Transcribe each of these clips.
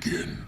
Tolkien.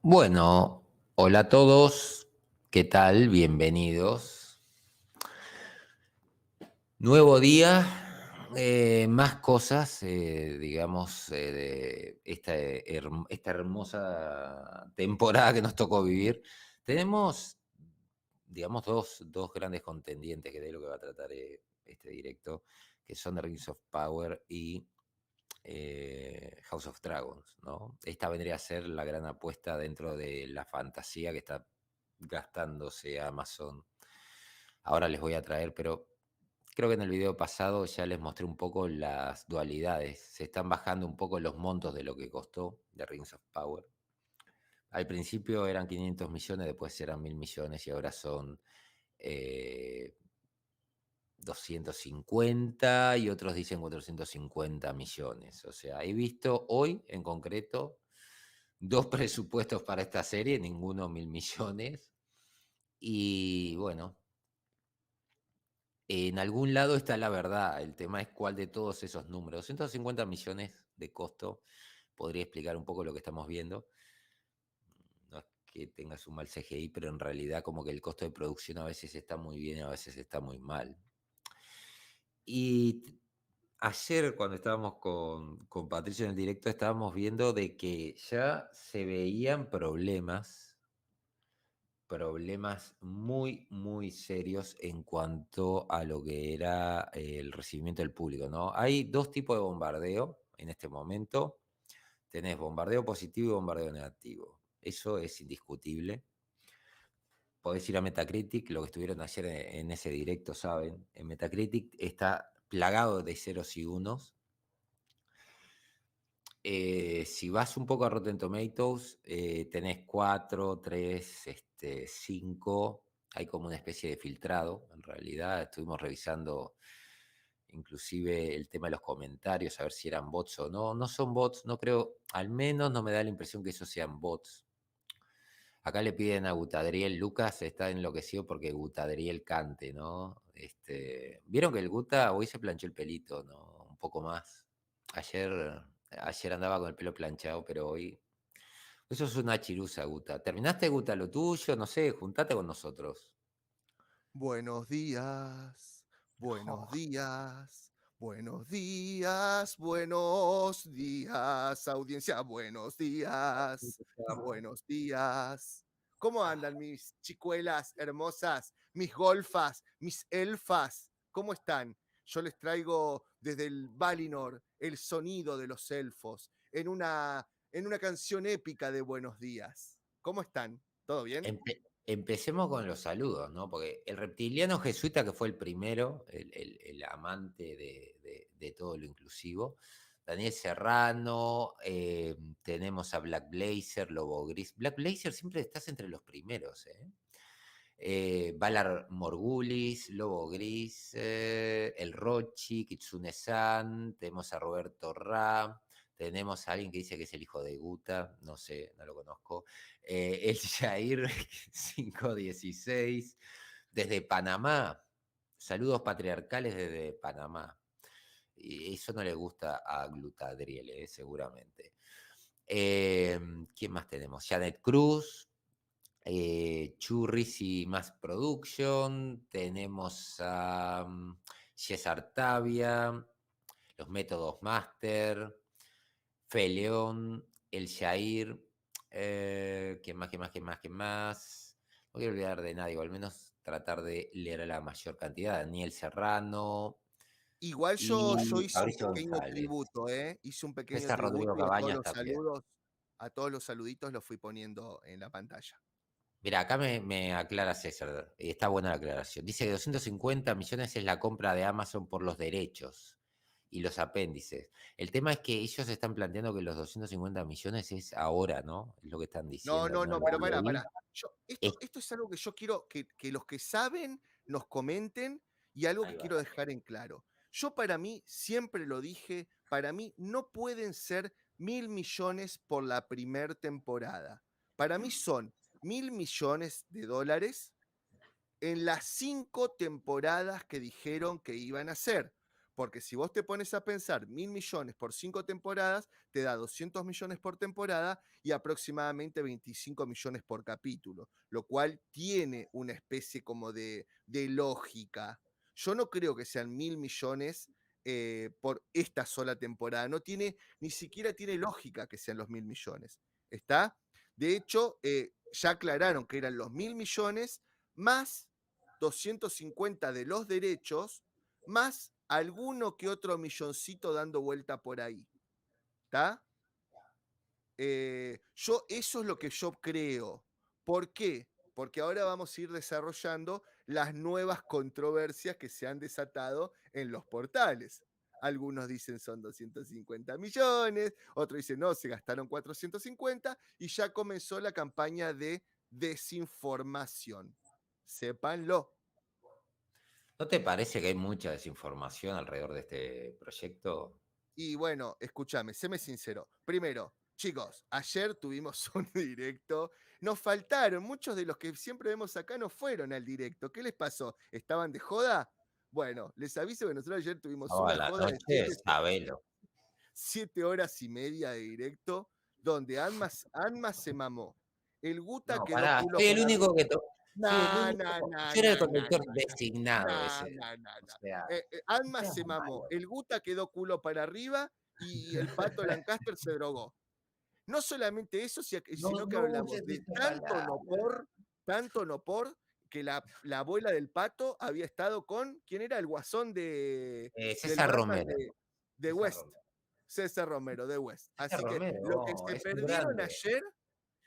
Bueno, hola a todos, ¿qué tal? Bienvenidos. Nuevo día, más cosas, digamos, de esta hermosa temporada que nos tocó vivir. Tenemos, digamos, dos grandes contendientes, que de lo que va a tratar este directo, que son The Rings of Power y House of Dragons, ¿no? Esta vendría a ser la gran apuesta dentro de la fantasía que está gastándose Amazon. Ahora les voy a traer, pero creo que en el video pasado ya les mostré un poco las dualidades. Se están bajando un poco los montos de lo que costó The Rings of Power. Al principio eran 500 millones, después eran 1.000 millones y ahora son eh, 250 y otros dicen 450 millones. O sea, he visto hoy en concreto dos presupuestos para esta serie, ninguno 1.000 millones. Y bueno, en algún lado está la verdad. El tema es cuál de todos esos números. 250 millones de costo podría explicar un poco lo que estamos viendo. No es que tengas un mal CGI, pero en realidad como que el costo de producción a veces está muy bien y a veces está muy mal. Y ayer cuando estábamos con Patricio en el directo, estábamos viendo de que ya se veían problemas muy, muy serios en cuanto a lo que era el recibimiento del público, ¿no? Hay 2 tipos de bombardeo en este momento. Tenés bombardeo positivo y bombardeo negativo. Eso es indiscutible. Podés ir a Metacritic, lo que estuvieron ayer en ese directo saben. En Metacritic está plagado de ceros y unos. Si vas un poco a Rotten Tomatoes, tenés 4, 3, 5. Hay como una especie de filtrado. En realidad, estuvimos revisando inclusive el tema de los comentarios, a ver si eran bots o no. No son bots, no creo, al menos no me da la impresión que esos sean bots. Acá le piden a Gutadriel, Lucas está enloquecido porque Gutadriel cante, ¿no? Vieron que el Guta hoy se planchó el pelito, ¿no? Un poco más. Ayer andaba con el pelo planchado, pero hoy. Eso es una chirusa, Guta. ¿Terminaste, Guta, lo tuyo? No sé, juntate con nosotros. Buenos días, buenos Oh, días, buenos días, buenos días, audiencia, buenos días, empezamos. buenos días. ¿Cómo andan mis chicuelas hermosas, mis golfas, mis elfas? ¿Cómo están? Yo les traigo desde el Valinor el sonido de los elfos en una canción épica de buenos días. ¿Cómo están? ¿Todo bien? Empecemos con los saludos, ¿no? Porque el reptiliano jesuita, que fue el primero, el amante de todo lo inclusivo, Daniel Serrano, tenemos a Black Blazer, Lobo Gris. Black Blazer siempre estás entre los primeros, ¿eh? Valar Morgulis, Lobo Gris, El Rochi, Kitsune-san, tenemos a Roberto Ra, tenemos a alguien que dice que es el hijo de Guta, no sé, no lo conozco. El Jair 516, desde Panamá, saludos patriarcales desde Panamá. Y eso no le gusta a Glutadriel, seguramente. ¿Quién más tenemos? Janet Cruz, Churris y Mass Production, tenemos a Jess Artavia, los Métodos Master, Feleón, El Jair, ¿quién más, quién más, quién más, quién más? No quiero olvidar de nadie, o al menos tratar de leer la mayor cantidad. Daniel Serrano Igual yo y hice un Fabricio pequeño González. tributo, ¿eh? Hice un pequeño César Rodrigo tributo y Cabañas también. a todos los saluditos los fui poniendo en la pantalla. Mira, acá me aclara César, y está buena la aclaración. Dice que 250 millones es la compra de Amazon por los derechos y los apéndices. El tema es que ellos están planteando que los 250 millones es ahora, ¿no? Es lo que están No, diciendo, al no, menos no, lo pero que leí. pará. Es- Esto es algo que yo quiero que los que saben nos comenten y algo que Ahí va. quiero dejar en claro. Yo para mí, siempre lo dije, para mí no pueden ser 1.000 millones por la primer temporada. Para mí son 1.000 millones de dólares en las 5 temporadas que dijeron que iban a hacer. Porque si vos te pones a pensar 1.000 millones por 5 temporadas, te da 200 millones por temporada y aproximadamente 25 millones por capítulo, lo cual tiene una especie como de lógica. Yo no creo que sean 1.000 millones por esta sola temporada. No tiene, ni siquiera tiene lógica que sean los 1.000 millones. ¿Está? De hecho, ya aclararon que eran los 1.000 millones más 250 de los derechos, más alguno que otro milloncito dando vuelta por ahí. ¿Está? Eso es lo que yo creo. ¿Por qué? Porque ahora vamos a ir desarrollando las nuevas controversias que se han desatado en los portales. Algunos dicen son 250 millones, otros dicen no, se gastaron 450 y ya comenzó la campaña de desinformación. Sépanlo. ¿No te parece que hay mucha desinformación alrededor de este proyecto? Y bueno, escúchame, séme sincero. Primero, chicos, ayer tuvimos un directo. Nos faltaron, muchos de los que siempre vemos acá no fueron al directo. ¿Qué les pasó? ¿Estaban de joda? Bueno, les aviso que nosotros ayer tuvimos Toda una la joda de noche, sabelo. 7 horas y media de directo, donde Anma se mamó. El Guta No, quedó pará, culo soy el para único arriba. que Soy el No, único no, no, yo era el no, no, conductor no, designado no, ese. no, no, O no. sea, no Alma seas se mamó, malo. el Guta quedó culo para arriba y el Pato Lancaster se drogó. No solamente eso, No, sino que no hablamos uses de esa palabra. tanto no por, que la abuela del Pato había estado con, ¿quién era? El guasón del César Batman Romero. de César West, Romero. César Romero, de West. César Así que lo que Romero, se es un perdieron grande, ayer un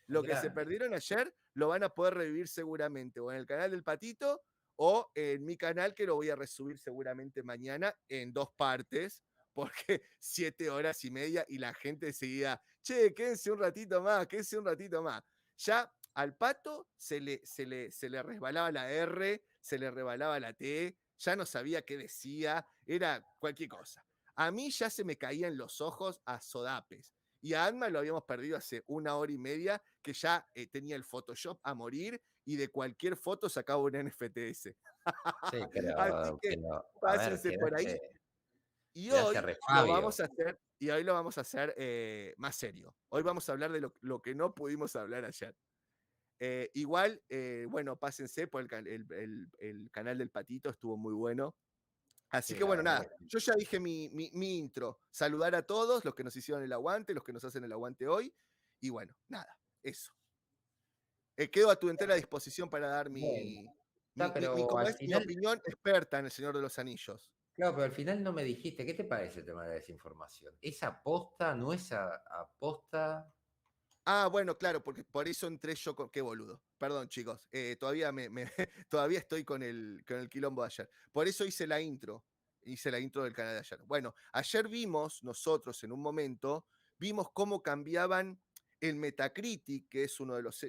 lo que se grande. perdieron ayer lo van a poder revivir seguramente, o en el canal del Patito, o en mi canal, que lo voy a resubir seguramente mañana en 2 partes, porque 7 horas y media y la gente seguía, che, quédense un ratito más, quédense un ratito más. Ya al Pato se le resbalaba la R, se le resbalaba la T, ya no sabía qué decía, era cualquier cosa. A mí ya se me caían los ojos a sodapes. Y a Ant-Man lo habíamos perdido hace 1 hora y media, que ya tenía el Photoshop a morir y de cualquier foto sacaba un NFTs. Sí, Así que a ver, pásense por ahí. Y quedaste hoy re lo Fabio. vamos a hacer, más serio. Hoy vamos a hablar de lo que no pudimos hablar ayer. Igual, bueno, pásense por el canal del Patito, estuvo muy bueno. Así Sí, que la bueno, verdad nada, que sí. yo ya dije mi intro. Saludar a todos los que nos hicieron el aguante, los que nos hacen el aguante hoy. Y bueno, nada, eso. Quedo a tu entera disposición para dar Bueno, está, pero ¿cómo al es? Mi final, opinión experta en El Señor de los Anillos. claro, pero al final no me dijiste, ¿qué te parece el tema de la desinformación? ¿Es aposta? ¿No es aposta? Ah, bueno, claro, porque por eso entré yo con. Qué boludo. Perdón, chicos. Todavía estoy con el quilombo de ayer. Por eso hice la intro. Hice la intro del canal de ayer. Bueno, ayer vimos nosotros en un momento, vimos cómo cambiaban el Metacritic, que es uno de los.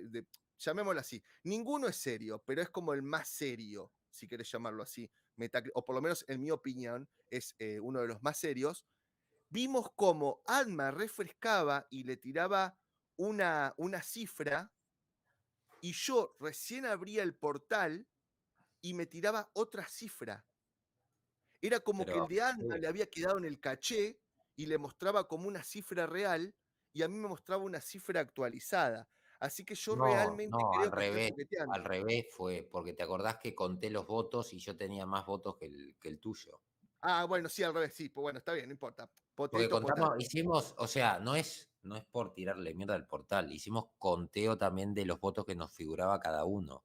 Llamémoslo así. Ninguno es serio, pero es como el más serio, si querés llamarlo así. O por lo menos en mi opinión, es uno de los más serios. Vimos cómo Alma refrescaba y le tiraba una cifra y yo recién abría el portal y me tiraba otra cifra. Era como que Pero el de Alma sí. le había quedado en el caché y le mostraba como una cifra real y a mí me mostraba una cifra actualizada. Así que yo No, realmente no, creo que están al toqueteando. revés fue, porque te acordás que conté los votos y yo tenía más votos que el tuyo. Ah, bueno, sí, al revés, sí, pues bueno, está bien, no importa. Porque Potato, contamos, potato. hicimos, o sea, no es por tirarle mierda al portal, hicimos conteo también de los votos que nos figuraba cada uno.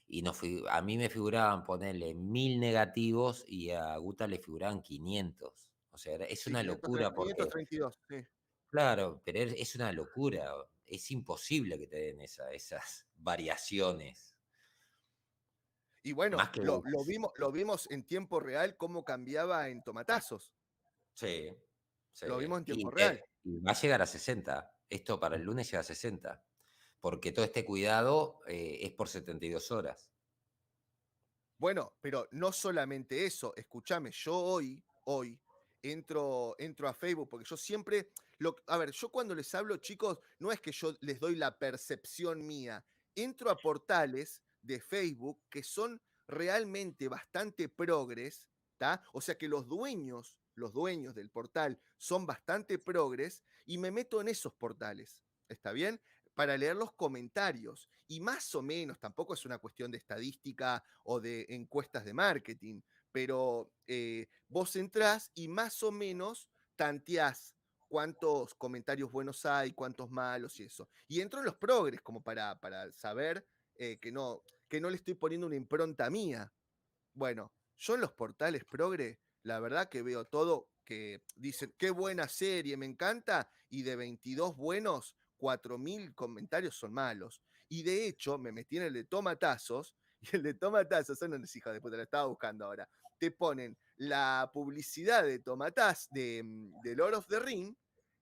Y a mí me figuraban ponerle 1000 negativos y a Guta le figuraban 500. O sea, es Sí, una locura porque, 532, sí. claro, pero es una locura. Es imposible que te den esas variaciones. Y bueno, Más que lo vimos en tiempo real cómo cambiaba en tomatazos. sí, sí. Lo vimos en tiempo Y, real. y va a llegar a 60. Esto para el lunes llega a 60. Porque todo este cuidado es por 72 horas. Bueno, pero no solamente eso. Escúchame, yo hoy entro a Facebook, porque yo siempre. A ver, yo cuando les hablo, chicos, no es que yo les doy la percepción mía. Entro a portales de Facebook que son realmente bastante progres, ¿tá? O sea que los dueños del portal son bastante progres y me meto en esos portales. ¿Está bien? Para leer los comentarios. Y más o menos, tampoco es una cuestión de estadística o de encuestas de marketing, pero vos entrás y más o menos tanteás cuántos comentarios buenos hay, cuántos malos y eso. Y entro en los progres como para saber que no le estoy poniendo una impronta mía. Bueno, yo en los portales progre, la verdad que veo todo que dicen, qué buena serie, me encanta, y de 22 buenos, 4000 comentarios son malos. Y de hecho, me metí en el de tomatazos, y el de tomatazos, son unos hijos de puta, lo estaba buscando ahora. Te ponen la publicidad de tomataz de Lord of the Ring,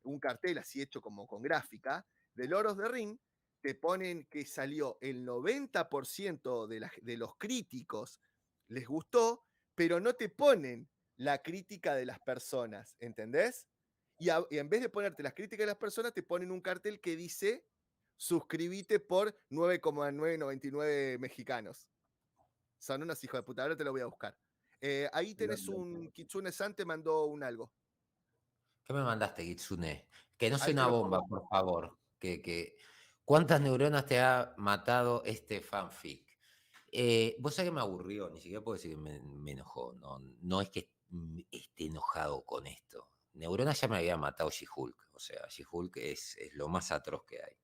un cartel así hecho como con gráfica, de Lord of the Ring, te ponen que salió el 90% de los críticos les gustó, pero no te ponen la crítica de las personas, ¿entendés? Y en vez de ponerte las críticas de las personas, te ponen un cartel que dice suscribite por 9,999 mexicanos. Son unos hijos de puta, ahora te lo voy a buscar. Ahí tenés un Kitsune-san, te mandó un algo. ¿Qué me mandaste, Kitsune? Que no sea Ahí te una lo bomba, pongo. por favor. ¿Cuántas neuronas te ha matado este fanfic? Vos sabés que me aburrió, ni siquiera puedo decir que me enojó. No, no es que esté enojado con esto. Neurona ya me había matado She-Hulk. O sea, She-Hulk es lo más atroz que hay.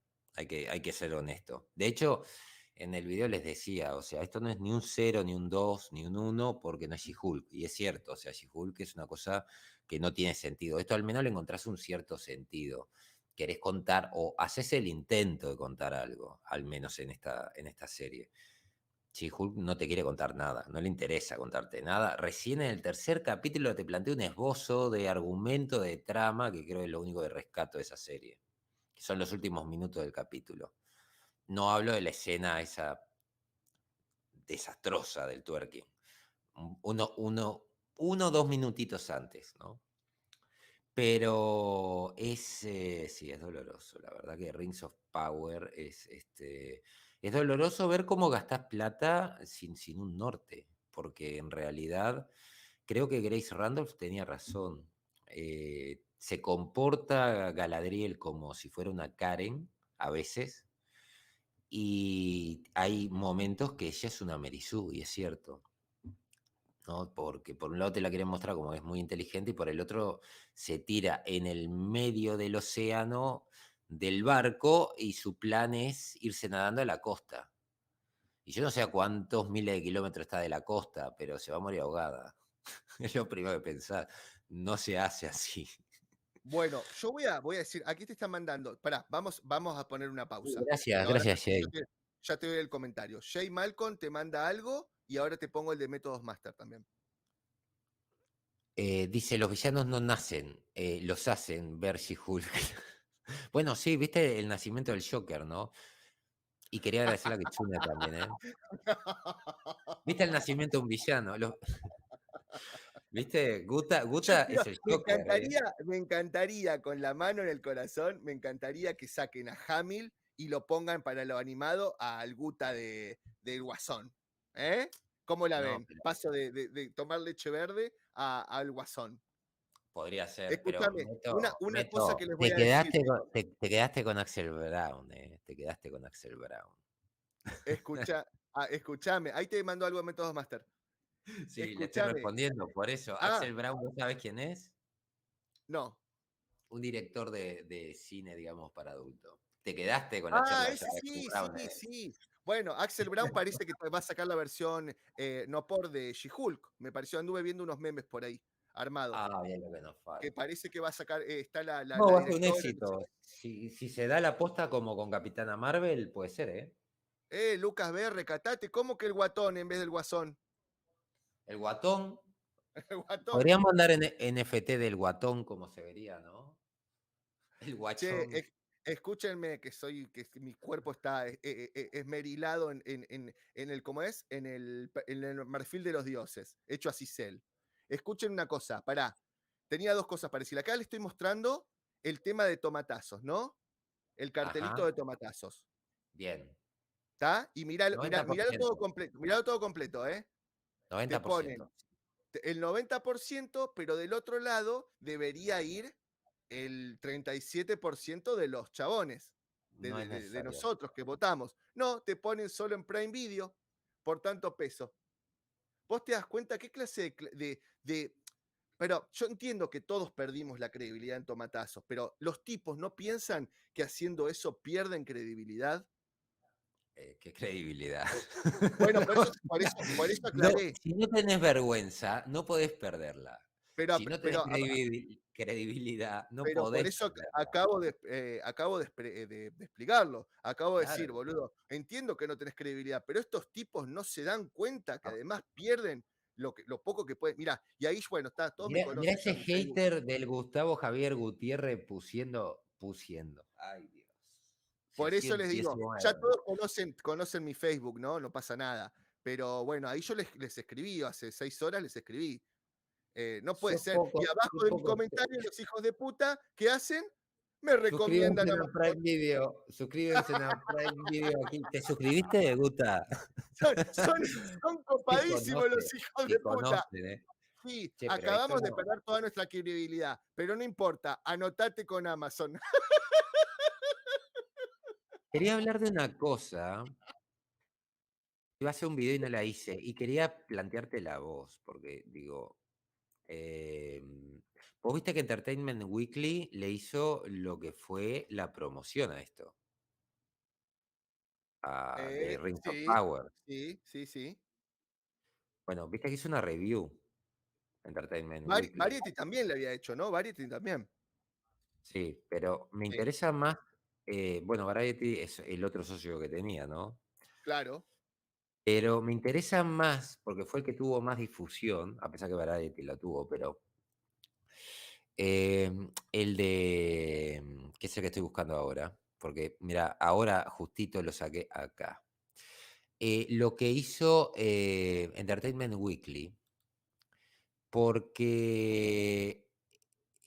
Hay que ser honesto. De hecho, en el video les decía, o sea, esto no es ni un cero, ni un 2, ni un uno, porque no es She-Hulk. Y es cierto, o sea, She-Hulk es una cosa que no tiene sentido. Esto al menos le encontrás un cierto sentido. Querés contar o haces el intento de contar algo, al menos en esta serie. She-Hulk no te quiere contar nada, no le interesa contarte nada. Recién en el tercer capítulo te plantea un esbozo de argumento, de trama, que creo que es lo único que rescato de esa serie, que son los últimos minutos del capítulo. No hablo de la escena esa desastrosa del twerking. Uno, 2 minutitos antes, ¿no? Pero sí, es doloroso. La verdad que Rings of Power es doloroso ver cómo gastás plata sin un norte, porque en realidad creo que Grace Randolph tenía razón. Se comporta Galadriel como si fuera una Karen a veces, y hay momentos que ella es una Merisú, y es cierto. ¿No? Porque por un lado te la quieren mostrar como que es muy inteligente y por el otro se tira en el medio del océano del barco y su plan es irse nadando a la costa. Y yo no sé a cuántos miles de kilómetros está de la costa, pero se va a morir ahogada. Es lo primero que pensar. No se hace así. Bueno, yo voy a decir, aquí te están mandando, pará, vamos a poner una pausa. Y Gracias, ahora gracias, Jay. ya te doy el comentario. Jay Malcolm te manda algo y ahora te pongo el de Métodos Master también. Dice, los villanos no nacen, los hacen ver She-Hulk. Bueno, sí, viste el nacimiento del Joker, ¿no? Y quería agradecer a Kitsune también, ¿eh? ¿Viste el nacimiento de un villano? ¿Viste? Guta, Yo Guta quiero, es el Joker, ¿eh? me encantaría con la mano en el corazón, me encantaría que saquen a Hamill y lo pongan para lo animado al Guta del Guasón. ¿Eh? ¿Cómo la No, ven? pero Paso de tomar leche verde al Guasón. podría ser, pero Escúchame, una cosa que les voy te a decir, quedaste con, te quedaste con Axel Brown, ¿eh? Te quedaste con Axel Brown. escúchame, ahí te mando algo de Métodos Master. Sí, le estoy Escúchame. respondiendo, por eso. Ah, Axel Brown, ¿vos sabés quién es? no. Un director de cine, digamos, para adultos. Te quedaste con la Ah, charla ya ese de Axel sí, Brown, sí, ¿eh? sí. Bueno, Axel Brown parece que va a sacar la versión no por de She-Hulk. Me pareció, anduve viendo unos memes por ahí, armados. Ah, bien lo que nos Que falta. parece que va a sacar, está No, la va a ser un directora, no sé éxito. Si se da la posta como con Capitana Marvel, puede ser, ¿eh? Lucas B, recatate, ¿cómo que el guatón en vez del guasón? El guatón. El guatón. Podrían mandar en NFT del guatón, como se vería, ¿no? El Che, guachón. escúchenme que mi cuerpo está esmerilado en el, ¿cómo es? En el marfil de los dioses, hecho a Cicel. Escuchen una cosa, pará. Tenía dos cosas parecidas. Acá le estoy mostrando el tema de tomatazos, ¿no? El cartelito Ajá. de tomatazos. Bien. ¿Está? Y Noventa por ciento. miralo todo completo, ¿eh? Te noventa por ponen ciento. el 90%, pero del otro lado debería ir el 37% de los chabones, No es de necesario. nosotros que votamos. No, te ponen solo en Prime Video por tanto peso. ¿Vos te das cuenta qué clase pero yo entiendo que todos perdimos la credibilidad en tomatazos, pero los tipos no piensan que haciendo eso pierden credibilidad. Qué credibilidad. Bueno, O sea, por eso no, aclaré. si no tenés vergüenza, no podés perderla. Pero, Si no tenés pero credibilidad, no Pero por podés eso perderla. acabo de explicarlo. Acabo de decir, Claro. boludo, entiendo que no tenés credibilidad, pero estos tipos no se dan cuenta que además pierden lo poco que pueden. Mira, y ahí, bueno, está, todos me Mirá conocen ya ese en mi Facebook. hater del Gustavo Javier Gutiérrez pusiendo. Ay, Dios. Por eso les digo, ya 19. todos conocen mi Facebook, ¿no? No pasa nada. Pero bueno, ahí yo les escribí, hace 6 horas les escribí. No puede Sos ser. Y poco, qué abajo de mi poco. comentario, los hijos de puta, ¿qué hacen? Me recomiendan Suscríbanse a a Prime Video. Suscríbanse a Prime Video aquí. ¿Te suscribiste, Guta? Son, son, son Qué copadísimos conoce, los hijos qué de puta. conocen, ¿eh? Sí, Che, pero acabamos de esto. perder toda nuestra credibilidad, pero no importa, anotate con Amazon. Quería hablar de una cosa iba a hacer un video y no la hice. Y quería plantearte la voz, porque digo, vos viste que Entertainment Weekly le hizo lo que fue la promoción a esto, de Rings of Sí, Power. sí, sí, sí. Bueno, viste que hizo una review Entertainment Weekly. Variety también le había hecho, ¿no? Variety también. Sí, pero me Sí, interesa más, bueno, Variety es el otro socio que tenía, ¿no? claro. Pero me interesa más, porque fue el que tuvo más difusión, a pesar que Variety la tuvo, pero el de, que es el que estoy buscando ahora, porque mira, ahora justito lo saqué acá. Lo que hizo Entertainment Weekly, porque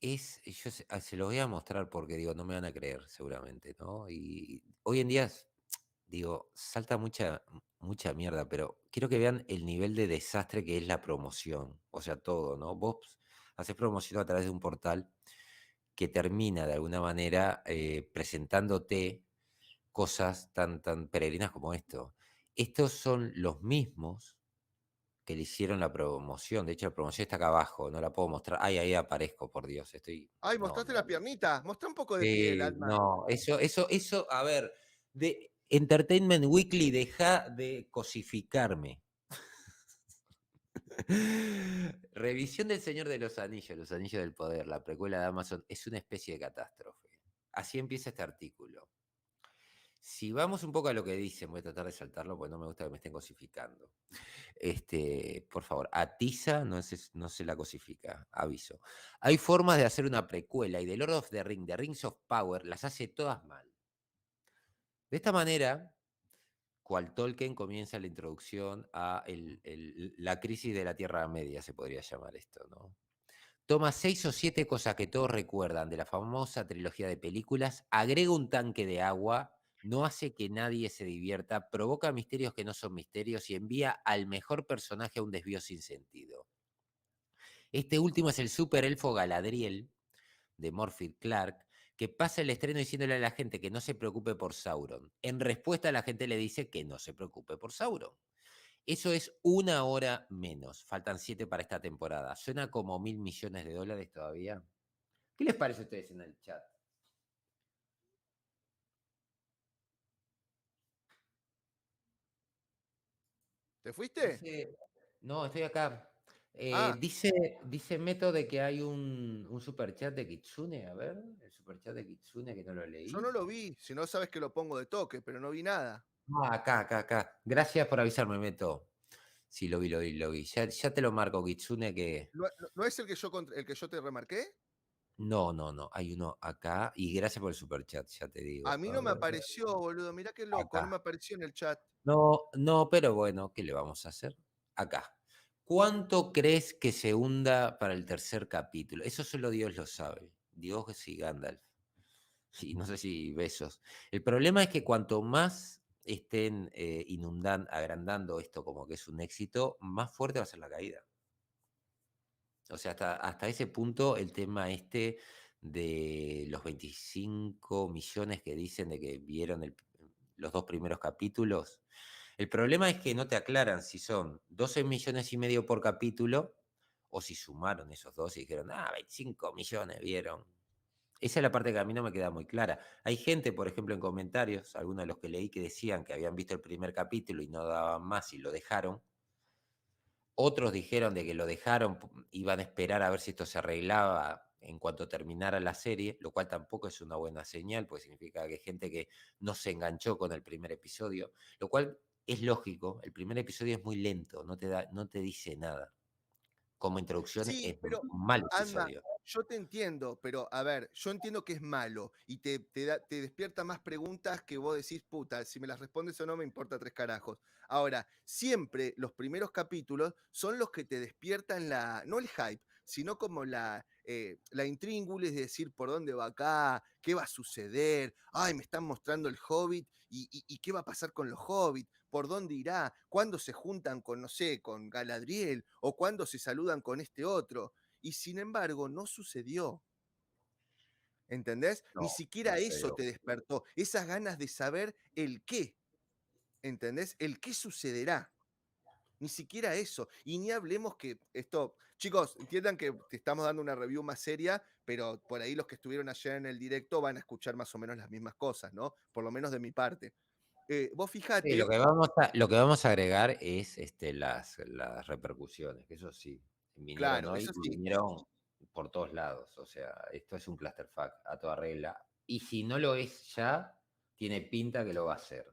se lo voy a mostrar porque digo, no me van a creer seguramente, ¿no? Y hoy en día, digo, salta mucha mierda, pero quiero que vean el nivel de desastre que es la promoción, o sea, todo, ¿no? Vos haces promoción a través de un portal que termina de alguna manera presentándote cosas tan peregrinas como esto. Estos son los mismos que le hicieron la promoción. De hecho, la promoción está acá abajo, no la puedo mostrar. Ay, ahí aparezco, por Dios, estoy. Ay, No, mostraste no. la piernita. Mostrá un poco de piel, Sí, Alma. no, eso, a ver, de Entertainment Weekly, deja de cosificarme. Revisión del Señor de los Anillos del Poder, la precuela de Amazon, es una especie de catástrofe. Así empieza este artículo. Si vamos un poco a lo que dicen, voy a tratar de saltarlo porque no me gusta que me estén cosificando. Por favor, atiza, no se la cosifica, aviso. Hay formas de hacer una precuela y de Lord of the Ring, de Rings of Power, las hace todas mal. De esta manera, cual Tolkien comienza la introducción a la crisis de la Tierra Media, se podría llamar esto, ¿no? Toma 6 o 7 cosas que todos recuerdan de la famosa trilogía de películas, agrega un tanque de agua, no hace que nadie se divierta, provoca misterios que no son misterios y envía al mejor personaje a un desvío sin sentido. Este último es el super elfo Galadriel, de Morphy Clark, que pasa el estreno diciéndole a la gente que no se preocupe por Sauron. En respuesta, la gente le dice que no se preocupe por Sauron. Eso es una hora menos. Faltan 7 para esta temporada. ¿Suena como $1.000 millones todavía? ¿Qué les parece a ustedes en el chat? ¿Te fuiste? Dice, no, estoy acá. Ah, Dice Meto de que hay un superchat de Kitsune. A ver, el superchat de Kitsune que no lo yo leí. no lo vi. Si no sabes que lo pongo de toque, pero no vi nada. Acá. Gracias por avisarme, Meto. Sí, lo vi. Ya te lo marco, Kitsune, que. ¿No es el que el que yo te remarqué? No. Hay uno acá. Y gracias por el superchat, ya te A digo. mí A no me ver. apareció, boludo. Mirá qué loco, no Acá. me apareció en el chat. No, pero bueno, ¿qué le vamos a hacer? Acá. ¿Cuánto crees que se hunda para el tercer capítulo? Eso solo Dios lo sabe. Dios y Gandalf. Y no sé si besos. El problema es que cuanto más estén agrandando esto como que es un éxito, más fuerte va a ser la caída. O sea, hasta ese punto el tema este de los 25 millones que dicen de que vieron los 2 primeros capítulos. El problema es que no te aclaran si son 12 millones y medio por capítulo o si sumaron esos dos y dijeron, 25 millones vieron. Esa es la parte que a mí no me queda muy clara. Hay gente, por ejemplo, en comentarios, algunos de los que leí que decían que habían visto el primer capítulo y no daban más y lo dejaron. Otros dijeron de que lo dejaron, iban a esperar a ver si esto se arreglaba en cuanto terminara la serie, lo cual tampoco es una buena señal, porque significa que hay gente que no se enganchó con el primer episodio, lo cual es lógico, el primer episodio es muy lento, no te dice nada. Como introducción Sí, es pero un mal Alma, episodio. yo te entiendo, pero a ver, yo entiendo que es malo y te despierta más preguntas que vos decís, puta, si me las respondes o no me importa tres carajos. Ahora, siempre los primeros capítulos son los que te despiertan no el hype, sino como la intríngulis de decir por dónde va acá, qué va a suceder, ay, me están mostrando el Hobbit y qué va a pasar con los Hobbits, por dónde irá, cuándo se juntan con, no sé, con Galadriel o cuándo se saludan con este otro. Y sin embargo, no sucedió. ¿Entendés? Ni No, no siquiera eso sucedió. te despertó, esas ganas de saber el qué. ¿entendés? El qué sucederá. Ni siquiera eso. Y ni hablemos que esto, chicos, entiendan que te estamos dando una review más seria, pero por ahí los que estuvieron ayer en el directo van a escuchar más o menos las mismas cosas, ¿no? Por lo menos de mi parte. Vos Sí, lo fijate, que vamos a agregar es las repercusiones, que eso sí, vinieron claro, hoy eso y sí, vinieron por todos lados. O sea, esto es un clusterfuck a toda regla. Y si no lo es ya, tiene pinta que lo va a ser.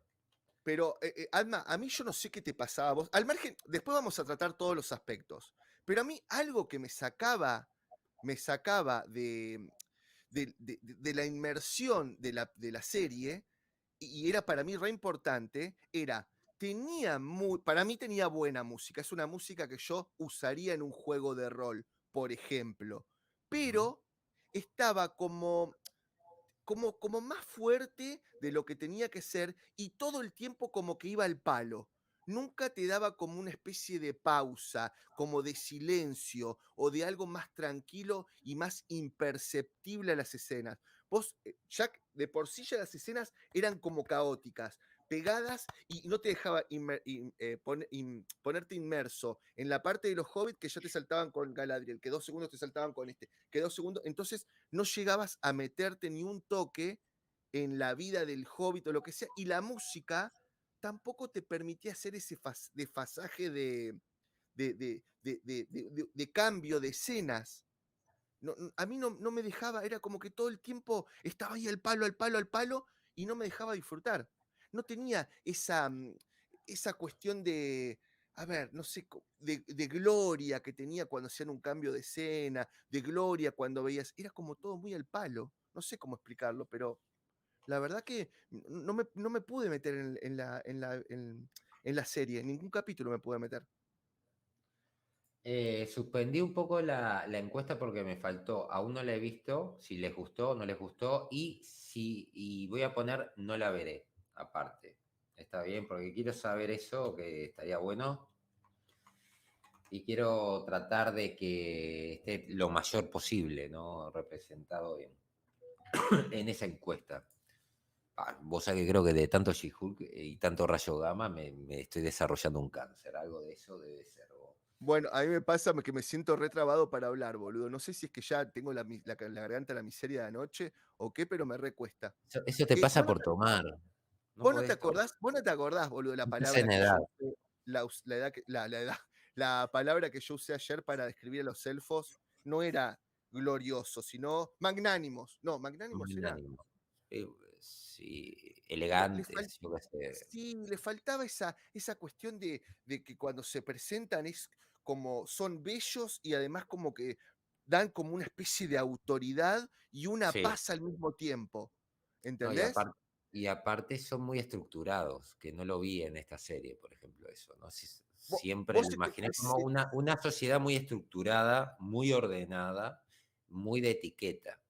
pero Alma, a mí yo no sé qué te pasaba a vos. Al margen, después vamos a tratar todos los aspectos, pero a mí algo que me sacaba de la inmersión de la serie, y era para mí re importante, era, para mí tenía buena música, es una música que yo usaría en un juego de rol, por ejemplo, Ujú. pero estaba como más fuerte de lo que tenía que ser y todo el tiempo como que iba al palo. Nunca te daba como una especie de pausa, como de silencio o de algo más tranquilo y más imperceptible a las escenas. Vos, ya de por sí ya las escenas eran como caóticas, pegadas y no te dejaba ponerte inmerso en la parte de los hobbits que ya te saltaban con Galadriel, que 2 segundos te saltaban con este, que 2 segundos. Entonces no llegabas a meterte ni un toque en la vida del hobbit o lo que sea, y la música tampoco te permitía hacer ese desfasaje de cambio de escenas. No, a mí no me dejaba, era como que todo el tiempo estaba ahí al palo, al palo, al palo, y no me dejaba disfrutar. No tenía esa cuestión de, a ver, no sé, de gloria que tenía cuando hacían un cambio de escena, de gloria cuando veías, era como todo muy al palo. No sé cómo explicarlo, pero la verdad que no me pude meter en la serie, en ningún capítulo me pude meter. Suspendí un poco la encuesta porque me faltó. Aún no la he visto, si les gustó o no les gustó. Y voy a poner no la veré, aparte. Está bien, porque quiero saber eso, que estaría bueno. Y quiero tratar de que esté lo mayor posible, ¿no? Representado en esa encuesta. Vos sabés que creo que de tanto She-Hulk y tanto Rayo Gamma me estoy desarrollando un cáncer. Algo de eso debe ser. Bueno, a mí me pasa que me siento retrabado para hablar, boludo. No sé si es que ya tengo la garganta la miseria de anoche o qué, pero me recuesta. Eso te pasa por tomar. No Vos no te podés tomar. acordás, vos no te acordás, boludo, la Estás palabra en que edad. yo usé, la edad la edad, la palabra que yo usé ayer para describir a los elfos no era glorioso, sino magnánimos. No, magnánimos era. Magnánimo. Sí, Le elegantes, yo qué sé. sí, le faltaba esa cuestión de que cuando se presentan es como son bellos y además como que dan como una especie de autoridad y una Sí, paz al mismo tiempo. no, ¿Entendés? y aparte son muy estructurados, que no lo vi en esta serie, por ejemplo, eso, ¿no? Siempre Vos lo imaginé como ese, una sociedad muy estructurada, muy ordenada, muy de etiqueta,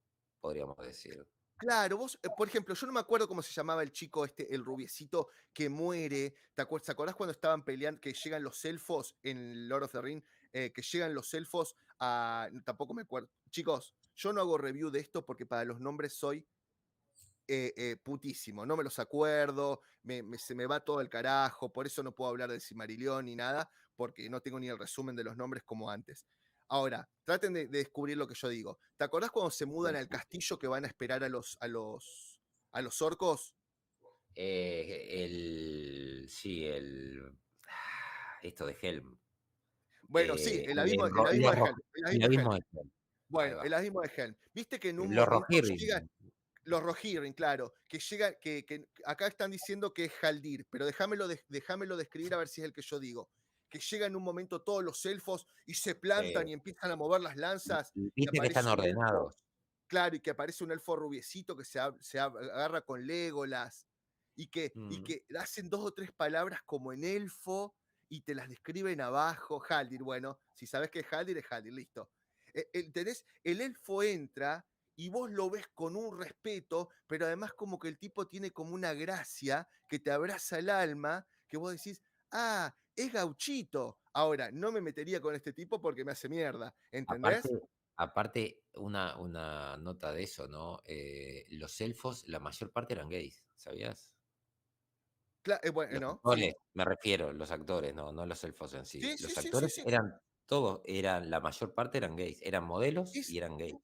podríamos decir. claro, vos, por ejemplo, yo no me acuerdo cómo se llamaba el chico este, el rubiecito que muere. ¿Te acordás cuando estaban peleando, que llegan los elfos en Lord of the Ring? Que llegan los elfos a. Tampoco me acuerdo. Chicos, yo no hago review de esto porque para los nombres soy putísimo. No me los acuerdo, se me va todo el carajo. Por eso no puedo hablar de Cimarillón ni nada, porque no tengo ni el resumen de los nombres como antes. Ahora, traten de descubrir lo que yo digo. ¿Te acordás cuando se mudan al castillo que van a esperar a los orcos? Sí, esto de Helm. Bueno, sí, el Los abismo de Helm. El abismo de Helm. mismo de Helm. Ahí Bueno, el va. abismo de Helm. Viste que en un Los momento llegan Rohirrim. los Rohirrim, claro, que llega, que acá están diciendo que es Haldir, pero déjamelo describir a ver si es el que yo digo. Que llega en un momento todos los elfos y se plantan Sí. y empiezan a mover las lanzas Y y viste que están aparece un elfo. ordenados. Claro, y que aparece un elfo rubiecito que agarra con Legolas y que, y Mm. que hacen 2 o 3 palabras como en elfo y te las describen abajo. Haldir, bueno, si sabes que es Haldir, listo. El elfo entra y vos lo ves con un respeto, pero además como que el tipo tiene como una gracia que te abraza el alma, que vos decís, ah, es gauchito. Ahora, no me metería con este tipo porque me hace mierda, Aparte, ¿entendés? aparte una nota de eso, ¿no? Los elfos, la mayor parte eran gays, ¿sabías? Los Bueno, actores, sí. me refiero, los actores, no los elfos en sí. Sí, sí, Los sí, sí, actores sí. eran todos, la mayor parte eran gays, eran modelos y Es eran gays.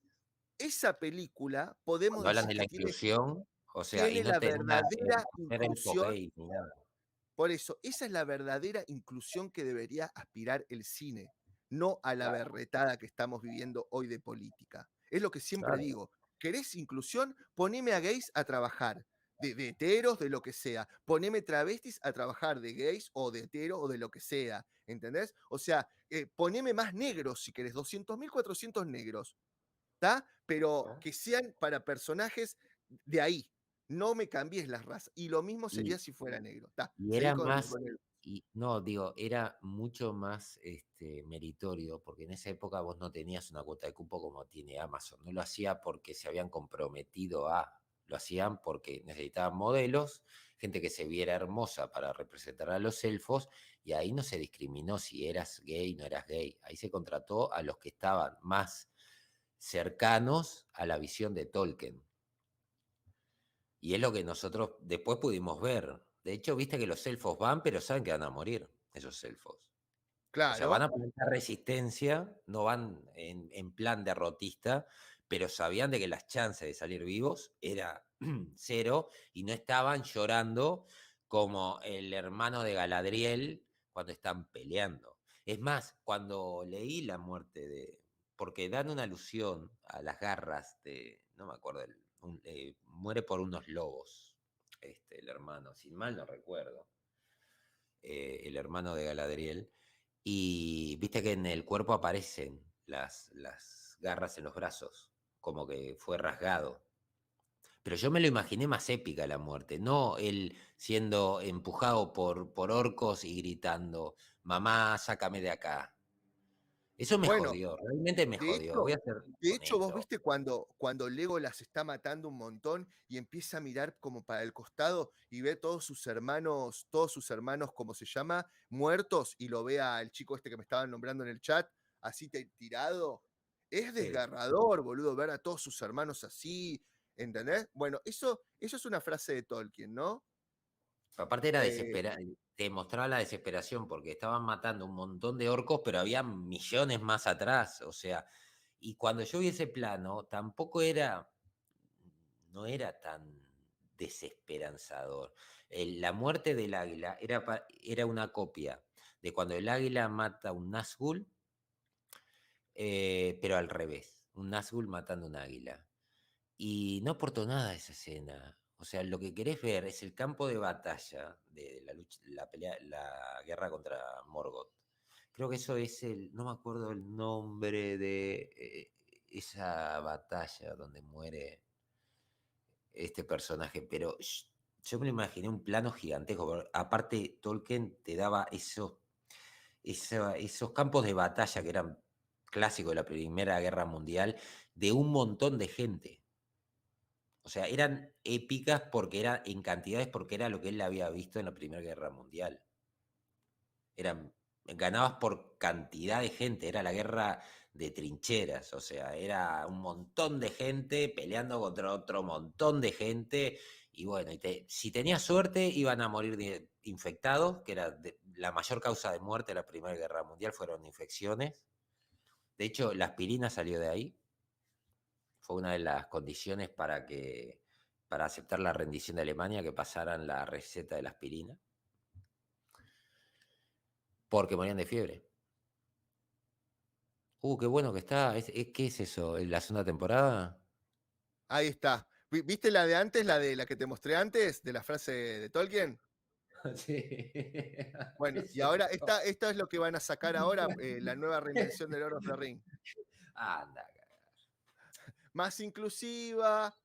esa película podemos Cuando hablan decir de que la tiene inclusión, o sea, y tiene no la tenía, verdadera no era elfos inclusión. gays ni nada. Por eso, esa es la verdadera inclusión que debería aspirar el cine, no a la Claro, berretada que estamos viviendo hoy de política. Es lo que siempre claro. digo, ¿querés inclusión? Poneme a gays a trabajar, de heteros, de lo que sea. Poneme travestis a trabajar de gays o de hetero o de lo que sea, ¿entendés? O sea, poneme más negros si querés, 200.000, 400 negros, ¿está? Pero ¿No? que sean para personajes de ahí. No me cambies las razas. Y lo mismo Y sería si fuera negro. Está, y seguí era con, más, con el. y no, digo, era mucho más, meritorio, porque en esa época vos no tenías una cuota de cupo como tiene Amazon. No lo hacía porque se habían comprometido lo hacían porque necesitaban modelos, gente que se viera hermosa para representar a los elfos, y ahí no se discriminó si eras gay, no eras gay. Ahí se contrató a los que estaban más cercanos a la visión de Tolkien. Y es lo que nosotros después pudimos ver. De hecho, viste que los elfos van, pero saben que van a morir, esos elfos. O sea, van Claro. a plantar resistencia, no van en plan derrotista, pero sabían de que las chances de salir vivos era cero y no estaban llorando como el hermano de Galadriel cuando están peleando. Es más, cuando leí la muerte de... Porque dan una alusión a las garras de... No me acuerdo, muere por unos lobos, el hermano, sin mal no recuerdo, el hermano de Galadriel. Y viste que en el cuerpo aparecen las garras en los brazos, como que fue rasgado. Pero yo me lo imaginé más épica la muerte, no él siendo empujado por orcos y gritando, mamá, sácame de acá. Eso me Bueno, jodió, realmente me de jodió, voy hecho, a ser de hecho, vos honesto. viste cuando Legolas está matando un montón y empieza a mirar como para el costado y ve todos sus hermanos, ¿cómo se llama? Muertos, y lo ve al chico este que me estaban nombrando en el chat, así tirado. Es Sí. desgarrador, boludo, ver a todos sus hermanos así, ¿entendés? Bueno, eso es una frase de Tolkien, ¿no? Aparte era Eh, desesperada, te mostraba la desesperación porque estaban matando un montón de orcos, pero había millones más atrás, o sea, y cuando yo vi ese plano, tampoco era, no era tan desesperanzador. La muerte del águila era una copia de cuando el águila mata a un Nazgûl, pero al revés, un Nazgûl matando un águila. Y no aportó nada a esa escena. O sea, lo que querés ver es el campo de batalla de la lucha, la pelea, la guerra contra Morgoth. Creo que eso es no me acuerdo el nombre de esa batalla donde muere este personaje, pero yo me lo imaginé un plano gigantesco. Aparte, Tolkien te daba esos campos de batalla que eran clásicos de la Primera Guerra Mundial, de un montón de gente. O sea, eran épicas porque era en cantidades, porque era lo que él había visto en la Primera Guerra Mundial. Eran, ganabas por cantidad de gente, era la guerra de trincheras, o sea, era un montón de gente peleando contra otro montón de gente, y bueno, si tenías suerte iban a morir infectados, que era la mayor causa de muerte de la Primera Guerra Mundial, fueron infecciones. De hecho, la aspirina salió de ahí, fue una de las condiciones para aceptar la rendición de Alemania, que pasaran la receta de la aspirina, porque morían de fiebre. Qué bueno que está. ¿Qué es eso? ¿La segunda temporada? Ahí está. ¿Viste la de antes, la de la que te mostré antes, de la frase de Tolkien? Sí. Bueno, y Eso ahora no. esta es lo que van a sacar ahora, la nueva reinvención del Lord of the Ring. Anda, Más inclusiva,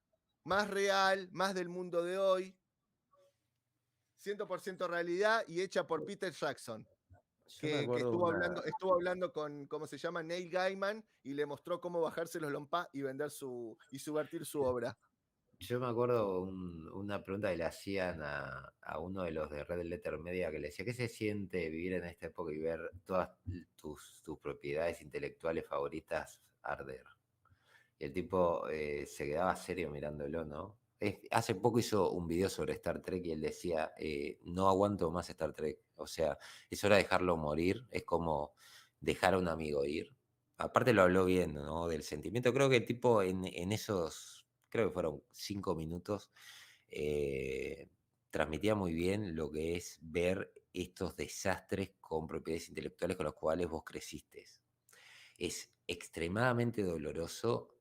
más real, más del mundo de hoy, 100% realidad y hecha por Peter Jackson, yo me que acuerdo una. estuvo hablando con, ¿cómo se llama? Neil Gaiman, y le mostró cómo bajarse los lompas y vender y subvertir su obra. Yo me acuerdo una pregunta que le hacían a uno de los de Red Letter Media que le decía, ¿qué se siente vivir en esta época y ver todas tus propiedades intelectuales favoritas arder? Y el tipo se quedaba serio mirándolo, ¿no? Hace poco hizo un video sobre Star Trek y él decía, no aguanto más Star Trek. O sea, es hora de dejarlo morir. Es como dejar a un amigo ir. Aparte lo habló bien, ¿no? Del sentimiento. Creo que el tipo en esos, creo que fueron 5 minutos, eh, transmitía muy bien lo que es ver estos desastres con propiedades intelectuales con los cuales vos creciste. Es extremadamente doloroso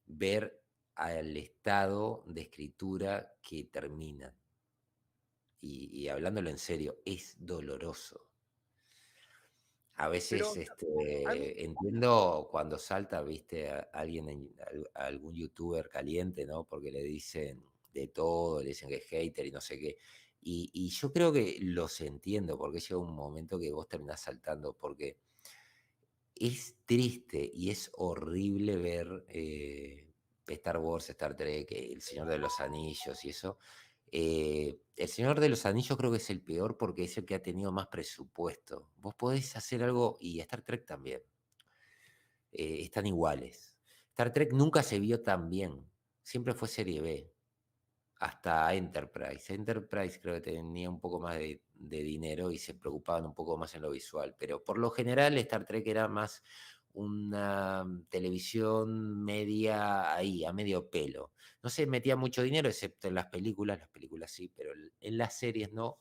ver al estado de escritura que termina. Y hablándolo en serio, es doloroso. A Pero veces a mí, entiendo cuando salta, viste, a alguien, a algún youtuber caliente, ¿no? Porque le dicen de todo, le dicen que es hater y no sé qué. Y yo creo que los entiendo, porque llega un momento que vos terminás saltando, porque es triste y es horrible ver Star Wars, Star Trek, El Señor de los Anillos y eso. El Señor de los Anillos creo que es el peor porque es el que ha tenido más presupuesto. Vos podés hacer algo, y Star Trek también, están iguales. Star Trek nunca se vio tan bien, siempre fue serie B, hasta Enterprise. Enterprise creo que tenía un poco más de dinero y se preocupaban un poco más en lo visual, pero por lo general Star Trek era más una televisión media ahí, a medio pelo. No se metía mucho dinero, excepto en las películas sí, pero en las series no.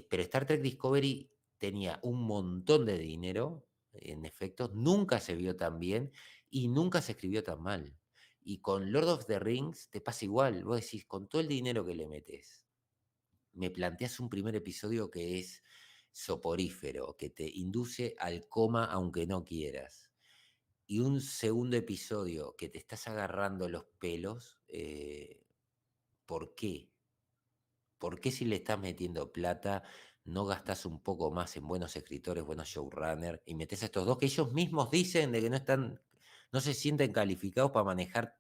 Pero Star Trek Discovery tenía un montón de dinero, en efecto, nunca se vio tan bien y nunca se escribió tan mal. Y con Lord of the Rings te pasa igual, vos decís, con todo el dinero que le metes, me planteas un primer episodio que es soporífero, que te induce al coma aunque no quieras. Y un segundo episodio que te estás agarrando los pelos, ¿por qué? ¿Por qué si le estás metiendo plata no gastás un poco más en buenos escritores, buenos showrunners y metés a estos dos que ellos mismos dicen de que no están, no se sienten calificados para manejar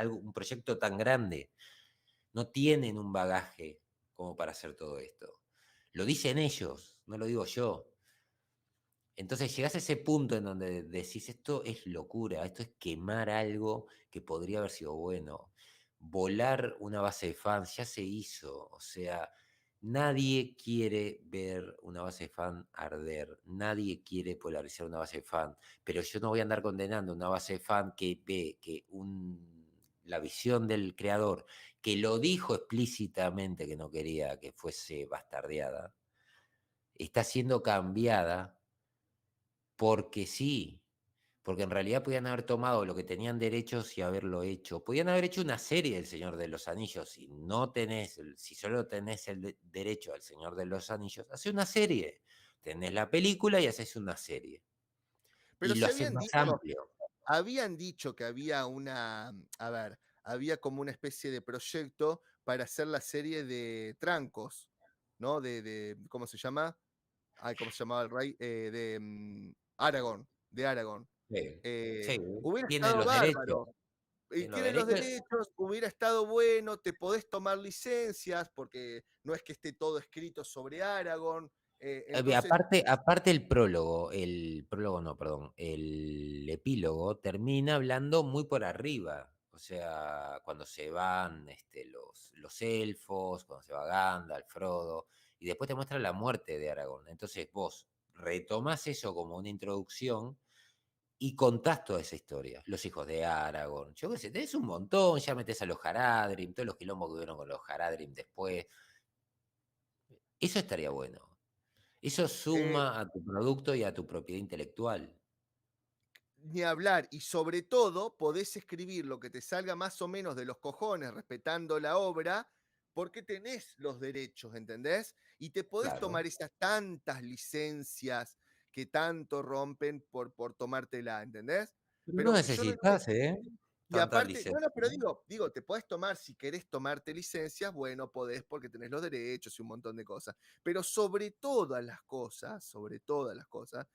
un proyecto tan grande? No tienen un bagaje como para hacer todo esto. Lo dicen ellos, no lo digo yo. Entonces llegás a ese punto en donde decís, esto es locura, esto es quemar algo que podría haber sido bueno. Volar una base de fans ya se hizo, o sea, nadie quiere ver una base de fan arder, nadie quiere polarizar una base de fan, pero yo no voy a andar condenando una base de fan que ve que la visión del creador, que lo dijo explícitamente que no quería que fuese bastardeada, está siendo cambiada porque sí, porque en realidad podían haber tomado lo que tenían derechos y haberlo hecho. Podían haber hecho una serie del Señor de los Anillos. Si no tenés, si solo tenés el derecho al Señor de los Anillos, hace una serie. Tenés la película y haces una serie. pero Y lo si haces más amplio. habían dicho que había a ver, había como una especie de proyecto para hacer la serie de Trancos, ¿no? ¿Cómo se llama? Ay, ¿cómo se llamaba el rey? Aragorn, de Aragorn. Sí, sí, Hubiera tienen estado los derechos. bárbaro. Y Tienen los tienen los derechos. derechos, hubiera estado bueno, te podés tomar licencias, porque no es que esté todo escrito sobre Aragorn. Entonces, Aparte el prólogo no, perdón, el epílogo termina hablando muy por arriba. O sea, cuando se van los elfos, cuando se va Gandalf, Frodo, y después te muestra la muerte de Aragorn. Entonces vos retomás eso como una introducción y contás toda esa historia. Los hijos de Aragorn, yo qué sé, tenés un montón, ya metés a los Haradrim, todos los quilombos que hubieron con los Haradrim después. Eso estaría bueno. Eso eh, suma a tu producto y a tu propiedad intelectual. ni hablar, y sobre todo podés escribir lo que te salga más o menos de los cojones, respetando la obra, porque tenés los derechos, ¿entendés? Y te podés Claro. tomar esas tantas licencias que tanto rompen por tomártela, ¿entendés? Pero no Pero yo no necesitas, Y tantas aparte, bueno, licencias, pero ¿no? digo, te podés tomar, si querés tomarte licencias, bueno, podés porque tenés los derechos y un montón de cosas. Pero sobre todas las cosas,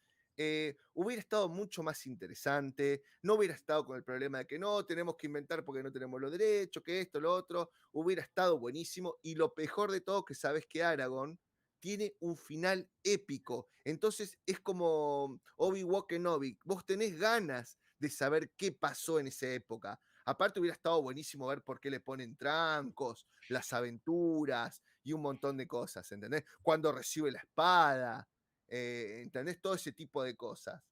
hubiera estado mucho más interesante, no hubiera estado con el problema de que no, tenemos que inventar porque no tenemos los derechos, que esto, lo otro, hubiera estado buenísimo. Y lo mejor de todo, que sabes que Aragorn tiene un final épico. Entonces es como Obi-Wan Kenobi, vos tenés ganas de saber qué pasó en esa época. Aparte hubiera estado buenísimo ver por qué le ponen trancos, las aventuras y un montón de cosas, ¿entendés? Cuando recibe la espada, ¿entendés? Todo ese tipo de cosas.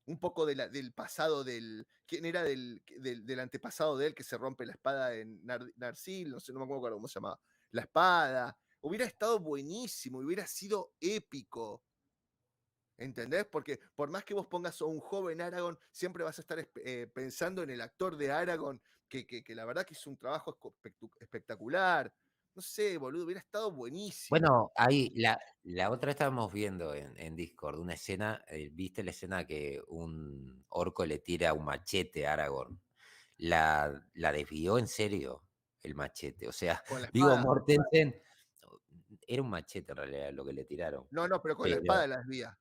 Un poco del pasado del. ¿Quién era del antepasado de él que se rompe la espada en Narsil? No sé, no me acuerdo cómo se llamaba. La espada. Hubiera estado buenísimo, hubiera sido épico. ¿Entendés? Porque por más que vos pongas a un joven Aragorn, siempre vas a estar pensando en el actor de Aragorn, que la verdad que hizo un trabajo espectacular. No sé, boludo, hubiera estado buenísimo. Bueno, ahí la otra estábamos viendo en Discord una escena, ¿viste la escena que un orco le tira un machete a Aragorn? La desvió en serio el machete. O sea, Con la Viggo espada. Mortensen era un machete en realidad lo que le tiraron. No, no, pero con la Pero espada las vías.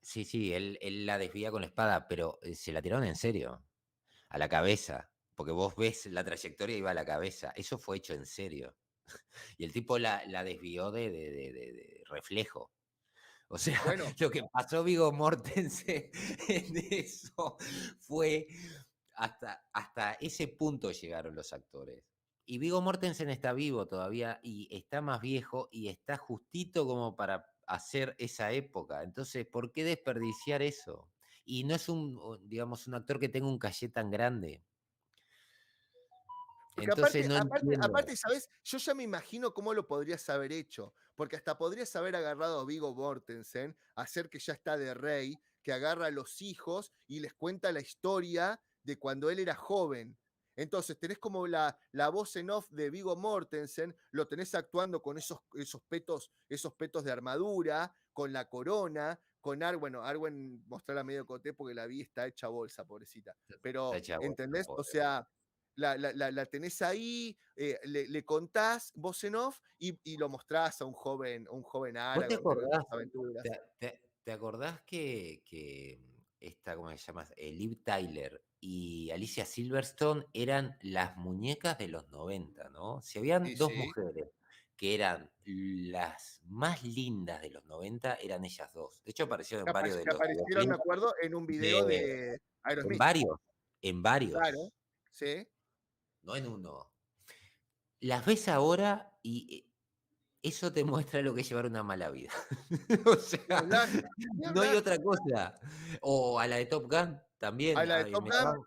sí, sí, él la desvía con la espada, pero se la tiraron en serio, a la cabeza. Porque vos ves la trayectoria y va a la cabeza. Eso fue hecho en serio. Y el tipo la desvió de reflejo. O sea, Bueno, lo que pasó Viggo Mortensen en eso fue hasta ese punto llegaron los actores. Y Viggo Mortensen está vivo todavía y está más viejo y está justito como para hacer esa época. Entonces, ¿por qué desperdiciar eso? Y no es digamos, un actor que tenga un caché tan grande. porque Entonces aparte, no aparte, entiendo. aparte, ¿sabes? Yo ya me imagino cómo lo podrías haber hecho, porque hasta podrías haber agarrado a Viggo Mortensen, hacer que ya está de rey, que agarra a los hijos y les cuenta la historia de cuando él era joven. Entonces tenés como la voz en off de Viggo Mortensen, lo tenés actuando con esos petos de armadura, con la corona, con Arwen, bueno, Arwen mostrarla medio coté porque la vi está hecha bolsa, pobrecita. Está Pero, hecha bolsa, ¿entendés? O pobre. sea, la tenés ahí, le contás voz en off y lo mostrás a un joven ¿Vos te Aragorn que vive acordás? sus aventuras. ¿Te acordás que esta, ¿cómo se llama? Liv Tyler y Alicia Silverstone eran las muñecas de los 90, ¿no? Si habían Y dos sí, mujeres que eran las más lindas de los 90, eran ellas dos. De hecho, aparecieron en varios de que los aparecieron, me videoclips acuerdo, en un video de, de en Aerosmith. varios, en Claro, varios, sí. no en uno. Las ves ahora y eso te muestra lo que es llevar una mala vida. O Ni sea, hablar, ni no hay hablar. otra cosa. O a la de Top Gun A también. la de Top Gun,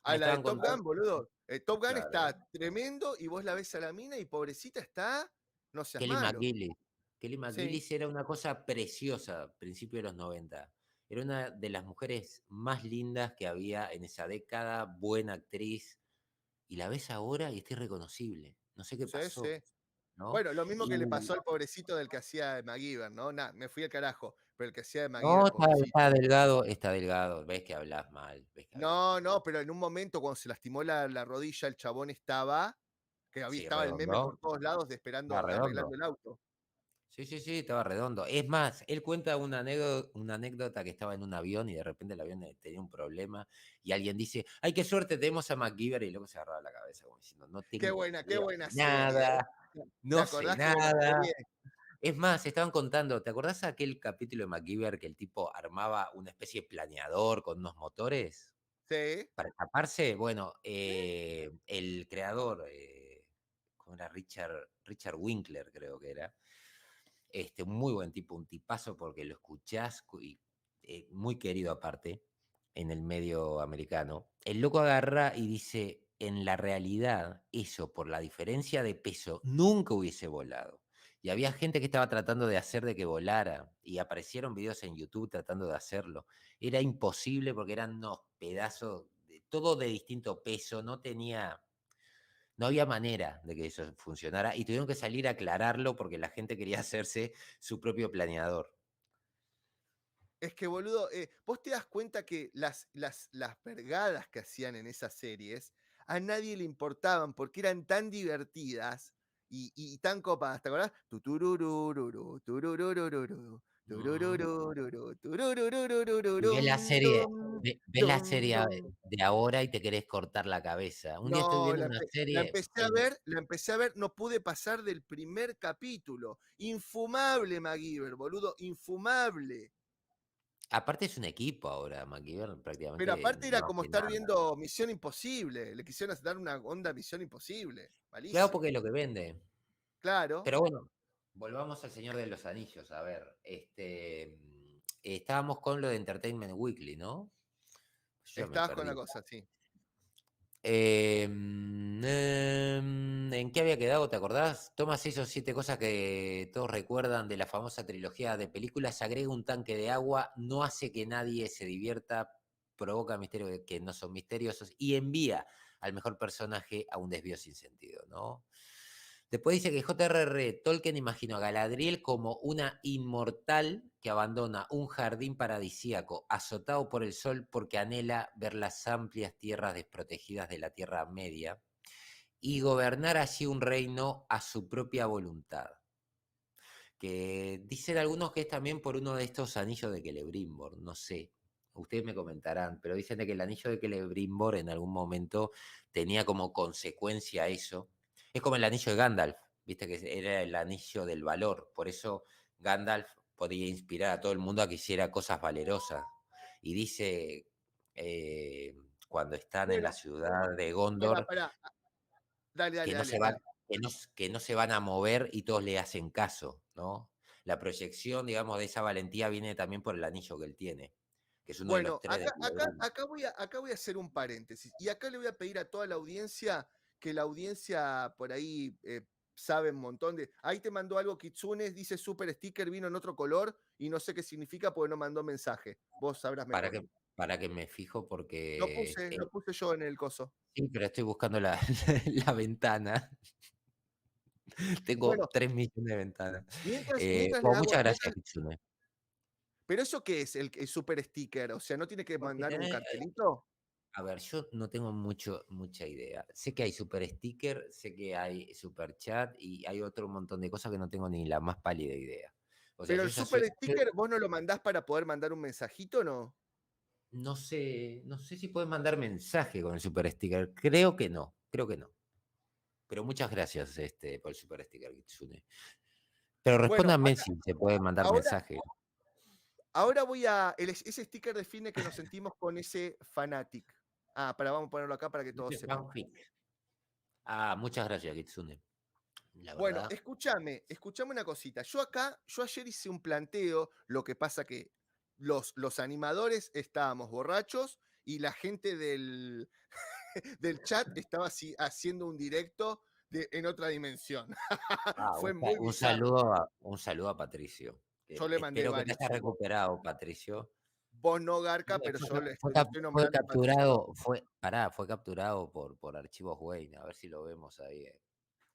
Me a la de estaban Top Gun, contando. boludo. Top Gun Claro. está tremendo y vos la ves a la mina y pobrecita está, no seas Kelly malo. McGillis. Kelly Sí, McGillis era una cosa preciosa, principio de los 90. Era una de las mujeres más lindas que había en esa década, buena actriz. Y la ves ahora y está irreconocible. No sé qué sí, pasó, sí. ¿no? Bueno, lo mismo que le Y pasó al pobrecito del que hacía de MacGyver, ¿no? Nah, me fui al carajo, pero el que hacía de no, MacGyver, está pobrecito. delgado, está delgado. Ves que hablas mal, ves que hablas No, mal. no, pero en un momento cuando se lastimó la rodilla, el chabón estaba, que había Sí, estaba el meme por redondo. todos lados de Estaba esperando, arreglando redondo. el auto. Sí, sí, sí, estaba redondo. Es más, él cuenta una anécdota que estaba en un avión y de repente el avión tenía un problema y alguien dice, ay, qué suerte, tenemos a MacGyver y luego se agarraba la cabeza como diciendo, no tengo Qué idea buena de serie. nada, ¿Te no sé acordás qué buena nada. serie? Es más, estaban contando, ¿te acordás aquel capítulo de MacGyver que el tipo armaba una especie de planeador con unos motores Sí, para escaparse? Bueno, sí. el creador, ¿cómo era? Richard Winkler creo que era. Un muy buen tipo, un tipazo porque lo escuchás y muy querido aparte en el medio americano. El loco agarra y dice, en la realidad, eso por la diferencia de peso nunca hubiese volado. Y había gente que estaba tratando de hacer de que volara y aparecieron videos en YouTube tratando de hacerlo. Era imposible porque eran unos pedazos, todo de distinto peso, no había manera de que eso funcionara y tuvieron que salir a aclararlo porque la gente quería hacerse su propio planeador. Es que, boludo, vos te das cuenta que las vergadas que hacían en esas series a nadie le importaban porque eran tan divertidas y tan copadas. ¿Te acordás? Tutururururu, turururururu, Ujú. turururururu, Y ves la turururururum, serie, dum, ves la dum, serie dum. de ahora y te querés cortar la cabeza. Un día estoy No, viendo una la serie empecé a ver, no pude pasar del primer capítulo. Infumable, MacGyver, boludo, infumable. Aparte es un equipo ahora, MacGyver Pero prácticamente aparte era no como hace estar nada. viendo Misión Imposible. Le quisieron dar una onda Misión Imposible. Claro, porque Malísimo. es lo que vende. Claro. Pero bueno, volvamos al Señor de los Anillos. A ver, estábamos con lo de Entertainment Weekly, ¿no? Yo ya me Estabas con la perdí. cosa, sí. ¿En qué había quedado? ¿Te acordás? Toma 6 o 7 cosas que todos recuerdan de la famosa trilogía de películas, agrega un tanque de agua, no hace que nadie se divierta, provoca misterios que no son misteriosos y envía al mejor personaje a un desvío sin sentido, ¿no? Después dice que J.R.R. Tolkien imaginó a Galadriel como una inmortal que abandona un jardín paradisíaco azotado por el sol porque anhela ver las amplias tierras desprotegidas de la Tierra Media y gobernar allí un reino a su propia voluntad. Que dicen algunos que es también por uno de estos anillos de Celebrimbor, no sé. Ustedes me comentarán, pero dicen de que el anillo de Celebrimbor en algún momento tenía como consecuencia eso. Es como el anillo de Gandalf, viste que era el anillo del valor, por eso Gandalf podía inspirar a todo el mundo a que hiciera cosas valerosas. Y dice, eh, cuando están en la Bueno, ciudad de pará, Gondor, pará. Dale, dale, que no dale, se van, dale. que no se van a mover y todos le hacen caso, ¿no? La proyección, digamos, de esa valentía viene también por el anillo que él tiene, que es uno de los Bueno, tres de Celebrimbor. acá voy a hacer un paréntesis. Y acá le voy a pedir a toda la audiencia, que la audiencia por ahí sabe un montón de. Ahí te mandó algo Kitsune, dice super sticker, vino en otro color y no sé qué significa porque no mandó mensaje. Vos sabrás Para mejor. que, para que me fijo porque Lo puse yo en el coso. sí, pero estoy buscando la, la ventana. Tengo Bueno, 3 millones de ventanas. mientras le Bueno, hago, muchas gracias, Kitsune. pero eso qué es el super sticker, o sea, ¿no tiene que Porque mandar un tenés, cartelito? a ver, yo no tengo mucha idea. Sé que hay super sticker, sé que hay super chat y hay otro montón de cosas que no tengo ni la más pálida idea. O sea, Pero yo el ya super sticker, ¿vos no lo mandás para poder mandar un mensajito o no? no sé si puedes mandar mensaje con el super sticker. Creo que no, creo que no. Pero muchas gracias por el super sticker, Kitsune. Pero Bueno, respóndanme si se puede mandar ahora, mensaje. ahora voy a. Ese sticker define que nos sentimos con ese fanatic. Ah, vamos a ponerlo acá para que todos Dice sepan. fanfic. Ah, muchas gracias, Kitsune. La Bueno, verdad. escúchame una cosita. Yo ayer hice un planteo, lo que pasa que los animadores estábamos borrachos y la gente del chat estaba así, haciendo un directo en otra dimensión. Ah, Fue muy bizarro. un saludo a Patricio. Yo le mandé Espero que te varios hayas chivos. recuperado, Patricio. Vos no, Garca, Fue, pero fue yo cap- fue lo cap- estoy fue nombrando Patricio. capturado, fue capturado por Archivos Wayne, a ver si lo vemos ahí.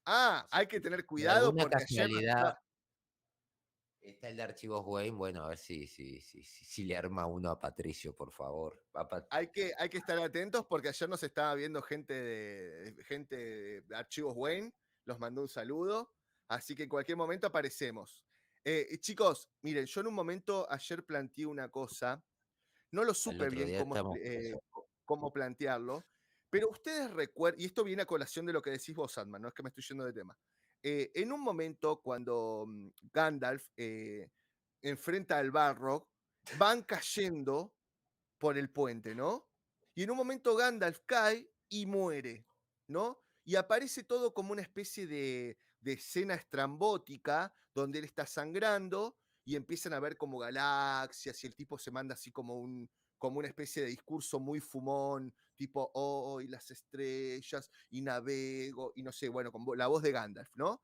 Ah, O sea, hay que tener de cuidado alguna porque ayer nos casualidad estaba. está el de Archivos Wayne, bueno, a ver si le arma uno a Patricio, por favor. Hay que estar atentos porque ayer nos estaba viendo gente de Archivos Wayne, los mandó un saludo, así que en cualquier momento aparecemos. Chicos, miren, yo en un momento ayer planteé una cosa, no lo Al supe otro bien día estamos. cómo plantearlo, pero ustedes recuerdan, y esto viene a colación de lo que decís vos, Sandman, no es que me estoy yendo de tema. En un momento, cuando Gandalf enfrenta al Balrog, van cayendo por el puente, ¿no? Y en un momento Gandalf cae y muere, ¿no? Y aparece todo como una especie de escena estrambótica donde él está sangrando y empiezan a ver como galaxias y el tipo se manda así como una especie de discurso muy fumón, tipo, oh, y las estrellas, y navego, y no sé, bueno, con la voz de Gandalf, ¿no?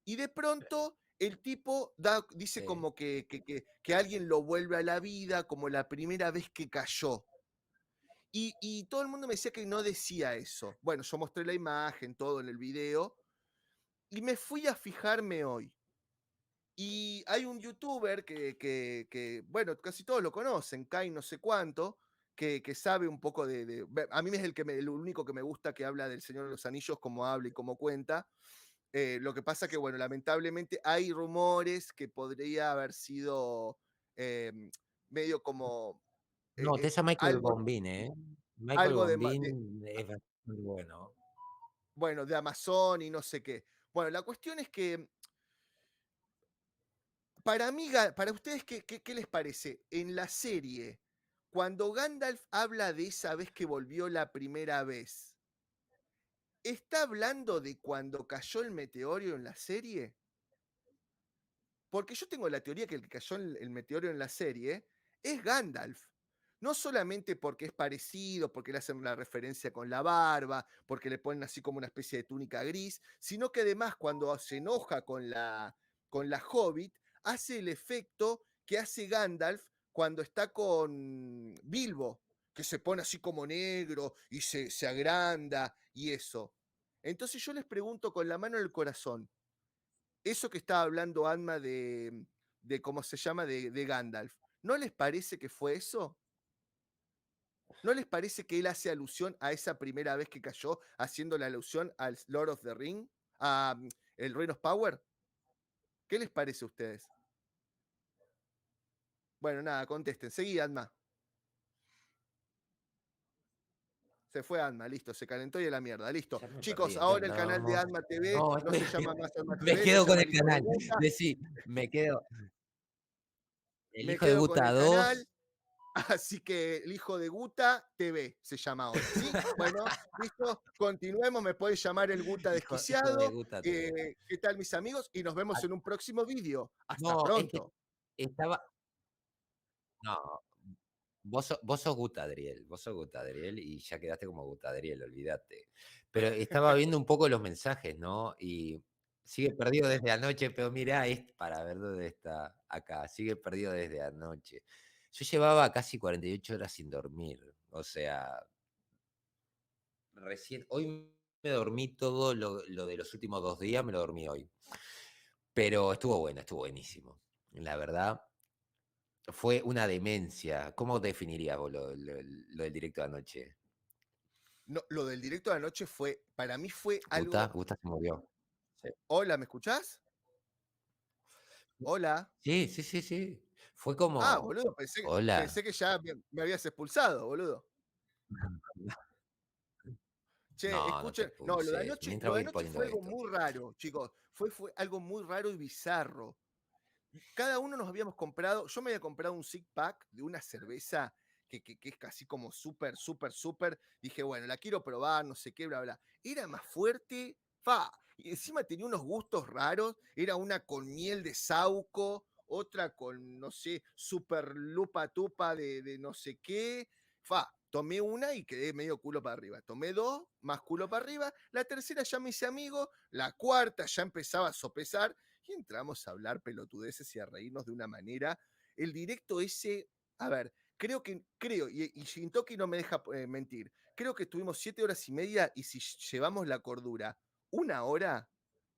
Y de pronto el tipo dice Sí. como que alguien lo vuelve a la vida, como la primera vez que cayó. Y todo el mundo me decía que no decía eso. Bueno, yo mostré la imagen, todo en el video, y me fui a fijarme hoy. Y hay un youtuber bueno, casi todos lo conocen, Kai no sé cuánto, que sabe un poco a mí es el único que me gusta que habla del Señor de los Anillos, como habla y como cuenta. Lo que pasa que, bueno, lamentablemente hay rumores que podría haber sido medio como No, te esa Michael algo, Bombín, ¿eh? Michael algo Bombín es bastante bueno. bueno, de Amazon y no sé qué. Bueno, la cuestión es que para mí, para ustedes, ¿qué les parece? En la serie, cuando Gandalf habla de esa vez que volvió la primera vez, ¿está hablando de cuando cayó el meteoro en la serie? Porque yo tengo la teoría que el que cayó el meteoro en la serie es Gandalf. No solamente porque es parecido, porque le hacen la referencia con la barba, porque le ponen así como una especie de túnica gris, sino que además cuando se enoja con la Hobbit, hace el efecto que hace Gandalf cuando está con Bilbo, que se pone así como negro y se agranda y eso. Entonces yo les pregunto con la mano en el corazón, eso que estaba hablando Alma de ¿cómo se llama? De Gandalf, ¿no les parece que fue eso? ¿No les parece que él hace alusión a esa primera vez que cayó, haciendo la alusión al Lord of the Ring, a el Ring of Power? ¿Qué les parece a ustedes? Bueno, nada, contesten. Seguí, Alma. Se fue Alma, listo, se calentó y a la mierda, listo. Ya me perdí, Chicos, ¿en qué ahora el canal de andábamos? Alma TV No, no se llama más Alma me TV, se quedo con llama el El Hijo de canal. Guta. Decí, me quedo. El Me hijo de quedo con Guta el canal. 2. Así que el hijo de Guta TV se llama ahora, ¿sí? Bueno, listo, continuemos, me pueden llamar el Guta Hijo de desquiciado. Guta TV. ¿Qué tal, mis amigos? Y nos vemos Ah, en un próximo vídeo. Hasta no, es que pronto. estaba. No, vos sos Gutadriel, vos sos Gutadriel y ya quedaste como Gutadriel, olvídate. Pero estaba viendo un poco los mensajes, ¿no? Y sigue perdido desde anoche, pero mirá, es para ver dónde está acá. Sigue perdido desde anoche. Yo llevaba casi 48 horas sin dormir. O sea, hoy me dormí todo lo de los últimos 2 días, me lo dormí hoy. Pero estuvo bueno, estuvo buenísimo. La verdad, fue una demencia. ¿Cómo definirías vos lo del directo de anoche? No, lo del directo de anoche fue, para mí fue Guta, algo. Guta se murió. Sí. Hola, ¿me escuchás? Hola. Sí, sí, sí, sí. Fue Ah, como, boludo, pensé hola. que ya me habías expulsado, boludo. Che, No, no te escuchen, no, expulsé. Mientras lo voy de a ir anoche poniendo fue algo esto. muy raro, chicos. Fue algo muy raro y bizarro. Cada uno nos habíamos comprado, yo me había comprado un six pack de una cerveza que es casi como súper, súper, súper. Dije, bueno, la quiero probar, no sé qué, bla, bla. Era más fuerte, fa. Y encima tenía unos gustos raros. Era una con miel de sauco, otra con, no sé, super lupa tupa de no sé qué. Fa, tomé una y quedé medio culo para arriba. Tomé dos, más culo para arriba. La tercera ya me hice amigo. La cuarta ya empezaba a sopesar y entramos a hablar pelotudeces y a reírnos de una manera. El directo ese, a ver, creo, y Shintoki no me deja mentir, creo que estuvimos 7 horas y media y si llevamos la cordura 1 hora,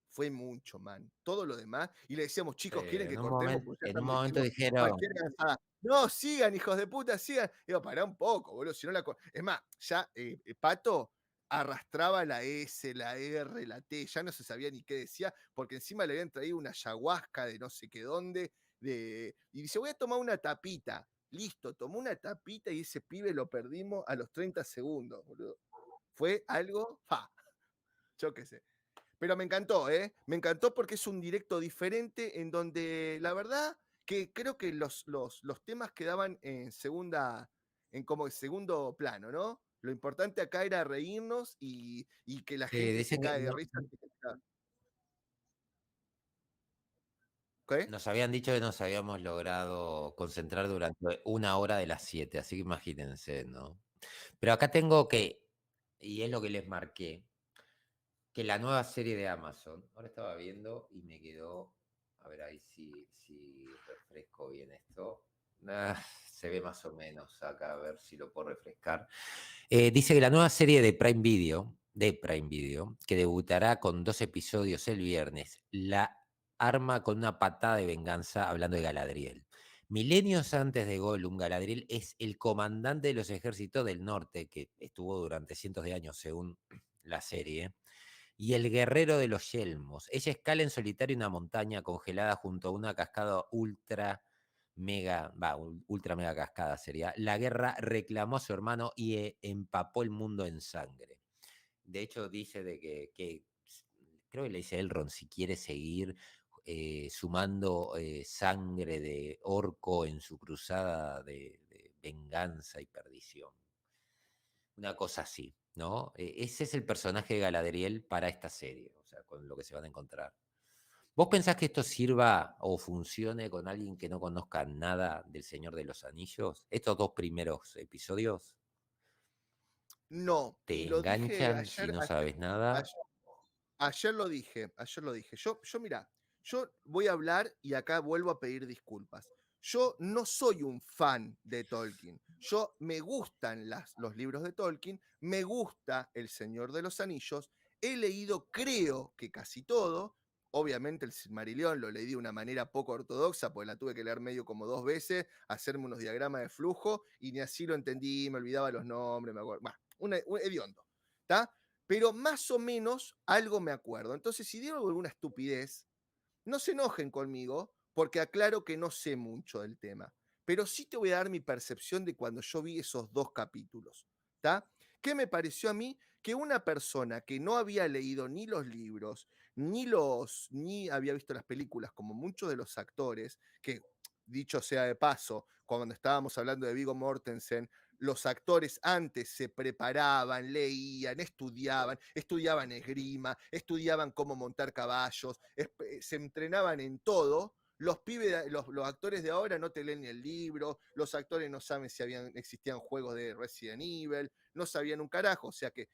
fue mucho, man. Todo lo demás. Y le decíamos, chicos, ¿quieren que cortemos? Porque ya En un estamos momento diciendo dijeron, cualquier cansada. No, sigan, hijos de puta, sigan. Digo, pará un poco, boludo. Si no es más, ya Pato arrastraba la S, la R, la T, ya no se sabía ni qué decía, porque encima le habían traído una ayahuasca de no sé qué dónde, y dice, voy a tomar una tapita. Listo, tomó una tapita y ese pibe lo perdimos a los 30 segundos, boludo. Fue algo, yo qué sé. Pero me encantó, ¿eh? Me encantó porque es un directo diferente en donde la verdad que creo que los temas quedaban en segunda, en como en segundo plano, ¿no? Lo importante acá era reírnos y que la sí, gente se dicen que cae de risa. ¿Ok? nos habían dicho que nos habíamos logrado concentrar durante 1 hora de las 7, así que imagínense, ¿no? Pero acá tengo que, y es lo que les marqué, que la nueva serie de Amazon, ahora estaba viendo y me quedó, a ver ahí si refresco bien esto. Se ve más o menos acá, a ver si lo puedo refrescar. Dice que la nueva serie de Prime Video, que debutará con 2 episodios el viernes, la arma con una patada de venganza hablando de Galadriel. Milenios antes de Gollum, Galadriel es el comandante de los ejércitos del norte, que estuvo durante cientos de años, según la serie, y el guerrero de los yelmos. Ella escala en solitario una montaña congelada junto a una cascada ultra mega cascada sería. La guerra reclamó a su hermano y empapó el mundo en sangre. De hecho, dice de que creo que le dice Elrond si quiere seguir. sumando sangre de orco en su cruzada de venganza y perdición. Una cosa así, ¿no? Ese es el personaje de Galadriel para esta serie, o sea, con lo que se van a encontrar. ¿Vos pensás que esto sirva o funcione con alguien que no conozca nada del Señor de los Anillos? Estos 2 primeros episodios, No, y ¿te lo dije enganchan si ayer, no sabes nada? ayer, ayer lo dije, ayer lo dije. Yo mira, yo voy a hablar y acá vuelvo a pedir disculpas. Yo no soy un fan de Tolkien. Yo me gustan los libros de Tolkien, me gusta El Señor de los Anillos, he leído creo que casi todo. Obviamente el Silmarillion lo leí de una manera poco ortodoxa, porque la tuve que leer medio como 2 veces, hacerme unos diagramas de flujo, y ni así lo entendí, me olvidaba los nombres, me acuerdo. Bah, un hediondo. ¿Está? Pero más o menos algo me acuerdo. Entonces, si digo alguna estupidez, no se enojen conmigo, porque aclaro que no sé mucho del tema. Pero sí te voy a dar mi percepción de cuando yo vi esos 2 capítulos. ¿Está? ¿Qué me pareció a mí? Que una persona que no había leído ni los libros, ni había visto las películas, como muchos de los actores, que dicho sea de paso, cuando estábamos hablando de Viggo Mortensen, los actores antes se preparaban, leían, estudiaban esgrima, estudiaban cómo montar caballos, se entrenaban en todo. Los pibes, los actores de ahora no te leen ni el libro, los actores no saben si existían juegos de Resident Evil, no sabían un carajo, o sea que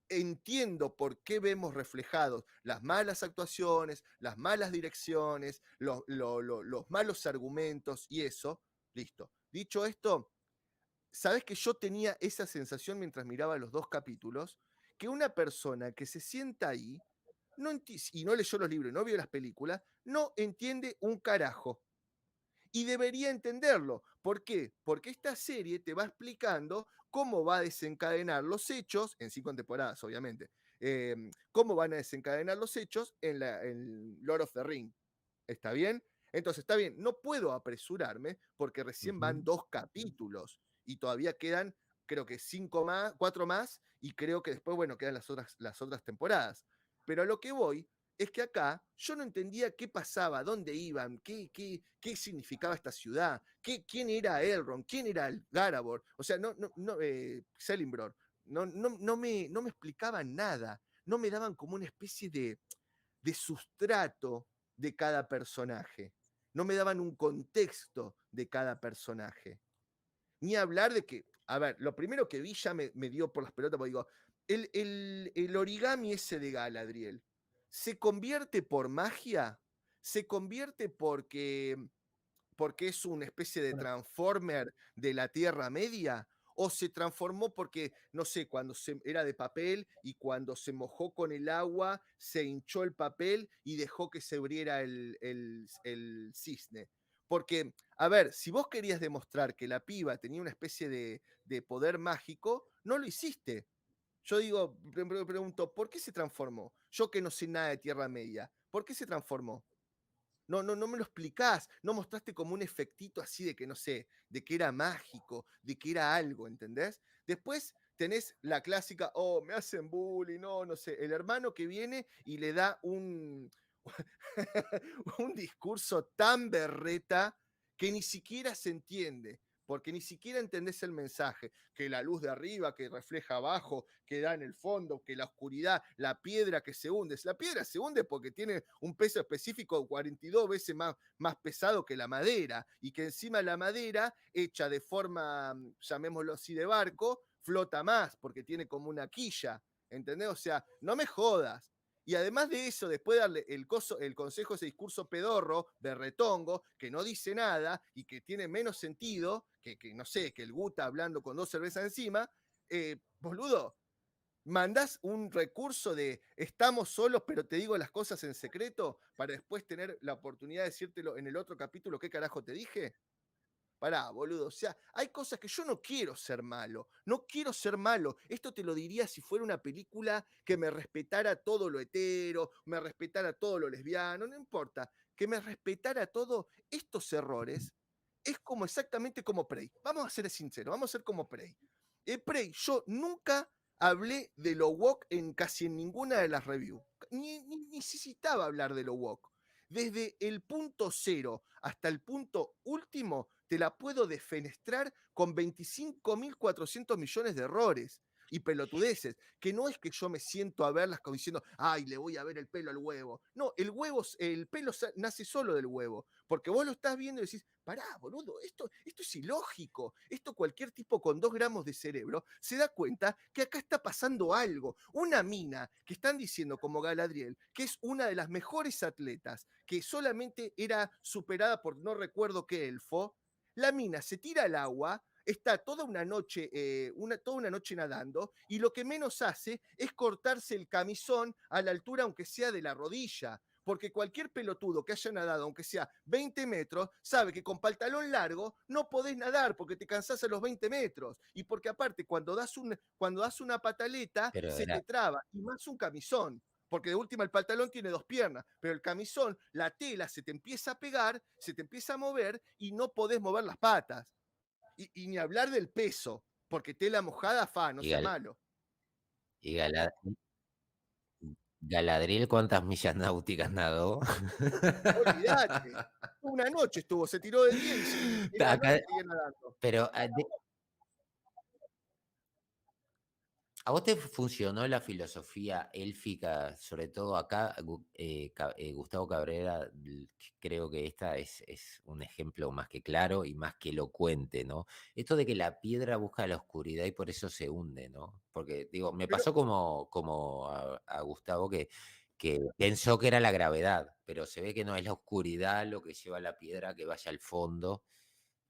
entiendo por qué vemos reflejados las malas actuaciones, las malas direcciones, los malos argumentos y eso, listo. Dicho esto, sabes que yo tenía esa sensación mientras miraba los 2 capítulos, que una persona que se sienta ahí y no leyó los libros y no vio las películas, no entiende un carajo. Y debería entenderlo. ¿Por qué? Porque esta serie te va explicando cómo va a desencadenar los hechos, en 5 temporadas, obviamente, cómo van a desencadenar los hechos en Lord of the Ring. ¿Está bien? Entonces, está bien, no puedo apresurarme porque recién van Ujú. 2 capítulos y todavía quedan, creo que 4 más, y creo que después, bueno, quedan las otras temporadas. Pero a lo que voy es que acá yo no entendía qué pasaba, dónde iban, qué significaba esta ciudad, quién era Elrond, quién era el Garabor, o sea, Celebrimbor, no me explicaban nada, no me daban como una especie de sustrato de cada personaje. No me daban un contexto de cada personaje. Ni hablar de que, a ver, lo primero que vi ya me dio por las pelotas, porque digo, el origami ese de Galadriel, ¿se convierte por magia? ¿Se convierte porque es una especie de Bueno, transformer de la Tierra Media? ¿O se transformó porque, no sé, cuando era de papel y cuando se mojó con el agua, se hinchó el papel y dejó que se abriera el cisne? Porque, a ver, si vos querías demostrar que la piba tenía una especie de poder mágico, no lo hiciste. Yo digo, pregunto, ¿por qué se transformó? Yo que no sé nada de Tierra Media, ¿por qué se transformó? No me lo explicás, no mostraste como un efectito así de que, no sé, de que era mágico, de que era algo, ¿entendés? Después tenés la clásica, oh, me hacen bullying, no sé, el hermano que viene y le da un discurso tan berreta que ni siquiera se entiende, porque ni siquiera entendés el mensaje, que la luz de arriba, que refleja abajo, que da en el fondo, que la oscuridad, la piedra que se hunde. La piedra se hunde porque tiene un peso específico 42 veces más pesado que la madera, y que encima la madera, hecha de forma, llamémoslo así, de barco, flota más, porque tiene como una quilla, ¿entendés? O sea, no me jodas. Y además de eso, después de darle el consejo, ese discurso pedorro, berretongo, que no dice nada y que tiene menos sentido que no sé, que el Guta hablando con 2 cervezas encima, boludo, mandás un recurso de estamos solos, pero te digo las cosas en secreto para después tener la oportunidad de decírtelo en el otro capítulo, ¿qué carajo te dije? Pará, boludo. O sea, hay cosas que yo no quiero ser malo. No quiero ser malo. Esto te lo diría si fuera una película que me respetara todo lo hetero, me respetara todo lo lesbiano, no importa. Que me respetara todo estos errores. Es como exactamente como Prey. Vamos a ser sinceros, vamos a ser como Prey. Prey, yo nunca hablé de lo woke casi en ninguna de las reviews. Ni necesitaba hablar de lo woke. desde el punto cero hasta el punto último, te la puedo defenestrar con 25.400 millones de errores y pelotudeces, que no es que yo me siento a verlas como diciendo, ay, le voy a ver el pelo al huevo. No, el pelo nace solo del huevo, porque vos lo estás viendo y decís, pará, boludo, esto es ilógico. Esto cualquier tipo con 2 gramos de cerebro se da cuenta que acá está pasando algo. Una mina que están diciendo como Galadriel, que es una de las mejores atletas, que solamente era superada por no recuerdo qué elfo, la mina se tira al agua, está toda una noche nadando y lo que menos hace es cortarse el camisón a la altura, aunque sea de la rodilla. Porque cualquier pelotudo que haya nadado, aunque sea 20 metros, sabe que con pantalón largo no podés nadar porque te cansás a los 20 metros. Y porque aparte, cuando das una pataleta, Pero se era, te traba. Y más un camisón. Porque de última el pantalón tiene 2 piernas, pero el camisón, la tela se te empieza a pegar, se te empieza a mover y no podés mover las patas. Y ni hablar del peso, porque tela mojada, fa, no y, sea Gal- malo. y Gala- Galadriel, ¿cuántas millas náuticas nadó? Olvídate. Una noche estuvo, se tiró de día y en la noche Acá, seguía nadando. pero ¿a vos te funcionó la filosofía élfica? Sobre todo acá, Gustavo Cabrera, creo que esta es un ejemplo más que claro y más que elocuente, ¿no? Esto de que la piedra busca la oscuridad y por eso se hunde, ¿no? Porque, digo, me Pero pasó como a Gustavo que pensó que era la gravedad, pero se ve que no es la oscuridad lo que lleva a la piedra a que vaya al fondo,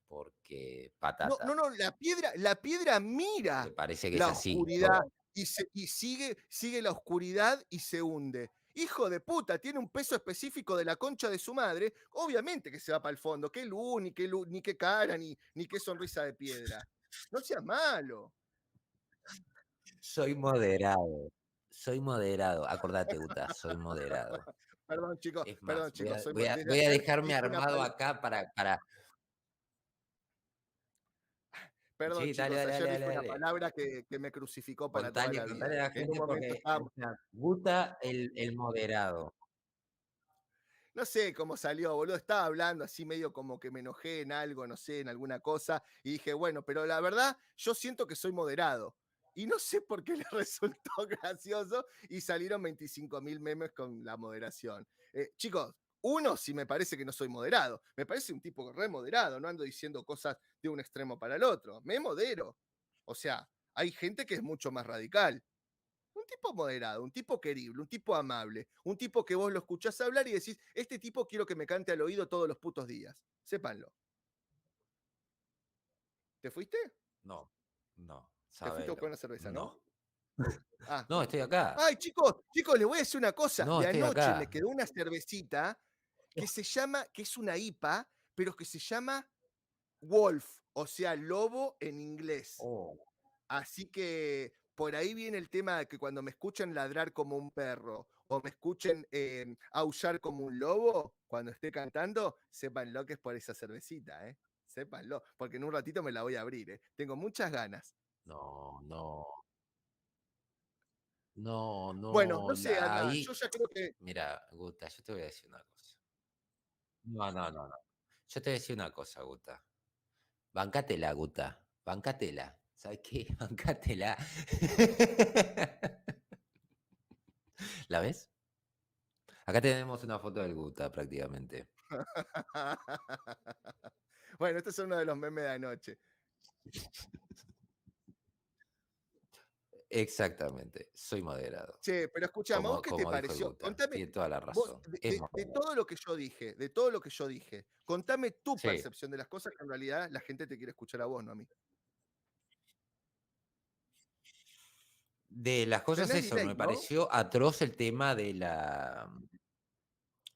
porque no, patata, no, no, la piedra me mira parece que es la así. oscuridad y sigue la oscuridad y se hunde. Hijo de puta, tiene un peso específico de la concha de su madre, obviamente que se va para el fondo. Qué luz, ni qué cara, ni qué sonrisa de piedra. No seas malo. Soy moderado, acordate, Uta, soy moderado. Es Perdón, más, chicos, desde voy a ayer dejarme dije una armado palabra. acá Perdón, Sí, dale, chicos, dale, ayer dale, dije dale, una dale. palabra que me crucificó para toda la vida. Contale a la En un gente momento porque, o estábamos, sea, Guta el moderado. no sé cómo salió, boludo. Estaba hablando así medio como que me enojé en algo, no sé, en alguna cosa. Y dije, bueno, pero la verdad, yo siento que soy moderado. Y no sé por qué le resultó gracioso y salieron 25.000 memes con la moderación. Chicos, uno, sí me parece que no soy moderado. Me parece un tipo re moderado. No ando diciendo cosas de un extremo para el otro. Me modero. O sea, hay gente que es mucho más radical. Un tipo moderado, un tipo querible, un tipo amable, un tipo que vos lo escuchás hablar y decís, este tipo quiero que me cante al oído todos los putos días. Sépanlo. ¿Te fuiste? No, no, Te fuiste a buscar sabelo. una cerveza, ¿no? No. Ah, No, bueno. estoy acá. Ay, chicos, les voy a decir una cosa. No, De estoy anoche me acá. quedó una cervecita que es una IPA, pero que se llama Wolf, o sea, lobo en inglés. Oh, Así que por ahí viene el tema de que cuando me escuchen ladrar como un perro o me escuchen aullar como un lobo cuando esté cantando, sépanlo que es por esa cervecita, ¿eh? Sépanlo, porque en un ratito me la voy a abrir, ¿eh? Tengo muchas ganas. no, no, no, Bueno, no. no sé, Anda, yo Ahí, ya creo que mira, Guta, yo te voy a decir una cosa. No, no, no, no. Yo te voy a decir una cosa, Guta. Bancátela, Guta. Bancátela. ¿Sabes qué? Bancátela. ¿La ves? Acá tenemos una foto del Guta prácticamente. bueno, este es uno de los memes de anoche. Exactamente. Soy moderado. Che, pero escuchame, ¿vos qué te Como dijo el pareció? Guta. Contame, Tiene toda la vos, razón. Es moderado. todo lo que yo dije, de todo lo que yo dije, contame tu Sí. percepción de las cosas que en realidad la gente te quiere escuchar a vos, no a mí. De las cosas Tenés eso, delay, me ¿no? pareció atroz el tema de la...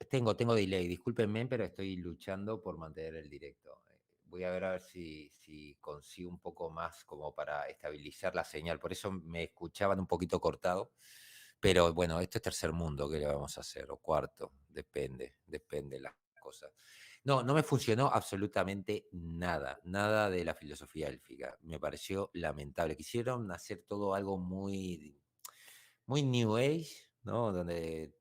Tengo delay, discúlpenme, pero estoy luchando por mantener el directo. Voy a ver si consigo un poco más como para estabilizar la señal. Por eso me escuchaban un poquito cortado. Pero bueno, esto es tercer mundo, ¿qué le vamos a hacer? O cuarto, depende las cosas. No, no me funcionó absolutamente nada, nada de la filosofía élfica. Me pareció lamentable. Quisieron hacer todo algo muy New Age, ¿no? Donde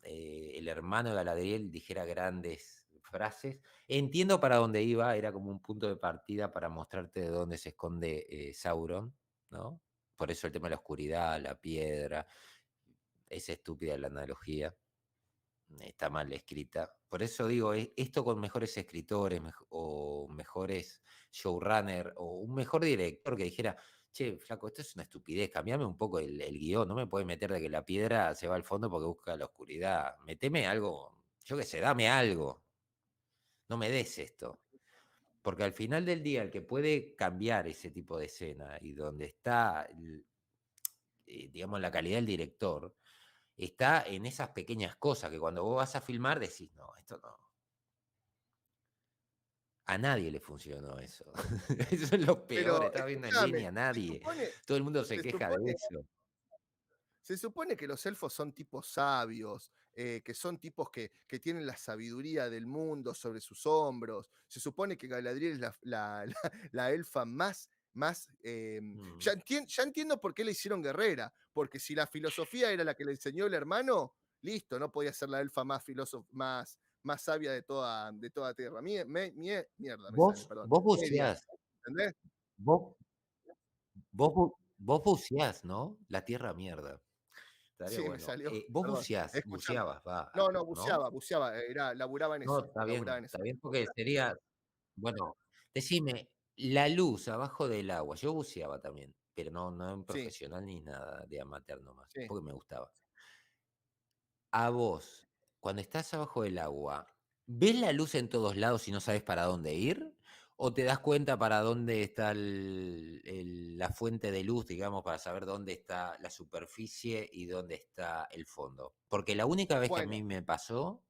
el hermano de Galadriel dijera grandes frases. Entiendo para dónde iba, era como un punto de partida para mostrarte de dónde se esconde Sauron, ¿no? Por eso el tema de la oscuridad, la piedra, es estúpida la analogía, está mal escrita. Por eso digo, esto con mejores escritores o mejores showrunner o un mejor director que dijera, che, flaco, esto es una estupidez, cambiame un poco el guión, no me puedes meter de que la piedra se va al fondo porque busca la oscuridad, meteme algo, yo qué sé, dame algo, no me des esto. Porque al final del día, el que puede cambiar ese tipo de escena y donde está, digamos, la calidad del director, está en esas pequeñas cosas que cuando vos vas a filmar decís, no, esto no. A nadie le funcionó eso. Eso es lo peor. Pero Estaba viendo en escúchame, línea, nadie. Todo el mundo se se queja de supone eso. se supone que los elfos son tipos sabios, que son tipos que tienen la sabiduría del mundo sobre sus hombros. Se supone que Galadriel es la elfa más Mm. ya entiendo por qué le hicieron guerrera, porque si la filosofía era la que le enseñó el hermano, listo, no podía ser la elfa más sabia de toda tierra. Mierda me sale, perdón. Vos Media, buceás, ¿entendés? vos, vos buceás, ¿no? La tierra mierda. Estaría Sí, me bueno. salió, Vos perdón. buceás, Escúchame. buceabas, va, No, no, ¿no? buceaba, laburaba en No, eso, laburaba en está eso. bien porque sería, bueno, decime, la luz abajo del agua, yo buceaba también, pero no en Sí, profesional ni nada, de amateur nomás, sí. porque me gustaba. A vos, cuando estás abajo del agua, ¿ves la luz en todos lados y no sabes para dónde ir? ¿O te das cuenta para dónde está la fuente de luz, digamos, para saber dónde está la superficie y dónde está el fondo? Porque la única vez que a Bueno, mí me pasó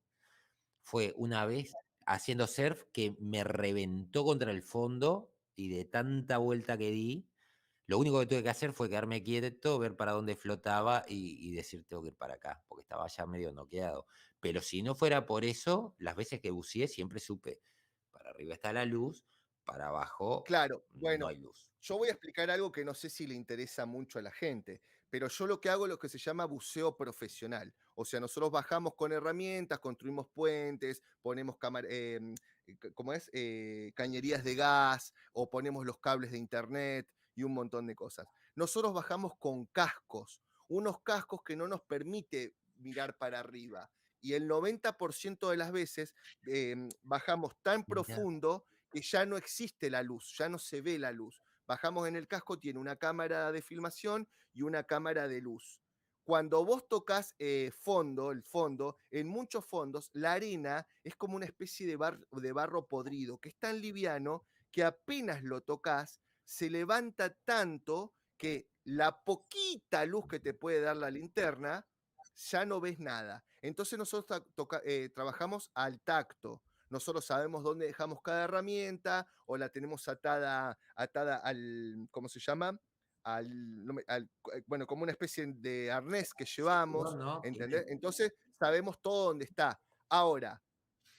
fue una vez haciendo surf que me reventó contra el fondo y de tanta vuelta que di, lo único que tuve que hacer fue quedarme quieto, ver para dónde flotaba y decir tengo que ir para acá, porque estaba ya medio noqueado. Pero si no fuera por eso, las veces que buceé siempre supe, para arriba está la luz, para abajo claro, no bueno, hay luz. yo voy a explicar algo que no sé si le interesa mucho a la gente, pero yo lo que hago es lo que se llama buceo profesional. O sea, nosotros bajamos con herramientas, construimos puentes, ponemos ¿cómo es? Cañerías de gas o ponemos los cables de internet y un montón de cosas. Nosotros bajamos con cascos, unos cascos que no nos permite mirar para arriba. Y el 90% de las veces bajamos tan Mira, profundo que ya no existe la luz, ya no se ve la luz. Bajamos en el casco, tiene una cámara de filmación y una cámara de luz. Cuando vos tocas el fondo, en muchos fondos, la arena es como una especie de barro podrido, que es tan liviano que apenas lo tocas, se levanta tanto que la poquita luz que te puede dar la linterna, ya no ves nada. Entonces nosotros trabajamos al tacto, nosotros sabemos dónde dejamos cada herramienta o la tenemos atada al, ¿cómo se llama? Bueno, como una especie de arnés que no, llevamos, no, ¿entendés? Entonces sabemos todo dónde está. Ahora,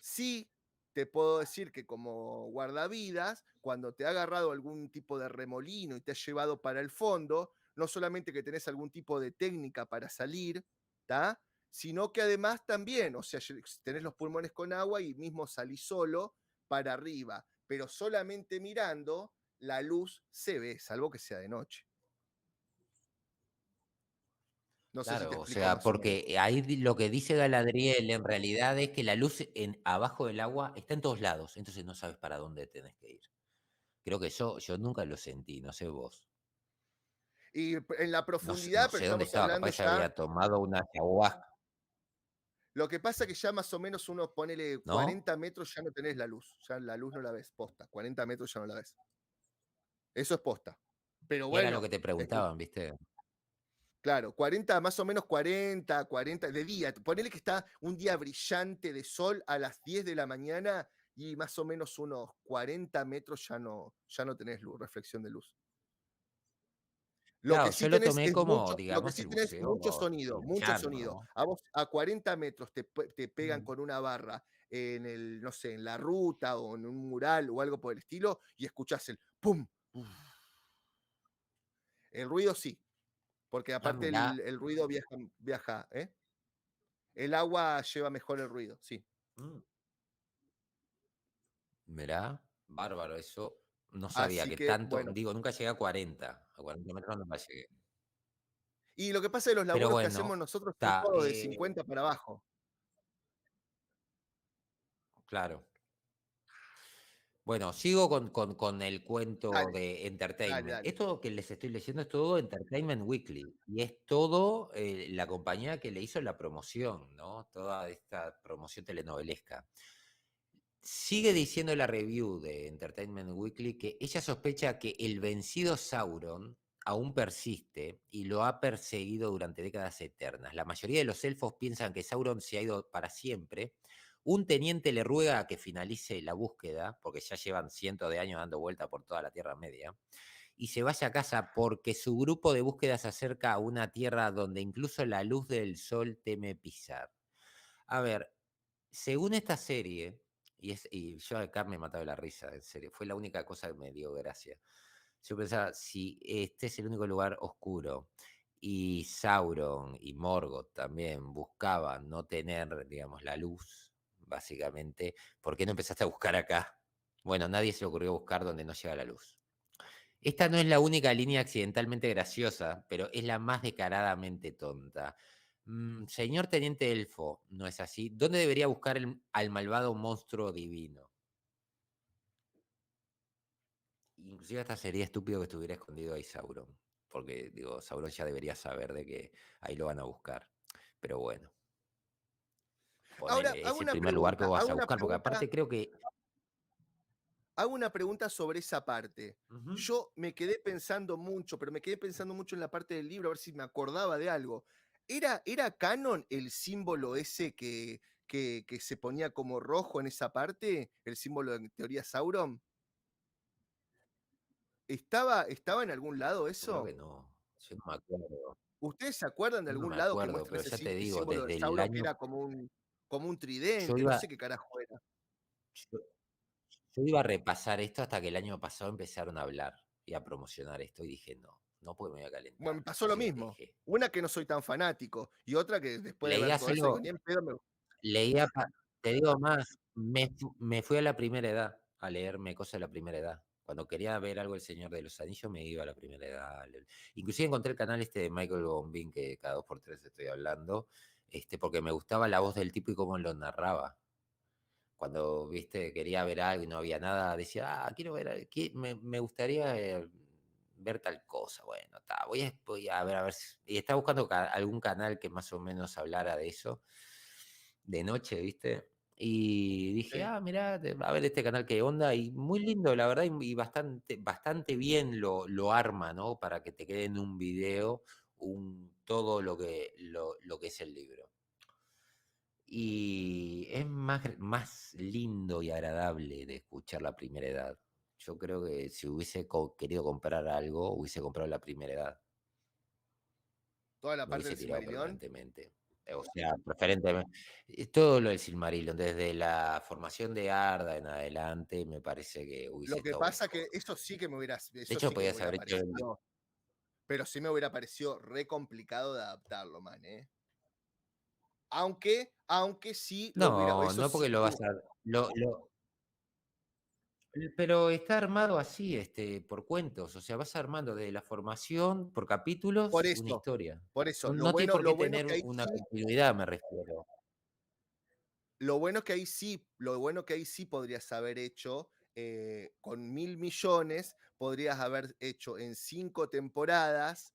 sí te puedo decir que como guardavidas, cuando te ha agarrado algún tipo de remolino y te ha llevado para el fondo, no solamente que tenés algún tipo de técnica para salir, ¿tá? Sino que además también, o sea, tenés los pulmones con agua y mismo salís solo para arriba, pero solamente mirando la luz se ve, salvo que sea de noche. No sé si te claro, o explico sea, más o menos. porque ahí lo que dice Galadriel en realidad es que la luz abajo del agua está en todos lados, entonces no sabes para dónde tenés que ir. Creo que yo nunca lo sentí, no sé vos. Y en la No profundidad, pero sé dónde estamos estaba, capaz hablando que se ya. había tomado una ayahuasca, Lo que pasa que ya más o menos uno ponele ¿no? 40 metros, ya no tenés la luz. Ya la luz no la ves, posta. 40 metros ya no la ves. Eso es posta. Pero Era lo bueno, que te preguntaban, ¿viste? claro, 40, más o menos 40 de día. Ponele que está un día brillante de sol a las 10 de la mañana y más o menos unos 40 metros ya no tenés luz, reflexión de luz. Lo que Claro, sí yo lo tenés tomé es como, lo que digamos, sí el tenés mucho buceo sonido, sin mucho echar, sonido. ¿no? A vos a 40 metros te pegan Mm. con una barra en el, no sé, en la ruta o en un mural o algo por el estilo y escuchás el pum. Uf. El ruido sí, porque Ah, aparte mirá, el ruido viaja, ¿eh? El agua lleva mejor el ruido, sí. Mm, mirá, bárbaro, eso. No sabía Así que que, tanto, bueno. digo, nunca llegué a 40 metros nunca llegué. Y lo que pasa es que los Pero laburos que hacemos bueno, nosotros son está, todos de 50 para abajo. claro. Bueno, sigo con el cuento Dale, de dale, entertainment. dale. Esto que les estoy leyendo es todo Entertainment Weekly y es todo la compañía que le hizo la promoción, ¿no? Toda esta promoción telenovelesca. Sigue diciendo la review de Entertainment Weekly que ella sospecha que el vencido Sauron aún persiste y lo ha perseguido durante décadas eternas. La mayoría de los elfos piensan que Sauron se ha ido para siempre. Un teniente le ruega a que finalice la búsqueda, porque ya llevan cientos de años dando vuelta por toda la Tierra Media, y se vaya a casa porque su grupo de búsqueda se acerca a una tierra donde incluso la luz del sol teme pisar. A ver, según esta serie, y yo acá me mataba de la risa, en serio, fue la única cosa que me dio gracia. Yo pensaba, si este es el único lugar oscuro y Sauron y Morgoth también buscaban no tener, digamos, la luz, básicamente, ¿por qué no empezaste a buscar acá? Bueno, nadie se le ocurrió buscar donde no llega la luz. Esta no es la única línea accidentalmente graciosa, pero es la más descaradamente tonta. Señor Teniente Elfo, ¿no es así? ¿Dónde debería buscar al malvado monstruo divino? Inclusive hasta sería estúpido que estuviera escondido ahí Sauron, porque digo, Sauron ya debería saber de que ahí lo van a buscar. Pero bueno, Ahora, ponele, es el primer lugar que vas a buscar, porque aparte creo que... hago una pregunta sobre esa parte. Ujú. Yo me quedé pensando mucho, pero me quedé pensando mucho en la parte del libro, a ver si me acordaba de algo. ¿Era canon el símbolo ese que se ponía como rojo en esa parte? ¿El símbolo en teoría Sauron? ¿Estaba en algún lado Yo creo eso? que no, yo no me acuerdo, ¿Ustedes se acuerdan de yo no algún me lado que acuerdo, muestren pero ese ya te digo, símbolo de desde el Sauron que año... era como un Yo tridente? No iba, sé qué carajo era. yo, yo iba a repasar esto hasta que el año pasado empezaron a hablar y a promocionar esto y dije, no, no porque me voy a Bueno, calentar. me pasó lo Entonces mismo. dejé. Una que no soy tan fanático y otra que después de ver Leía todo eso digo, solo, ni en pedo me. leía, te digo más, me fui a la primera edad a leerme cosas de la primera edad. Cuando quería ver algo del Señor de los Anillos me iba a la primera edad. Inclusive encontré el canal este de Michael Bombín, que cada 2 por 3 estoy hablando, porque me gustaba la voz del tipo y cómo lo narraba. Cuando, viste, quería ver algo y no había nada, decía, quiero ver, me gustaría ver tal cosa. Bueno, voy a ver, y estaba buscando algún canal que más o menos hablara de eso, de noche, viste. Y dije, Sí. mirá, a ver este canal qué onda, y muy lindo, la verdad, y bastante, bastante bien lo arma, ¿no? Para que te quede en un video todo lo que es el libro. Y es más lindo y agradable de escuchar la primera edad. Yo creo que si hubiese querido comprar algo, hubiese comprado la primera edad. Toda la No parte hubiese del tirado Silmarillion. permanentemente. O sea, preferentemente. Todo lo del Silmarillion, desde la formación de Arda en adelante, me parece que hubiese Lo que estado pasa que mejor. De eso hecho, sí que me podías hubiera haber hecho. parecido, pero sí me hubiera parecido re complicado de adaptarlo, man, ¿eh? Aunque sí lo hubiera, No, eso no sí porque lo que, vas a. Pero está armado así, por cuentos, o sea, vas armando de la formación por por capítulos una eso, historia. por eso. No, Lo no tiene bueno, por qué lo bueno tener que ahí una sí, continuidad, me refiero. lo bueno que ahí sí, lo bueno que ahí sí podrías haber hecho, con 1.000 millones, podrías haber hecho en 5 temporadas,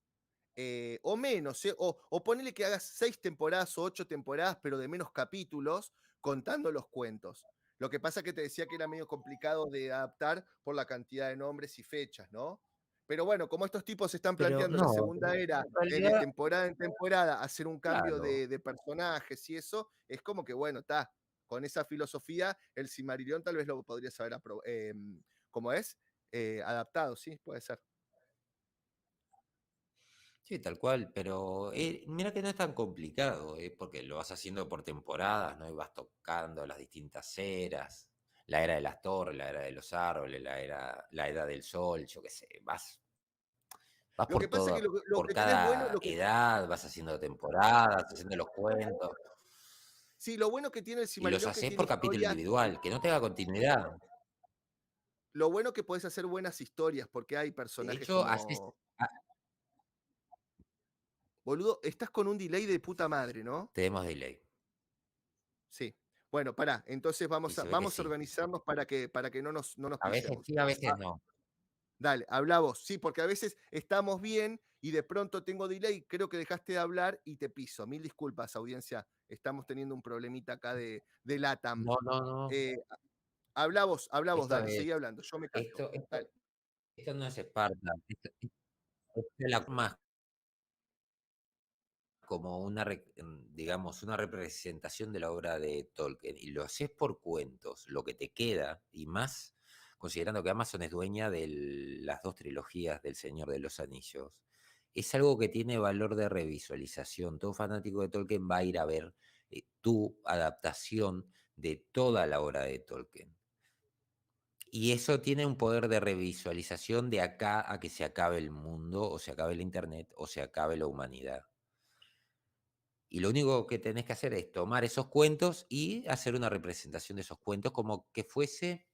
o menos, o ponele que hagas 6 temporadas o 8 temporadas, pero de menos capítulos, contando los cuentos. Lo que pasa que te decía que era medio complicado de adaptar por la cantidad de nombres y fechas, ¿no? Pero bueno, como estos tipos se están Pero planteando la no, segunda era en de realidad, temporada en temporada, hacer un cambio claro. de personajes y eso, es como que bueno, está, con esa filosofía, el Silmarillion tal vez lo podrías haber, ¿cómo es? Adaptado, sí, puede ser. Sí, tal cual, pero mira que no es tan complicado, porque lo vas haciendo por temporadas, ¿no? Y vas tocando las distintas eras, la era de las torres, la era de los árboles, la era del sol, yo qué sé, vas Lo por que pasa es que todo, lo por que tenés bueno, cada edad, vas haciendo temporadas, haciendo los cuentos. Sí, lo bueno que tiene el Y los Silmarillion que haces tiene por capítulo historias. individual, que no tenga continuidad. Lo bueno que podés hacer buenas historias, porque hay De personajes hecho, haces, como. ah, Boludo, estás con un delay de puta madre, ¿no? tenemos delay. Sí. Bueno, pará, entonces Y vamos a, se ve que vamos a sí. organizarnos para que no nos A veces pisemos. sí, a veces no. Dale, habla vos. Sí, porque a veces estamos bien y de pronto tengo delay, creo que dejaste de hablar y te piso. Mil disculpas, audiencia. Estamos teniendo un problemita acá de LATAM. No, no, no. Eh, habla vos, Esto dale, es, seguí hablando, yo me callo. esto, esto, Dale. esto no es Esparta. Esto es la más como una, digamos, una representación de la obra de Tolkien. Y lo haces por cuentos, lo que te queda, y más considerando que Amazon es dueña de las dos trilogías del Señor de los Anillos. Es algo que tiene valor de revisualización. Todo fanático de Tolkien va a ir a ver tu adaptación de toda la obra de Tolkien. Y eso tiene un poder de revisualización de acá a que se acabe el mundo, o se acabe el Internet, o se acabe la humanidad. Y lo único que tenés que hacer es tomar esos cuentos y hacer una representación de esos cuentos como que fuese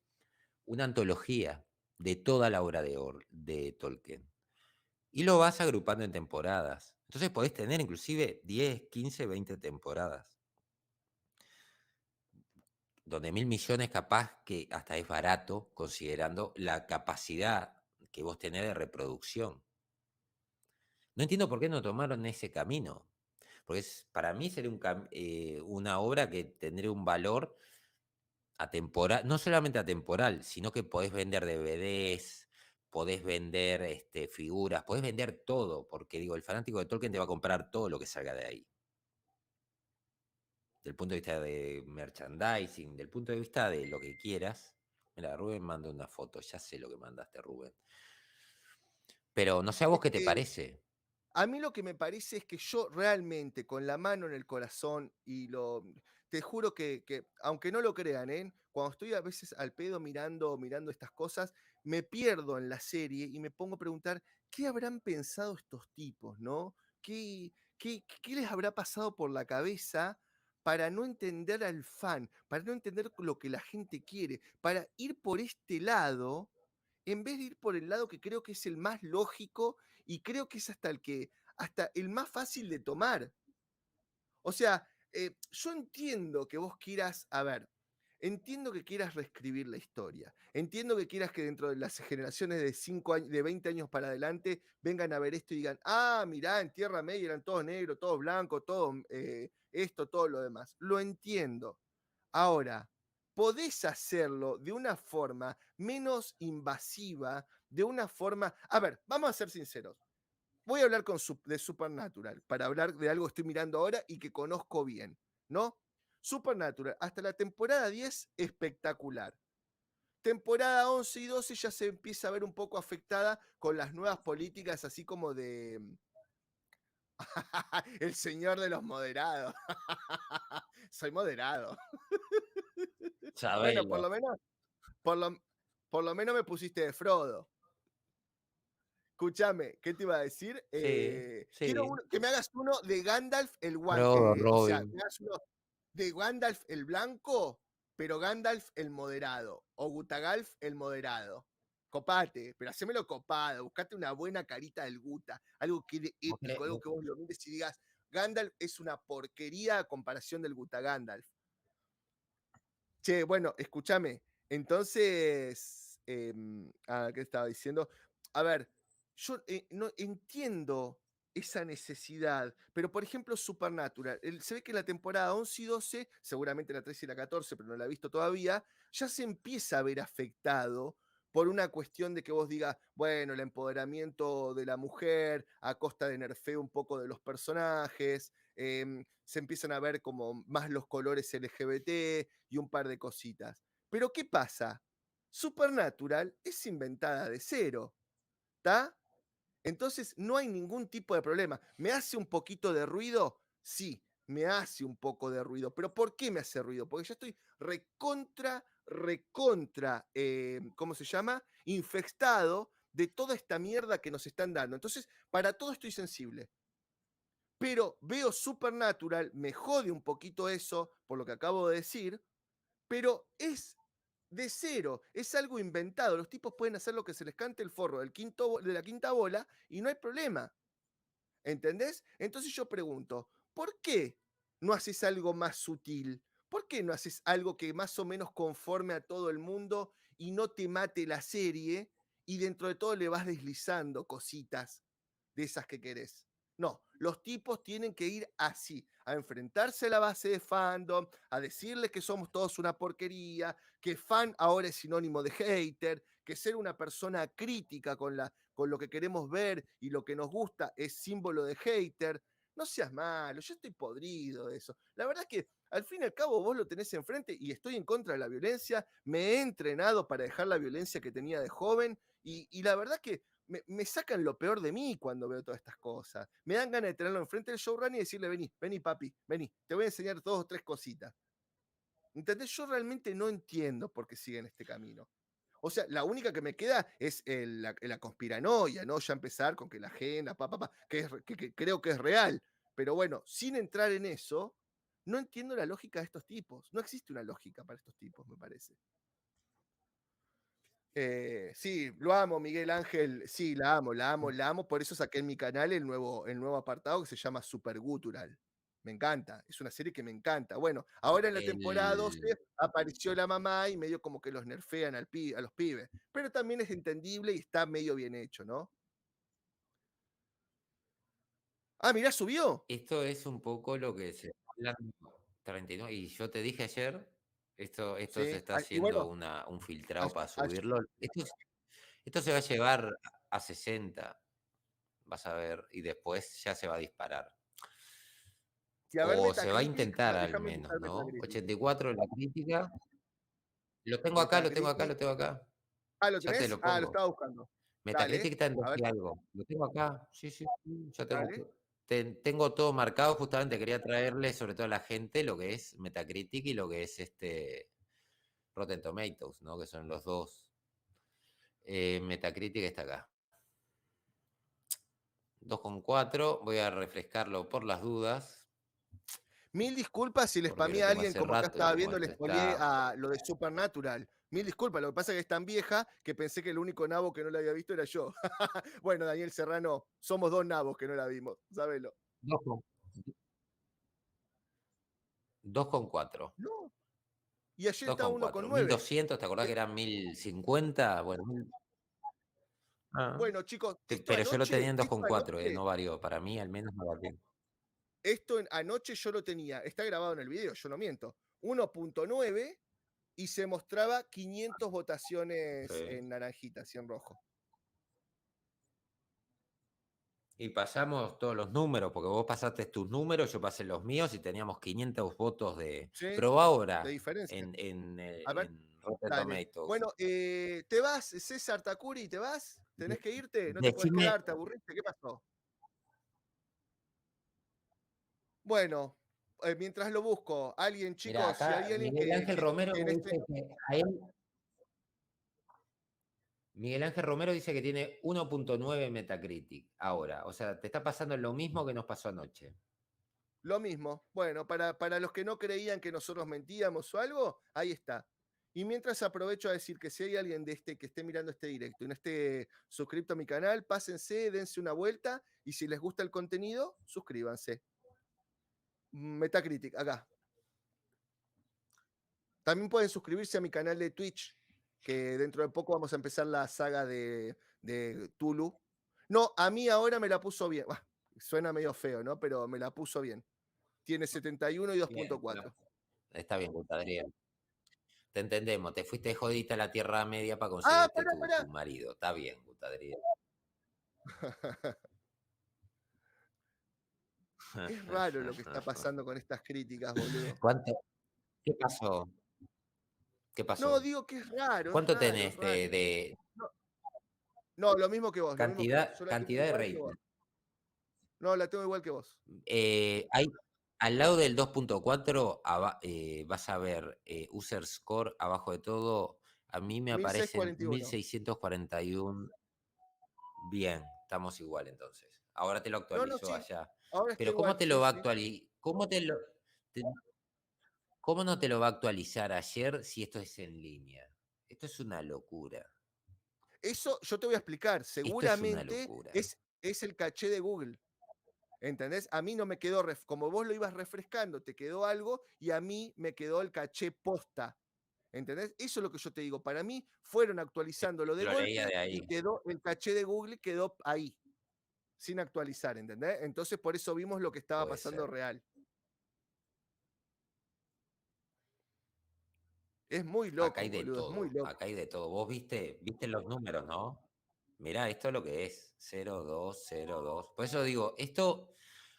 una antología de toda la obra de Tolkien. Y lo vas agrupando en temporadas. Entonces podés tener inclusive 10, 15, 20 temporadas, donde 1.000 millones capaz que hasta es barato considerando la capacidad que vos tenés de reproducción. No entiendo por qué no tomaron ese camino, porque para mí sería una obra que tendría un valor atemporal, no solamente atemporal, sino que podés vender DVDs, podés vender figuras, podés vender todo, porque digo, el fanático de Tolkien te va a comprar todo lo que salga de ahí. Del punto de vista de merchandising, del punto de vista de lo que quieras. Mira, Rubén mandó una foto, ya sé lo que mandaste, Rubén. Pero no sé a vos Es qué te que parece. a mí lo que me parece es que yo realmente, con la mano en el corazón, te juro que aunque no lo crean, ¿eh? Cuando estoy a veces al pedo mirando estas cosas, me pierdo en la serie y me pongo a preguntar, ¿qué habrán pensado estos tipos, no? ¿Qué les habrá pasado por la cabeza para no entender al fan, para no entender lo que la gente quiere, para ir por este lado, en vez de ir por el lado que creo que es el más lógico y creo que es hasta el más fácil de tomar? O sea, yo entiendo que vos quieras, a ver, entiendo que quieras reescribir la historia, entiendo que quieras que dentro de las generaciones de 5 años, de 20 años para adelante, vengan a ver esto y digan, ah, mirá, en Tierra Media eran todos negros, todos blancos, todo esto, todo lo demás. Lo entiendo. Ahora, podés hacerlo de una forma menos invasiva, de una forma. A ver, vamos a ser sinceros. Voy a hablar de Supernatural, para hablar de algo que estoy mirando ahora y que conozco bien, ¿no? Supernatural, hasta la temporada 10, espectacular. Temporada 11 y 12 ya se empieza a ver un poco afectada con las nuevas políticas, así como de. El señor de los moderados. Soy moderado. Bueno, Sabelo. por lo, por lo menos me pusiste de Frodo. Escúchame, ¿qué te iba a decir? Sí, Quiero sí. que me hagas uno de Gandalf Frodo, o sea, Robin. me hagas uno de Gandalf el blanco, pero Gandalf el moderado, o Gutagalf el moderado. Copate, pero hacémelo copado, buscate una buena carita del Guta, algo que quede ¿Vos épico, algo que vos lo mires y digas, Gandalf es una porquería a comparación del Guta Gandalf. Che, bueno, escúchame. Entonces, ¿qué estaba diciendo? A ver, yo no entiendo esa necesidad, pero por ejemplo, Supernatural, se ve que la temporada 11 y 12, seguramente la 13 y la 14, pero no la he visto todavía, ya se empieza a ver afectado por una cuestión de que vos digas, bueno, el empoderamiento de la mujer a costa de nerfeo un poco de los personajes, se empiezan a ver como más los colores LGBT y un par de cositas. Pero ¿qué pasa? Supernatural es inventada de cero, ¿está? Entonces no hay ningún tipo de problema. ¿Me hace un poquito de ruido? Sí, me hace un poco de ruido. ¿Pero por qué me hace ruido? Porque ya estoy recontra, ¿cómo se llama? Infectado de toda esta mierda que nos están dando. Entonces, para todo estoy sensible. Pero veo Supernatural, me jode un poquito eso, por lo que acabo de decir, pero es de cero, es algo inventado. Los tipos pueden hacer lo que se les cante el forro de la quinta bola y no hay problema. ¿Entendés? Entonces yo pregunto, ¿por qué no haces algo más sutil? ¿Por qué no haces algo que más o menos conforme a todo el mundo y no te mate la serie y dentro de todo le vas deslizando cositas de esas que querés? No, los tipos tienen que ir así, a enfrentarse a la base de fandom, a decirles que somos todos una porquería, que fan ahora es sinónimo de hater, que ser una persona crítica con lo que queremos ver y lo que nos gusta es símbolo de hater. No seas malo, yo estoy podrido de eso. La verdad es que al fin y al cabo vos lo tenés enfrente y estoy en contra de la violencia. Me he entrenado para dejar la violencia que tenía de joven y la verdad es que me sacan lo peor de mí cuando veo todas estas cosas. Me dan ganas de tenerlo enfrente del showrunner y decirle, vení, vení papi, vení, te voy a enseñar dos o tres cositas. ¿Entendés? Yo realmente no entiendo por qué siguen este camino. O sea, la única que me queda es la conspiranoia, ¿no? Ya empezar con que la agenda, que creo que es real. Pero bueno, sin entrar en eso, no entiendo la lógica de estos tipos. No existe una lógica para estos tipos, me parece. Sí, lo amo, Miguel Ángel. Sí, la amo, la amo, la amo. Por eso saqué en mi canal el nuevo apartado que se llama Super Gutural. Me encanta, es una serie que me encanta. Bueno, ahora en la temporada 12 El, apareció la mamá y medio como que los nerfean a los pibes. Pero también es entendible y está medio bien hecho, ¿no? Ah, mirá, subió. esto es un poco lo que se está hablando 39, y yo te dije ayer, esto se Sí. está Ah, y haciendo bueno, un filtrado ay- para ay- subirlo. Esto se va a llevar a 60, vas a ver, y después ya se va a disparar. y a ver O se va a Metacritic, intentar al déjame menos, buscar ¿no? Metacritic. 84 en la crítica. Lo tengo acá, lo tengo acá, Metacritic. lo tengo acá. Ah, ¿lo Ya te tenés? lo Ah, lo pongo. estaba buscando. Metacritic Dale, está en 2 a ver, y algo. Lo tengo acá. Sí, sí, sí, ya tengo. dale. Tengo todo marcado. Justamente quería traerle, sobre todo a la gente, lo que es Metacritic y lo que es Rotten Tomatoes, ¿no? Que son los dos. Metacritic está acá. 2,4. Voy a refrescarlo por las dudas, Mil disculpas si les porque spamé lo a tengo alguien, hace como acá rato y estaba como viendo, esto les spoileé está. a lo de Supernatural. Mil disculpas, lo que pasa es que es tan vieja que pensé que el único nabo que no la había visto era yo. Bueno, Daniel Serrano, somos dos nabos que no la vimos, sabelo. 2,4. No, y ayer estaba uno con 2,4. nueve. 1200, ¿te acordás que eran 1050? Bueno, Bueno, chicos, pero yo lo tenía en 2,4, no varió. Para mí, al menos, no varió. anoche yo lo tenía, está grabado en el video, yo no miento, 1.9 y se mostraba 500 votaciones Sí. en naranjita, así en rojo. Y pasamos todos los números, porque vos pasaste tus números, yo pasé los míos y teníamos 500 votos de. ¿Sí? Pero De ahora, diferencia. en, A ver, Rotten dale. Tomatoes, Bueno, ¿te vas, César Takuri? ¿Te vas? ¿Tenés que irte? ¿No te podés decime. quedar? ¿Te aburriste? ¿Qué pasó? Bueno, mientras lo busco, alguien, Mira, chicos, si acá hay alguien Miguel Ángel Romero que en me este. dice que a él. Miguel Ángel Romero dice que tiene 1,9 Metacritic ahora. O sea, te está pasando lo mismo que nos pasó anoche. Lo mismo. Bueno, para los que no creían que nosotros mentíamos o algo, ahí está. Y mientras aprovecho a decir que si hay alguien de que esté mirando este directo y no esté suscrito a mi canal, pásense, dense una vuelta y si les gusta el contenido, suscríbanse. Metacritic, acá. También pueden suscribirse a mi canal de Twitch, que dentro de poco vamos a empezar la saga de Tulu. No, a mí ahora me la puso bien. Suena medio feo, ¿no? Pero me la puso bien. Tiene 71 y Bien, no, 2.4. está bien, Adrián. Te entendemos, te fuiste jodita a la Tierra Media para Ah, conseguirte pará, tu pará. marido. Está bien, Gutadriel. Es raro lo que está pasando con estas críticas, boludo. ¿Cuánto? ¿Qué pasó? ¿Qué No, pasó? digo que es raro, es ¿Cuánto raro, es tenés raro. de No, no, lo mismo que vos, lo mismo que vos. cantidad, Yo la tengo cantidad de igual que rating? vos. No, la tengo igual que vos. Hay, al lado del 2,4 vas a ver user score abajo de todo. A mí me aparecen 1641. 1641. Bien, estamos igual entonces. Ahora te lo No, no, actualizo sí. allá. ahora Pero tengo ¿cómo te lo va a acceso. actualizar? Te- ¿Cómo no te lo va a actualizar ayer si esto es en línea? Esto es una locura. Eso yo te voy a explicar, Esto es una seguramente locura. es el caché de Google, ¿entendés? A mí no me quedó, como vos lo ibas refrescando, te quedó algo y a mí me quedó el caché posta, ¿entendés? Eso es lo que yo te digo, para mí fueron actualizándolo de Lo leía golpe de y ahí. quedó el caché de Google quedó ahí, sin actualizar, ¿entendés? Entonces por eso vimos lo que estaba Puede pasando ser. real. Es muy Acá loco, hay de boludo, es muy todo, loco. acá hay de todo. Vos viste los números, ¿no? Mirá, esto es lo que es, 0,2, 0,2. Por eso digo, esto,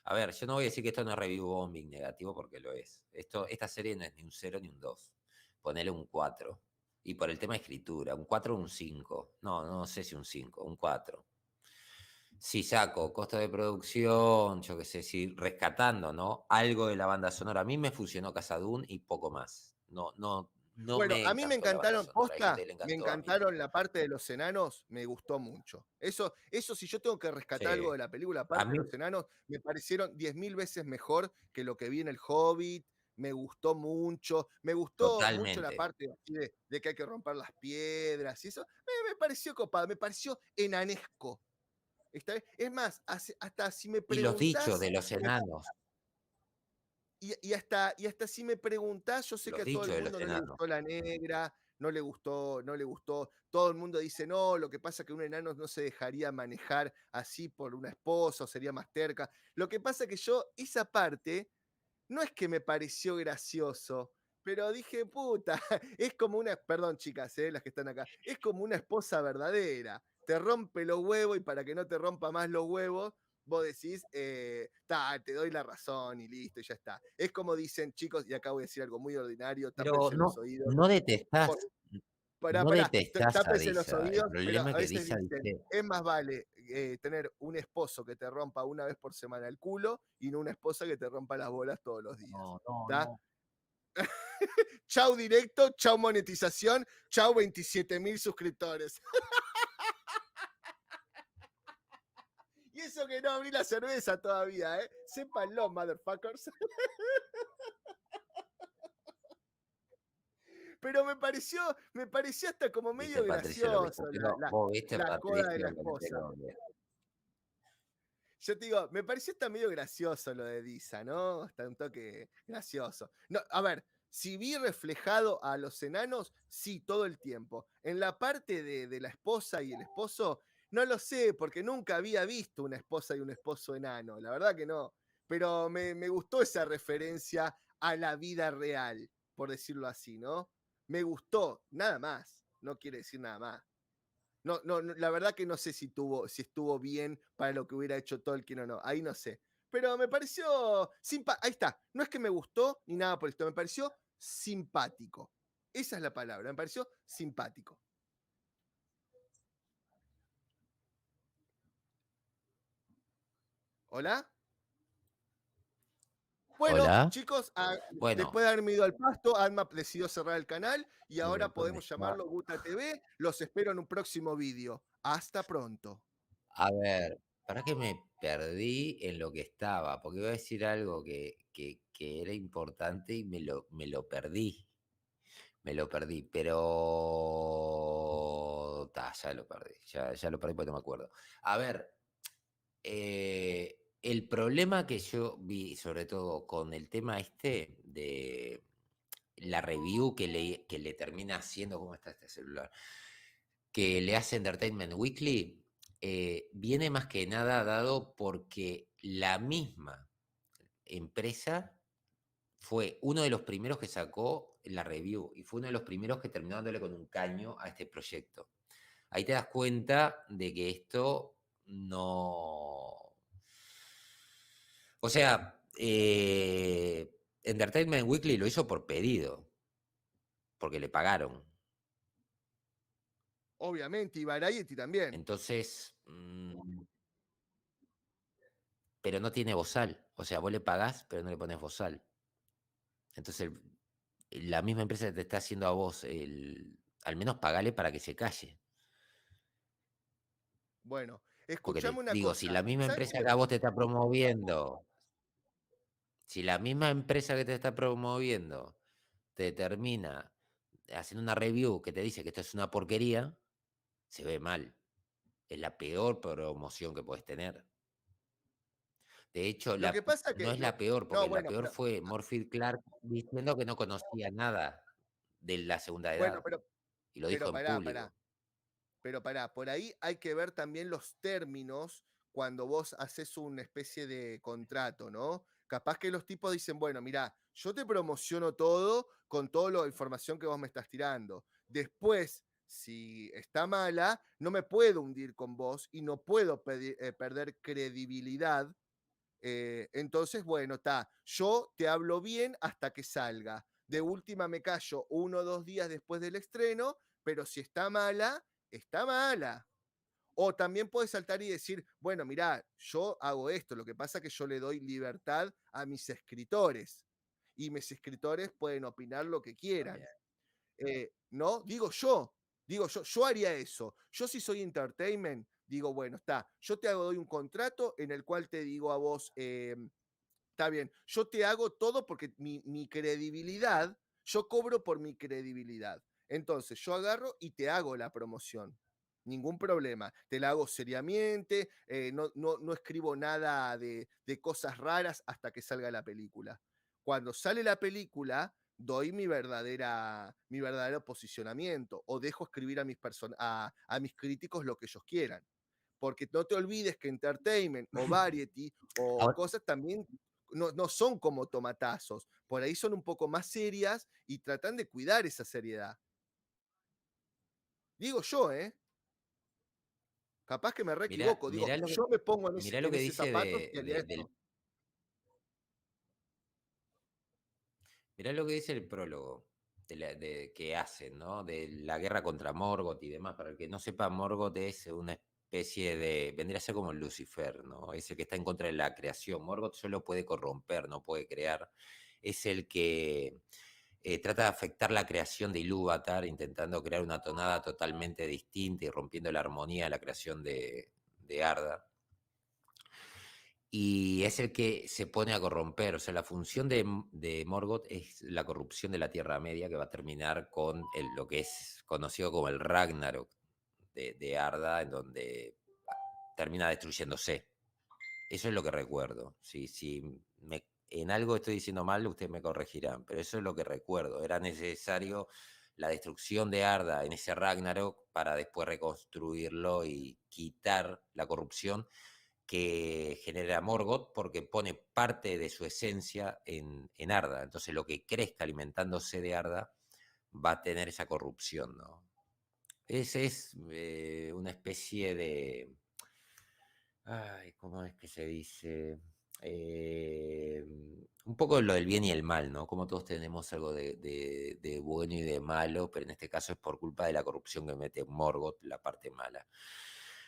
a ver, yo no voy a decir que esto no es review bombing negativo porque lo es. Esta serie no es ni un 0 ni un 2. Ponele un 4. Y por el tema de escritura, un 4 o un 5. No, no sé si un 5, un 4. Si saco costo de producción, yo qué sé, si rescatando, ¿no? Algo de la banda sonora. A mí me funcionó Casadún y poco más. No, no, no Bueno, me a mí me encantó la banda encantaron, sonora. Hay gente posta, que le me encantó, a mí no. encantaron la parte de los enanos, me gustó mucho. Eso si yo tengo que rescatar algo Sí. de la película, A aparte de mí, los enanos, me parecieron 10.000 veces mejor que lo que vi en El Hobbit, me gustó mucho la totalmente. parte así de que hay que romper las piedras y eso, me pareció copado, me pareció enanesco. ¿Está bien? Es más, hasta si me Y los dichos preguntás, de los enanos, y hasta si me preguntás, yo sé que los a todo el dichos de los mundo no le enanos. gustó la negra, no le gustó. Todo el mundo dice, no, lo que pasa es que un enano no se dejaría manejar así por una esposa, o sería más terca. Lo que pasa es que yo, esa parte, no es que me pareció gracioso, pero dije, puta, es como una, perdón chicas, las que están acá, es como una esposa verdadera. Te rompe los huevos y para que no te rompa más los huevos, vos decís, te doy la razón y listo, y ya está. Es como dicen, chicos, y acá voy a decir algo muy ordinario, Pero tápense los oídos. no detestás, por- Pará, no pará, detestás a tápense los Disa. El oídos, pero problema es a que veces Disa dicen, dice, es más vale tener un esposo que te rompa una vez por semana el culo y no una esposa que te rompa las bolas todos los días. no, no, ¿Está? no. Chau directo, chau monetización, chau 27.000 suscriptores. Y eso que no abrí la cerveza todavía, ¿eh? Sépanlo, motherfuckers. Pero me pareció hasta como Viste, medio Patricia, lo que te gracioso la, quiero, la, vos viste, la joda de Patricia, la lo que te esposa. quiero ver. Yo te digo, me pareció hasta medio gracioso lo de Disa, ¿no? Hasta un toque gracioso. No, a ver, si vi reflejado a los enanos, sí, todo el tiempo. En la parte de la esposa y el esposo, no lo sé, porque nunca había visto una esposa y un esposo enano, la verdad que no. Pero me gustó esa referencia a la vida real, por decirlo así, ¿no? Me gustó, nada más, no quiere decir nada más. No, no, la verdad que no sé si estuvo bien para lo que hubiera hecho Tolkien o no, ahí no sé. Pero me pareció ahí está, no es que me gustó ni nada por esto, me pareció simpático. Esa es la palabra, me pareció simpático. ¿Hola? Bueno, Hola. chicos, Bueno, después de haberme ido al pasto, Adma decidió cerrar el canal y ahora ¿dónde podemos está? llamarlo Guta TV. Los espero en un próximo vídeo. Hasta pronto. A ver, para que me perdí en lo que estaba, porque iba a decir algo que era importante y me lo perdí. Me lo perdí, pero ya lo perdí, ya lo perdí porque no me acuerdo. A ver, el problema que yo vi, sobre todo con el tema este de la review que le termina haciendo, ¿cómo está este celular? Que le hace Entertainment Weekly, viene más que nada dado porque la misma empresa fue uno de los primeros que sacó la review y fue uno de los primeros que terminó dándole con un caño a este proyecto. Ahí te das cuenta de que esto no... O sea, Entertainment Weekly lo hizo por pedido, porque le pagaron. Obviamente, y Variety también. Entonces, pero no tiene bozal. O sea, vos le pagás, pero no le pones bozal. Entonces, la misma empresa te está haciendo a vos al menos pagale para que se calle. Bueno, Porque Escuchame te una digo, si cosa, la misma ¿sabes empresa qué? que a vos te está promoviendo, si la misma empresa que te está promoviendo te termina haciendo una review que te dice que esto es una porquería, se ve mal. Es la peor promoción que puedes tener. De hecho, Lo que pasa no que es la peor, no, porque la bueno, peor fue Morfield Clark diciendo que no conocía nada de la segunda bueno, edad, y lo dijo pero en pará. público. Pero pará, por ahí hay que ver también los términos cuando vos haces una especie de contrato, ¿no? Capaz que los tipos dicen, bueno, mira, yo te promociono todo con toda la información que vos me estás tirando. Después, si está mala, no me puedo hundir con vos y no puedo perder credibilidad. Entonces, bueno, está, yo te hablo bien hasta que salga. De última me callo 1 o 2 días después del estreno, pero si está mala, está mala. O también puedes saltar y decir, bueno, mirá, yo hago esto, lo que pasa es que yo le doy libertad a mis escritores y mis escritores pueden opinar lo que También. quieran. ¿No? Yo haría eso. Yo si soy entertainment, digo, bueno, está, yo te hago, doy un contrato en el cual te digo a vos, está bien, yo te hago todo porque mi credibilidad, yo cobro por mi credibilidad. Entonces, yo agarro y te hago la promoción. Ningún problema. Te la hago seriamente, no escribo nada de cosas raras hasta que salga la película. Cuando sale la película, doy mi verdadero posicionamiento o dejo escribir a mis críticos lo que ellos quieran. Porque no te olvides que Entertainment o Variety o Ahora, cosas también no son como tomatazos. Por ahí son un poco más serias y tratan de cuidar esa seriedad. Digo yo, ¿eh? Capaz que me re mirá, equivoco. Digo, mirá lo que, yo me pongo mirá lo en que ese dice zapato y haría del esto. mirá lo que dice el prólogo que hacen, ¿no? De la guerra contra Morgoth y demás. Para el que no sepa, Morgoth es una especie de, vendría a ser como Lucifer, ¿no? Es el que está en contra de la creación. Morgoth solo puede corromper, no puede crear. Es el que trata de afectar la creación de Ilúvatar, intentando crear una tonada totalmente distinta y rompiendo la armonía de la creación de Arda. Y es el que se pone a corromper. O sea, la función de Morgoth es la corrupción de la Tierra Media, que va a terminar con lo que es conocido como el Ragnarok de Arda, en donde termina destruyéndose. Eso es lo que recuerdo. Si en algo estoy diciendo mal, ustedes me corregirán, pero eso es lo que recuerdo. Era necesario la destrucción de Arda en ese Ragnarok para después reconstruirlo y quitar la corrupción que genera Morgoth, porque pone parte de su esencia en Arda. Entonces lo que crezca alimentándose de Arda va a tener esa corrupción, ¿no? Ese es una especie de... Ay, ¿cómo es que se dice? Eh, un poco lo del bien y el mal, ¿no? Como todos tenemos algo de bueno y de malo, pero en este caso es por culpa de la corrupción que mete Morgoth, la parte mala.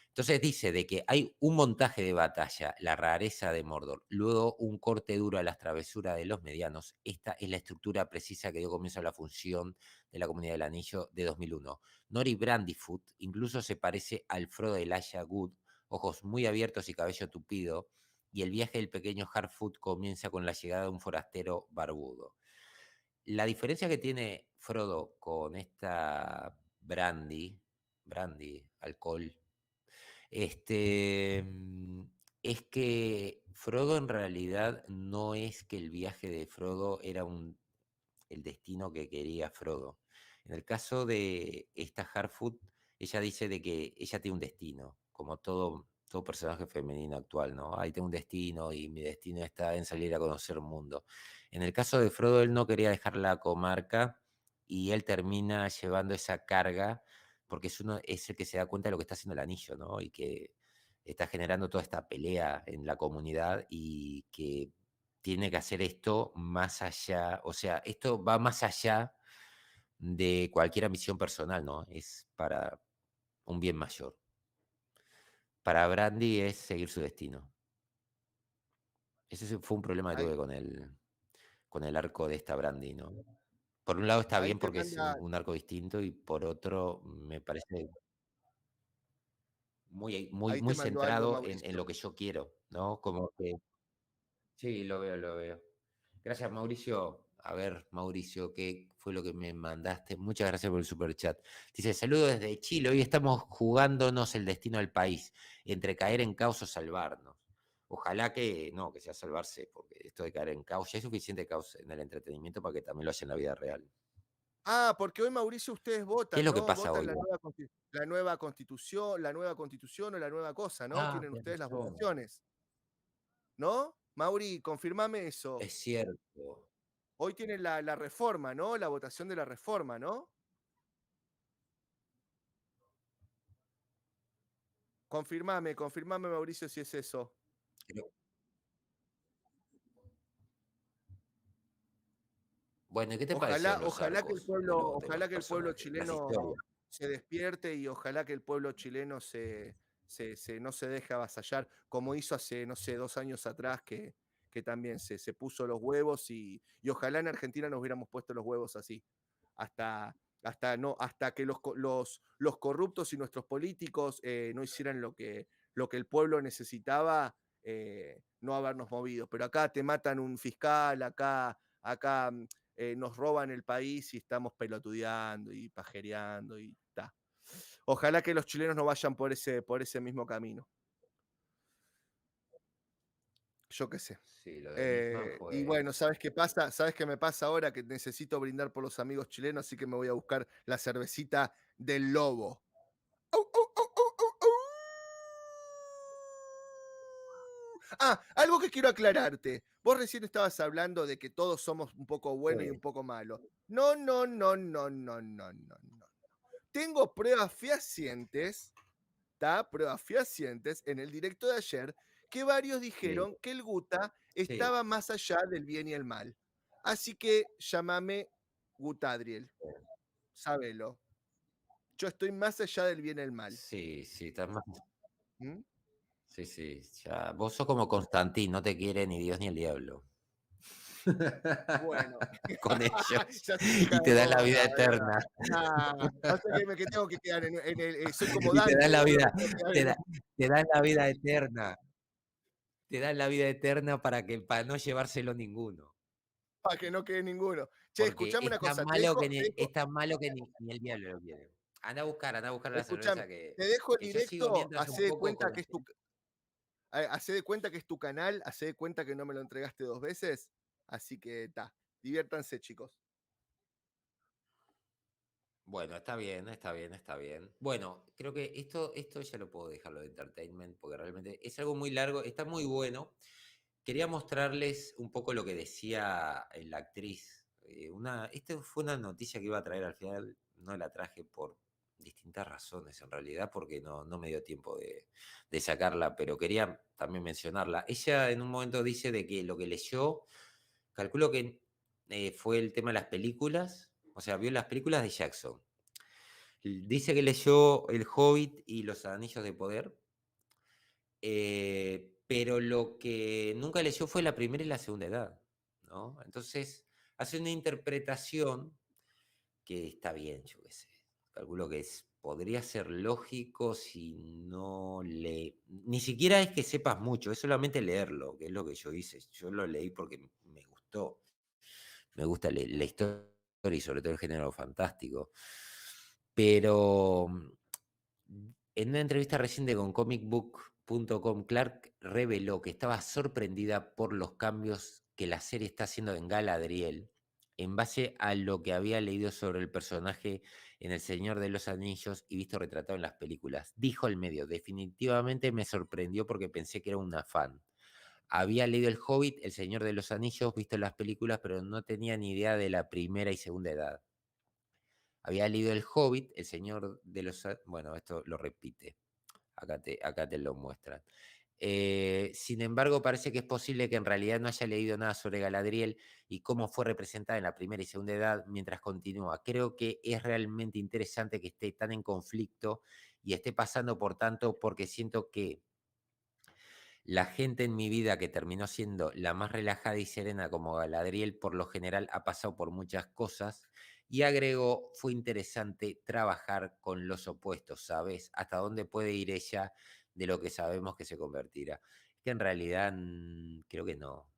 Entonces dice de que hay un montaje de batalla, la rareza de Mordor, luego un corte duro a las travesuras de los medianos. Esta es la estructura precisa que dio comienzo a la función de la Comunidad del Anillo de 2001. Nori Brandyfoot incluso se parece al Frodo de Elijah Wood, ojos muy abiertos y cabello tupido, y el viaje del pequeño Harfoot comienza con la llegada de un forastero barbudo. La diferencia que tiene Frodo con esta brandy, alcohol, este, es que Frodo en realidad no es que el viaje de Frodo era el destino que quería Frodo. En el caso de esta Harfoot, ella dice de que ella tiene un destino, como todo personaje femenino actual, ¿no? Ahí tengo un destino y mi destino está en salir a conocer el mundo. En el caso de Frodo, él no quería dejar la comarca y él termina llevando esa carga porque es el que se da cuenta de lo que está haciendo el anillo, ¿no? Y que está generando toda esta pelea en la comunidad y que tiene que hacer esto más allá, o sea, esto va más allá de cualquier ambición personal, ¿no? Es para un bien mayor. Para Brandy es seguir su destino. Ese fue un problema que Ahí, tuve con el arco de esta Brandy, ¿no? Por un lado está ahí bien te porque es manda, un arco distinto y por otro me parece muy, muy, Ahí te muy mandó algo, centrado en Mauricio. lo que yo quiero, ¿no? Como que sí, lo veo, lo veo. Gracias, Mauricio. A ver, Mauricio, ¿qué fue lo que me mandaste? Muchas gracias por el super chat. Dice, saludos desde Chile. Hoy estamos jugándonos el destino del país, entre caer en caos o salvarnos. Ojalá que no, que sea salvarse, porque esto de caer en caos, ya hay suficiente caos en el entretenimiento para que también lo haya en la vida real. Ah, porque hoy, Mauricio, ustedes ¿Qué es votan, lo que ¿no? pasa Votan hoy? la nueva constitución o la nueva cosa, ¿no? Ah, Tienen tienes ustedes las razón. votaciones, ¿no? Mauri, confirmame eso. Es cierto. Hoy tienen la reforma, ¿no? La votación de la reforma, ¿no? Confirmame, Mauricio, si es eso. Creo- Bueno, ¿y qué te Ojalá, parecieron los arcos ojalá que de los el pueblo personajes, las chileno historias? se despierte y ojalá que el pueblo chileno no se deje avasallar, como hizo hace, no sé, 2 años atrás, que también se puso los huevos y ojalá en Argentina nos hubiéramos puesto los huevos así, hasta que los corruptos y nuestros políticos no hicieran lo que el pueblo necesitaba, no habernos movido. Pero acá te matan un fiscal, acá nos roban el país y estamos pelotudeando y pajereando y ta. Ojalá que los chilenos no vayan por ese mismo camino. Yo qué sé. Sí, lo de Nisman Y fue. bueno, ¿sabes qué pasa? ¿Sabes qué me pasa ahora? Que necesito brindar por los amigos chilenos, así que me voy a buscar la cervecita del lobo. ¡Au, au, au, au, au, au! Ah, algo que quiero aclararte. Vos recién estabas hablando de que todos somos un poco buenos y un Sí, poco malos. No, no, no, no, no, no, no, no. Tengo pruebas fehacientes, ¿tá? Pruebas fehacientes en el directo de ayer que varios sí, dijeron que el Guta sí. estaba más allá del bien y el mal. Así que llámame Gutadriel, sábelo. Yo estoy más allá del bien y el mal. Sí, sí, estás más. ¿Mm? Sí, sí. Ya. Vos sos como Constantín, no te quiere ni Dios ni el diablo. Bueno, Con ellos. ya sos hija Y de te dan la vida boca, ¿verdad? eterna. Nah, o sea que tengo que quedar en el. Soy como Y te dan Dante, la boludo, vida, me tengo que quedar te, da- te dan la vida eterna. Te dan la vida eterna para no llevárselo ninguno. para que no quede ninguno. Che, Porque escuchame una cosa, te dejo, te es dejo, tan malo que ni el diablo lo quiere. Anda a buscar la escuchame, cerveza te dejo el que yo sigo directo, mientras un poco con el tema. hacé de cuenta que es tu canal, hacé de cuenta que no me lo entregaste 2 veces, así que ta, diviértanse, chicos. Bueno, está bien, está bien, está bien. Bueno, creo que esto ya lo puedo dejarlo de entertainment porque realmente es algo muy largo, está muy bueno. Quería mostrarles un poco lo que decía la actriz. Esta fue una noticia que iba a traer al final, no la traje por distintas razones en realidad, porque no me dio tiempo de sacarla, pero quería también mencionarla. Ella en un momento dice de que lo que leyó, calculo que fue el tema de las películas, o sea, vio las películas de Jackson. Dice que leyó El Hobbit y Los Anillos de Poder, pero lo que nunca leyó fue la primera y la segunda edad, ¿no? Entonces hace una interpretación que está bien, yo qué sé. Calculo que podría ser lógico si no le... Ni siquiera es que sepas mucho, es solamente leerlo, que es lo que yo hice. Yo lo leí porque me gustó. Me gusta la historia y sobre todo el género fantástico. Pero en una entrevista reciente con comicbook.com, Clark reveló que estaba sorprendida por los cambios que la serie está haciendo en Galadriel en base a lo que había leído sobre el personaje en El Señor de los Anillos y visto retratado en las películas. Dijo el medio, definitivamente me sorprendió porque pensé que era una fan. Había leído El Hobbit, El Señor de los Anillos, visto las películas, pero no tenía ni idea de la primera y segunda edad. Había leído El Hobbit, El Señor de los... Bueno, esto lo repite. Acá te lo muestran. Sin embargo, parece que es posible que en realidad no haya leído nada sobre Galadriel y cómo fue representada en la primera y segunda edad mientras continúa. Creo que es realmente interesante que esté tan en conflicto y esté pasando por tanto porque siento que la gente en mi vida que terminó siendo la más relajada y serena como Galadriel por lo general ha pasado por muchas cosas Y agregó, fue interesante trabajar con los opuestos, ¿sabes? Hasta dónde puede ir ella de lo que sabemos que se convertirá. Que en realidad creo que no.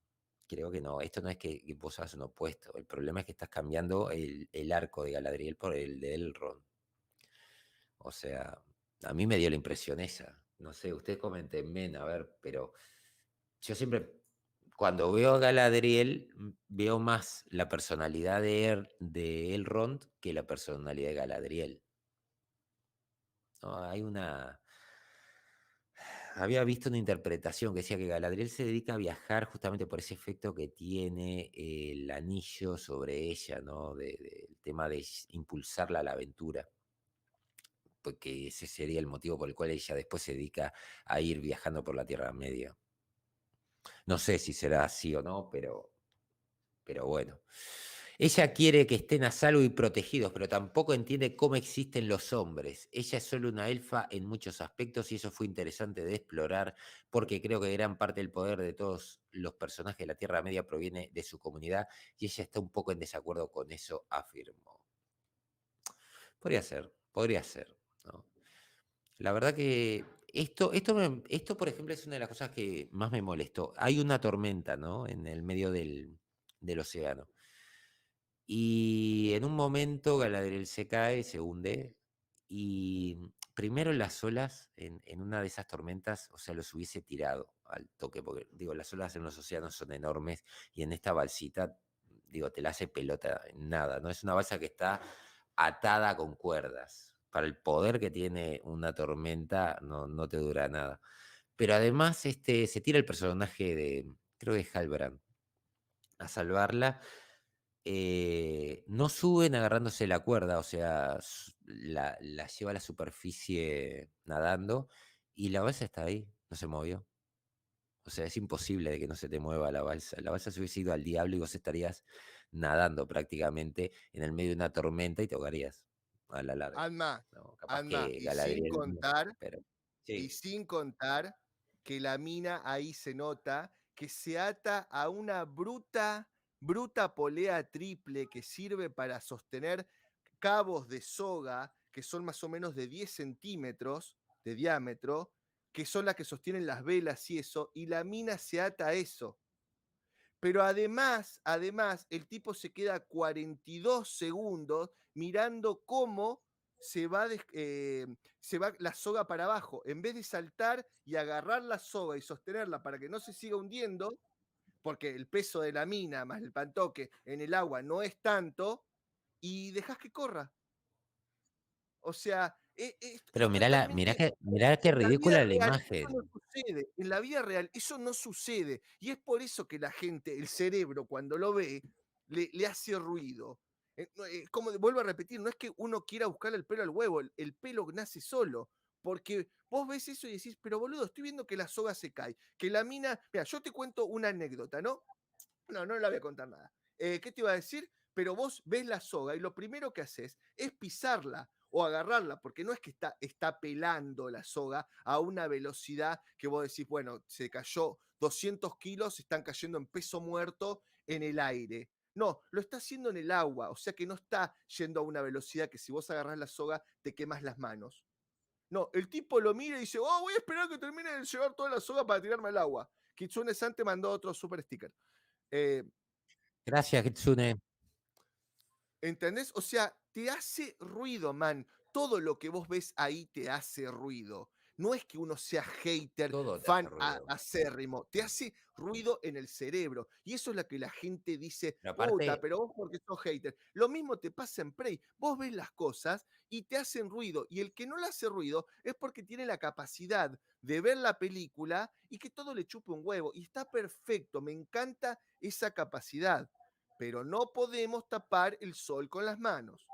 Creo que no. Esto no es que vos hagas un opuesto. El problema es que estás cambiando el arco de Galadriel por el de Elrond. O sea, a mí me dio la impresión esa. No sé, ustedes coméntenme, a ver, pero yo siempre, cuando veo a Galadriel, veo más la personalidad de Elrond que la personalidad de Galadriel. ¿No? Había visto una interpretación que decía que Galadriel se dedica a viajar justamente por ese efecto que tiene el anillo sobre ella, ¿no? El tema de impulsarla a la aventura, porque ese sería el motivo por el cual ella después se dedica a ir viajando por la Tierra Media. No sé si será así o no, pero bueno. Ella quiere que estén a salvo y protegidos, pero tampoco entiende cómo existen los hombres. Ella es solo una elfa en muchos aspectos y eso fue interesante de explorar porque creo que gran parte del poder de todos los personajes de la Tierra Media proviene de su comunidad y ella está un poco en desacuerdo con eso, afirmó. Podría ser, ¿no? La verdad que esto, por ejemplo, es una de las cosas que más me molestó. Hay una tormenta, ¿no? En el medio del océano. Y en un momento Galadriel se cae, se hunde, y primero las olas en una de esas tormentas, o sea, los hubiese tirado al toque, porque digo, las olas en los océanos son enormes y en esta balsita, digo, te la hace pelota en nada, ¿no? Es una balsa que está atada con cuerdas. Para el poder que tiene una tormenta, no te dura nada. Pero además, se tira el personaje de, creo que es Halbrand, a salvarla. No suben agarrándose la cuerda, o sea, la lleva a la superficie nadando y la balsa está ahí, no se movió. O sea, es imposible de que no se te mueva la balsa. La balsa se hubiese ido al diablo y vos estarías nadando prácticamente en el medio de una tormenta y te ahogarías a la larga. Alma, No, capaz Alma, que Galadriel no, pero y sí. sin contar que la mina ahí se nota que se ata a una bruta polea triple que sirve para sostener cabos de soga que son más o menos de 10 centímetros de diámetro, que son las que sostienen las velas y eso, y la mina se ata a eso. Pero además, el tipo se queda 42 segundos mirando cómo se va la soga para abajo. En vez de saltar y agarrar la soga y sostenerla para que no se siga hundiendo, porque el peso de la mina más el pantoque en el agua no es tanto, y dejas que corra. O sea, Pero es totalmente mirá qué en la vida ridícula la real eso no imagen. sucede, en la vida real eso no sucede, y es por eso que la gente, el cerebro, cuando lo ve, le hace ruido. No, como vuelvo a repetir, no es que uno quiera buscarle el pelo al huevo, el pelo nace solo, porque vos ves eso y decís, pero boludo, estoy viendo que la soga se cae, que la mina, mira, yo te cuento una anécdota, ¿no? No la voy a contar nada. ¿Qué te iba a decir? Pero vos ves la soga y lo primero que haces es pisarla o agarrarla, porque no es que está pelando la soga a una velocidad que vos decís, bueno, se cayó 200 kilos, están cayendo en peso muerto en el aire. No, lo está haciendo en el agua, o sea que no está yendo a una velocidad que si vos agarrás la soga te quemas las manos. No, el tipo lo mira y dice, oh, voy a esperar que termine de llevar toda la soga para tirarme al agua. Kitsune San te mandó otro super sticker. Eh, Gracias, Kitsune. ¿Entendés? O sea, te hace ruido, man. Todo lo que vos ves ahí te hace ruido. No es que uno sea hater, Todo te hace fan ruido. acérrimo, te hace ruido en el cerebro. Y eso es lo que la gente dice, Pero puta, aparte, pero vos porque sos hater. Lo mismo te pasa en Prey. Vos ves las cosas y te hacen ruido. Y el que no le hace ruido es porque tiene la capacidad de ver la película y que todo le chupe un huevo. Y está perfecto, me encanta esa capacidad, pero no podemos tapar el sol con las manos.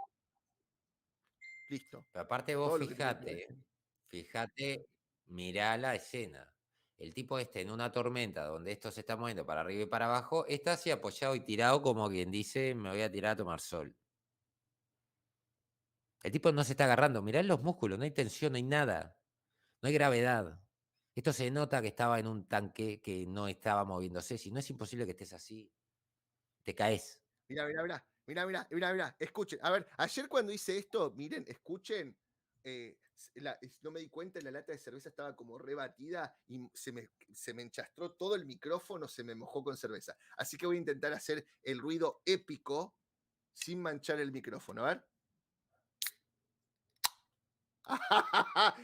Listo. pero aparte vos Todo lo que tenía que decir. fíjate, mirá la escena. El tipo en una tormenta donde esto se está moviendo para arriba y para abajo, está así apoyado y tirado como quien dice, me voy a tirar a tomar sol. El tipo no se está agarrando, mirá los músculos, no hay tensión, no hay nada, no hay gravedad. Esto se nota que estaba en un tanque que no estaba moviéndose, si no es imposible que estés así, te caes. Mirá, mirá, mirá. Mirá, mirá, mirá, mirá, escuchen. A ver, ayer cuando hice esto, miren, escuchen, no me di cuenta, la lata de cerveza estaba como rebatida y se me enchastró todo el micrófono, se me mojó con cerveza. Así que voy a intentar hacer el ruido épico sin manchar el micrófono. A ver.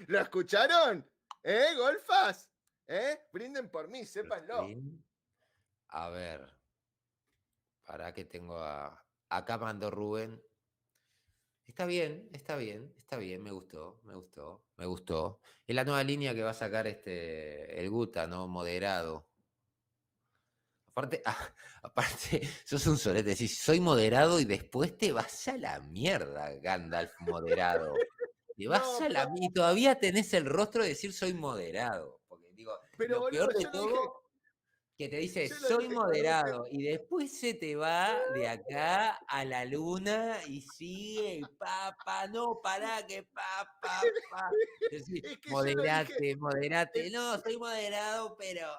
¿Lo escucharon? Golfas? Brinden por mí, sépanlo. Rin. A ver, para que tengo a... Acá mandó Rubén. Está bien, está bien, está bien, me gustó, me gustó, me gustó. Es la nueva línea que va a sacar el Guta, ¿no? Moderado. Aparte, aparte, sos un solete, decís, soy moderado y después te vas a la mierda, Gandalf moderado. Te vas No, a la pero, y todavía tenés el rostro de decir soy moderado. Porque digo, pero lo peor boludo, de todo que te dice yo lo soy dije con otro. moderado y después se te va de acá a la luna y sigue y no, pará, que pa. Decís, Es que yo lo dije moderate, moderate. en, No, soy moderado, pero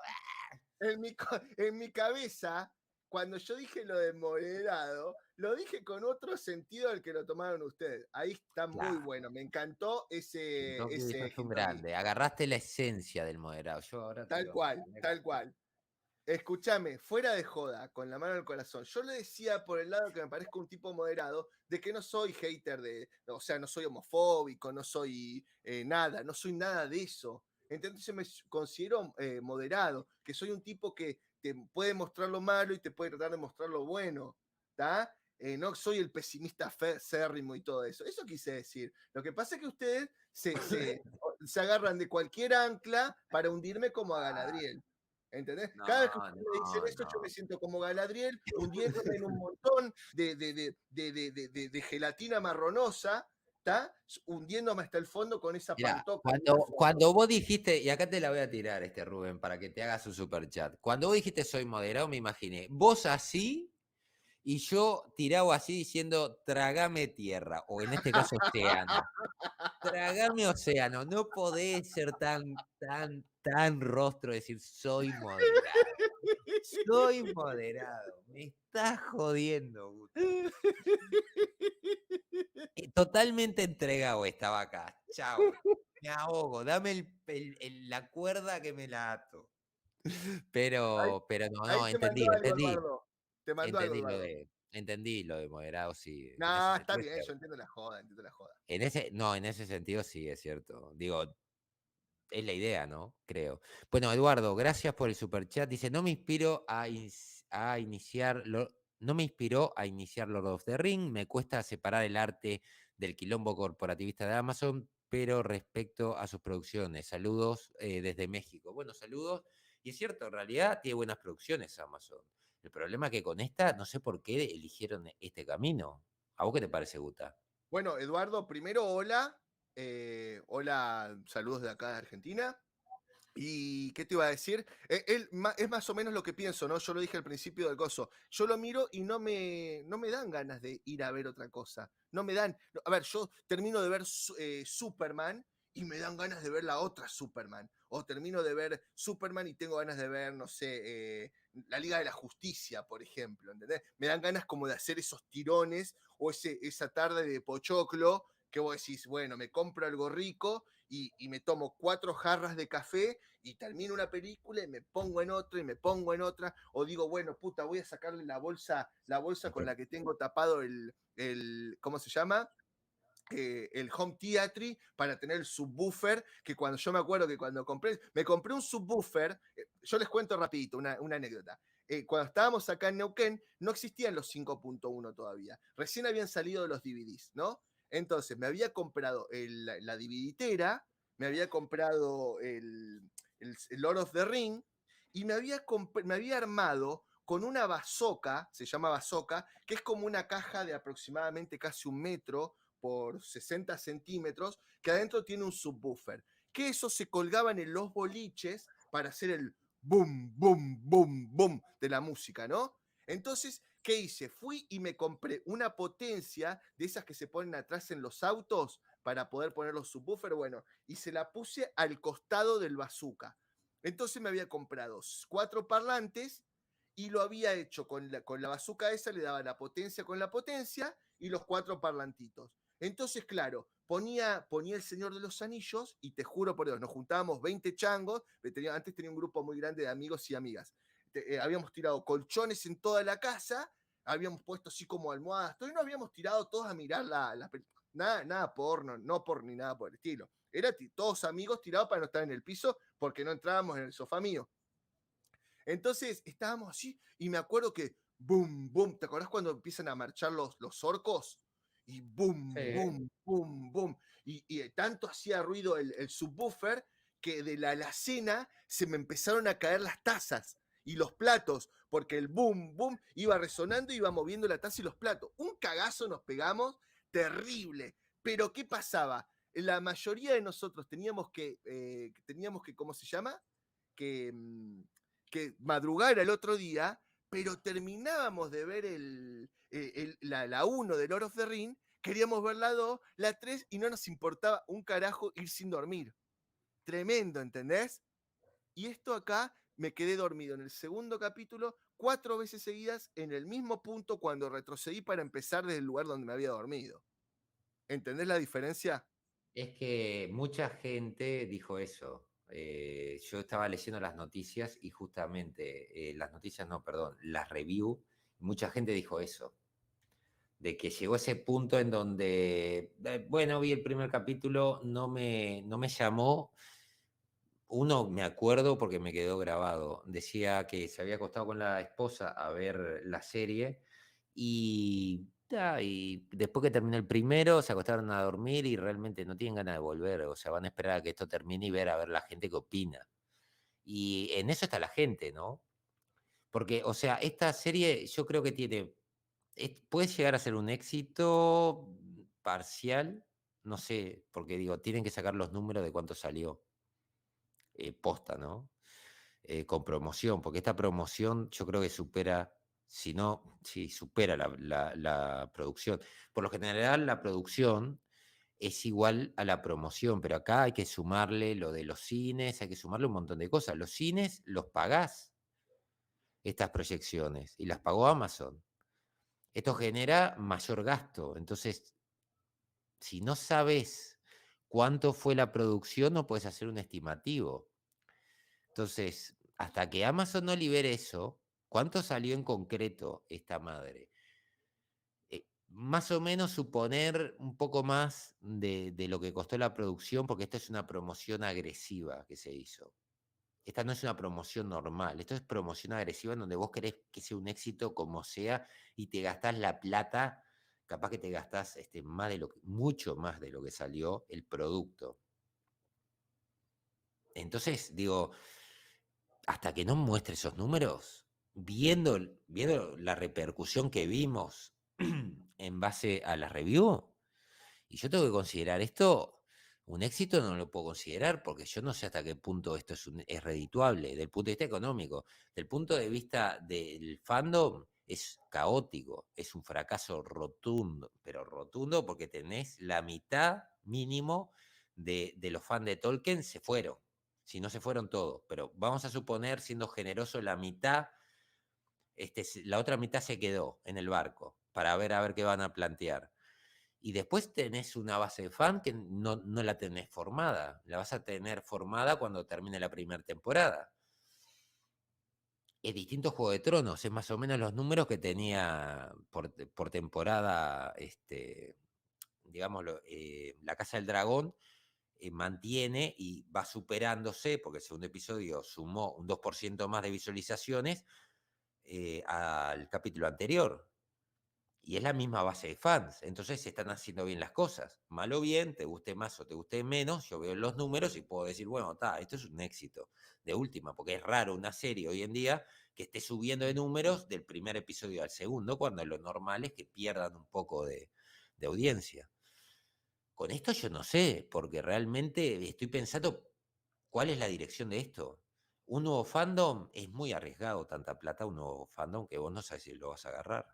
en mi cabeza, cuando yo dije lo de moderado, lo dije con otro sentido del que lo tomaron ustedes. Ahí está muy claro. bueno, me encantó ese, Entonces ese sos un jindoquí. grande. Agarraste la esencia del moderado. Yo ahora te Tal lo cual, me tal gasto. cual. Escúchame, fuera de joda, con la mano en el corazón. Yo le decía por el lado que me parezco un tipo moderado, de que no soy hater o sea, no soy homofóbico, no soy nada, no soy nada de eso. Entonces me considero moderado, que soy un tipo que te puede mostrar lo malo y te puede tratar de mostrar lo bueno, ¿está? No soy el pesimista acérrimo y todo eso. Eso quise decir. Lo que pasa es que ustedes se agarran de cualquier ancla para hundirme como a Ah, Galadriel. ¿Entendés? no, Cada vez que ustedes me dicen no, eso, yo me no. siento como Galadriel hundiéndome en un montón de gelatina marronosa, ¿está? Hundiéndome hasta el fondo con esa Mira, pantoja en cuando, el fondo. cuando vos dijiste, y acá te la voy a tirar, Rubén, para que te haga su super chat. Cuando vos dijiste soy moderado, me imaginé vos así y yo tirado así diciendo tragame tierra, o en este caso océano. Tragame océano, no podés ser tan rostro, decir soy moderado. Soy moderado. Me estás jodiendo, Guta. Totalmente entregado estaba acá. Chao. Me ahogo. Dame la cuerda que me la ato. Ahí, Pero no, ahí no, te mandó entendí, algo, entendí. Eduardo. Te mandó algo, Entendí Eduardo. entendí lo de moderado, sí. En ese No, está sentido es bien, yo cierto. entiendo la joda, entiendo la joda. No, en ese sentido sí es cierto. Digo, es la idea, ¿no? Creo. Bueno, Eduardo, gracias por el superchat. Dice, no me inspiró a iniciar Lord of the Ring. Me cuesta separar el arte del quilombo corporativista de Amazon, pero respecto a sus producciones. Saludos desde México. Bueno, saludos. Y es cierto, en realidad tiene buenas producciones Amazon. El problema es que con esta, no sé por qué eligieron este camino. ¿A vos qué te parece, Guta? Bueno, Eduardo, primero, hola. Hola, saludos de acá de Argentina. ¿Y qué te iba a decir? Es más o menos lo que pienso, ¿no? Yo lo dije al principio del gozo. Yo lo miro y no me dan ganas de ir a ver otra cosa. No me dan. A ver, yo termino de ver Superman y me dan ganas de ver la otra Superman. O termino de ver Superman y tengo ganas de ver, no sé, la Liga de la Justicia, por ejemplo. ¿Entendés? Me dan ganas como de hacer esos tirones o esa tarde de pochoclo que vos decís, bueno, me compro algo rico y me tomo 4 jarras de café y termino una película y me pongo en otra y me pongo en otra, o digo, bueno, puta, voy a sacarle la bolsa con la que tengo tapado ¿cómo se llama? El home theater para tener el subwoofer, que cuando yo me acuerdo que cuando me compré un subwoofer, yo les cuento rapidito una anécdota. Cuando estábamos acá en Neuquén, no existían los 5.1 todavía. Recién habían salido los DVDs, ¿no? Entonces, me había comprado la dividitera, me había comprado el Lord of the Ring, y me había armado con una bazooka, se llama bazooka, que es como una caja de aproximadamente casi 1 metro por 60 centímetros, que adentro tiene un subwoofer, que eso se colgaban en los boliches para hacer el boom, boom, boom, boom de la música, ¿no? Entonces, ¿qué hice? Fui y me compré una potencia de esas que se ponen atrás en los autos para poder poner los subwoofers, bueno, y se la puse al costado del bazooka. Entonces me había comprado 4 parlantes y lo había hecho con la bazooka esa, le daba la potencia con la potencia y los 4 parlantitos. Entonces, claro, ponía el Señor de los Anillos y te juro por Dios, nos juntábamos 20 changos, antes tenía un grupo muy grande de amigos y amigas. Habíamos tirado colchones en toda la casa, habíamos puesto así como almohadas, todo, y nos habíamos tirado todos a mirar nada porno, no por ni nada por el estilo. Era todos amigos tirados para no estar en el piso porque no entrábamos en el sofá mío. Entonces estábamos así y me acuerdo que boom, boom, ¿te acordás cuando empiezan a marchar los orcos? Y boom, Sí. boom, boom, boom. Y tanto hacía ruido el subwoofer que de la alacena se me empezaron a caer las tazas y los platos, porque el boom, boom iba resonando y iba moviendo la taza y los platos. Un cagazo nos pegamos terrible. Pero ¿qué pasaba? La mayoría de nosotros teníamos que, ¿cómo se llama? Que, que madrugar el otro día, pero terminábamos de ver la 1 de Lord of the Ring, queríamos ver la 2, la 3 y no nos importaba un carajo ir sin dormir. Tremendo, ¿entendés? Y esto acá me quedé dormido en el segundo capítulo 4 veces seguidas en el mismo punto cuando retrocedí para empezar desde el lugar donde me había dormido. ¿Entendés la diferencia? Es que mucha gente dijo eso. Yo estaba leyendo las noticias y justamente, las noticias no, perdón, las review, mucha gente dijo eso, de que llegó ese punto en donde, bueno, vi el primer capítulo, no me llamó. Uno, me acuerdo porque me quedó grabado, decía que se había acostado con la esposa a ver la serie y después que terminó el primero se acostaron a dormir y realmente no tienen ganas de volver, o sea, van a esperar a que esto termine y ver a ver la gente qué opina. Y en eso está la gente, ¿no? Porque, o sea, esta serie yo creo que puede llegar a ser un éxito parcial, no sé, porque digo, tienen que sacar los números de cuánto salió, posta, ¿no? Con promoción, porque esta promoción yo creo que supera, si no, sí, supera la producción. Por lo general, la producción es igual a la promoción, pero acá hay que sumarle lo de los cines, hay que sumarle un montón de cosas. Los cines los pagás, estas proyecciones, y las pagó Amazon. Esto genera mayor gasto. Entonces, si no sabes cuánto fue la producción, no puedes hacer un estimativo. Entonces, hasta que Amazon no libere eso, ¿cuánto salió en concreto esta madre? Más o menos suponer un poco más de lo que costó la producción, porque esto es una promoción agresiva que se hizo. Esta no es una promoción normal, esto es promoción agresiva en donde vos querés que sea un éxito como sea y te gastás la plata, capaz que te gastás mucho más de lo que salió el producto. Entonces, digo, hasta que no muestre esos números, viendo la repercusión que vimos en base a la review, y yo tengo que considerar esto un éxito, no lo puedo considerar porque yo no sé hasta qué punto esto es redituable, del punto de vista económico. Del punto de vista del fandom, es caótico, es un fracaso rotundo, pero rotundo porque tenés la mitad mínimo de los fans de Tolkien se fueron. Si no se fueron todos, pero vamos a suponer, siendo generoso, la mitad, la otra mitad se quedó en el barco para ver a ver qué van a plantear. Y después tenés una base de fan que no la tenés formada. La vas a tener formada cuando termine la primera temporada. Es distinto Juego de Tronos, es más o menos los números que tenía por temporada, digámoslo, La Casa del Dragón mantiene y va superándose, porque el segundo episodio sumó un 2% más de visualizaciones al capítulo anterior. Y es la misma base de fans, entonces se están haciendo bien las cosas. Mal o bien, te guste más o te guste menos, yo veo los números y puedo decir, bueno, esto es un éxito. De última, porque es raro una serie hoy en día que esté subiendo de números del primer episodio al segundo, cuando lo normal es que pierdan un poco de audiencia. Con esto yo no sé, porque realmente estoy pensando cuál es la dirección de esto. Un nuevo fandom es muy arriesgado, tanta plata, un nuevo fandom que vos no sabes si lo vas a agarrar.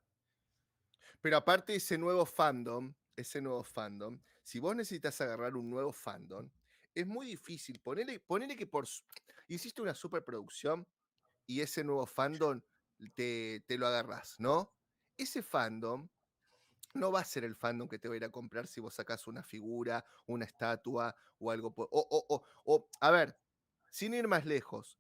Pero aparte ese nuevo fandom, si vos necesitas agarrar un nuevo fandom, es muy difícil. Ponele que hiciste una superproducción y ese nuevo fandom te lo agarrás, ¿no? Ese fandom no va a ser el fandom que te va a ir a comprar si vos sacás una figura, una estatua o algo. A ver, sin ir más lejos,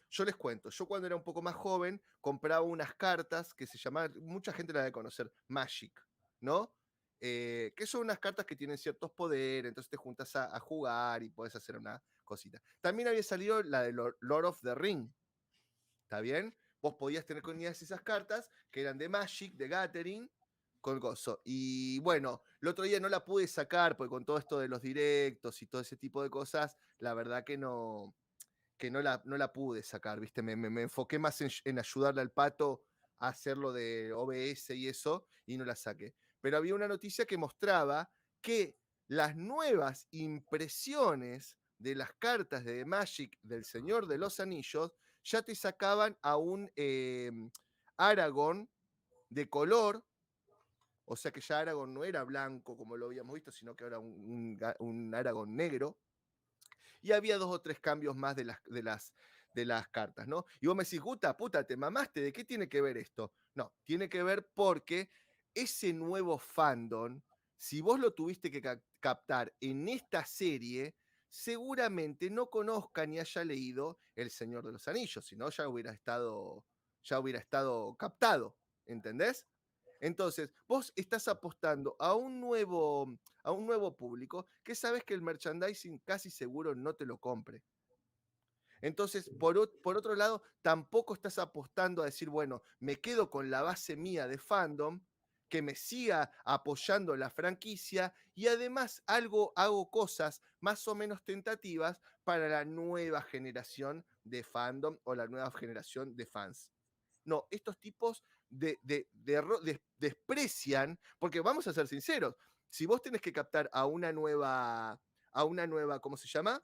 yo les cuento, yo cuando era un poco más joven compraba unas cartas que se llamaban, mucha gente la debe conocer, Magic, ¿no? Que son unas cartas que tienen ciertos poderes, entonces te juntas a jugar y puedes hacer una cosita. También había salido la de Lord of the Ring, ¿está bien? Vos podías tener con esas cartas que eran de Magic, de Gathering, con gozo. Y bueno, el otro día no la pude sacar porque con todo esto de los directos y todo ese tipo de cosas, la verdad que no la pude sacar, ¿viste? Me enfoqué más en ayudarle al pato a hacerlo de OBS y eso, y no la saqué. Pero había una noticia que mostraba que las nuevas impresiones de las cartas de Magic del Señor de los Anillos ya te sacaban a un Aragorn de color, o sea que ya Aragorn no era blanco como lo habíamos visto, sino que era un Aragorn negro, y había 2 o 3 cambios más de las cartas, ¿no? Y vos me decís, Guta, puta, te mamaste, ¿de qué tiene que ver esto? No, tiene que ver porque ese nuevo fandom, si vos lo tuviste que captar en esta serie, seguramente no conozca ni haya leído El Señor de los Anillos, si no ya hubiera estado captado, ¿entendés? Entonces, vos estás apostando a un nuevo público que sabes que el merchandising casi seguro no te lo compre. Entonces, por otro lado, tampoco estás apostando a decir, bueno, me quedo con la base mía de fandom, que me siga apoyando la franquicia y además hago cosas más o menos tentativas para la nueva generación de fandom o la nueva generación de fans. No, estos tipos desprecian, porque vamos a ser sinceros, si vos tenés que captar a una nueva, ¿cómo se llama?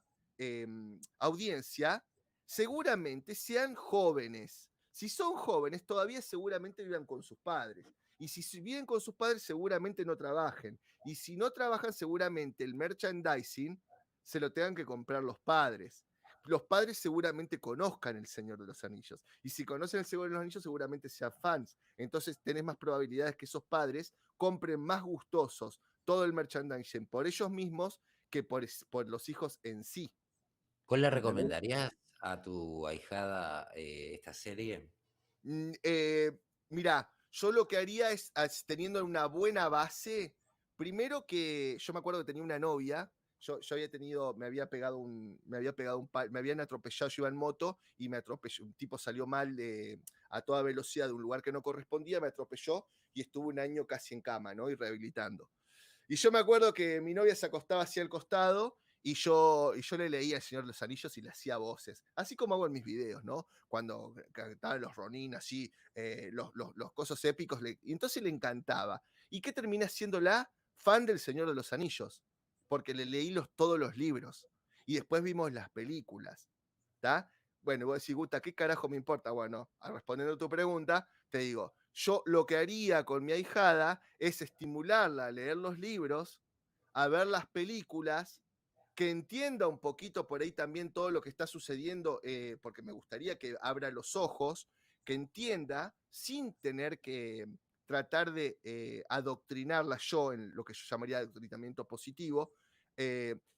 Audiencia, seguramente sean jóvenes. Si son jóvenes, todavía seguramente vivan con sus padres. Y si viven con sus padres, seguramente no trabajen. Y si no trabajan, seguramente el merchandising se lo tengan que comprar los padres. Los padres seguramente conozcan El Señor de los Anillos. Y si conocen El Señor de los Anillos, seguramente sean fans. Entonces tenés más probabilidades que esos padres compren más gustosos todo el merchandising por ellos mismos que por los hijos en sí. ¿Vos le ¿Entendés? recomendarías a tu ahijada esta serie? Mm, mira, yo lo que haría es, teniendo una buena base, primero que yo me acuerdo que tenía una novia, yo había tenido, me habían atropellado, yo iba en moto y me atropelló, un tipo salió mal a toda velocidad de un lugar que no correspondía, me atropelló y estuve un año casi en cama, ¿no? Y rehabilitando. Y yo me acuerdo que mi novia se acostaba hacia el costado y yo le leía El Señor de los Anillos y le hacía voces, así como hago en mis videos, ¿no? Cuando cantaban los Ronin, así, los cosas épicos, y entonces le encantaba. ¿Y qué terminé haciéndola? Fan del Señor de los Anillos, porque le leí todos los libros y después vimos las películas, ¿está? Bueno, vos decís, Guta, ¿qué carajo me importa? Bueno, respondiendo a tu pregunta, te digo, yo lo que haría con mi ahijada es estimularla a leer los libros, a ver las películas, que entienda un poquito por ahí también todo lo que está sucediendo, porque me gustaría que abra los ojos, que entienda sin tener que tratar de adoctrinarla yo en lo que yo llamaría adoctrinamiento positivo,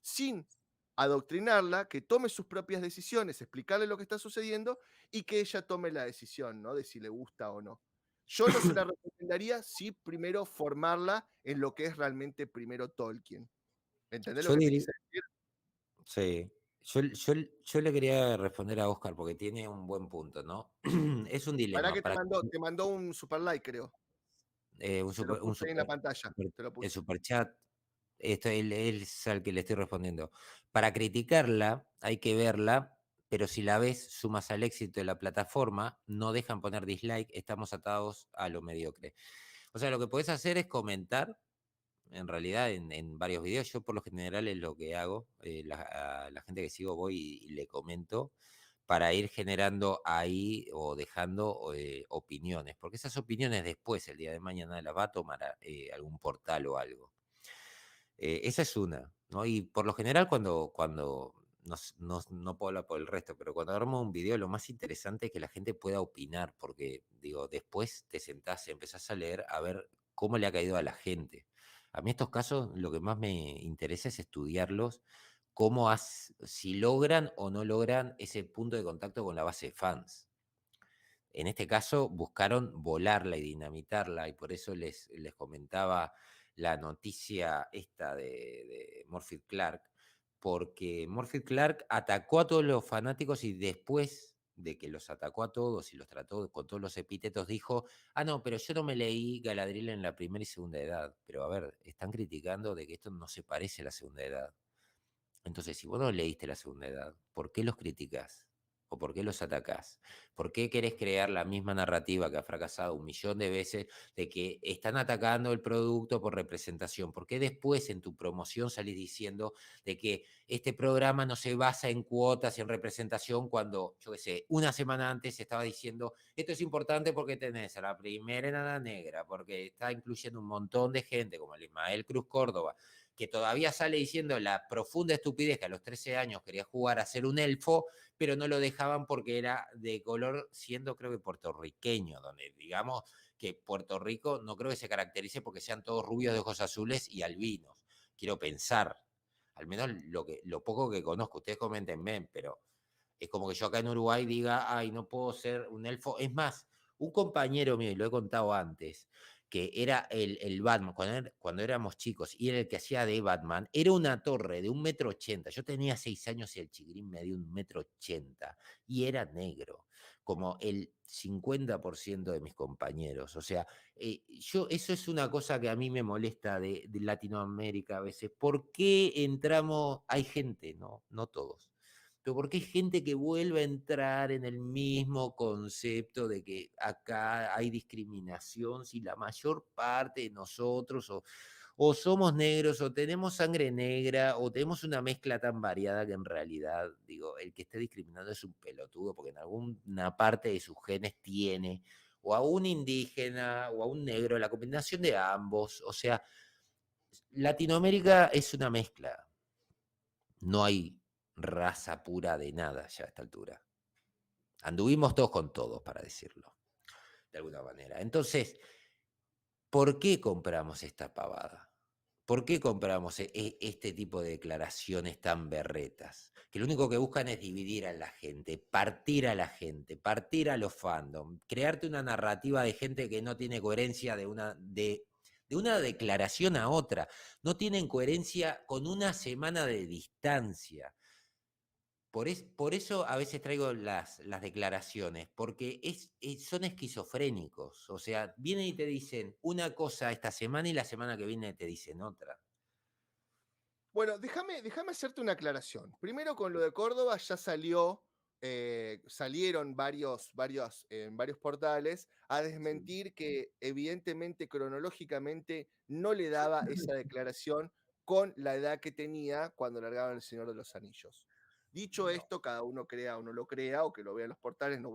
sin adoctrinarla, que tome sus propias decisiones, explicarle lo que está sucediendo y que ella tome la decisión, ¿no? De si le gusta o no. Yo no se la recomendaría, sí primero formarla en lo que es realmente primero Tolkien. ¿Entendés lo Yo que te diría, quise decir? sí, yo le quería responder a Oscar porque tiene un buen punto, ¿no? Es un Pará dilema. que te mandó un super like, creo. Te lo Un puse ahí en la pantalla. Te lo el puse. superchat, él es al que le estoy respondiendo. Para criticarla hay que verla, pero si la ves, sumas al éxito de la plataforma, no dejan poner dislike, estamos atados a lo mediocre. O sea, lo que podés hacer es comentar, en realidad, en varios videos. Yo por lo general es lo que hago. A la gente que sigo voy y le comento para ir generando ahí o dejando opiniones, porque esas opiniones después, el día de mañana, las va a tomar algún portal o algo. Esa es una, ¿no? Y por lo general cuando no puedo hablar por el resto, pero cuando armo un video lo más interesante es que la gente pueda opinar, porque digo, después te sentás, empezás a leer a ver cómo le ha caído a la gente. A mí estos casos lo que más me interesa es estudiarlos, si logran o no logran ese punto de contacto con la base de fans. En este caso buscaron volarla y dinamitarla, y por eso les comentaba la noticia esta de Morphy Clark, porque Morphy Clark atacó a todos los fanáticos y después de que los atacó a todos y los trató con todos los epítetos, dijo, no, pero yo no me leí Galadriel en la primera y segunda edad. Pero a ver, están criticando de que esto no se parece a la segunda edad. Entonces, si vos no leíste la segunda edad, ¿por qué los criticás? ¿O por qué los atacás? ¿Por qué querés crear la misma narrativa que ha fracasado 1.000.000 de veces de que están atacando el producto por representación? ¿Por qué después en tu promoción salís diciendo de que este programa no se basa en cuotas y en representación cuando, yo qué sé, una semana antes estaba diciendo esto es importante porque tenés a la primera enana negra, porque está incluyendo un montón de gente como el Ismael Cruz Córdoba, que todavía sale diciendo la profunda estupidez que a los 13 años quería jugar a ser un elfo, pero no lo dejaban porque era de color, siendo creo que puertorriqueño, donde digamos que Puerto Rico no creo que se caracterice porque sean todos rubios de ojos azules y albinos. Quiero pensar, al menos lo poco que conozco, ustedes coméntenme, pero es como que yo acá en Uruguay diga, ay, no puedo ser un elfo. Es más, un compañero mío, y lo he contado antes, que era el Batman, cuando éramos chicos, y era el que hacía de Batman, era una torre de 1,80 m. Yo tenía 6 años y el chiquirín me dio 1,80 m, y era negro, como el 50% de mis compañeros. O sea, eso es una cosa que a mí me molesta de Latinoamérica a veces. ¿Por qué entramos? Hay gente, no todos, pero porque hay gente que vuelve a entrar en el mismo concepto de que acá hay discriminación si la mayor parte de nosotros o somos negros o tenemos sangre negra o tenemos una mezcla tan variada que en realidad, digo, el que esté discriminando es un pelotudo porque en alguna parte de sus genes tiene o a un indígena o a un negro, la combinación de ambos. O sea, Latinoamérica es una mezcla. No hay raza pura de nada ya a esta altura. Anduvimos todos con todos, para decirlo, de alguna manera. Entonces, ¿por qué compramos esta pavada? ¿Por qué compramos este tipo de declaraciones tan berretas? Que lo único que buscan es dividir a la gente, partir a los fandom, crearte una narrativa de gente que no tiene coherencia de una declaración a otra. No tienen coherencia con una semana de distancia. Por eso a veces traigo las declaraciones, porque son esquizofrénicos. O sea, vienen y te dicen una cosa esta semana y la semana que viene te dicen otra. Bueno, déjame hacerte una aclaración. Primero, con lo de Córdoba ya salieron en varios portales a Sí. desmentir que evidentemente cronológicamente no le daba esa declaración con la edad que tenía cuando largaban El Señor de los Anillos. Dicho No. esto, cada uno crea o no lo crea, o que lo vea en los portales, no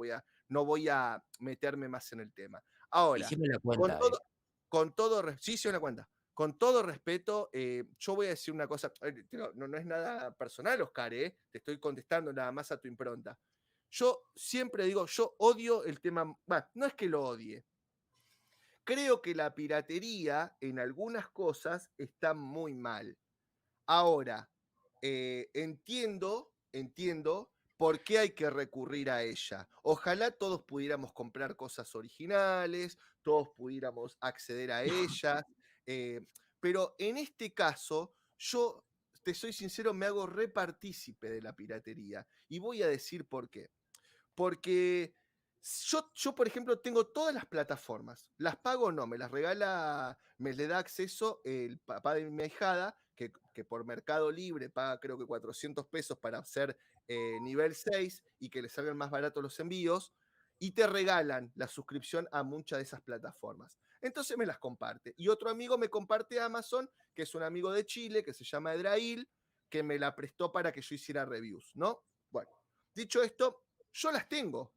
voy a meterme más en el tema. Ahora, Hicime la con cuenta, ¿eh? todo, sí, sí, una cuenta. Con todo respeto, yo voy a decir una cosa, no es nada personal, Oscar, te estoy contestando nada más a tu impronta. Yo siempre digo, yo odio el tema, bueno, no es que lo odie, creo que la piratería en algunas cosas está muy mal. Ahora, entiendo por qué hay que recurrir a ella. Ojalá todos pudiéramos comprar cosas originales, todos pudiéramos acceder a ellas, eh, pero en este caso, yo, te soy sincero, me hago repartícipe de la piratería y voy a decir por qué. Porque yo, por ejemplo, tengo todas las plataformas. Las pago no, me las regala, me le da acceso el papá de mi ahijada, que por Mercado Libre paga creo que 400 pesos para hacer nivel 6 y que le salgan más baratos los envíos. Y te regalan la suscripción a muchas de esas plataformas. Entonces me las comparte. Y otro amigo me comparte Amazon, que es un amigo de Chile, que se llama Edrail, que me la prestó para que yo hiciera reviews, ¿no? Bueno, dicho esto, yo las tengo,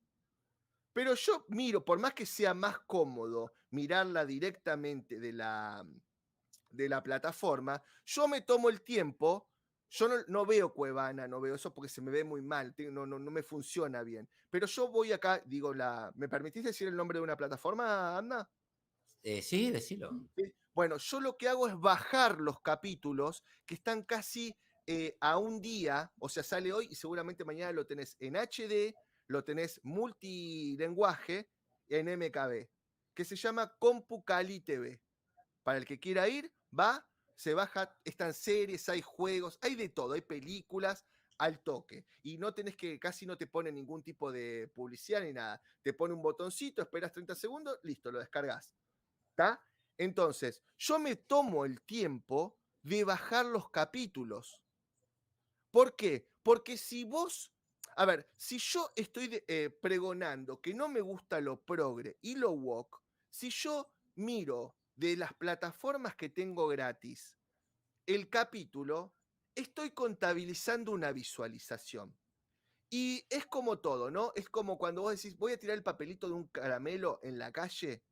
pero yo miro, por más que sea más cómodo mirarla directamente de la plataforma, yo me tomo el tiempo Yo no veo Cuevana, no veo eso porque se me ve muy mal, no me funciona bien. Pero yo voy acá, digo, ¿me permitís decir el nombre de una plataforma, Anda? Sí, decilo. Sí. Bueno, yo lo que hago es bajar los capítulos que están casi a un día, o sea, sale hoy y seguramente mañana lo tenés en HD, lo tenés multilenguaje en MKB, que se llama CompuCali TV. Para el que quiera ir, va, se baja, están series, hay juegos, hay de todo, hay películas al toque. Y no tenés que, casi no te pone ningún tipo de publicidad ni nada. Te pone un botoncito, esperas 30 segundos, listo, lo descargas. ¿Está? Entonces, yo me tomo el tiempo de bajar los capítulos. ¿Por qué? Porque si vos, a ver, si yo estoy pregonando que no me gusta lo progre y lo woke, si yo miro de las plataformas que tengo gratis el capítulo, estoy contabilizando una visualización. Y es como todo, ¿no? Es como cuando vos decís, voy a tirar el papelito de un caramelo en la calle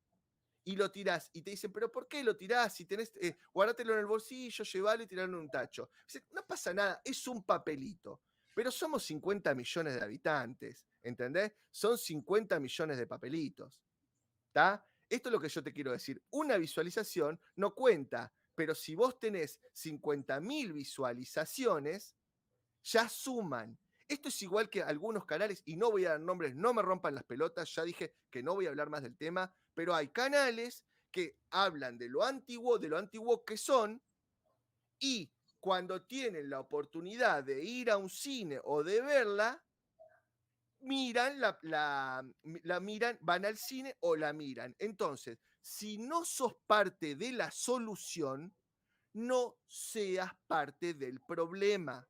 y lo tirás y te dicen, pero ¿por qué lo tirás? Si tenés, guardátelo en el bolsillo, llevalo y tirarlo en un tacho. Dice, no pasa nada, es un papelito. Pero somos 50 millones de habitantes, ¿entendés? Son 50 millones de papelitos, ¿está? Esto es lo que yo te quiero decir. Una visualización no cuenta, pero si vos tenés 50.000 visualizaciones, ya suman. Esto es igual que algunos canales, y no voy a dar nombres, no me rompan las pelotas, ya dije que no voy a hablar más del tema, pero hay canales que hablan de lo antiguo que son, y cuando tienen la oportunidad de ir a un cine o de verla, miran, la miran, van al cine o la miran. Entonces, si no sos parte de la solución, no seas parte del problema.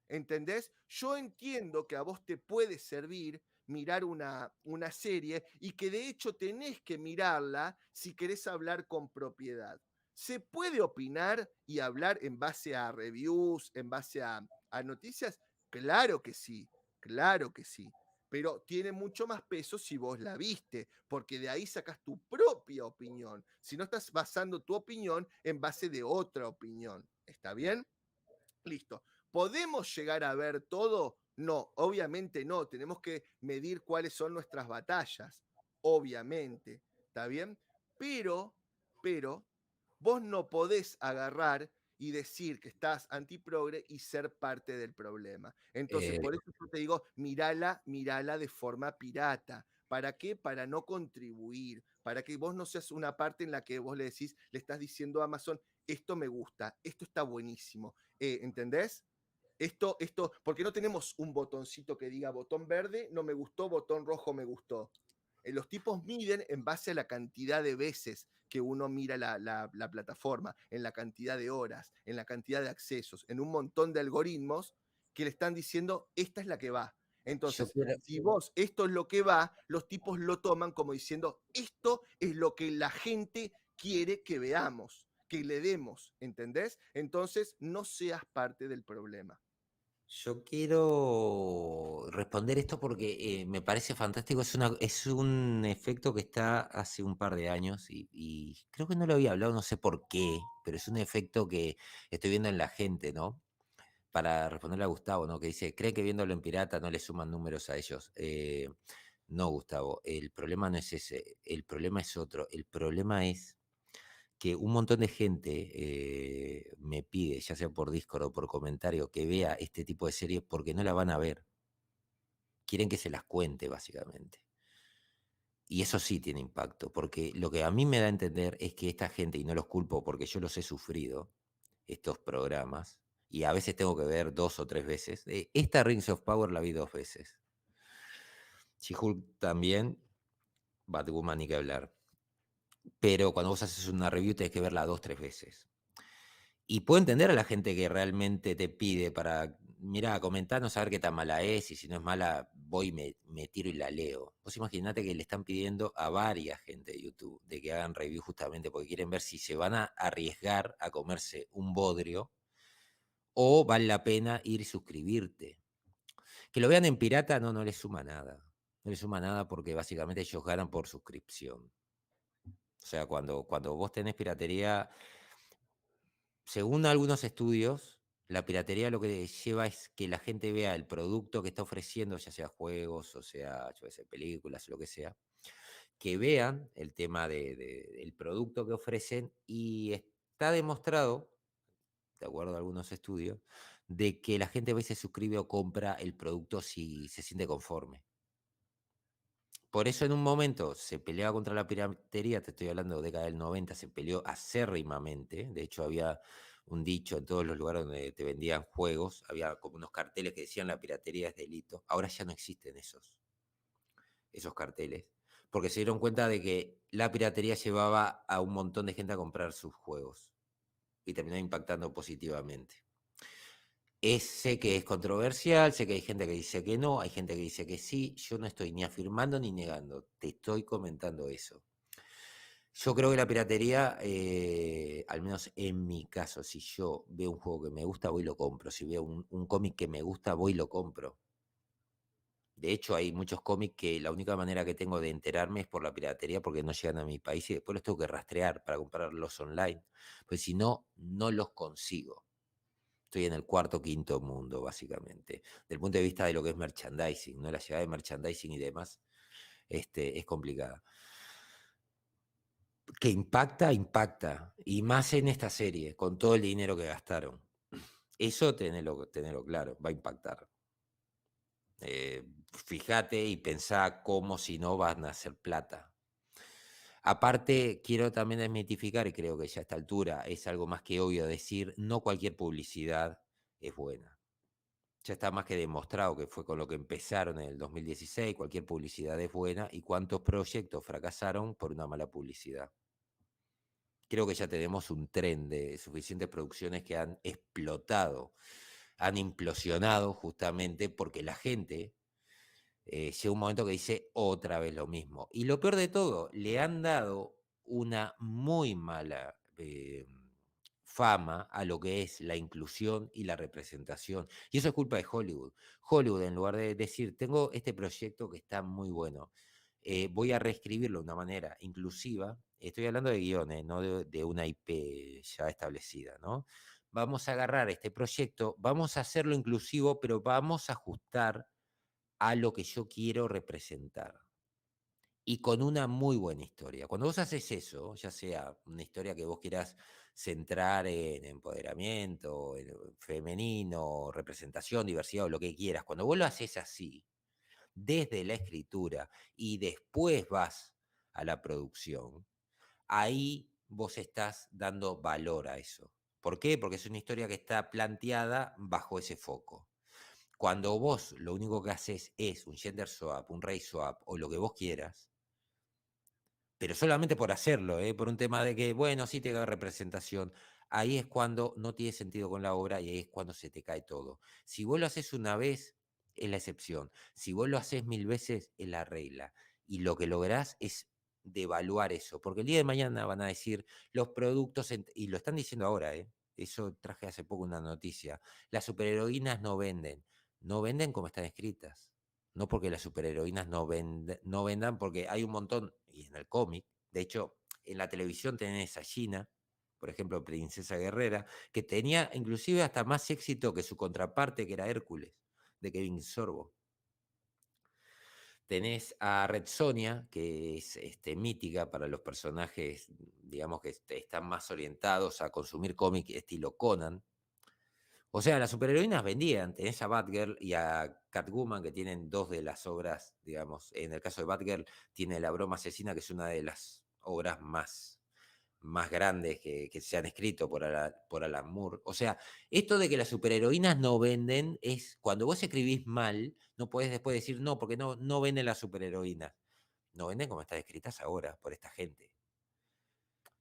¿Entendés? Yo entiendo que a vos te puede servir mirar una serie y que de hecho tenés que mirarla si querés hablar con propiedad. ¿Se puede opinar y hablar en base a reviews, en base a noticias? Claro que sí, claro que sí. Pero tiene mucho más peso si vos la viste, porque de ahí sacas tu propia opinión. Si no estás basando tu opinión en base de otra opinión. ¿Está bien? Listo. ¿Podemos llegar a ver todo? No, obviamente no. Tenemos que medir cuáles son nuestras batallas. Obviamente. ¿Está bien? Pero, vos no podés agarrar y decir que estás antiprogre y ser parte del problema. Entonces, Eh, por eso yo te digo, mirala de forma pirata. ¿Para qué? Para no contribuir, para que vos no seas una parte en la que vos le decís, le estás diciendo a Amazon, esto me gusta, esto está buenísimo. ¿Entendés? Porque no tenemos un botoncito que diga botón verde, no me gustó, botón rojo, me gustó. Los tipos miden en base a la cantidad de veces que uno mira la plataforma, en la cantidad de horas, en la cantidad de accesos, en un montón de algoritmos que le están diciendo, esta es la que va. yo Entonces, quiero, si vos esto es lo que va, los tipos lo toman como diciendo, esto es lo que la gente quiere que veamos, que le demos, ¿entendés? Entonces, no seas parte del problema. yo quiero responder esto porque me parece fantástico. Es un efecto que está hace un par de años y creo que no lo había hablado, no sé por qué, pero es un efecto que estoy viendo en la gente, ¿no? Para responderle a Gustavo, ¿no? Que dice, ¿cree que viéndolo en pirata no le suman números a ellos? No, Gustavo, el problema no es ese, el problema es otro. El problema es que un montón de gente me pide, ya sea por Discord o por comentario, que vea este tipo de series porque no la van a ver. Quieren que se las cuente, básicamente. Y eso sí tiene impacto, porque lo que a mí me da a entender es que esta gente, y no los culpo porque yo los he sufrido, estos programas, y a veces tengo que ver 2 o 3 veces. Esta Rings of Power la vi 2 veces. She-Hulk también, Batwoman ni que hablar. Pero cuando vos haces una review tenés que verla 2 o 3 veces. Y puedo entender a la gente que realmente te pide para, mira, comentarnos a ver qué tan mala es, y si no es mala, voy y me tiro y la leo. Vos imaginate que le están pidiendo a varias gente de YouTube de que hagan review justamente porque quieren ver si se van a arriesgar a comerse un bodrio o vale la pena ir y suscribirte. Que lo vean en pirata no les suma nada. No les suma nada porque básicamente ellos ganan por suscripción. O sea, cuando vos tenés piratería, según algunos estudios, La piratería lo que lleva es que la gente vea el producto que está ofreciendo, ya sea juegos, o sea, yo qué sé, películas, lo que sea, que vean el tema del producto que ofrecen y está demostrado, de acuerdo a algunos estudios, de que la gente a veces suscribe o compra el producto si se siente conforme. Por eso en un momento se peleaba contra la piratería, te estoy hablando de década del 90, se peleó acérrimamente. De hecho, había un dicho en todos los lugares donde te vendían juegos, había como unos carteles que decían la piratería es delito. Ahora ya no existen esos carteles, porque se dieron cuenta de que la piratería llevaba a un montón de gente a comprar sus juegos y terminó impactando positivamente. Sé que es controversial, sé que hay gente que dice que no, hay gente que dice que sí. Yo no estoy ni afirmando ni negando, te estoy comentando eso. Yo creo que la piratería, al menos en mi caso, si yo veo un juego que me gusta, voy y lo compro. Si veo un cómic que me gusta, voy y lo compro. De hecho, hay muchos cómics que la única manera que tengo de enterarme es por la piratería porque no llegan a mi país y después los tengo que rastrear para comprarlos online. Pues si no, no los consigo. Estoy en el cuarto, quinto mundo, básicamente. Del punto de vista de lo que es merchandising, ¿no? La llegada de merchandising y demás, es complicada. Que impacta, impacta. Y más en esta serie, con todo el dinero que gastaron. Eso tenelo claro, va a impactar. Fíjate y pensá cómo si no van a hacer plata. Aparte, quiero también desmitificar, y creo que ya a esta altura es algo más que obvio decir, no cualquier publicidad es buena. Ya está más que demostrado que fue con lo que empezaron en el 2016, cualquier publicidad es buena y cuántos proyectos fracasaron por una mala publicidad. Creo que ya tenemos un tren de suficientes producciones que han explotado, han implosionado justamente porque la gente llega un momento que dice otra vez lo mismo. Y lo peor de todo, le han dado una muy mala fama a lo que es la inclusión y la representación. Y eso es culpa de Hollywood. Hollywood, en lugar de decir, tengo este proyecto que está muy bueno, voy a reescribirlo de una manera inclusiva, estoy hablando de guiones, no de una IP ya establecida, ¿no? Vamos a agarrar este proyecto, vamos a hacerlo inclusivo, pero vamos a ajustar a lo que yo quiero representar. Y con una muy buena historia. Cuando vos haces eso, ya sea una historia que vos quieras centrar en empoderamiento, en femenino, representación, diversidad o lo que quieras, cuando vos lo haces así, desde la escritura y después vas a la producción, ahí vos estás dando valor a eso. ¿Por qué? Porque es una historia que está planteada bajo ese foco. Cuando vos lo único que haces es un gender swap, un race swap o lo que vos quieras, pero solamente por hacerlo, por un tema de que, bueno, sí te da representación, ahí es cuando no tiene sentido con la obra y ahí es cuando se te cae todo. Si vos lo haces una vez, es la excepción. Si vos lo haces 1000 veces, es la regla. Y lo que lográs es devaluar eso, porque el día de mañana van a decir los productos, y lo están diciendo ahora, eso traje hace poco una noticia, las superheroínas no venden, no venden como están escritas. No porque las superheroínas no vendan, porque hay un montón, y en el cómic, de hecho, en la televisión tenés a Gina, por ejemplo, Princesa Guerrera, que tenía inclusive hasta más éxito que su contraparte, que era Hércules, de Kevin Sorbo. Tenés a Red Sonja, que es mítica para los personajes, digamos, que están más orientados a consumir cómic estilo Conan. O sea, las superheroínas vendían. Tenés a Batgirl y a Catwoman, que tienen dos de las obras, digamos. En el caso de Batgirl, tiene La broma asesina, que es una de las obras más grandes que se han escrito por Alan Moore. O sea, esto de que las superheroínas no venden es cuando vos escribís mal, no podés después decir no, porque no venden las superheroínas. No venden como están escritas ahora por esta gente.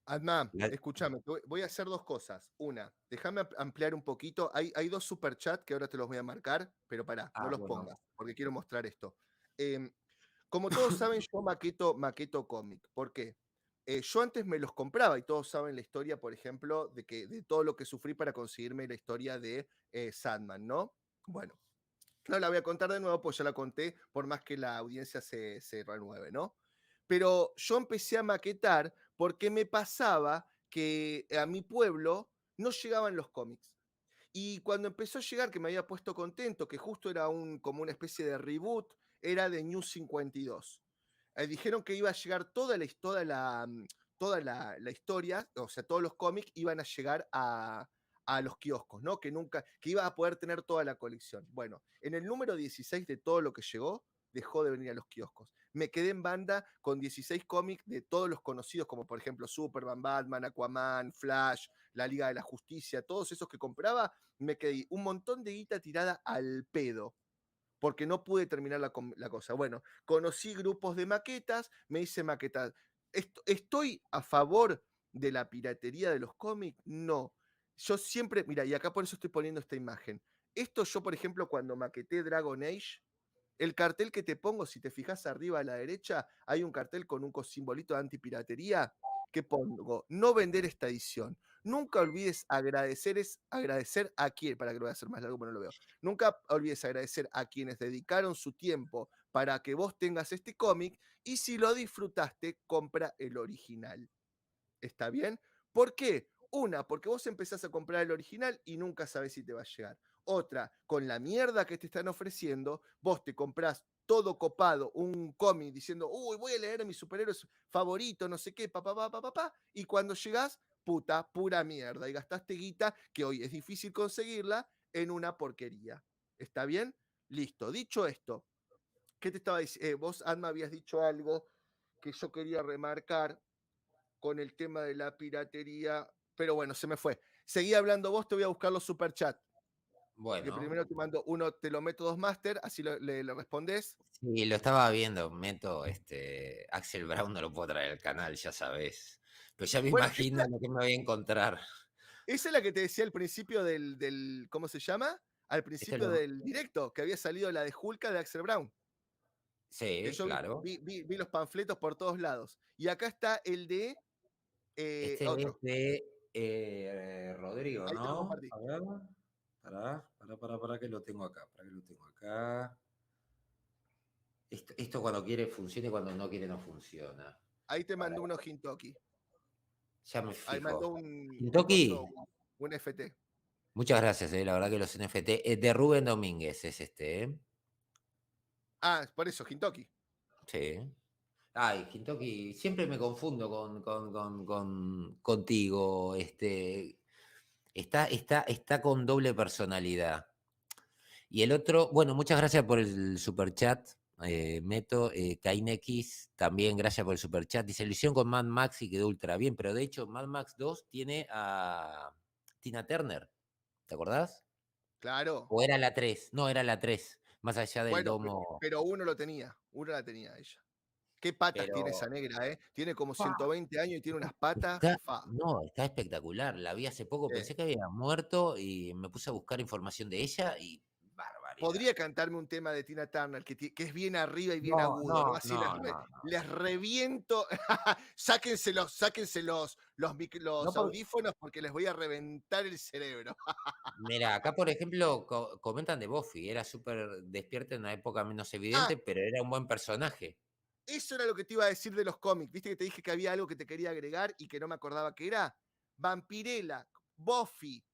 Adnan, La- escúchame, voy a hacer dos cosas. Una, déjame ampliar un poquito. Hay dos superchats que ahora te los voy a marcar, pero pará, no los bueno. pongas, porque quiero mostrar esto. Em, Como todos saben, yo maqueto cómic. ¿Por qué? Yo antes me los compraba y todos saben la historia, por ejemplo, de todo lo que sufrí para conseguirme la historia de Sandman, ¿no? Bueno, no la voy a contar de nuevo, pues ya la conté, por más que la audiencia se renueve, ¿no? Pero yo empecé a maquetar porque me pasaba que a mi pueblo no llegaban los cómics. Y cuando empezó a llegar, que me había puesto contento, que justo era como una especie de reboot, era de New 52. Dijeron que iba a llegar toda la historia, o sea, todos los cómics iban a llegar a los kioscos, ¿no? Que iba a poder tener toda la colección. Bueno, en el número 16 de todo lo que llegó, dejó de venir a los kioscos. Me quedé en banda con 16 cómics de todos los conocidos, como por ejemplo Superman, Batman, Aquaman, Flash, la Liga de la Justicia, todos esos que compraba, me quedé un montón de guita tirada al pedo porque no pude terminar la cosa. Bueno, conocí grupos de maquetas, me hice maquetas. ¿Estoy a favor de la piratería de los cómics? No. Yo siempre, mira, y acá por eso estoy poniendo esta imagen. Esto yo, por ejemplo, cuando maqueté Dragon Age, el cartel que te pongo, si te fijas arriba a la derecha, hay un cartel con un simbolito de antipiratería que pongo, no vender esta edición. Nunca olvides agradecer a quien, para que lo voy a hacer más largo, pero no lo veo. Nunca olvides agradecer a quienes dedicaron su tiempo para que vos tengas este cómic y si lo disfrutaste, compra el original. ¿Está bien? ¿Por qué? Una, porque vos empezás a comprar el original y nunca sabés si te va a llegar. Otra, con la mierda que te están ofreciendo, vos te comprás todo copado, un cómic diciendo, uy, voy a leer a mis superhéroes favoritos, no sé qué, y cuando llegás, puta, pura mierda, y gastaste guita, que hoy es difícil conseguirla, en una porquería. ¿Está bien? Listo. Dicho esto, ¿qué te estaba diciendo? Vos, Adma, habías dicho algo que yo quería remarcar con el tema de la piratería, pero bueno, se me fue. Seguí hablando vos, te voy a buscar los superchats. Que primero Bueno, te mando uno, te lo meto dos máster, así le respondés. sí, lo estaba viendo, meto Axel Brown, no lo puedo traer al canal, ya sabes. Pero ya me Bueno, imagino lo que me voy a encontrar. esa es la que te decía al principio ¿cómo se llama? Al Esto principio lo, del directo, que había salido la de Hulka de Axel Brown. Que sí, yo claro. vi los panfletos por todos lados. Y acá está el de Este es otro. de Rodrigo, Ahí te lo ¿no? compartí. A ver, para que lo tengo acá, para que lo tengo acá. Esto cuando quiere funciona y cuando no quiere no funciona. Ahí te Para, mandó uno Hintoki. ya me Ahí fijo. mandó un coso, Toki, un FT. muchas gracias, la verdad que los NFT. De Rubén Domínguez es este, ¿eh? Ah, por eso, Hintoki. Sí. Ay, Hintoki, siempre me confundo contigo. Está con doble personalidad. Y el otro, bueno, muchas gracias por el super chat. Meto, Kainex, también gracias por el super chat. Dice, lo hicieron con Mad Max y quedó ultra bien, pero de hecho Mad Max 2 tiene a Tina Turner, ¿te acordás? Claro. ¿O era la 3? No, era la 3, más allá del Bueno, domo, pero uno la tenía ella. ¿Qué patas tiene esa pero negra, eh? Tiene como ¡fua! 120 años y tiene unas patas, Está, fa. no, está espectacular. La vi hace poco, Eh, pensé que había muerto y me puse a buscar información de ella y barbaridad. Podría cantarme un tema de Tina Turner que es bien arriba y bien No, agudo, ¿no? no, Así no, no, no. les reviento. Sáquense los No, audífonos porque les voy a reventar el cerebro. mira, acá por ejemplo comentan de Buffy, era súper despierta en una época menos Ah, evidente, pero era un buen personaje. eso era lo que te iba a decir de los cómics. ¿Viste que te dije que había algo que te quería agregar y que no me acordaba que era? Vampirella, Buffy,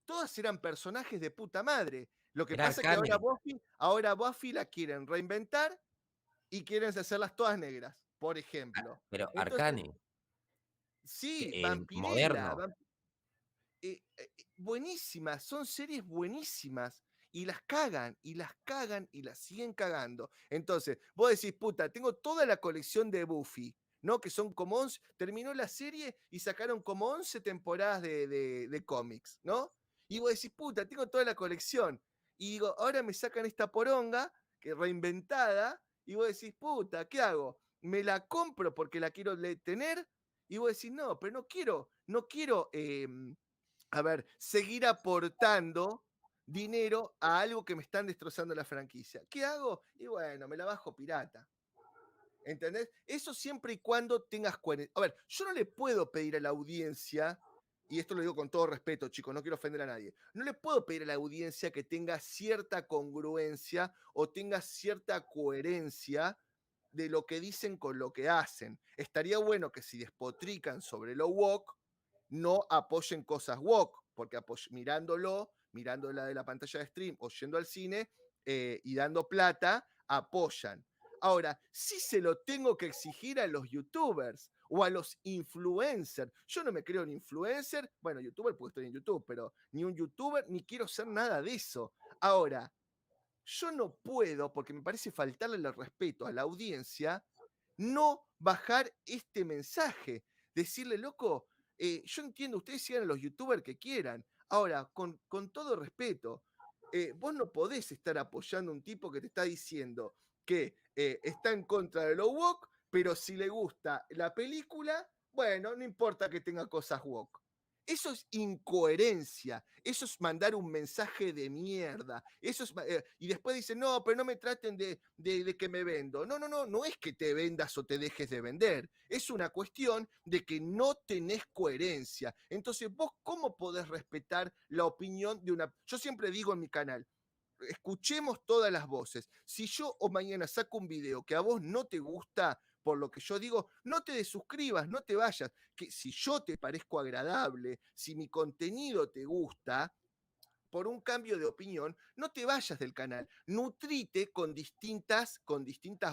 todas eran personajes de puta madre. Lo que Era pasa es que Arcane, ahora Buffy la quieren reinventar y quieren hacerlas todas negras, por ejemplo. pero Entonces, Arcane, sí, moderno. Vampirella, buenísimas, son series buenísimas. Y las cagan, y las cagan, y las siguen cagando. Entonces, vos decís, puta, tengo toda la colección de Buffy, ¿no? Que son como 11, terminó la serie y sacaron como 11 temporadas de cómics, ¿no? Y vos decís, puta, tengo toda la colección. Y digo, ahora me sacan esta poronga, que reinventada, y vos decís, puta, ¿qué hago? ¿Me la compro porque la quiero tener? Y vos decís, no, pero no quiero a ver, seguir aportando dinero a algo que me están destrozando la franquicia. ¿Qué hago? Y bueno, me la bajo pirata. ¿Entendés? Eso siempre y cuando tengas coherencia. A ver, yo no le puedo pedir a la audiencia, y esto lo digo con todo respeto, chicos, no quiero ofender a nadie, no le puedo pedir a la audiencia que tenga cierta congruencia o tenga cierta coherencia de lo que dicen con lo que hacen. Estaría bueno que si despotrican sobre lo woke, no apoyen cosas woke. porque mirándolo, mirando la de la pantalla de stream o yendo al cine y dando plata, apoyan. Ahora, sí se lo tengo que exigir a los youtubers o a los influencers. Yo no me creo un influencer, bueno, youtuber porque estoy en YouTube, pero ni un youtuber, ni quiero ser nada de eso. Ahora, yo no puedo, porque me parece faltarle el respeto a la audiencia, no bajar este mensaje. Decirle, loco, yo entiendo, ustedes sigan a los youtubers que quieran. Ahora, con todo respeto, vos no podés estar apoyando a un tipo que te está diciendo que está en contra de lo woke, pero si le gusta la película, bueno, no importa que tenga cosas woke. Eso es incoherencia, eso es mandar un mensaje de mierda. Eso es, y después dicen, no, pero no me traten de que me vendo. No, no, no, no es que te vendas o te dejes de vender. Es una cuestión de que no tenés coherencia. Entonces, vos, ¿cómo podés respetar la opinión de una... Yo siempre digo en mi canal, escuchemos todas las voces. Si yo o mañana saco un video que a vos no te gusta por lo que yo digo, no te desuscribas, no te vayas. Que si yo te parezco agradable, si mi contenido te gusta, por un cambio de opinión, no te vayas del canal, nutrite con distintas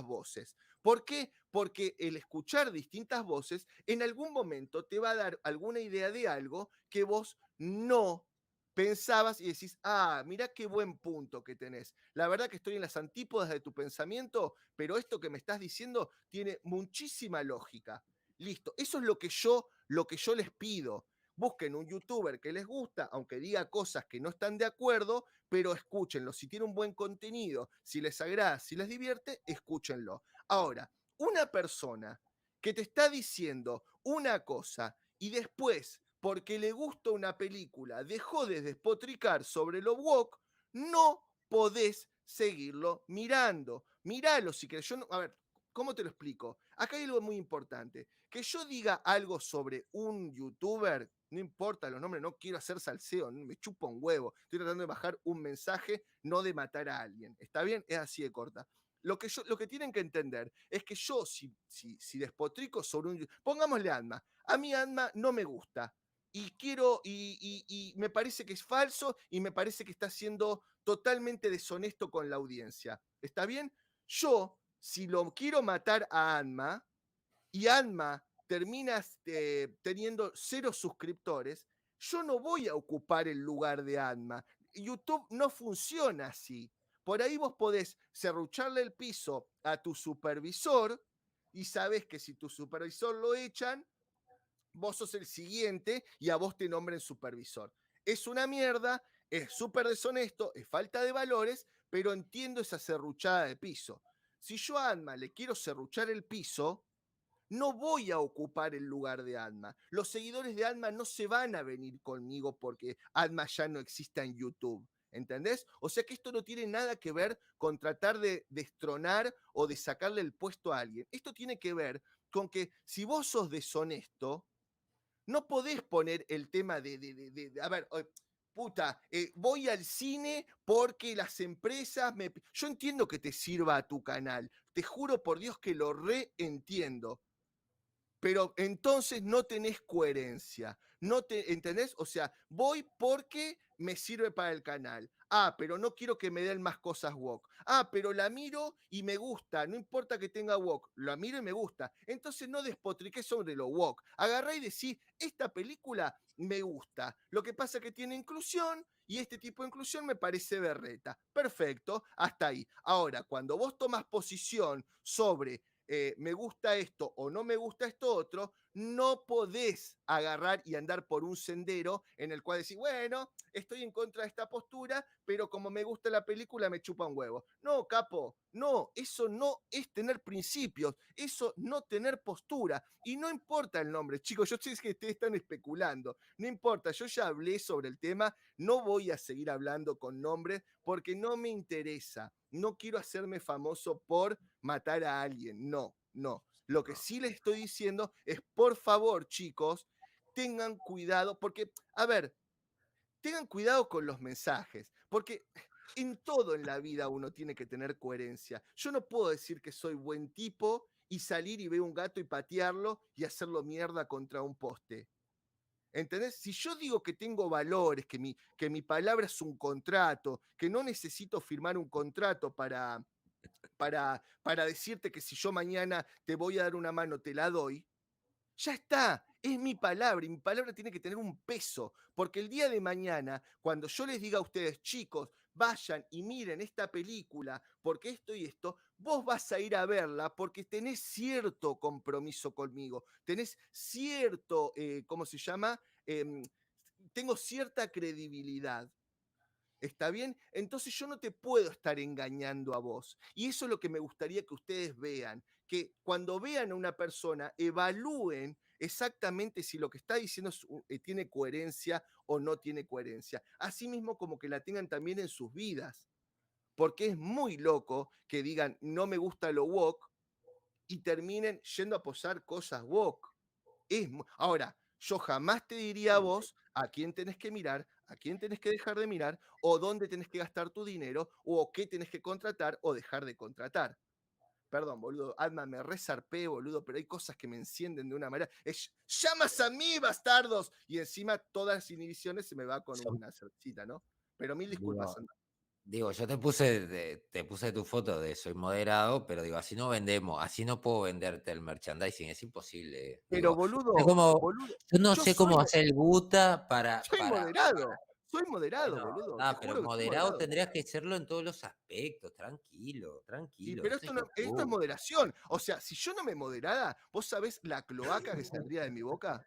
voces. ¿Por qué? Porque el escuchar distintas voces en algún momento te va a dar alguna idea de algo que vos no pensabas y decís, ah, mirá qué buen punto que tenés. La verdad que estoy en las antípodas de tu pensamiento, pero esto que me estás diciendo tiene muchísima lógica. Listo, eso es lo que yo les pido. Busquen un youtuber que les gusta, aunque diga cosas que no están de acuerdo, pero escúchenlo. Si tiene un buen contenido, si les agrada, si les divierte, escúchenlo. Ahora, una persona que te está diciendo una cosa y después, porque le gusta una película, dejó de despotricar sobre lo woke, no podés seguirlo mirando. Míralo si querés. Yo no, a ver, ¿cómo te lo explico? Acá hay algo muy importante. Que yo diga algo sobre un youtuber, no importa los nombres, no quiero hacer salseo, me chupa un huevo. Estoy tratando de bajar un mensaje, no de matar a alguien. ¿Está bien? Es así de corta. Lo que tienen que entender es que yo, si despotrico sobre un... Pongámosle Anma. A mí Anma no me gusta. Y quiero, y me parece que es falso y me parece que está siendo totalmente deshonesto con la audiencia. ¿Está bien? Yo, si lo quiero matar a Anma, y Anma termina teniendo 0 suscriptores, yo no voy a ocupar el lugar de Anma. YouTube no funciona así. Por ahí vos podés serrucharle el piso a tu supervisor y sabes que si tu supervisor lo echan, vos sos el siguiente y a vos te nombren supervisor. Es una mierda, es súper deshonesto, es falta de valores, pero entiendo esa serruchada de piso. Si yo a Anma le quiero serruchar el piso, no voy a ocupar el lugar de Alma. Los seguidores de Alma no se van a venir conmigo porque Alma ya no exista en YouTube. ¿Entendés? O sea que esto no tiene nada que ver con tratar de destronar o de sacarle el puesto a alguien. Esto tiene que ver con que si vos sos deshonesto, no podés poner el tema a ver, puta, voy al cine porque las empresas me... Yo entiendo que te sirva a tu canal, te juro por Dios que lo reentiendo, pero entonces no tenés coherencia. No te, ¿entendés? O sea, voy porque me sirve para el canal. Ah, pero no quiero que me den más cosas woke. Ah, pero la miro y me gusta. No importa que tenga woke. La miro y me gusta. Entonces no despotriqué sobre lo woke. Agarré y decí, esta película me gusta. Lo que pasa es que tiene inclusión y este tipo de inclusión me parece berreta. Perfecto, hasta ahí. Ahora, cuando vos tomas posición sobre me gusta esto o no me gusta esto otro, no podés agarrar y andar por un sendero en el cual decís, bueno, estoy en contra de esta postura, pero como me gusta la película me chupa un huevo. No, capo, no, eso no es tener principios, eso no tener postura. Y no importa el nombre, chicos, yo sé que ustedes están especulando, no importa, yo ya hablé sobre el tema, no voy a seguir hablando con nombres porque no me interesa. No quiero hacerme famoso por matar a alguien, no, no. Lo que sí les estoy diciendo es, por favor, chicos, tengan cuidado, porque, a ver, tengan cuidado con los mensajes, porque en todo en la vida uno tiene que tener coherencia. Yo no puedo decir que soy buen tipo y salir y ver un gato y patearlo y hacerlo mierda contra un poste. ¿Entendés? Si yo digo que tengo valores, que mi palabra es un contrato, que no necesito firmar un contrato para decirte que si yo mañana te voy a dar una mano, te la doy, ya está, es mi palabra y mi palabra tiene que tener un peso, porque el día de mañana, cuando yo les diga a ustedes, chicos, vayan y miren esta película, porque esto y esto, vos vas a ir a verla porque tenés cierto compromiso conmigo, tenés cierto, ¿cómo se llama? Em, Tengo cierta credibilidad. ¿Está bien? Entonces yo no te puedo estar engañando a vos. Y eso es lo que me gustaría que ustedes vean, que cuando vean a una persona, evalúen exactamente si lo que está diciendo tiene coherencia o no tiene coherencia. Asimismo como que la tengan también en sus vidas, porque es muy loco que digan no me gusta lo woke y terminen yendo a posar cosas woke. Ahora, yo jamás te diría a vos a quién tenés que mirar, a quién tenés que dejar de mirar, o dónde tenés que gastar tu dinero, o qué tenés que contratar o dejar de contratar. Perdón, boludo, Alma, me resarpé, boludo, pero hay cosas que me encienden de una manera. ¡Llamas a mí, bastardos! Y encima todas las inhibiciones se me va con Son- una cervecita, ¿no? Pero mil disculpas, digo, Alma. yo te puse tu foto de soy moderado, pero digo, así no vendemos, así no puedo venderte el merchandising, es imposible. Pero, Digo, boludo, boludo, yo no yo sé soy, cómo hacer el guta soy moderado, bueno, boludo, te pero juro que soy moderado moderado. tendrías que serlo en todos los aspectos, tranquilo, Sí, tranquilo, pero esto esto, es no, esto es YouTube. moderación. O sea, si yo no me moderara, ¿vos sabés la cloaca que saldría de mi boca?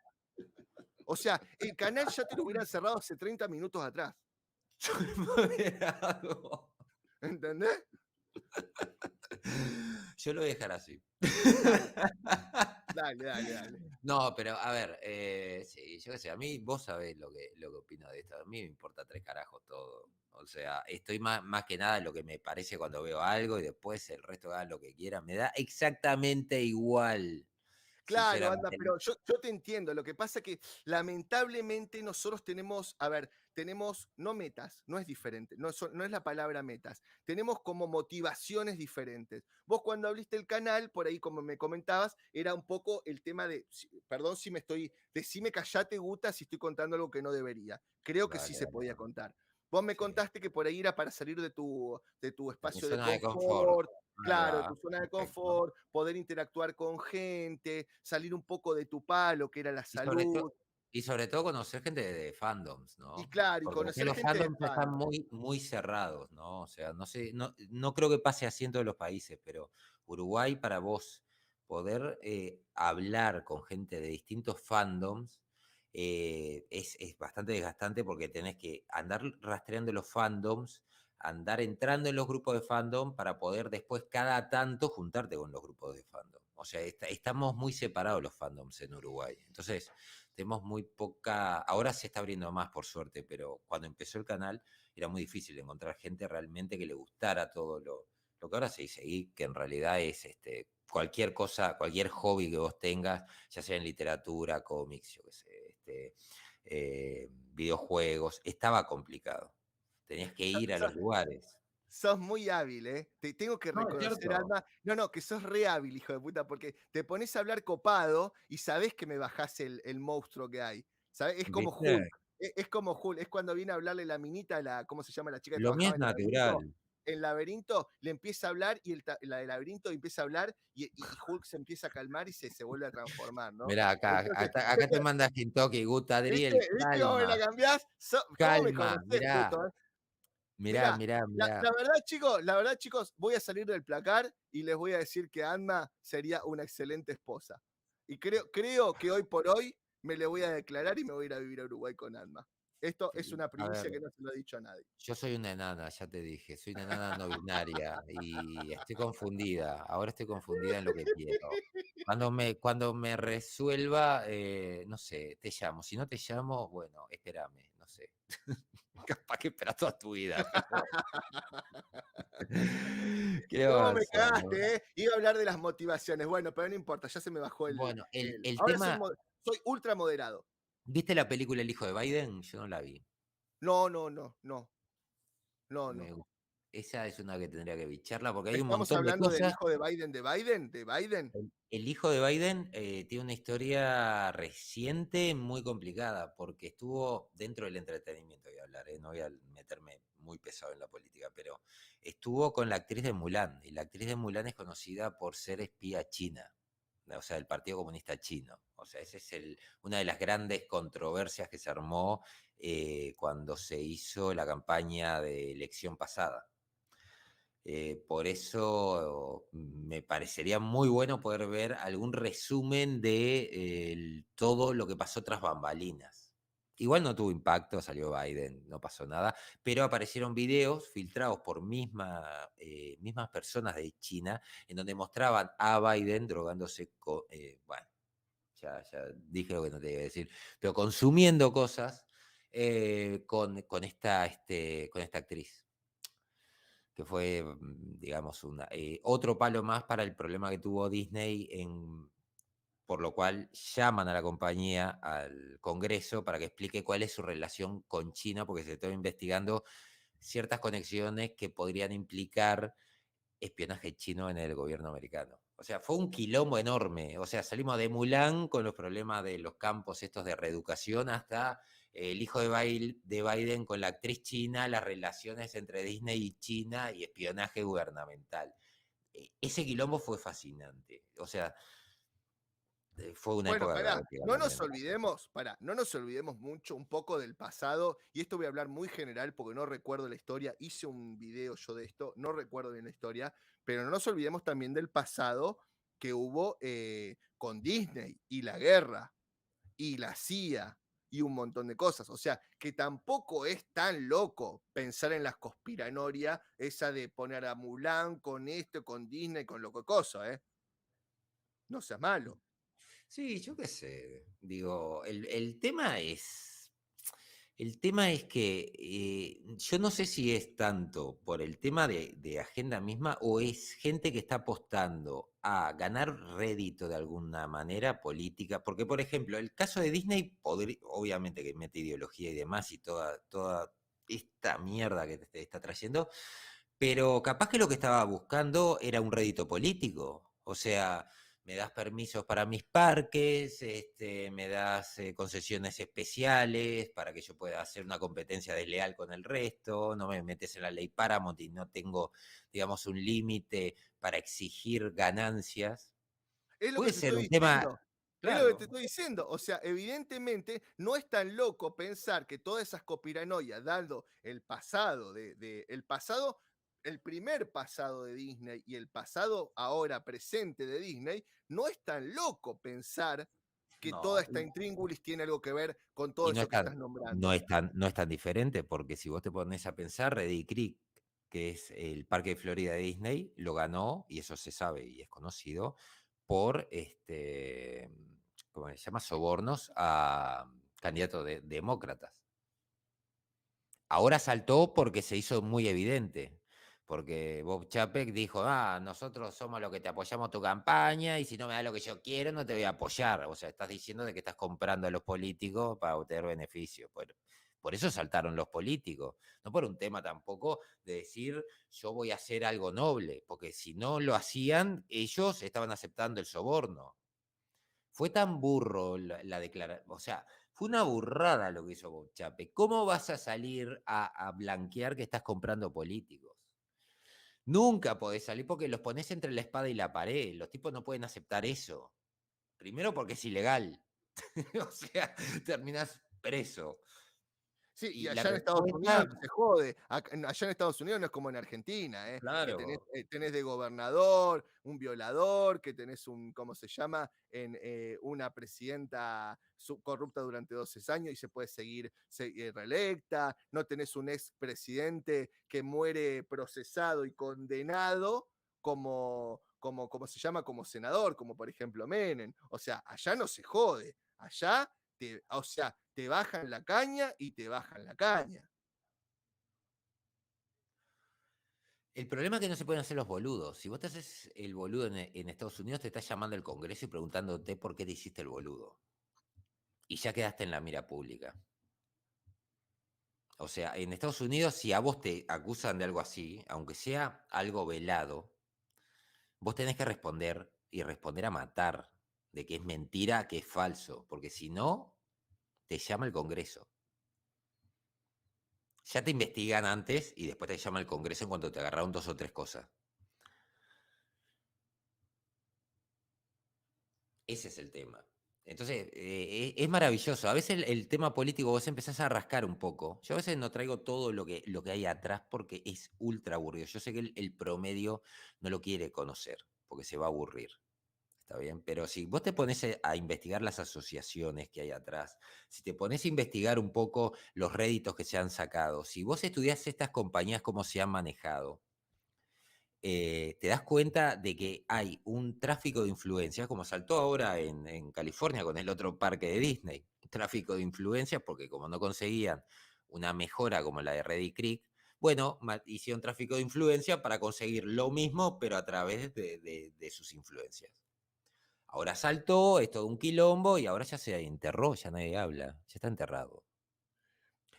O sea, el canal ya te lo hubieran cerrado hace 30 minutos atrás. Soy moderado. ¿Entendés? Yo lo voy a dejar así. Dale, dale, dale, dale. No, pero a ver, sí, yo qué sé, a mí vos sabés lo que opino de esto. A mí me importa tres carajos todo. O sea, estoy más que nada en lo que me parece cuando veo algo y después el resto hagan lo que quieran. Me da exactamente igual, Claro, anda, sinceramente. pero yo te entiendo. Lo que pasa que lamentablemente nosotros tenemos, a ver, tenemos no metas, no es diferente, no es la palabra metas, tenemos como motivaciones diferentes. Vos cuando abriste el canal, por ahí como me comentabas, era un poco el tema de, perdón si me estoy, decime callate Guta si estoy contando algo que no debería. Creo que sí Dale, se dale. podía contar. Vos me Sí. contaste que por ahí era para salir de tu De mi espacio de zona de confort. confort, Ahí claro, de va. tu zona de Perfecto. confort, poder interactuar con gente, salir un poco de tu palo, que era la Y sobre todo, salud, conocer gente de fandoms, y ¿no? claro, y Porque acá conocer los gente de fandoms están fandom. muy cerrados, ¿no? O sea, no sé, no creo que pase así en todos los países, pero Uruguay para vos poder hablar con gente de distintos fandoms es bastante desgastante porque tenés que andar rastreando los fandoms, andar entrando en los grupos de fandom para poder después cada tanto juntarte con los grupos de fandom. O sea, estamos muy separados los fandoms en Uruguay. Entonces, tenemos muy poca, ahora se está abriendo más por suerte, pero cuando empezó el canal era muy difícil encontrar gente realmente que le gustara todo lo que ahora se dice y que en realidad es cualquier cosa, cualquier hobby que vos tengas, ya sea en literatura, cómics, yo qué sé, videojuegos, estaba complicado. Tenías que So- ir a so- los lugares. Sos muy hábil, ¿eh? Te tengo que No, es reconocer, cierto. Alma. No, no, que sos re hábil, hijo de puta, porque te pones a hablar copado y sabés que me bajás el monstruo que hay. ¿Sabés? Es como ¿Viste? Hulk. Es como Hulk. Es cuando viene a hablarle la minita, ¿cómo se llama la chica que Lo mío trabajaba es en laberinto? natural. En laberinto le empieza a hablar y la de laberinto empieza a hablar y Hulk se empieza a calmar y se vuelve a transformar, ¿no? Mirá, Entonces, acá te manda Kentucky, Guta ¿viste? Adriel, ¿Viste cómo me la calma, cambiás? ¿Cómo me calma, conocés, puto? mirá, Mirá, mirá, la, mirá. la verdad, chicos, voy a salir del placar y les voy a decir que Anma sería una excelente esposa. Y creo que hoy por hoy me le voy a declarar y me voy a ir a vivir a Uruguay con Anma. Esto es una A ver, primicia que no se lo he dicho a nadie. yo soy una enana, ya te dije, soy una enana no binaria y estoy confundida. Ahora estoy confundida en lo que quiero. Cuando me resuelva, no sé, te llamo. Si no te llamo, bueno, espérame, no sé. Capaz que esperas toda tu vida, pero ¿qué va ¿Cómo a me hacer, no? cagaste, eh? Iba a hablar de las motivaciones. Bueno, pero no importa, ya se me bajó el. Bueno, el Ahora tema, soy ultra moderado. ¿viste la película El hijo de Biden? Yo no la vi. No, no, no, no, no, Me no. gu- esa es una que tendría que bicharla, porque hay un ¿Estamos montón de hablando del cosas. hijo de Biden, de Biden, de Biden? El hijo de Biden tiene una historia reciente muy complicada, porque estuvo dentro del entretenimiento, voy a hablar, no voy a meterme muy pesado en la política, pero estuvo con la actriz de Mulan, y la actriz de Mulan es conocida por ser espía china, o sea, del Partido Comunista Chino. O sea, esa es una de las grandes controversias que se armó cuando se hizo la campaña de elección pasada. Por eso me parecería muy bueno poder ver algún resumen de todo lo que pasó tras bambalinas. Igual no tuvo impacto, salió Biden, no pasó nada, pero aparecieron videos filtrados por mismas personas de China en donde mostraban a Biden drogándose con, bueno, ya dije lo que no te iba a decir, pero consumiendo cosas con esta actriz que fue, digamos, otro palo más para el problema que tuvo Disney, por lo cual llaman a la compañía al Congreso para que explique cuál es su relación con China, porque se está investigando ciertas conexiones que podrían implicar espionaje chino en el gobierno americano. O sea, fue un quilombo enorme. O sea, salimos de Mulan con los problemas de los campos estos de reeducación hasta el hijo de Biden con la actriz china, las relaciones entre Disney y China y espionaje gubernamental. Ese quilombo fue fascinante. O sea, fue una Bueno, época pará, caótica no también. nos olvidemos, pará, no nos olvidemos mucho un poco del pasado, y esto voy a hablar muy general porque no recuerdo la historia, hice un video yo de esto, no recuerdo bien la historia, pero no nos olvidemos también del pasado que hubo con Disney y la guerra y la CIA y un montón de cosas. O sea, que tampoco es tan loco pensar en las conspiranoias, esa de poner a Mulan con esto, con Disney, con lo que cosa, ¿eh? No seas malo. Sí, yo qué sé. Digo, el tema es que yo no sé si es tanto por el tema de agenda misma o es gente que está apostando a ganar rédito de alguna manera política. Porque, por ejemplo, el caso de Disney, obviamente que mete ideología y demás y toda esta mierda que te está trayendo, pero capaz que lo que estaba buscando era un rédito político. O sea, me das permisos para mis parques, me das concesiones especiales para que yo pueda hacer una competencia desleal con el resto, no me metes en la ley Paramount y no tengo, digamos, un límite para exigir ganancias. Es lo que Puede te ser estoy un tema, diciendo. Es lo que te claro, estoy diciendo. O sea, evidentemente no es tan loco pensar que todas esas conspiranoias, dando el pasado el pasado, el primer pasado de Disney y el pasado ahora presente de Disney, no es tan loco pensar que toda no. esta intríngulis tiene algo que ver con todo Y no eso es que estás tan, no nombrando. es tan, no es tan diferente, porque si vos te pones a pensar, Ready Creek, que es el parque de Florida de Disney, lo ganó, y eso se sabe y es conocido, por ¿cómo se llama? Sobornos a candidatos demócratas. Ahora saltó porque se hizo muy evidente, porque Bob Chapek dijo, nosotros somos los que te apoyamos tu campaña y si no me das lo que yo quiero no te voy a apoyar. O sea, estás diciendo de que estás comprando a los políticos para obtener beneficios. Por eso saltaron los políticos, no por un tema tampoco de decir yo voy a hacer algo noble, porque si no lo hacían, ellos estaban aceptando el soborno. Fue tan burro la declaración, o sea, fue una burrada lo que hizo Bob Chapek. ¿Cómo vas a salir a blanquear que estás comprando políticos? Nunca podés salir porque los pones entre la espada y la pared. Los tipos no pueden aceptar eso. Primero porque es ilegal. O sea, terminás preso. Sí, y Y la allá en Estados Unidos respuesta, no se jode. Allá en Estados Unidos no es como en Argentina, que tenés, claro, tenés de gobernador un violador, que tenés un, ¿cómo se llama? Una presidenta corrupta durante 12 años y se puede seguir reelecta. No tenés un expresidente que muere procesado y condenado como se llama, como senador, como por ejemplo Menem. O sea, allá no se jode. Allá o sea, te bajan la caña y te bajan la caña. el problema es que no se pueden hacer los boludos. Si vos te haces el boludo en Estados Unidos, te está llamando el Congreso y preguntándote por qué te hiciste el boludo. Y ya quedaste en la mira pública. O sea, en Estados Unidos, si a vos te acusan de algo así, aunque sea algo velado, vos tenés que responder y responder a matar, de que es mentira, que es falso, porque si no, te llama el Congreso. Ya te investigan antes y después te llama el Congreso en cuanto te agarraron 2 o 3 cosas. Ese es el tema. Entonces, es maravilloso. A veces el tema político vos empezás a rascar un poco. Yo a veces no traigo todo lo que hay atrás porque es ultra aburrido. Yo sé que el promedio no lo quiere conocer porque se va a aburrir. ¿Está bien? Pero si vos te pones a investigar las asociaciones que hay atrás, si te pones a investigar un poco los réditos que se han sacado, si vos estudiás estas compañías, cómo se han manejado, te das cuenta de que hay un tráfico de influencias, como saltó ahora en California con el otro parque de Disney. Tráfico de influencias porque como no conseguían una mejora como la de Ready Creek, bueno, hicieron tráfico de influencia para conseguir lo mismo, pero a través de sus influencias. Ahora saltó, es todo un quilombo y ahora ya se enterró, ya nadie habla, ya está enterrado.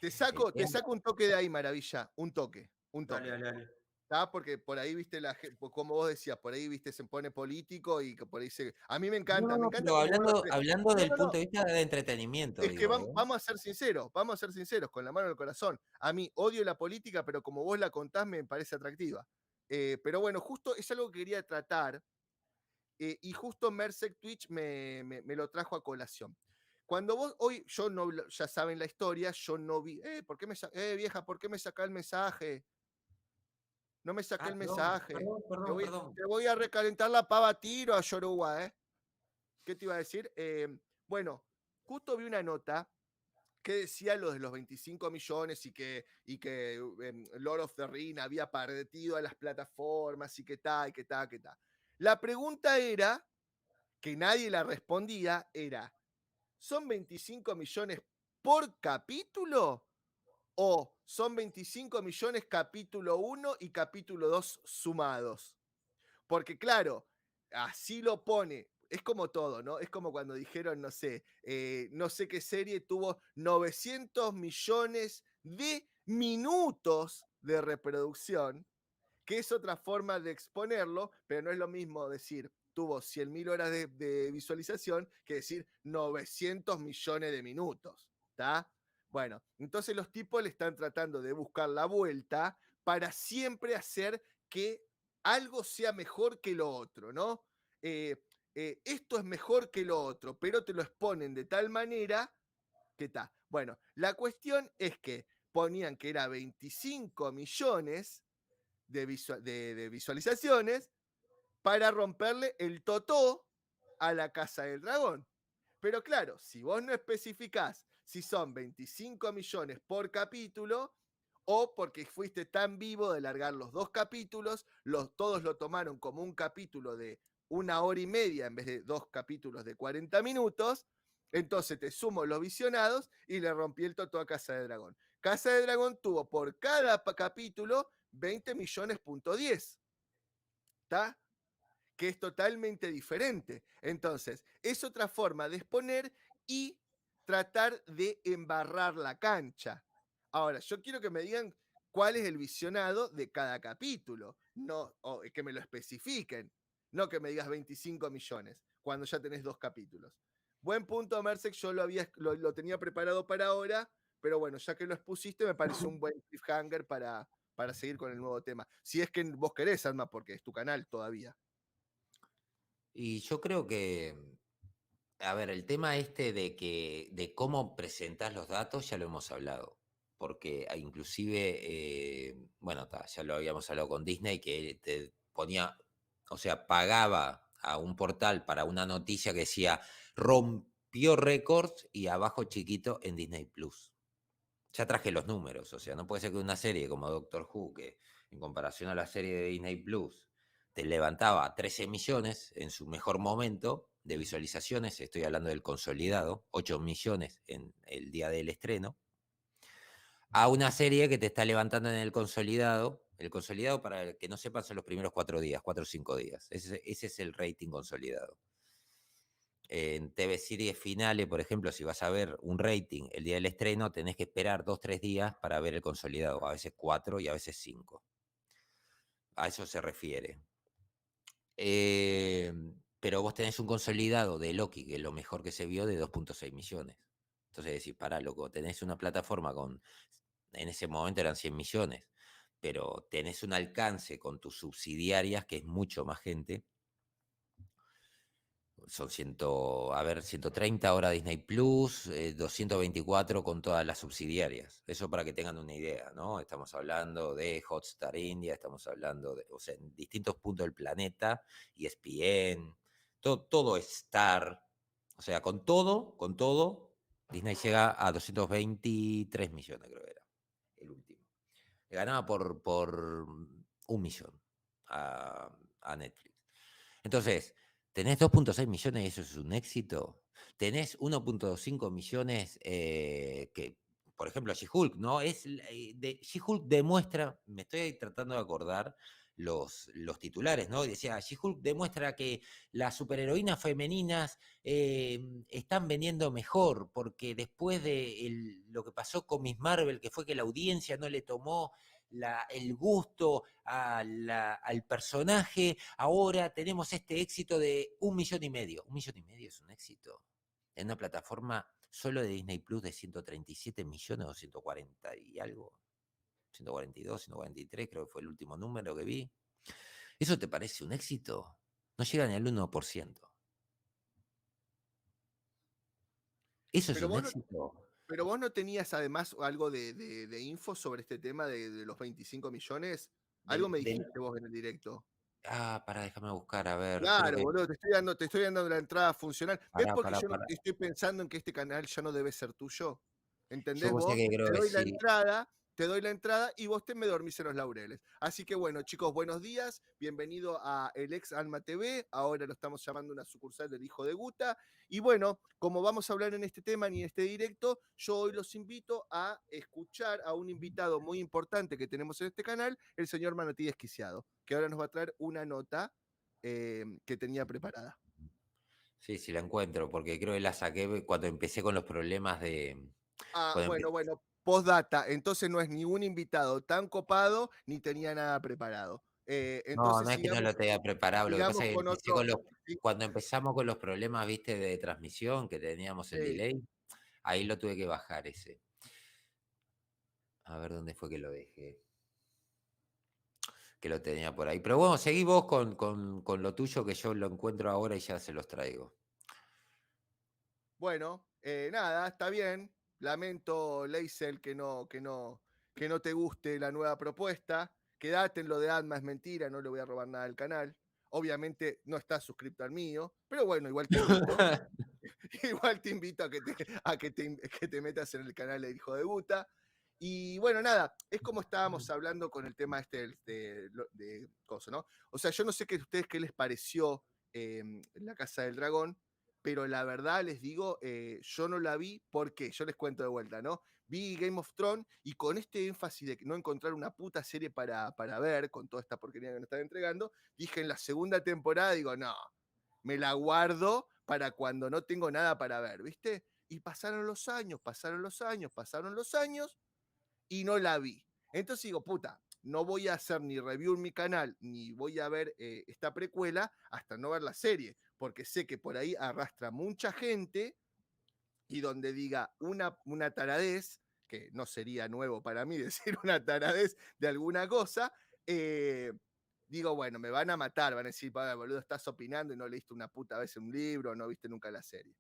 El Te tema- saco un toque de ahí, Maravilla, un Dale, toque. dale, dale. ¿Tá? Porque por ahí, viste, como vos decías, por ahí, viste, se pone político y que por ahí se... A mí me No, encanta pero como vos lo... hablando No, del no, no, punto de vista de entretenimiento, es que digo, ¿eh? vamos a ser sinceros, con la mano en el corazón. A mí odio la política, pero como vos la contás me parece atractiva. Pero bueno, justo es algo que quería tratar y justo Mersec Twitch me lo trajo a colación. Cuando vos, hoy, yo no, ya saben la historia, yo no vi, ¿por qué vieja, ¿por qué me saca el mensaje? No me saqué Ah, el perdón, mensaje. perdón, perdón, perdón. Te voy a recalentar la pava a tiro a Yoruba, ¿eh? ¿Qué te iba a decir? Bueno, justo vi una nota que decía lo de los 25 millones y que Lord of the Ring había partido a las plataformas y que tal, que tal, que tal. La pregunta era, que nadie la respondía, era, ¿son 25 millones por capítulo o son 25 millones capítulo 1 y capítulo 2 sumados? Porque claro, así lo pone. Es como todo, ¿no? Es como cuando dijeron, no sé, no sé qué serie tuvo 900 millones de minutos de reproducción, que es otra forma de exponerlo, pero no es lo mismo decir tuvo 100.000 horas de visualización que decir 900 millones de minutos, ¿está? Bueno, entonces los tipos le están tratando de buscar la vuelta para siempre hacer que algo sea mejor que lo otro, ¿no? Esto es mejor que lo otro, pero te lo exponen de tal manera que está. Bueno, la cuestión es que ponían que era 25 millones de visualizaciones para romperle el totó a la Casa del Dragón. Pero claro, si vos no especificás si son 25 millones por capítulo o porque fuiste tan vivo de largar los 2 capítulos, todos lo tomaron como un capítulo de 1 hora y media en vez de 2 capítulos de 40 minutos, entonces te sumo los visionados y le rompí el totó a Casa de Dragón. Casa de Dragón tuvo por cada capítulo 20 millones.10. ¿Está? Que es totalmente diferente. Entonces, es otra forma de exponer y tratar de embarrar la cancha. Ahora, yo quiero que me digan cuál es el visionado de cada capítulo, no, o que me lo especifiquen, no que me digas 25 millones, cuando ya tenés 2 capítulos. Buen punto, Mersek, yo lo tenía preparado para ahora, pero bueno, ya que lo expusiste, me pareció un buen cliffhanger para seguir con el nuevo tema. Si es que vos querés, Alma, porque es tu canal todavía. Y yo creo que, a ver, el tema este de cómo presentas los datos ya lo hemos hablado, porque inclusive, bueno, ya lo habíamos hablado con Disney, que te ponía, o sea, pagaba a un portal para una noticia que decía rompió récords y abajo chiquito en Disney Plus. Ya traje los números, o sea, no puede ser que una serie como Doctor Who, que en comparación a la serie de Disney Plus, te levantaba 13 millones en su mejor momento de visualizaciones, estoy hablando del consolidado, 8 millones en el día del estreno, a una serie que te está levantando en el consolidado para el que no sepan son los primeros 4 días, 4 o 5 días, ese es el rating consolidado. En TV Series finales, por ejemplo, si vas a ver un rating el día del estreno, tenés que esperar 2, 3 días para ver el consolidado, a veces 4 y a veces 5. A eso se refiere. Pero vos tenés un consolidado de Loki, que es lo mejor que se vio, de 2,6 millones. Entonces decís, pará, loco, tenés una plataforma con, en ese momento eran 100 millones, pero tenés un alcance con tus subsidiarias que es mucho más gente. Son 130 ahora Disney Plus, 224 con todas las subsidiarias. Eso para que tengan una idea, ¿no? Estamos hablando de Hotstar India, estamos hablando de, o sea, en distintos puntos del planeta, ESPN, todo Star. O sea, con todo, Disney llega a 223 millones, creo que era el último. Le ganaba por 1 millón a Netflix. Entonces, tenés 2,6 millones y eso es un éxito. Tenés 1,5 millones que, por ejemplo, She-Hulk, ¿no? She-Hulk demuestra, me estoy tratando de acordar los titulares, ¿no? Y decía, She-Hulk demuestra que las superheroínas femeninas están vendiendo mejor, porque después de lo que pasó con Miss Marvel, que fue que la audiencia no le tomó el gusto al personaje, ahora tenemos este éxito de 1,5 millones. 1,5 millones es un éxito. En una plataforma solo de Disney Plus de 137 millones o 140 y algo. 142, 143, creo que fue el último número que vi. ¿Eso te parece un éxito? No llega ni al 1%. ¿Eso es Pero un vos no, éxito? pero vos no tenías además algo de info sobre este tema de los 25 millones. Algo Del, me del, dijiste vos en el directo. Pará, déjame buscar, a ver, creo Claro, que. boludo, te estoy dando la entrada funcional. ¿Ves Pará, por qué pará, yo no pará. estoy pensando en que este canal ya no debe ser tuyo? Yo ¿Entendés vos sé vos? que creo que sí. Te doy la entrada y vos te me dormís en los laureles. Así que bueno, chicos, buenos días. Bienvenido a El Ex Alma TV. Ahora lo estamos llamando una sucursal del Hijo de Guta. Y bueno, como vamos a hablar en este tema ni en este directo, yo hoy los invito a escuchar a un invitado muy importante que tenemos en este canal, el señor Manatí Desquiciado, que ahora nos va a traer una nota que tenía preparada. Sí, sí la encuentro, porque creo que la saqué cuando empecé con los problemas de. Ah, Cuando bueno, bueno, postdata, entonces no es ni un invitado tan copado ni tenía nada preparado. No, Entonces no es que no lo tenía preparado, lo que sigamos pasa es que con empecé otro. con los. Sí, Cuando empezamos con los problemas, viste, de transmisión, que teníamos el sí. delay, ahí lo tuve que bajar ese. A ver dónde fue que lo dejé, que lo tenía por ahí. Pero bueno, seguí vos con lo tuyo, que yo lo encuentro ahora y ya se los traigo. Bueno, nada, está bien. Lamento, Leisel, que no te guste la nueva propuesta. Quédate en lo de Adma, es mentira, no le voy a robar nada al canal. Obviamente no estás suscrito al mío, pero bueno, igual te invito. Igual te invito que te metas en el canal de Hijo de Buta. Y bueno, nada, es como estábamos hablando con el tema este de cosa, ¿no? O sea, yo no sé qué ustedes qué les pareció La Casa del Dragón, pero la verdad les digo, yo no la vi porque, yo les cuento de vuelta, ¿no? Vi Game of Thrones y con este énfasis de no encontrar una puta serie para ver, con toda esta porquería que nos están entregando, dije en la segunda temporada, digo, no, me la guardo para cuando no tengo nada para ver, ¿viste? Y pasaron los años, pasaron los años, pasaron los años y no la vi. Entonces digo, puta, no voy a hacer ni review en mi canal, ni voy a ver esta precuela hasta no ver la serie, porque sé que por ahí arrastra mucha gente y donde diga una taradez, que no sería nuevo para mí decir una taradez de alguna cosa, digo, bueno, me van a matar, van a decir, boludo, estás opinando y no leíste una puta vez un libro, no viste nunca la serie.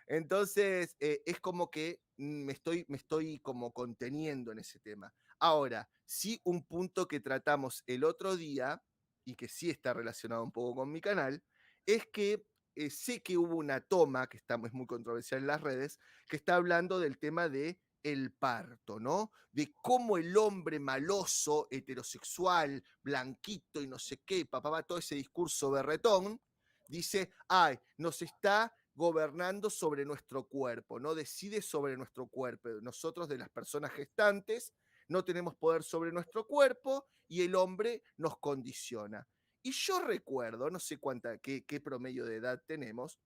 Entonces, es como que me estoy como conteniendo en ese tema. Ahora, sí un punto que tratamos el otro día, y que sí está relacionado un poco con mi canal, es que sé que hubo una toma, que es muy controversial en las redes, que está hablando del tema de el parto, ¿no? De cómo el hombre maloso, heterosexual, blanquito y no sé qué, papá, todo ese discurso berretón, dice, ay, nos está gobernando sobre nuestro cuerpo, no decide sobre nuestro cuerpo. Nosotros, de las personas gestantes, no tenemos poder sobre nuestro cuerpo y el hombre nos condiciona. Y yo recuerdo, no sé qué promedio de edad tenemos,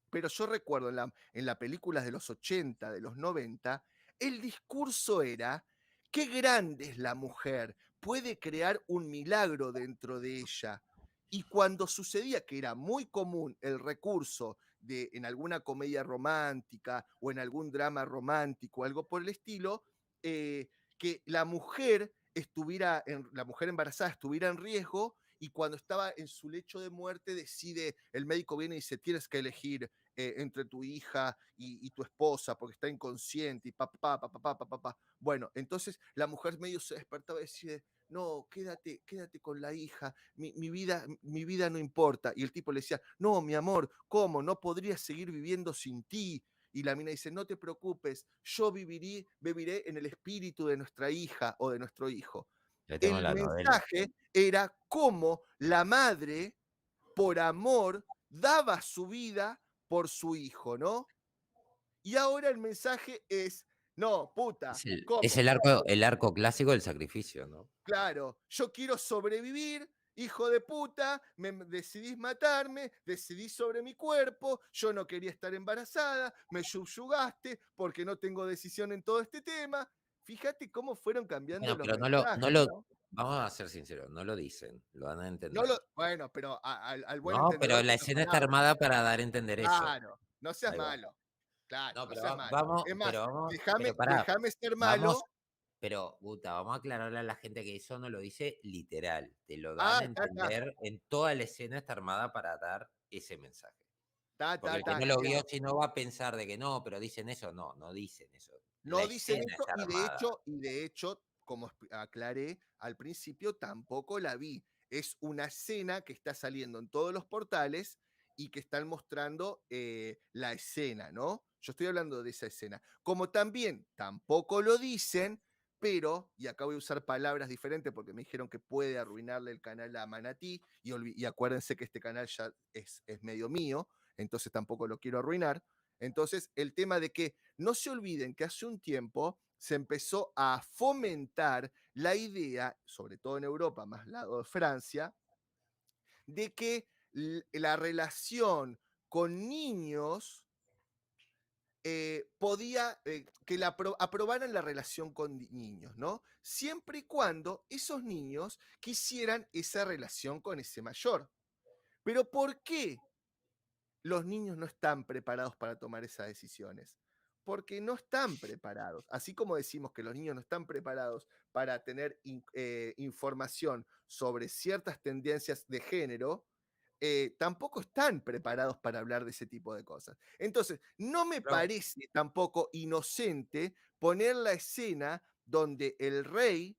pero yo recuerdo en la películas de los 80, de los 90, el discurso era: "Qué grande es la mujer, puede crear un milagro dentro de ella". Y cuando sucedía, que era muy común el recurso de en alguna comedia romántica o en algún drama romántico, algo por el estilo, que la mujer embarazada estuviera en riesgo y cuando estaba en su lecho de muerte decide, el médico viene y dice, tienes que elegir entre tu hija y tu esposa porque está inconsciente y papá, papá, papá, papá. Bueno, entonces la mujer medio se despertaba y decía, no, quédate, quédate con la hija, mi vida no importa. Y el tipo le decía, no, mi amor, ¿cómo? No podría seguir viviendo sin ti. Y la mina dice, no te preocupes, yo viviré en el espíritu de nuestra hija o de nuestro hijo. Le tengo El la novela. mensaje era cómo la madre, por amor, daba su vida por su hijo, ¿no? Y ahora el mensaje es, no, puta, Es ¿cómo? el arco clásico del sacrificio, ¿no? Claro, yo quiero sobrevivir, hijo de puta, decidís matarme, decidís sobre mi cuerpo, yo no quería estar embarazada, me subyugaste porque no tengo decisión en todo este tema. Fíjate cómo fueron cambiando Bueno, los pero mensajes, ¿no? vamos a ser sinceros, no lo dicen, lo van a No entender. lo, bueno, pero al buen No, pero entendedor la pocas escena está palabras. armada para dar a entender eso. Claro, no seas Ahí va. malo. Claro, No, no pero seas malo. vamos, Es más, pero pará, déjame ser vamos, malo. pero Guta, vamos a aclararle a la gente que eso no lo dice literal, te lo dan Ah, a está, entender en toda la escena está armada para dar ese mensaje. Porque el que está, no lo vio, digamos. si no va a pensar de que no, pero dicen eso, no, no dicen eso. La No dicen escena eso está armada. y de hecho, como aclaré al principio, tampoco la vi. Es una escena que está saliendo en todos los portales y que están mostrando la escena, ¿no? Yo estoy hablando de esa escena. Como también tampoco lo dicen, pero, y acá voy a usar palabras diferentes porque me dijeron que puede arruinarle el canal a Manatí, y acuérdense que este canal ya es medio mío, entonces tampoco lo quiero arruinar. Entonces, el tema de que no se olviden que hace un tiempo se empezó a fomentar la idea, sobre todo en Europa, más lado de Francia, de que la relación con niños que aprobaran la relación con niños, ¿no? Siempre y cuando esos niños quisieran esa relación con ese mayor. Pero ¿por qué los niños no están preparados para tomar esas decisiones? Porque no están preparados. Así como decimos que los niños no están preparados para tener información sobre ciertas tendencias de género, tampoco están preparados para hablar de ese tipo de cosas. Entonces, no me Pero, parece tampoco inocente poner la escena donde el rey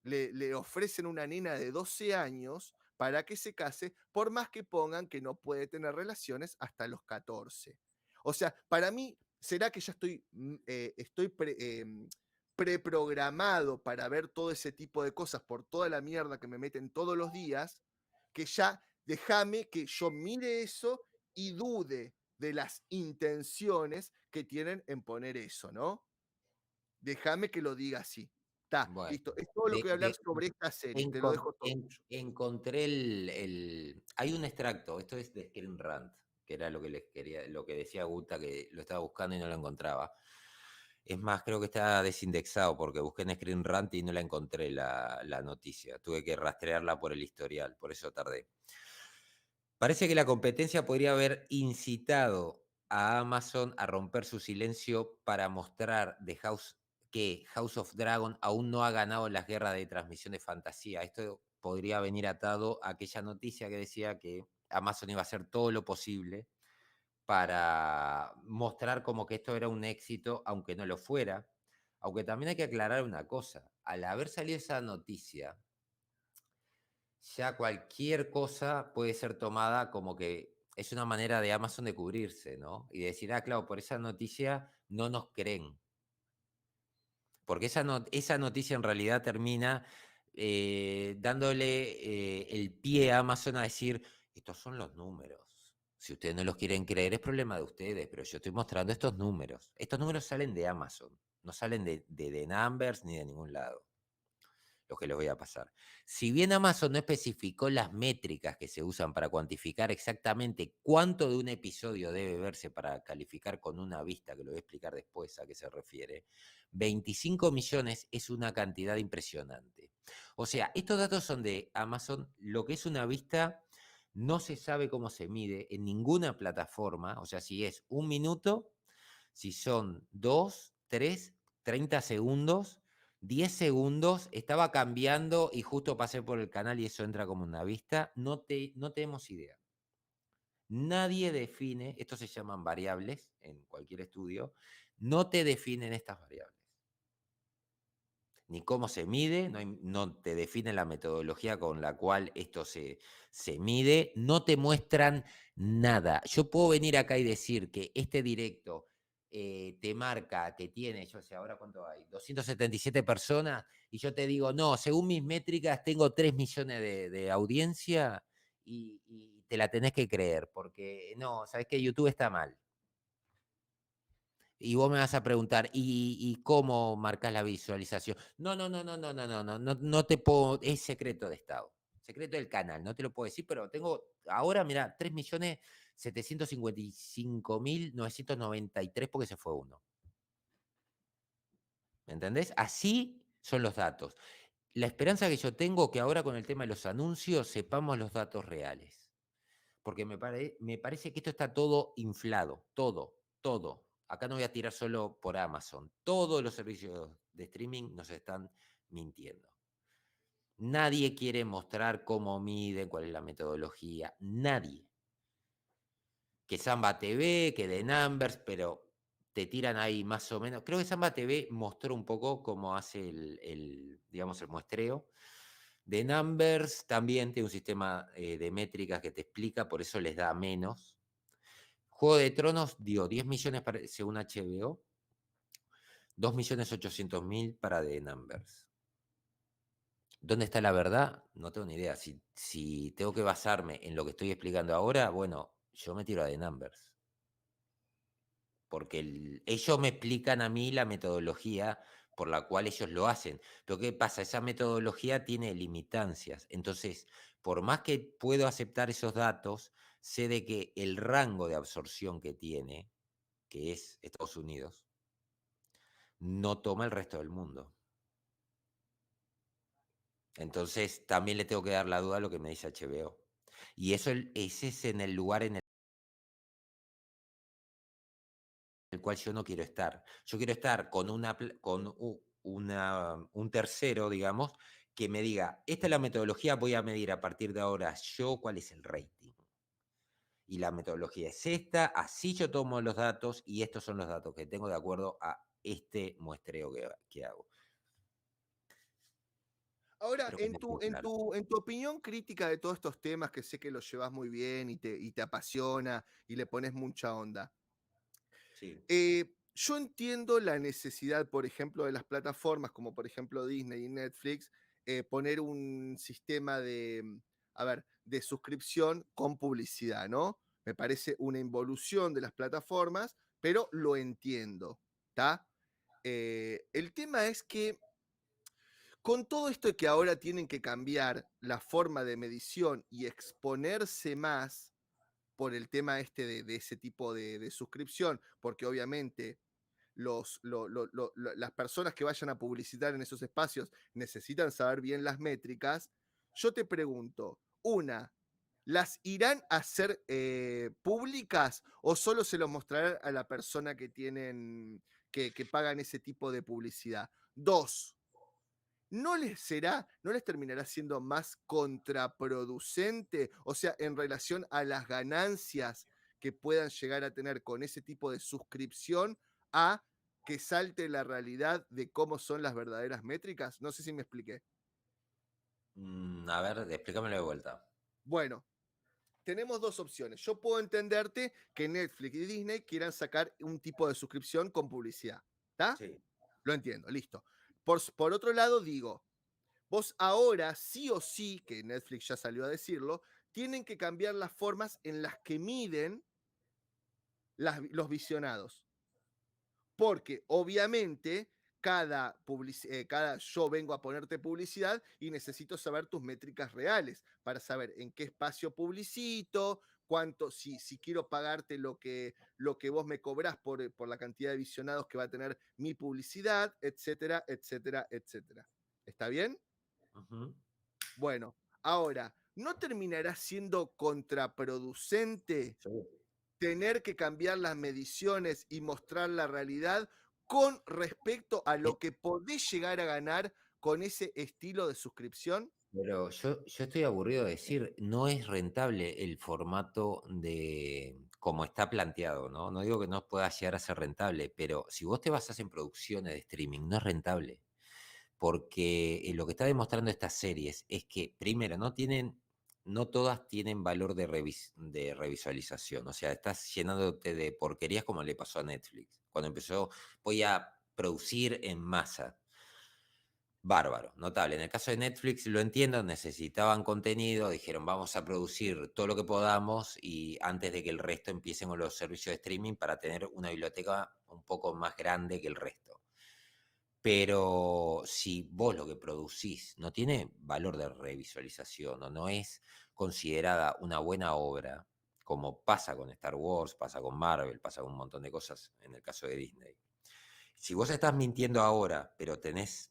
le ofrecen una nena de 12 años para que se case, por más que pongan que no puede tener relaciones hasta los 14. O sea, para mí, ¿será que ya estoy preprogramado para ver todo ese tipo de cosas por toda la mierda que me meten todos los días? Que ya déjame que yo mire eso y dude de las intenciones que tienen en poner eso, ¿no? Déjame que lo diga así. Está, bueno, listo. Es todo lo que de, voy a hablar de- sobre esta serie. Te lo dejo todo tuyo. encontré hay un extracto, esto es de Screen Rant, que era lo que les quería, lo que decía Guta, que lo estaba buscando y no lo encontraba. Es más, creo que está desindexado porque busqué en Screen Rant y no la encontré la noticia. Tuve que rastrearla por el historial, por eso tardé. Parece que la competencia podría haber incitado a Amazon a romper su silencio para mostrar que House of Dragon aún no ha ganado las guerras de transmisión de fantasía. Esto podría venir atado a aquella noticia que decía que Amazon iba a hacer todo lo posible para mostrar como que esto era un éxito, aunque no lo fuera. Aunque también hay que aclarar una cosa, al haber salido esa noticia, ya cualquier cosa puede ser tomada como que es una manera de Amazon de cubrirse, ¿no? Y decir, ah, claro, por esa noticia no nos creen. Porque esa noticia en realidad termina dándole el pie a Amazon a decir, estos son los números. Si ustedes no los quieren creer es problema de ustedes, pero yo estoy mostrando estos números. Estos números salen de Amazon, no salen de The Numbers ni de ningún lado. los que les voy a pasar. Si bien Amazon no especificó las métricas que se usan para cuantificar exactamente cuánto de un episodio debe verse para calificar con una vista, que lo voy a explicar después a qué se refiere, 25 millones es una cantidad impresionante. O sea, estos datos son de Amazon, lo que es una vista no se sabe cómo se mide en ninguna plataforma, o sea, si es un minuto, si son 2, 3, 30 segundos, 10 segundos, estaba cambiando y justo pasé por el canal y eso entra como una vista, no tenemos idea. Nadie define, esto se llaman variables en cualquier estudio, no te definen estas variables ni cómo se mide, no te definen la metodología con la cual esto se mide, no te muestran nada. Yo puedo venir acá y decir que este directo te marca que tiene, yo sé, ahora cuánto hay, 277 personas, y yo te digo, no, según mis métricas tengo 3 millones de audiencia y te la tenés que creer, porque no, sabes que YouTube está mal. Y vos me vas a preguntar, ¿y cómo marcas la visualización? No, no, no, no, no, no, no, no, no, no te puedo, es secreto de Estado, secreto del canal, no te lo puedo decir, pero tengo ahora, mira, 3.755.993 porque se fue uno. ¿Me entendés? Así son los datos. La esperanza que yo tengo que ahora con el tema de los anuncios sepamos los datos reales. Porque me parece que esto está todo inflado, todo, todo. Acá no voy a tirar solo por Amazon. Todos los servicios de streaming nos están mintiendo. Nadie quiere mostrar cómo miden, cuál es la metodología. Nadie. Que Samba TV, que The Numbers, pero te tiran ahí más o menos. Creo que Samba TV mostró un poco cómo hace digamos, el muestreo. The Numbers también tiene un sistema de métricas que te explica, por eso les da menos. Juego de Tronos dio 10 millones según HBO, 2.800.000 para The Numbers. ¿Dónde está la verdad? No tengo ni idea. Si tengo que basarme en lo que estoy explicando ahora, bueno, yo me tiro a The Numbers. Porque ellos me explican a mí la metodología por la cual ellos lo hacen. Pero ¿qué pasa? Esa metodología tiene limitancias. Entonces, por más que puedo aceptar esos datos, sé de que el rango de absorción que tiene, que es Estados Unidos, no toma el resto del mundo. Entonces, también le tengo que dar la duda a lo que me dice HBO. Y ese es en el lugar en el cual yo no quiero estar. Yo quiero estar con un tercero, digamos, que me diga, esta es la metodología, voy a medir a partir de ahora yo cuál es el rating. Y la metodología es esta, así yo tomo los datos y estos son los datos que tengo de acuerdo a este muestreo que hago. Ahora, Espero que me quede claro. en tu opinión crítica de todos estos temas que sé que los llevas muy bien y te apasiona y le pones mucha onda, Sí, yo entiendo la necesidad, por ejemplo, de las plataformas como por ejemplo Disney y Netflix, poner un sistema de, a ver, de suscripción con publicidad, ¿no? Me parece una involución de las plataformas, pero lo entiendo, ¿está? El tema es que con todo esto de que ahora tienen que cambiar la forma de medición y exponerse más por el tema este de ese tipo de suscripción, porque obviamente las personas que vayan a publicitar en esos espacios necesitan saber bien las métricas, yo te pregunto, una, ¿las irán a hacer públicas o solo se los mostrarán a la persona que tienen, que pagan ese tipo de publicidad? Dos, no les terminará siendo más contraproducente? O sea, en relación a las ganancias que puedan llegar a tener con ese tipo de suscripción, a que salte la realidad de cómo son las verdaderas métricas. No sé si me expliqué. A ver, explícamelo de vuelta. Bueno, tenemos dos opciones. Yo puedo entenderte que Netflix y Disney quieran sacar un tipo de suscripción con publicidad. ¿Está? Sí. Lo entiendo, listo. Por otro lado, digo, vos ahora, sí o sí, que Netflix ya salió a decirlo, tienen que cambiar las formas en las que miden los visionados. Porque obviamente cada yo vengo a ponerte publicidad y necesito saber tus métricas reales para saber en qué espacio publicito, cuánto, si quiero pagarte lo que vos me cobrás por la cantidad de visionados que va a tener mi publicidad, etcétera, etcétera, etcétera. ¿Está bien? Ujú. Bueno, ahora, ¿no terminará siendo contraproducente Sí. tener que cambiar las mediciones y mostrar la realidad con respecto a Eh, lo que podés llegar a ganar con ese estilo de suscripción? Pero yo estoy aburrido de decir, no es rentable el formato de como está planteado, ¿no? No digo que no pueda llegar a ser rentable, pero si vos te basás en producciones de streaming, no es rentable. Porque lo que está demostrando estas series es que, primero, no todas tienen valor de revisualización. O sea, estás llenándote de porquerías como le pasó a Netflix. Cuando empezó, voy a producir en masa. Bárbaro, notable. En el caso de Netflix lo entiendo, necesitaban contenido, dijeron vamos a producir todo lo que podamos y antes de que el resto empiecen con los servicios de streaming para tener una biblioteca un poco más grande que el resto. Pero si vos lo que producís no tiene valor de revisualización o no es considerada una buena obra, como pasa con Star Wars, pasa con Marvel, pasa con un montón de cosas en el caso de Disney. Si vos estás mintiendo ahora, pero tenés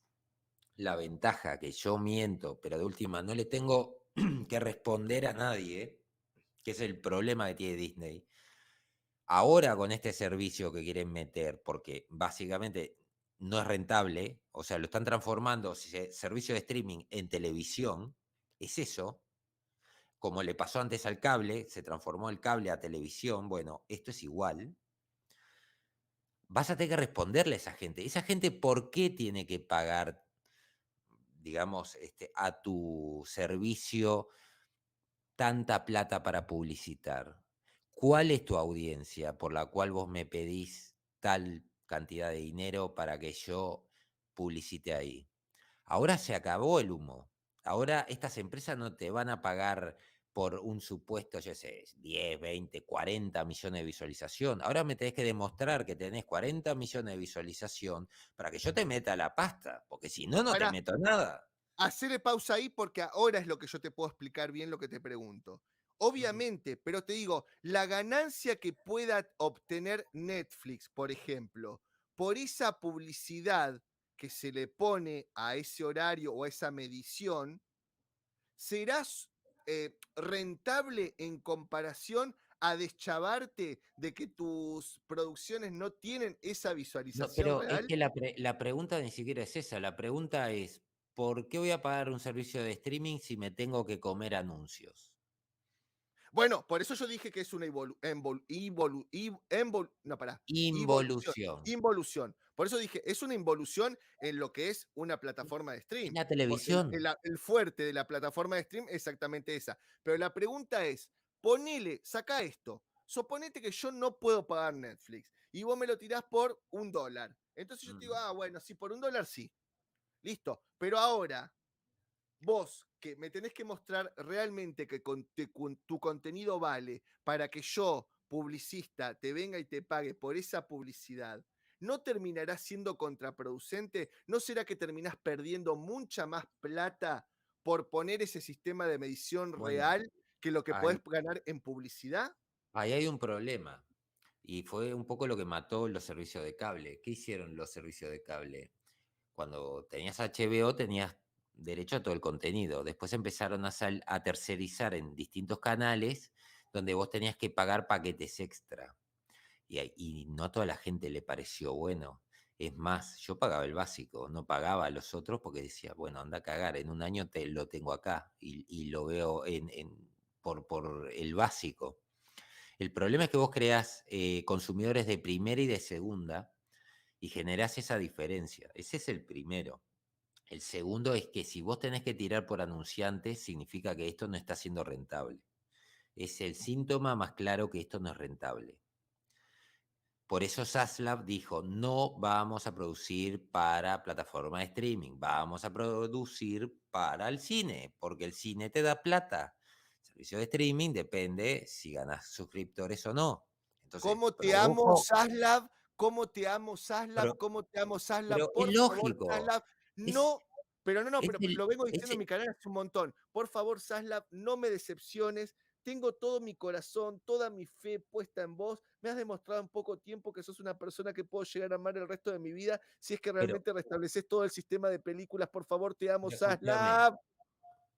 la ventaja que yo miento, pero de última no le tengo que responder a nadie, que es el problema que tiene Disney, ahora con este servicio que quieren meter, porque básicamente no es rentable, o sea, lo están transformando servicio de streaming en televisión, es eso, como le pasó antes al cable, se transformó el cable a televisión, bueno, esto es igual. Vas a tener que responderle a esa gente. Esa gente, ¿por qué tiene que pagar, digamos, a tu servicio tanta plata para publicitar? ¿Cuál es tu audiencia por la cual vos me pedís tal cantidad de dinero para que yo publicite ahí? Ahora se acabó el humo. Ahora estas empresas no te van a pagar por un supuesto, yo sé, 10, 20, 40 millones de visualización. Ahora me tenés que demostrar que tenés 40 millones de visualización para que yo te meta la pasta, porque si no, no te Para meto nada. hacerle pausa ahí porque ahora es lo que yo te puedo explicar bien lo que te pregunto. Ujú. Obviamente, pero te digo, la ganancia que pueda obtener Netflix, por ejemplo, por esa publicidad que se le pone a ese horario o a esa medición, ¿serás rentable en comparación a deschavarte de que tus producciones no tienen esa No, visualización pero es real? que la pregunta ni siquiera es esa. La pregunta es, ¿por qué voy a pagar un servicio de streaming si me tengo que comer anuncios? Bueno, por eso yo dije que es una no, pará, evolución, Involución. involución. Por eso dije, es una involución en lo que es una plataforma de En stream. la El televisión. el fuerte de la plataforma de stream es exactamente esa. Pero la pregunta es, ponele, saca esto. Suponete que yo no puedo pagar Netflix y vos me lo tirás por $1. Entonces yo te digo, Mm. ah, bueno, sí, por $1 sí. Listo. Pero ahora, vos que me tenés que mostrar realmente que tu contenido vale para que yo, publicista, te venga y te pague por esa publicidad, ¿no terminará siendo contraproducente? ¿No será que terminás perdiendo mucha más plata por poner ese sistema de medición Bueno, real que lo que podés ahí, ganar en publicidad? ahí hay un problema. Y fue un poco lo que mató los servicios de cable. ¿Qué hicieron los servicios de cable? Cuando tenías HBO tenías derecho a todo el contenido. Después empezaron a tercerizar en distintos canales donde vos tenías que pagar paquetes extra. Y no a toda la gente le pareció bueno. Es más, yo pagaba el básico, no pagaba a los otros porque decía, bueno, anda a cagar, en un año lo tengo acá y lo veo por el básico. El problema es que vos creás consumidores de primera y de segunda y generás esa diferencia. Ese es el primero. El segundo es que si vos tenés que tirar por anunciantes, significa que esto no está siendo rentable. Es el síntoma más claro que esto no es rentable. Por eso Zaslav dijo, no vamos a producir para plataforma de streaming, vamos a producir para el cine, porque el cine te da plata. El servicio de streaming depende si ganas suscriptores o no. Entonces, ¿Cómo te amo, produjo, Zaslav? ¿Cómo te amo, Zaslav? Pero, ¿Cómo te amo, Zaslav? pero es Por favor, lógico. Zaslav, Es, no. Pero no, es pero el, lo vengo es diciendo en mi el- canal hace un montón. Por favor, Zaslav, no me decepciones. Tengo todo mi corazón, toda mi fe puesta en vos. Me has demostrado en poco tiempo que sos una persona que puedo llegar a amar el resto de mi vida si es que pero, realmente restableces todo el sistema de películas. Por favor, te amo, pero escúchame. Zaslav.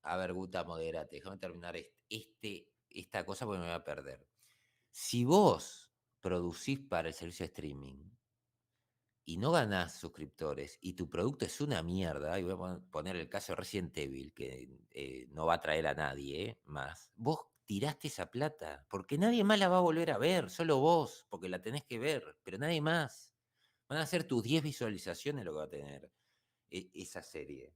A ver, Guta, moderate. Déjame terminar esta cosa porque me voy a perder. Si vos producís para el servicio de streaming y no ganás suscriptores y tu producto es una mierda, y voy a poner el caso de Resident Evil, que no va a traer a nadie más, vos tiraste esa plata, porque nadie más la va a volver a ver, solo vos, porque la tenés que ver, pero nadie más. Van a ser tus 10 visualizaciones lo que va a tener esa serie.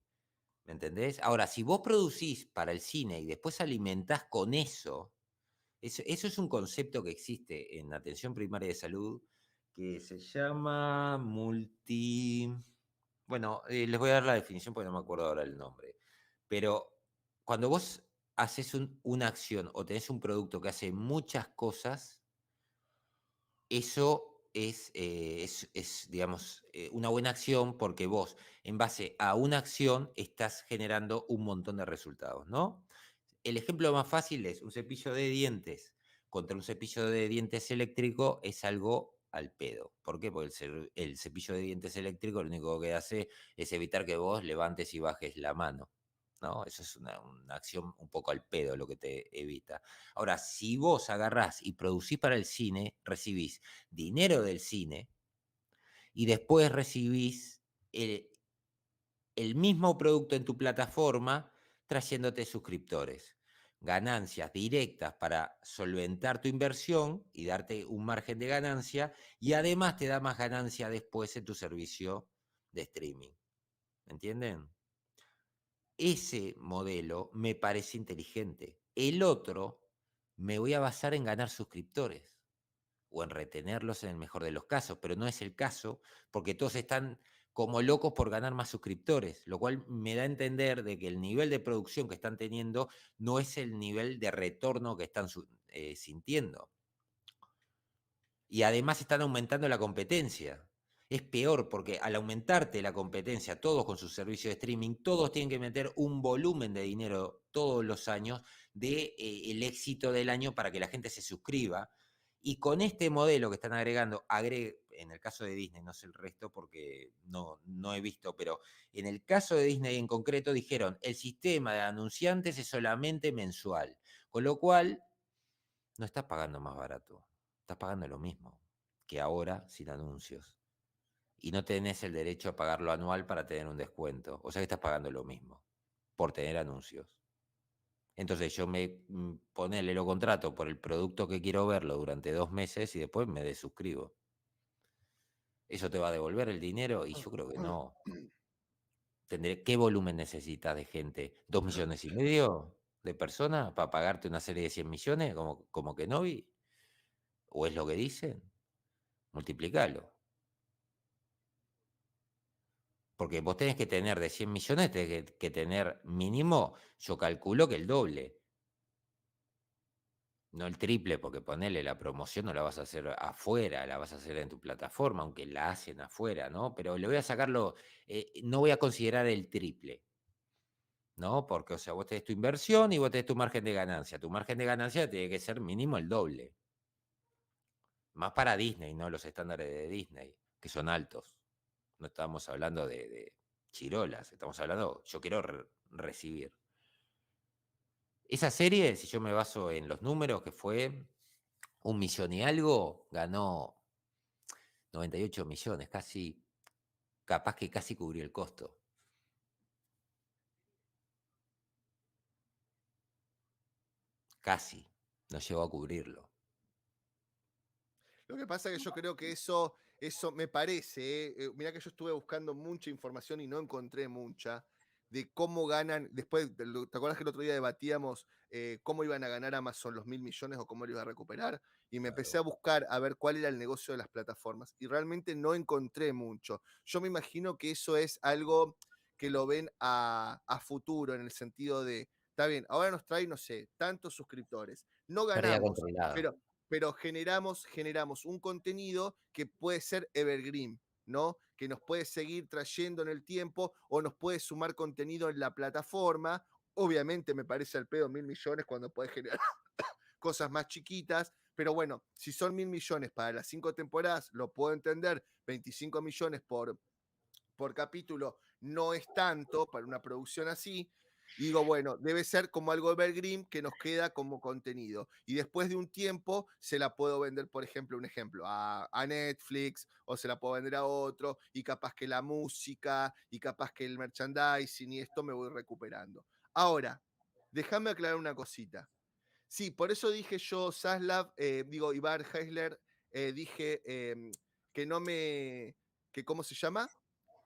¿Me entendés? Ahora, si vos producís para el cine y después alimentás con eso es un concepto que existe en atención primaria de salud que se llama Bueno, les voy a dar la definición porque no me acuerdo ahora el nombre. Pero cuando vos haces una acción o tenés un producto que hace muchas cosas, eso digamos, una buena acción porque vos, en base a una acción, estás generando un montón de resultados, ¿no? El ejemplo más fácil es un cepillo de dientes contra un cepillo de dientes eléctrico es algo al pedo. ¿Por qué? Porque el cepillo de dientes eléctrico lo único que hace es evitar que vos levantes y bajes la mano. ¿No? Eso es una acción un poco al pedo lo que te evita. Ahora, si vos agarrás y producís para el cine, recibís dinero del cine y después recibís el, el mismo producto en tu plataforma trayéndote suscriptores. Ganancias directas para solventar tu inversión y darte un margen de ganancia y además te da más ganancia después en tu servicio de streaming. ¿Me entienden? Ese modelo me parece inteligente. El otro me voy a basar en ganar suscriptores o en retenerlos en el mejor de los casos, pero no es el caso porque todos están como locos por ganar más suscriptores, lo cual me da a entender de que el nivel de producción que están teniendo no es el nivel de retorno que están sintiendo. Y además están aumentando la competencia. Es peor porque al aumentarte la competencia, todos con sus servicios de streaming, todos tienen que meter un volumen de dinero todos los años de el éxito del año para que la gente se suscriba. Y con este modelo que están agregando, en el caso de Disney, no sé el resto porque no he visto, pero en el caso de Disney en concreto dijeron, el sistema de anunciantes es solamente mensual, con lo cual no estás pagando más barato, estás pagando lo mismo que ahora sin anuncios. Y no tenés el derecho a pagarlo anual para tener un descuento. O sea que estás pagando lo mismo por tener anuncios. Entonces yo ponele lo contrato por el producto que quiero verlo durante 2 meses y después me desuscribo. ¿Eso te va a devolver el dinero? Y yo creo que no. ¿Qué volumen necesitas de gente? ¿2,5 millones de personas para pagarte una serie de 100 millones como Kenobi? ¿O es lo que dicen? Multiplicalo. Porque vos tenés que tener de 100 millones, tenés que tener mínimo, yo calculo que el doble, no el triple, porque ponele la promoción no la vas a hacer afuera, la vas a hacer en tu plataforma, aunque la hacen afuera, ¿no? Pero le voy a sacarlo, no voy a considerar el triple, ¿no? Porque, o sea, vos tenés tu inversión y vos tenés tu margen de ganancia. Tu margen de ganancia tiene que ser mínimo el doble. Más para Disney, ¿no? Los estándares de Disney, que son altos. No estamos hablando de chirolas, estamos hablando, yo quiero recibir. Esa serie, si yo me baso en los números, que fue 1 millón y algo, ganó 98 millones, casi, capaz que casi cubrió el costo. Casi, no llegó a cubrirlo. Lo que pasa es que yo creo que eso me parece, mirá que yo estuve buscando mucha información y no encontré mucha de cómo ganan, después, ¿te acuerdas que el otro día debatíamos cómo iban a ganar Amazon los 1.000 millones o cómo lo iba a recuperar? Y me empecé Claro. a buscar a ver cuál era el negocio de las plataformas y realmente no encontré mucho. Yo me imagino que eso es algo que lo ven a futuro en el sentido de, está bien, ahora nos trae, no sé, tantos suscriptores, no Pérdida ganamos, controlada. pero pero generamos un contenido que puede ser evergreen, ¿no? Que nos puede seguir trayendo en el tiempo o nos puede sumar contenido en la plataforma. Obviamente me parece al pedo 1.000 millones cuando puedes generar cosas más chiquitas, pero bueno, si son 1.000 millones para las 5 temporadas, lo puedo entender, 25 millones por capítulo no es tanto para una producción así. Y digo, bueno, debe ser como algo evergreen que nos queda como contenido. Y después de un tiempo se la puedo vender, por ejemplo, a Netflix o se la puedo vender a otro y capaz que la música y capaz que el merchandising y esto me voy recuperando. Ahora, déjame aclarar una cosita. Sí, por eso dije yo, Zaslav, Ibar Heisler, dije que no me, que ¿cómo se llama?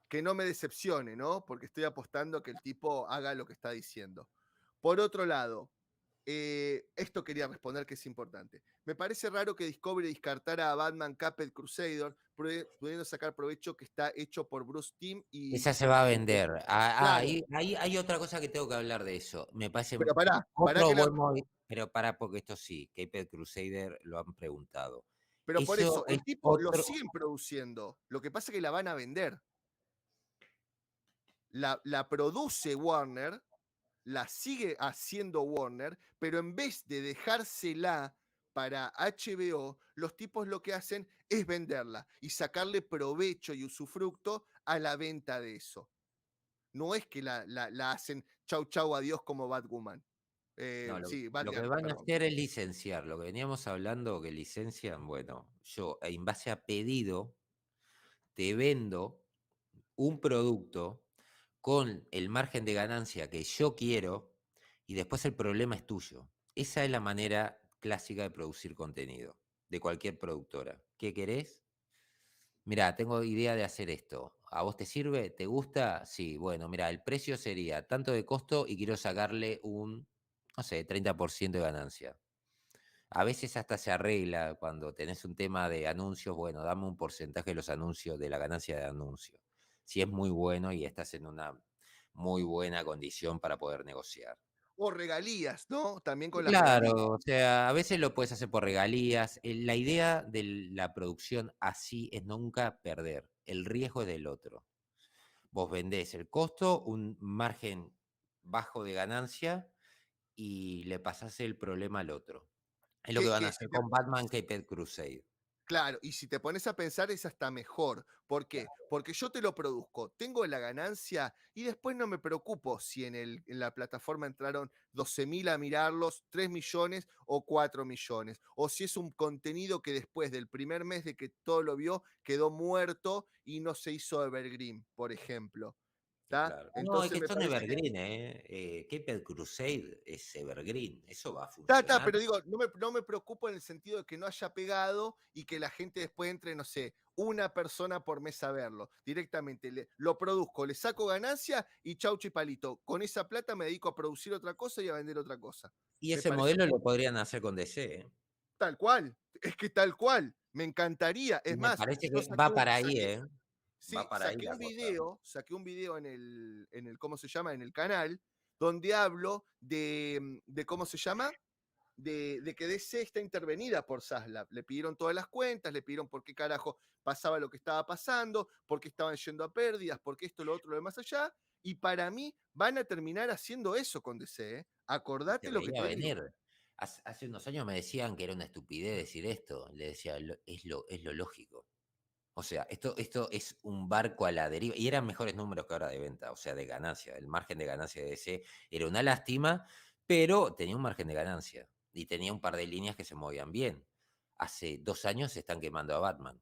Que no me decepcione, ¿no? Porque estoy apostando a que el tipo haga lo que está diciendo. Por otro lado, esto quería responder que es importante. Me parece raro que Discovery descartara a Batman Caped Crusader, pudiendo sacar provecho que está hecho por Bruce Timm Esa y, se va a y vender. claro, Hay otra cosa que tengo que hablar de eso. Me parece pero pará otro que la, buen pero para porque esto sí, Caped Crusader lo han preguntado. pero por Eso eso, es el tipo lo otro. siguen produciendo. Lo que pasa es que la van a vender. La produce Warner, la sigue haciendo Warner, pero en vez de dejársela para HBO, los tipos lo que hacen es venderla y sacarle provecho y usufructo a la venta de eso. No es que la hacen chau chau adiós como Batwoman. No, Sí, lo que Batgirl, van a perdón. hacer es licenciar. Lo que veníamos hablando que licencian, bueno, yo en base a pedido te vendo un producto con el margen de ganancia que yo quiero y después el problema es tuyo. Esa es la manera clásica de producir contenido de cualquier productora. ¿Qué querés? Mira, tengo idea de hacer esto. ¿A vos te sirve? ¿Te gusta? Sí, bueno, mira, el precio sería tanto de costo y quiero sacarle un, no sé, 30% de ganancia. A veces hasta se arregla cuando tenés un tema de anuncios, bueno, dame un porcentaje de los anuncios, de la ganancia de anuncio. Si es muy bueno y estás en una muy buena condición para poder negociar. O regalías, ¿no? También con las regalías. Claro, o sea, a veces lo puedes hacer por regalías. La idea de la producción así es nunca perder. El riesgo es del otro. Vos vendés el costo, un margen bajo de ganancia y le pasás el problema al otro. Es lo que van a Que si hacer te, con Batman Caped Crusade. Claro, y si te pones a pensar es hasta mejor. ¿Por qué? Porque yo te lo produzco, tengo la ganancia y después no me preocupo si en la plataforma entraron 12.000 a mirarlos, 3 millones o 4 millones. O si es un contenido que después del primer mes de que todo lo vio quedó muerto y no se hizo evergreen, por ejemplo. ¿Tá? Claro. No, es Entonces que me son parece que evergreen, ¿eh? Caped Crusade es evergreen. Eso va a Ta, funcionar. pero digo, no me preocupo en el sentido de que no haya pegado y que la gente después entre, no sé, una persona por mes a verlo. Directamente lo produzco, le saco ganancia y chau chipalito. Con esa plata me dedico a producir otra cosa y a vender otra cosa. Y Me ese parece modelo lo podrían hacer con DC, ¿eh? tal cual. Es que tal cual. Me encantaría. Y Es me más, parece yo que va para ahí, saqué, ¿eh? Va sí, para ahí la cosa. saqué un video ¿cómo se llama? En el canal, donde hablo de ¿cómo se llama? De que DC está intervenida por Zaslav. Le pidieron todas las cuentas, le pidieron por qué carajo pasaba lo que estaba pasando, por qué estaban yendo a pérdidas, por qué esto, lo otro, lo demás allá. Y para mí van a terminar haciendo eso con DC. ¿Eh? Y se Acordate lo que veía te venir. digo. Hace unos años me decían que era una estupidez decir esto. Le decía, es lo lógico. O sea, esto es un barco a la deriva. Y eran mejores números que ahora de venta, o sea, de ganancia. El margen de ganancia de ese era una lástima, pero tenía un margen de ganancia. Y tenía un par de líneas que se movían bien. Hace 2 años se están quemando a Batman.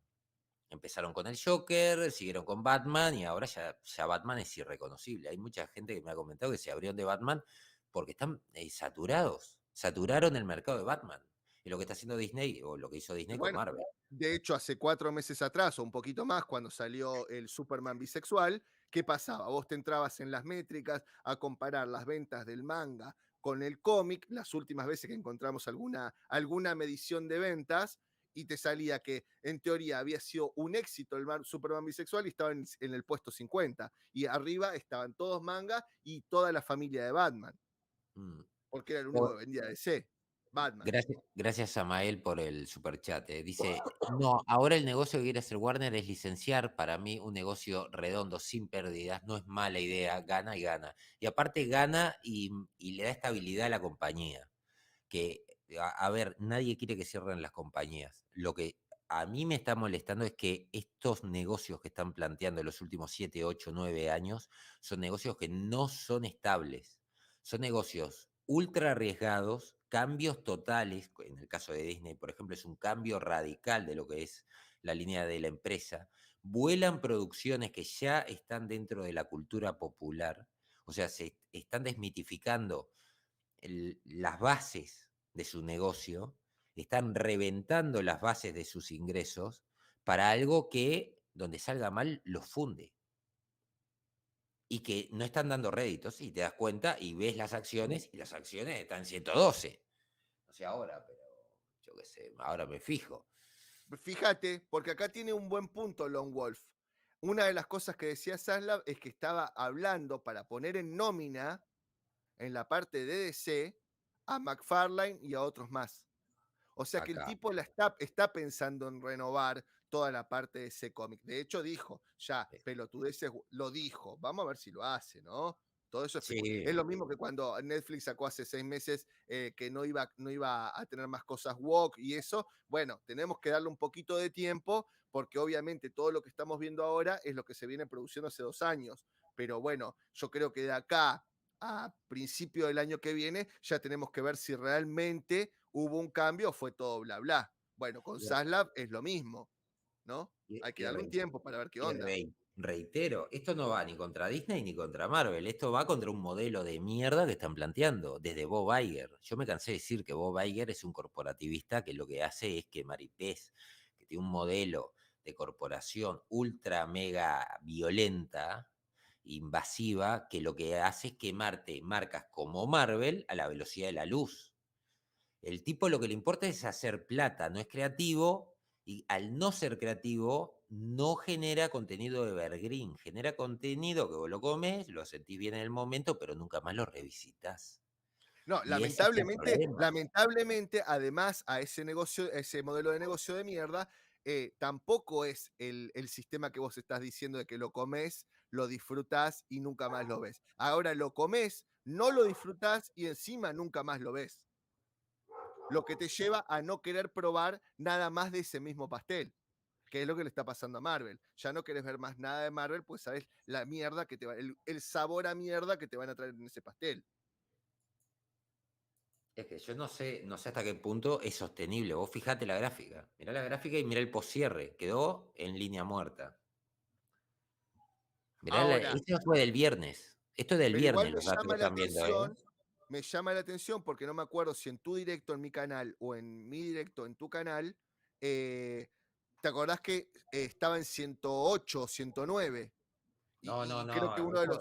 Empezaron con el Joker, siguieron con Batman y ahora ya Batman es irreconocible. Hay mucha gente que me ha comentado que se abrieron de Batman porque están saturados. Saturaron el mercado de Batman. Y lo que está haciendo Disney, o lo que hizo Y Disney con bueno, Marvel. de hecho, hace 4 meses atrás o un poquito más, cuando salió el Superman bisexual, ¿qué pasaba? Vos te entrabas en las métricas a comparar las ventas del manga con el cómic, las últimas veces que encontramos alguna medición de ventas, y te salía que en teoría había sido un éxito el Superman bisexual y estaba en el puesto 50. Y arriba estaban todos manga y toda la familia de Batman, Mm. porque era el único O- que vendía DC. Batman. Gracias, Samael, por el superchat. Dice, no, ahora el negocio que quiere hacer Warner es licenciar. Para mí, un negocio redondo, sin pérdidas, no es mala idea, gana y gana. Y aparte gana y le da estabilidad a la compañía. Que, a ver, nadie quiere que cierren las compañías. Lo que a mí me está molestando es que estos negocios que están planteando en los últimos 7, 8, 9 años son negocios que no son estables. Son negocios ultra arriesgados, cambios totales. En el caso de Disney, por ejemplo, es un cambio radical de lo que es la línea de la empresa. Vuelan producciones que ya están dentro de la cultura popular. O sea, se están desmitificando las bases de su negocio, están reventando las bases de sus ingresos para algo que donde salga mal los funde y que no están dando réditos y te das cuenta y ves las acciones y las acciones están en 112. No sé ahora, pero yo qué sé, ahora me fijo. Fíjate, porque acá tiene un buen punto Lone Wolf. Una de las cosas que decía Zaslav es que estaba hablando para poner en nómina en la parte de DC a McFarlane y a otros más. O sea que el Acá. tipo está pensando en renovar toda la parte de ese cómic. De hecho, dijo, ya, pelotudeces, lo dijo. Vamos a ver si lo hace, ¿no? Todo eso es Sí, lo mismo que cuando Netflix sacó hace 6 meses que no iba a tener más cosas woke y eso. Bueno, tenemos que darle un poquito de tiempo porque obviamente todo lo que estamos viendo ahora es lo que se viene produciendo hace 2 años. Pero bueno, yo creo que de acá a principio del año que viene ya tenemos que ver si realmente hubo un cambio o fue todo bla bla. Bueno, con y, Zaslav es lo mismo, ¿no? y- Hay que y darle un re- tiempo para ver qué Y onda. reitero, esto no va ni contra Disney ni contra Marvel, esto va contra un modelo de mierda que están planteando desde Bob Iger. Yo me cansé de decir que Bob Iger es un corporativista que lo que hace es quemar IPs, que tiene un modelo de corporación ultra mega violenta, invasiva, que lo que hace es quemarte marcas como Marvel a la velocidad de la luz. El tipo lo que le importa es hacer plata, no es creativo y al no ser creativo no genera contenido evergreen, genera contenido que vos lo comes, lo sentís bien en el momento, pero nunca más lo revisitas. No, Y ese es el problema. lamentablemente, además a ese negocio, a ese modelo de negocio de mierda, tampoco es el sistema que vos estás diciendo de que lo comes, lo disfrutás y nunca más lo ves. Ahora lo comes, no lo disfrutás y encima nunca más lo ves. Lo que te lleva a no querer probar nada más de ese mismo pastel, que es lo que le está pasando a Marvel. Ya no querés ver más nada de Marvel, pues sabes la mierda que te va, el sabor a mierda que te van a traer en ese pastel. Es que yo no sé hasta qué punto es sostenible. Vos fijate la gráfica. Mirá la gráfica y mirá el poscierre. Quedó en línea muerta. Mirá Ahora, esto fue del viernes. Esto es del pero igual viernes, los datos que están viendo, ¿eh? me llama la atención porque no me acuerdo si en tu directo en mi canal o en mi directo en tu canal, eh, ¿te acordás que estaba en 108, 109? No, no, Y creo que no. uno de los...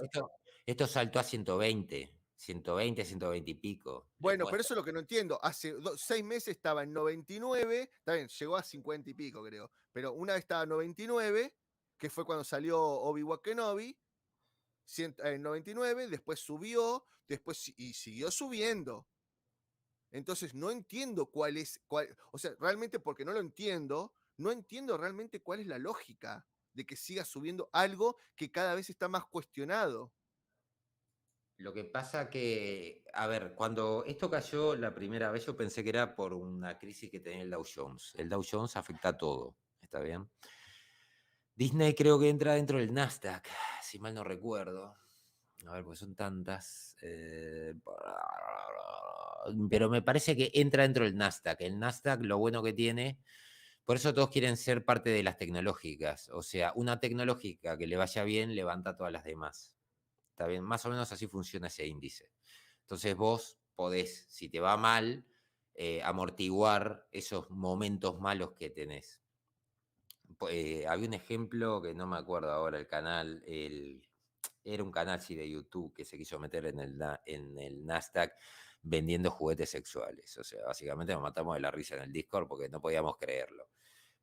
Esto saltó a 120. 120, 120 y pico. Le Bueno, pero cuesta. eso es lo que no entiendo. Hace 6 meses estaba en 99, está bien, llegó a 50 y pico, creo. Pero una vez estaba en 99, que fue cuando salió Obi-Wan Kenobi, en 99, después subió, y siguió subiendo. Entonces no entiendo o sea, realmente porque no lo entiendo, no entiendo realmente cuál es la lógica de que siga subiendo algo que cada vez está más cuestionado. Lo que pasa que, a ver, cuando esto cayó la primera vez, yo pensé que era por una crisis que tenía el Dow Jones. El Dow Jones afecta a todo, ¿está bien? Disney creo que entra dentro del Nasdaq, si mal no recuerdo. A ver, pues son tantas. Pero me parece que entra dentro del Nasdaq. El Nasdaq, lo bueno que tiene, por eso todos quieren ser parte de las tecnológicas. O sea, una tecnológica que le vaya bien levanta a todas las demás. Está bien, más o menos así funciona ese índice. Entonces vos podés, si te va mal, amortiguar esos momentos malos que tenés. Había un ejemplo que no me acuerdo ahora, el canal, era un canal sí, de YouTube que se quiso meter en el Nasdaq vendiendo juguetes sexuales. O sea, básicamente nos matamos de la risa en el Discord porque no podíamos creerlo.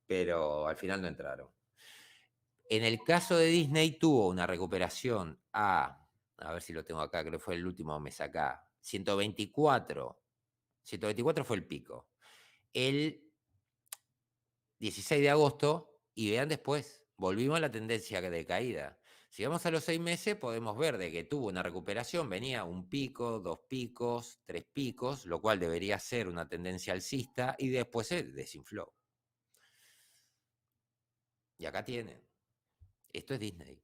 Pero al final no entraron. En el caso de Disney tuvo una recuperación a ver si lo tengo acá, creo que fue el último mes acá, 124, 124 fue el pico. El 16 de agosto, y vean después, volvimos a la tendencia de caída. Si vamos a los 6 meses, podemos ver de que tuvo una recuperación, venía un pico, 2 picos, 3 picos, lo cual debería ser una tendencia alcista, y después se desinfló. Y acá tienen. Esto es Disney.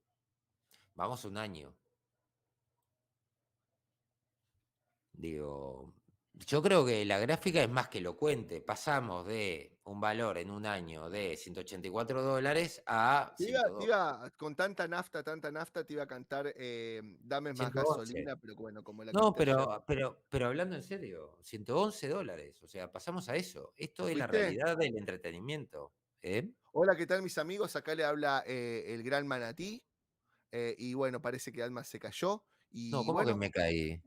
Vamos a un año. Digo, yo creo que la gráfica es más que elocuente. Pasamos de un valor en un año de $184 a Con tanta nafta, te iba a cantar Dame más 111. gasolina, pero bueno, como la No, canté ayer. pero hablando en serio, $111. O sea, pasamos a eso. Esto es la ¿Fuiste? realidad del entretenimiento. ¿Eh? Hola, ¿qué tal mis amigos? Acá le habla el gran manatí. Y bueno, parece que Alma se cayó. No, Y ¿cómo que bueno. me caí?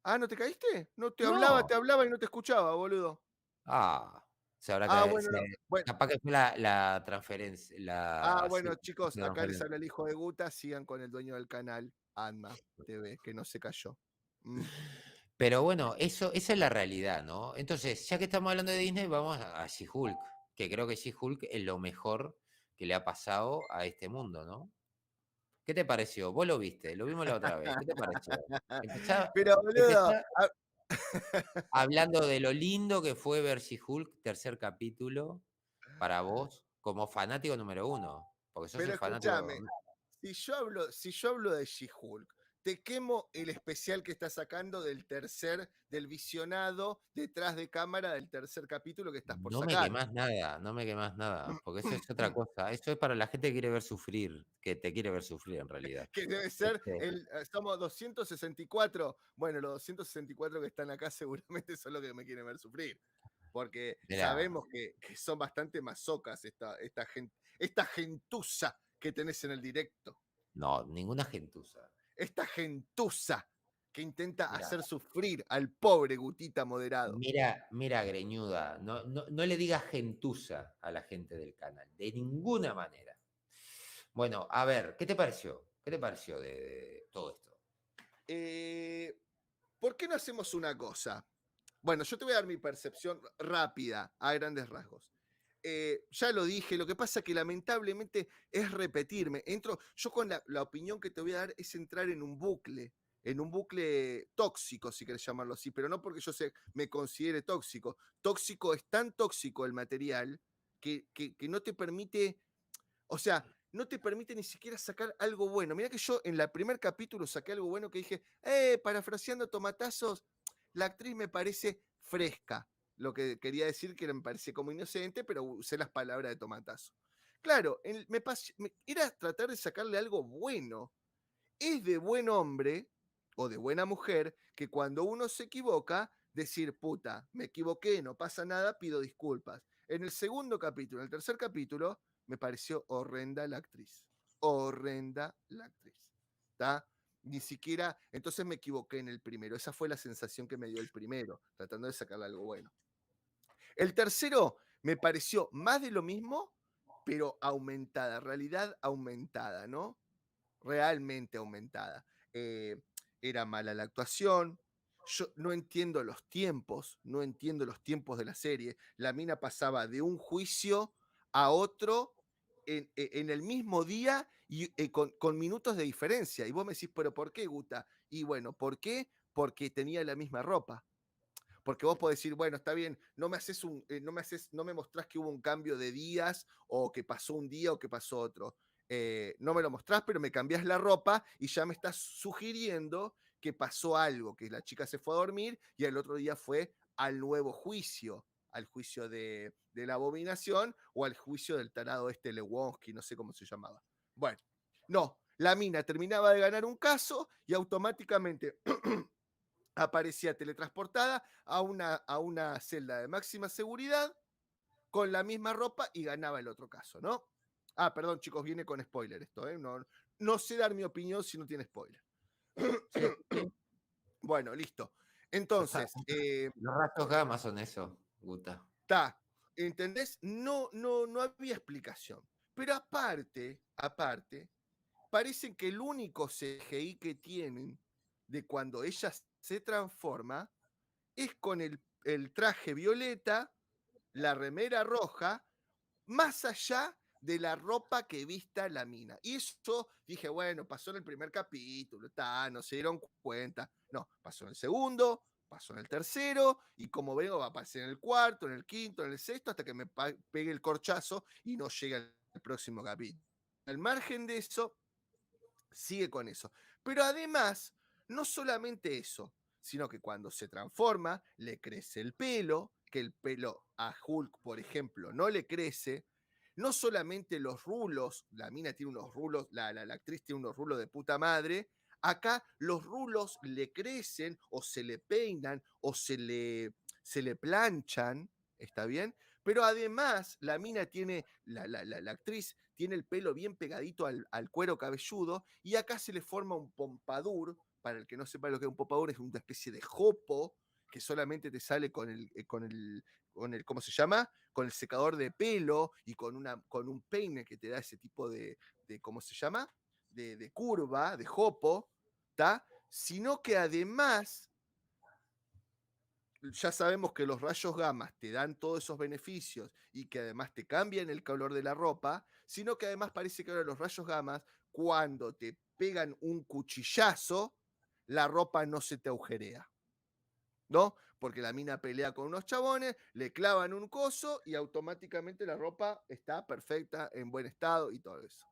Ah, ¿no te caíste? No, No. te hablaba y no te escuchaba, boludo. Ah, se habrá Ah, que bueno, no. Bueno, capaz que fue la transferencia, sí, bueno, chicos, la acá les transferencia. habla el hijo de Guta. Sigan con el dueño del canal, Alma TV, que no se cayó. Mm. Pero bueno, esa es la realidad, ¿no? Entonces, ya que estamos hablando de Disney, vamos a She-Hulk, que creo que She-Hulk es lo mejor que le ha pasado a este mundo, ¿no? ¿Qué te pareció? Vos lo viste, lo vimos la otra vez. ¿Qué te pareció? Empezá, Pero, boludo, empezá hablando de lo lindo que fue ver She-Hulk, tercer capítulo, para vos, como fanático número uno, porque sos pero el fanático. escúchame, si yo hablo de She-Hulk, te quemo el especial que está sacando del visionado detrás de cámara del tercer capítulo que estás por No me sacar. quemás nada, no me quemás nada, porque eso es otra cosa. Eso es para la gente que quiere ver sufrir, que te quiere ver sufrir en realidad. Que debe ser Este, somos 264. Bueno, los 264 que están acá seguramente son los que me quieren ver sufrir. Porque Mirá, sabemos que son bastante masocas esta gentuza que tenés en el directo. no, ninguna gentuza. Esta gentuza que intenta Mira, hacer sufrir al pobre Gutita moderado. mira, greñuda, no le digas gentuza a la gente del canal, de ninguna manera. Bueno, a ver, ¿qué te pareció? ¿Qué te pareció de todo esto? Eh, ¿Por qué no hacemos una cosa? Bueno, yo te voy a dar mi percepción rápida, a grandes rasgos. Ya lo dije, lo que pasa que lamentablemente es repetirme. Yo con la opinión que te voy a dar es entrar en un bucle tóxico, si querés llamarlo así, pero no porque me considere tóxico. Tóxico es tan tóxico el material que no te permite, o sea, no te permite ni siquiera sacar algo bueno. Mira que yo en el primer capítulo saqué algo bueno que dije, parafraseando tomatazos, la actriz me parece fresca. Lo que quería decir que me parecía como inocente, pero usé las palabras de tomatazo. Claro, era tratar de sacarle algo bueno. Es de buen hombre o de buena mujer que cuando uno se equivoca, decir, puta, me equivoqué, no pasa nada, pido disculpas. En el segundo capítulo, en el tercer capítulo, me pareció horrenda la actriz. Horrenda la actriz. ¿Está? Ni siquiera, entonces me equivoqué en el primero. Esa fue la sensación que me dio el primero, tratando de sacarle algo bueno. El tercero me pareció más de lo mismo, pero aumentada, realidad aumentada, ¿no? Realmente aumentada. Era mala la actuación. Yo no entiendo los tiempos, no entiendo los tiempos de la serie. La mina pasaba de un juicio a otro en el mismo día y con minutos de diferencia. Y vos me decís, pero ¿por qué, Guta? Y bueno, ¿por qué? Porque tenía la misma ropa. Porque vos podés decir, bueno, está bien, no me mostrás que hubo un cambio de días o que pasó un día o que pasó otro. No me lo mostrás, pero me cambiás la ropa y ya me estás sugiriendo que pasó algo, que la chica se fue a dormir y el otro día fue al nuevo juicio, al juicio de la abominación o al juicio del tarado este Lewonsky, no sé cómo se llamaba. Bueno, no, la mina terminaba de ganar un caso y automáticamente aparecía teletransportada a una celda de máxima seguridad con la misma ropa y ganaba el otro caso, ¿no? Ah, perdón, chicos, viene con spoiler esto, ¿eh? No sé dar mi opinión si no tiene spoiler. Sí, sí. Bueno, listo. Los, Entonces, los rayos gamma son eso, Guta. está, ¿entendés? No había explicación. Pero aparte, parece que el único CGI que tienen de cuando ella se transforma es con el traje violeta, la remera roja, más allá de la ropa que vista la mina. Y eso dije, bueno, pasó en el primer capítulo, no se dieron cuenta. No, pasó en el segundo, pasó en el tercero, y como veo, va a pasar en el cuarto, en el quinto, en el sexto, hasta que me pegue el corchazo y no llegue al próximo capítulo. Al margen de eso, sigue con eso. Pero además, no solamente eso, sino que cuando se transforma, le crece el pelo, que el pelo a Hulk, por ejemplo, no le crece. No solamente los rulos, la mina tiene unos rulos, la actriz tiene unos rulos de puta madre. Acá los rulos le crecen o se le peinan o se le planchan, ¿está bien? Pero además, la mina tiene, la actriz tiene el pelo bien pegadito al cuero cabelludo y acá se le forma un pompadour. Para el que no sepa lo que es un pompadour, es una especie de jopo que solamente te sale con el ¿cómo se llama? Con el secador de pelo y con un peine que te da ese tipo de ¿cómo se llama? De curva, de jopo, ¿está? Sino que además ya sabemos que los rayos gamma te dan todos esos beneficios y que además te cambian el color de la ropa, sino que además parece que ahora los rayos gamma, cuando te pegan un cuchillazo, la ropa no se te agujerea, ¿no? Porque la mina pelea con unos chabones, le clavan un coso y automáticamente la ropa está perfecta, en buen estado y todo eso.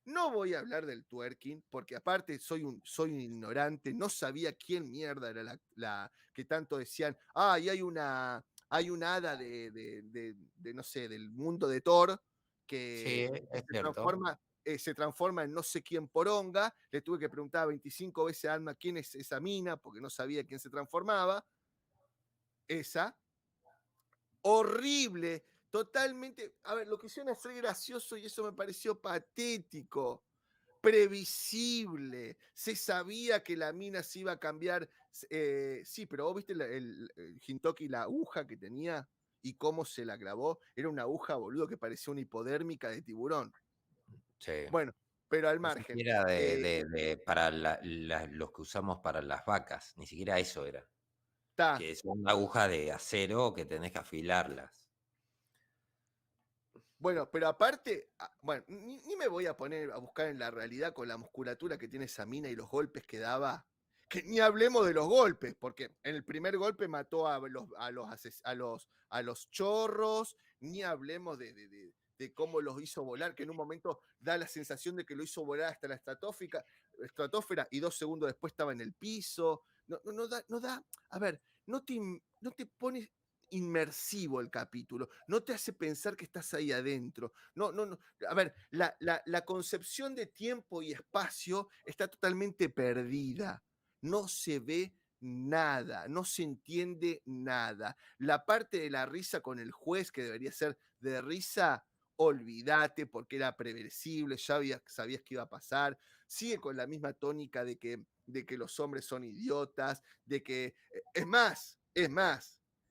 No voy a hablar del twerking, porque aparte soy un ignorante, no sabía quién mierda era la que tanto decían, y hay una hada de, no sé, del mundo de Thor, Sí, que es cierto. se transforma en no sé quién poronga. Le tuve que preguntar 25 veces a Alma quién es esa mina, porque no sabía quién se transformaba. Esa, horrible, totalmente. A ver, lo que hicieron es ser gracioso y eso me pareció patético, previsible. Se sabía que la mina se iba a cambiar. Sí, pero vos viste el Hintoki, la aguja que tenía y cómo se la clavó. Era una aguja, boludo, que parecía una hipodérmica de tiburón. Sí. Bueno, pero al Ni margen. siquiera para los que usamos para las vacas, ni siquiera eso era. Está. Que es una aguja de acero que tenés que afilarlas. Bueno, pero aparte, bueno, ni me voy a poner a buscar en la realidad con la musculatura que tiene esa mina y los golpes que daba. Que ni hablemos de los golpes, porque en el primer golpe mató a los chorros, ni hablemos de cómo los hizo volar, que en un momento da la sensación de que lo hizo volar hasta la estratosfera y 2 segundos después estaba en el piso. No da, a ver, no te pones inmersivo el capítulo, no te hace pensar que estás ahí adentro. No. A ver, la concepción de tiempo y espacio está totalmente perdida. No se ve nada, no se entiende nada. La parte de la risa con el juez, que debería ser de risa, olvídate, porque era previsible, ya sabías que iba a pasar. Sigue con la misma tónica de que los hombres son idiotas, de que, es más,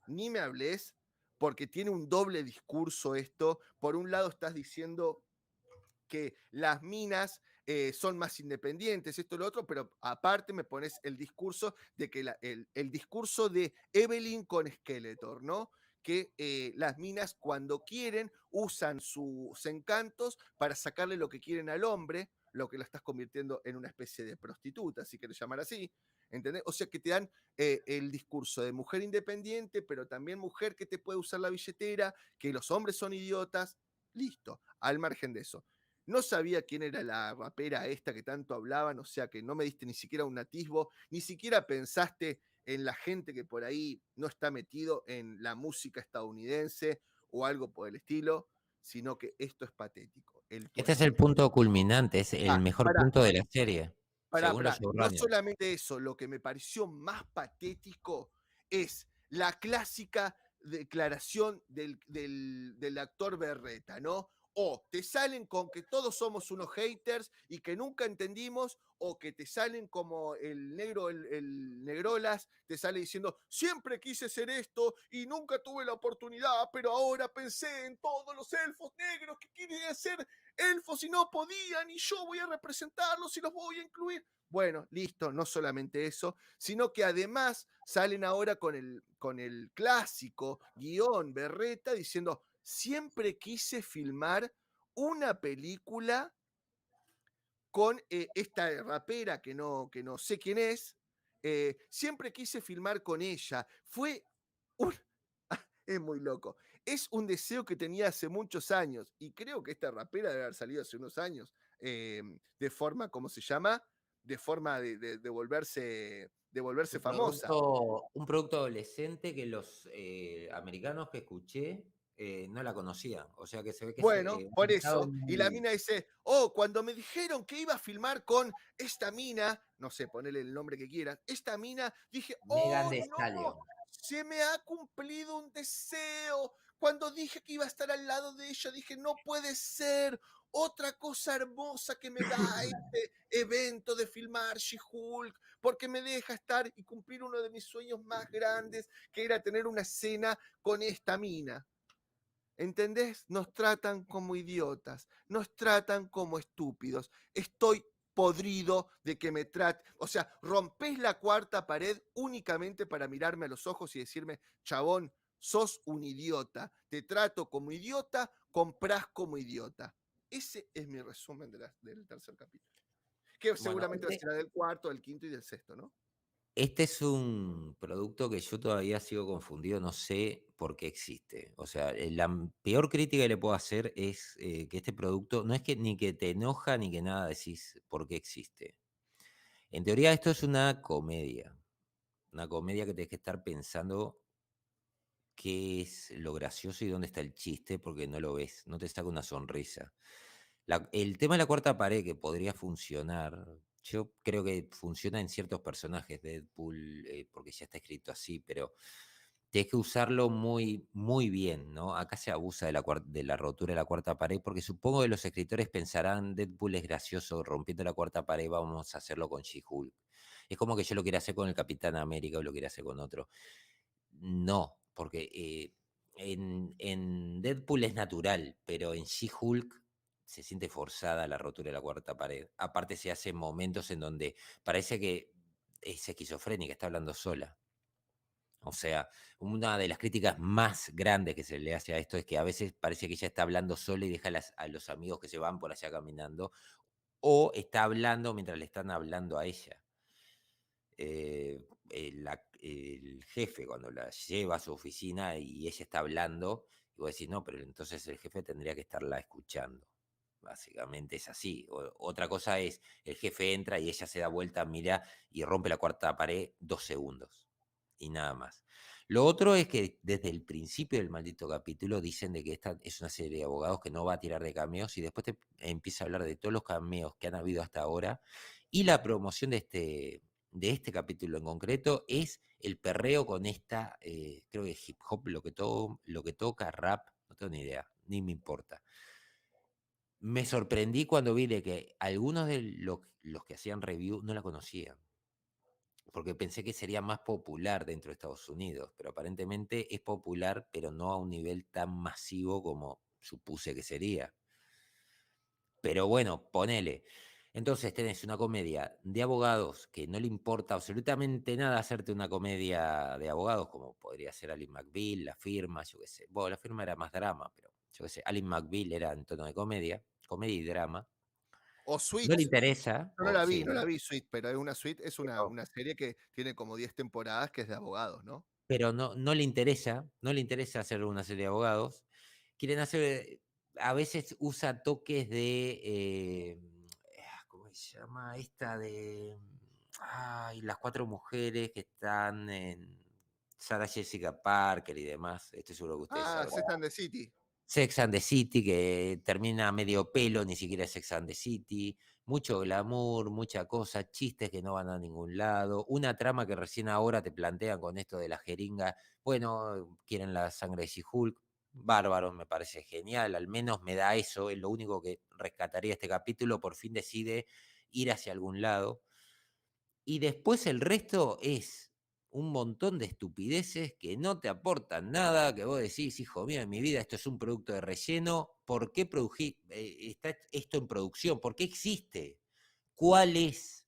ni me hables, porque tiene un doble discurso esto. Por un lado estás diciendo que las minas son más independientes, esto y lo otro, pero aparte me pones el discurso de que el discurso de Evelyn con Skeletor, ¿no? Que las minas cuando quieren usan sus encantos para sacarle lo que quieren al hombre, lo que la estás convirtiendo en una especie de prostituta, si quieres llamar así, ¿entendés? O sea que te dan el discurso de mujer independiente, pero también mujer que te puede usar la billetera, que los hombres son idiotas, listo, al margen de eso. No sabía quién era la rapera esta que tanto hablaban, o sea que no me diste ni siquiera un atisbo, ni siquiera pensaste en la gente que por ahí no está metido en la música estadounidense o algo por el estilo, sino que esto es patético, el Este es el twerking. punto culminante, es el mejor Pará, punto de la serie, según los no showrunners. solamente eso, lo que me pareció más patético es la clásica declaración del actor Berreta, ¿no? O te salen con que todos somos unos haters y que nunca entendimos, o que te salen como el negro, el Negrolas, te sale diciendo, siempre quise ser esto y nunca tuve la oportunidad, pero ahora pensé en todos los elfos negros que quieren ser elfos y no podían, y yo voy a representarlos y los voy a incluir. Bueno, listo, no solamente eso, sino que además salen ahora con el clásico guión berreta diciendo, siempre quise filmar una película con esta rapera que no sé quién es, siempre quise filmar con ella. Fue un... Es muy loco. Es un deseo que tenía hace muchos años y creo que esta rapera debe haber salido hace unos años de forma, ¿cómo se llama? De forma de volverse famosa. Un producto adolescente que los americanos que escuché no la conocían. O sea que se ve que es Bueno, un por mercado eso. Y la muy mina dice, oh, cuando me dijeron que iba a filmar con esta mina, no sé, ponele el nombre que quieras, esta mina, dije, Megan oh, Thee no, Stallion. se me ha cumplido un deseo. Cuando dije que iba a estar al lado de ella, dije, no puede ser. Otra cosa hermosa que me da este evento de filmar She-Hulk, porque me deja estar y cumplir uno de mis sueños más grandes, que era tener una escena con esta mina. ¿Entendés? Nos tratan como idiotas, nos tratan como estúpidos. Estoy podrido de que me trate. O sea, rompés la cuarta pared únicamente para mirarme a los ojos y decirme, chabón, sos un idiota. Te trato como idiota, comprás como idiota. Ese es mi resumen del tercer capítulo. Que Bueno, seguramente va a ser la del cuarto, del quinto y del sexto, ¿no? este es un producto que yo todavía sigo confundido, no sé por qué existe. O sea, peor crítica que le puedo hacer es que este producto no es que ni que te enoja ni que nada decís por qué existe. En teoría esto es una comedia que tenés que estar pensando qué es lo gracioso y dónde está el chiste porque no lo ves, no te saca una sonrisa. El tema de la cuarta pared que podría funcionar, yo creo que funciona en ciertos personajes, Deadpool, porque ya está escrito así, pero tienes que usarlo muy, muy bien, ¿no? Acá se abusa de de la rotura de la cuarta pared, porque supongo que los escritores pensarán, Deadpool es gracioso, rompiendo la cuarta pared, vamos a hacerlo con She-Hulk. Es como que yo lo quiera hacer con el Capitán América o lo quiera hacer con otro. No, porque en Deadpool es natural, pero en She-Hulk se siente forzada la rotura de la cuarta pared. Aparte se hace momentos en donde parece que es esquizofrénica, está hablando sola. O sea, una de las críticas más grandes que se le hace a esto es que a veces parece que ella está hablando sola y deja a los amigos que se van por allá caminando, o está hablando mientras le están hablando a ella. El jefe cuando la lleva a su oficina y ella está hablando, y vos decís, no, pero entonces el jefe tendría que estarla escuchando. Básicamente es así. Otra cosa es, el jefe entra y ella se da vuelta, mira y rompe la cuarta pared 2 segundos. Y nada más. Lo otro es que desde el principio del maldito capítulo dicen de que esta es una serie de abogados que no va a tirar de cameos y después te empieza a hablar de todos los cameos que han habido hasta ahora y la promoción de este capítulo en concreto es el perreo con esta, creo que hip hop, lo que toca, rap, no tengo ni idea, ni me importa. Me sorprendí cuando vi de que algunos de los que hacían review no la conocían, porque pensé que sería más popular dentro de Estados Unidos, pero aparentemente es popular, pero no a un nivel tan masivo como supuse que sería. Pero bueno, ponele. Entonces tenés una comedia de abogados que no le importa absolutamente nada hacerte una comedia de abogados, como podría ser Ally McBeal, La Firma, yo qué sé. Bueno, La Firma era más drama, pero yo qué sé, Ally McBeal era en tono de comedia, comedia y drama. O No le Suits. interesa, Yo no o la vi, sí, no la vi Suits, pero es una Suite, es pero, una serie que tiene como 10 temporadas que es de abogados, ¿no? pero no, no le interesa hacer una serie de abogados. Quieren hacer, a veces usa toques de, ¿cómo se llama? Esta de, ay, las cuatro mujeres que están en Sarah Jessica Parker y demás. Estoy seguro que ustedes Ah, sabrán. Sex and the City. Sex and the City, que termina a medio pelo, ni siquiera es Sex and the City. Mucho glamour, mucha cosa, chistes que no van a ningún lado. Una trama que recién ahora te plantean con esto de la jeringa. Bueno, quieren la sangre de She-Hulk. bárbaro, me parece genial, al menos me da eso, es lo único que rescataría este capítulo, por fin decide ir hacia algún lado. Y después el resto es un montón de estupideces que no te aportan nada, que vos decís, hijo mío, en mi vida esto es un producto de relleno, ¿por qué está esto en producción? ¿Por qué existe? ¿Cuál es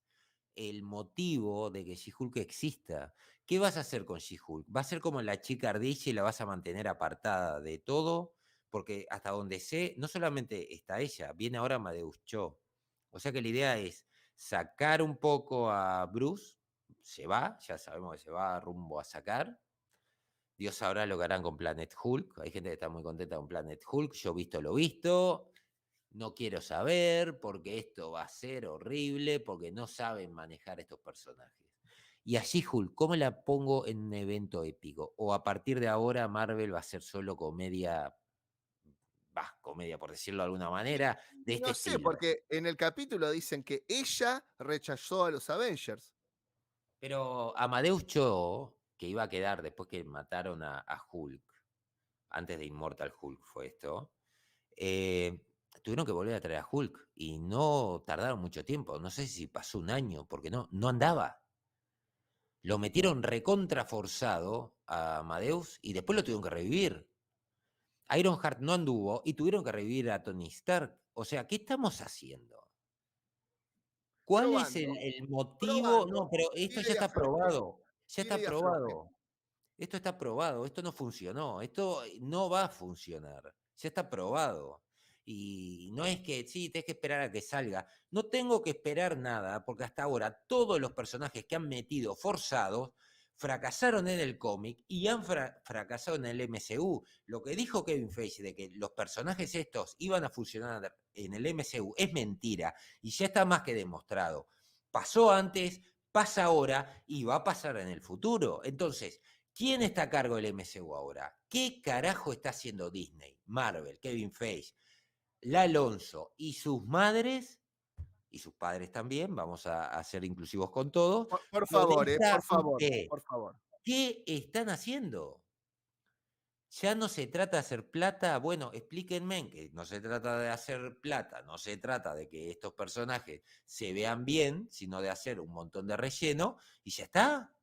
el motivo de que She-Hulk exista? ¿Qué vas a hacer con She-Hulk? ¿Va a ser como la chica ardilla y la vas a mantener apartada de todo? Porque hasta donde sé, no solamente está ella, viene ahora Amadeus Cho. O sea que la idea es sacar un poco a Bruce, se va, ya sabemos que se va rumbo a sacar. Dios sabrá lo que harán con Planet Hulk. Hay gente que está muy contenta con Planet Hulk. Yo visto lo visto. No quiero saber porque esto va a ser horrible, porque no saben manejar estos personajes. Y a She-Hulk, ¿cómo la pongo en un evento épico? O a partir de ahora Marvel va a ser solo comedia, va, comedia por decirlo de alguna manera, de este No sé, estilo. porque en el capítulo dicen que ella rechazó a los Avengers. Pero Amadeus Cho, que iba a quedar después que mataron a Hulk, antes de Immortal Hulk fue esto, eh, tuvieron que volver a traer a Hulk y no tardaron mucho tiempo. No sé si pasó un año, porque no andaba. Lo metieron recontra forzado a Amadeus y después lo tuvieron que revivir. Ironheart no anduvo y tuvieron que revivir a Tony Stark. O sea, ¿qué estamos haciendo? ¿Cuál es Probando, el motivo? No, probando, pero esto tire ya y está afloje, probado. Ya tire está y afloje. probado. Esto está probado, esto no funcionó, esto no va a funcionar, ya está probado. Y no es que, sí, tenés que esperar a que salga. No tengo que esperar nada, porque hasta ahora todos los personajes que han metido forzados fracasaron en el cómic y han fracasado en el MCU. Lo que dijo Kevin Feige de que los personajes estos iban a funcionar en el MCU es mentira y ya está más que demostrado. Pasó antes, pasa ahora y va a pasar en el futuro. Entonces, ¿quién está a cargo del MCU ahora? ¿Qué carajo está haciendo Disney, Marvel, Kevin Feige, La Alonso y sus madres y sus padres también? Vamos a ser inclusivos con todos. Por Con favor, esta por favor, IP. por favor. ¿Qué están haciendo? Ya no se trata de hacer plata. Bueno, explíquenme que no se trata de hacer plata, no se trata de que estos personajes se vean bien, sino de hacer un montón de relleno y ya está.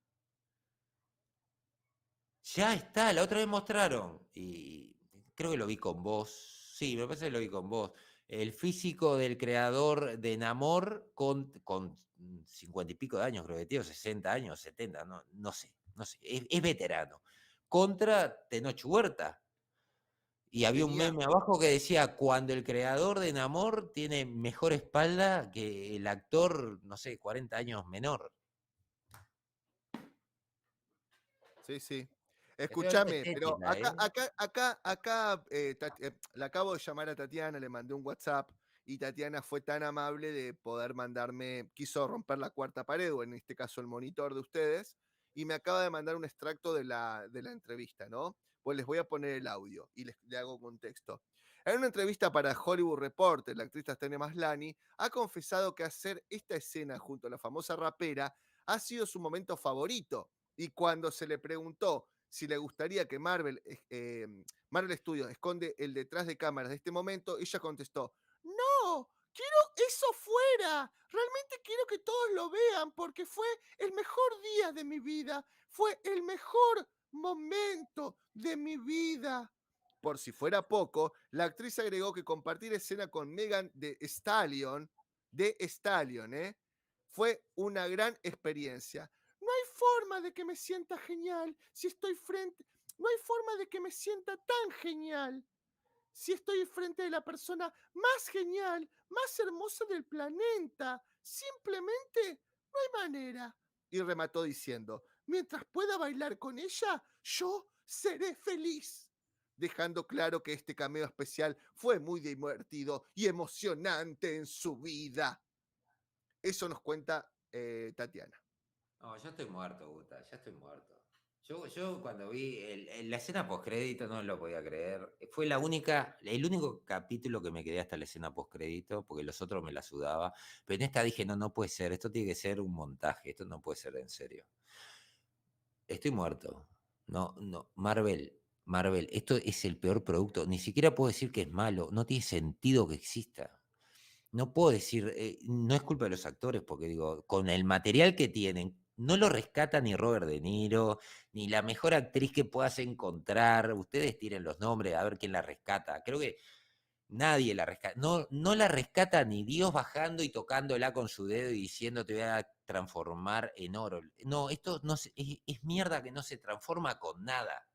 Ya está, la otra vez mostraron, y creo que lo vi con vos, sí, me parece que lo vi con vos, el físico del creador de Namor con 50 y pico de años, creo que tiene, 60 años, 70, no sé, es veterano, contra Tenoch Huerta. Y había un Tenía, meme abajo que decía, cuando el creador de Namor tiene mejor espalda que el actor, no sé, 40 años menor. sí, sí. Pero alta Escúchame, pero estética, ¿eh? la acabo de llamar a Tatiana, le mandé un WhatsApp y Tatiana fue tan amable de poder mandarme, quiso romper la cuarta pared, o en este caso el monitor de ustedes, y me acaba de mandar un extracto de la entrevista, ¿no? Pues les voy a poner el audio y le hago contexto. En una entrevista para Hollywood Reporter, la actriz Tatiana Maslany ha confesado que hacer esta escena junto a la famosa rapera ha sido su momento favorito. Y cuando se le preguntó si le gustaría que Marvel Studios esconde el detrás de cámaras de este momento, ella contestó, no, quiero eso fuera, realmente quiero que todos lo vean porque fue el mejor día de mi vida, fue el mejor momento de mi vida. Por si fuera poco, la actriz agregó que compartir escena con Megan de Stallion, fue una gran experiencia. No hay forma de que me sienta genial si estoy frente. No hay forma de que me sienta tan genial si estoy frente de la persona más genial, más hermosa del planeta. Simplemente no hay manera. Y remató diciendo, mientras pueda bailar con ella, yo seré feliz. Dejando claro que este cameo especial fue muy divertido y emocionante en su vida. Eso nos cuenta Tatiana. No, yo estoy muerto, Guta, ya estoy muerto. Yo cuando vi la escena postcrédito no lo podía creer. Fue el único capítulo que me quedé hasta la escena postcrédito, porque los otros me la sudaba. Pero en esta dije, no, no puede ser, esto tiene que ser un montaje, esto no puede ser en serio. Estoy muerto. No, no, Marvel. Marvel, esto es el peor producto. Ni siquiera puedo decir que es malo. No tiene sentido que exista. No puedo decir, no es culpa de los actores, porque digo, con el material que tienen, no lo rescata ni Robert De Niro, ni la mejor actriz que puedas encontrar. Ustedes tiren los nombres a ver quién la rescata. Creo que nadie la rescata. No, no la rescata ni Dios bajando y tocándola con su dedo y diciendo te voy a transformar en oro. No, esto no es mierda que no se transforma con nada.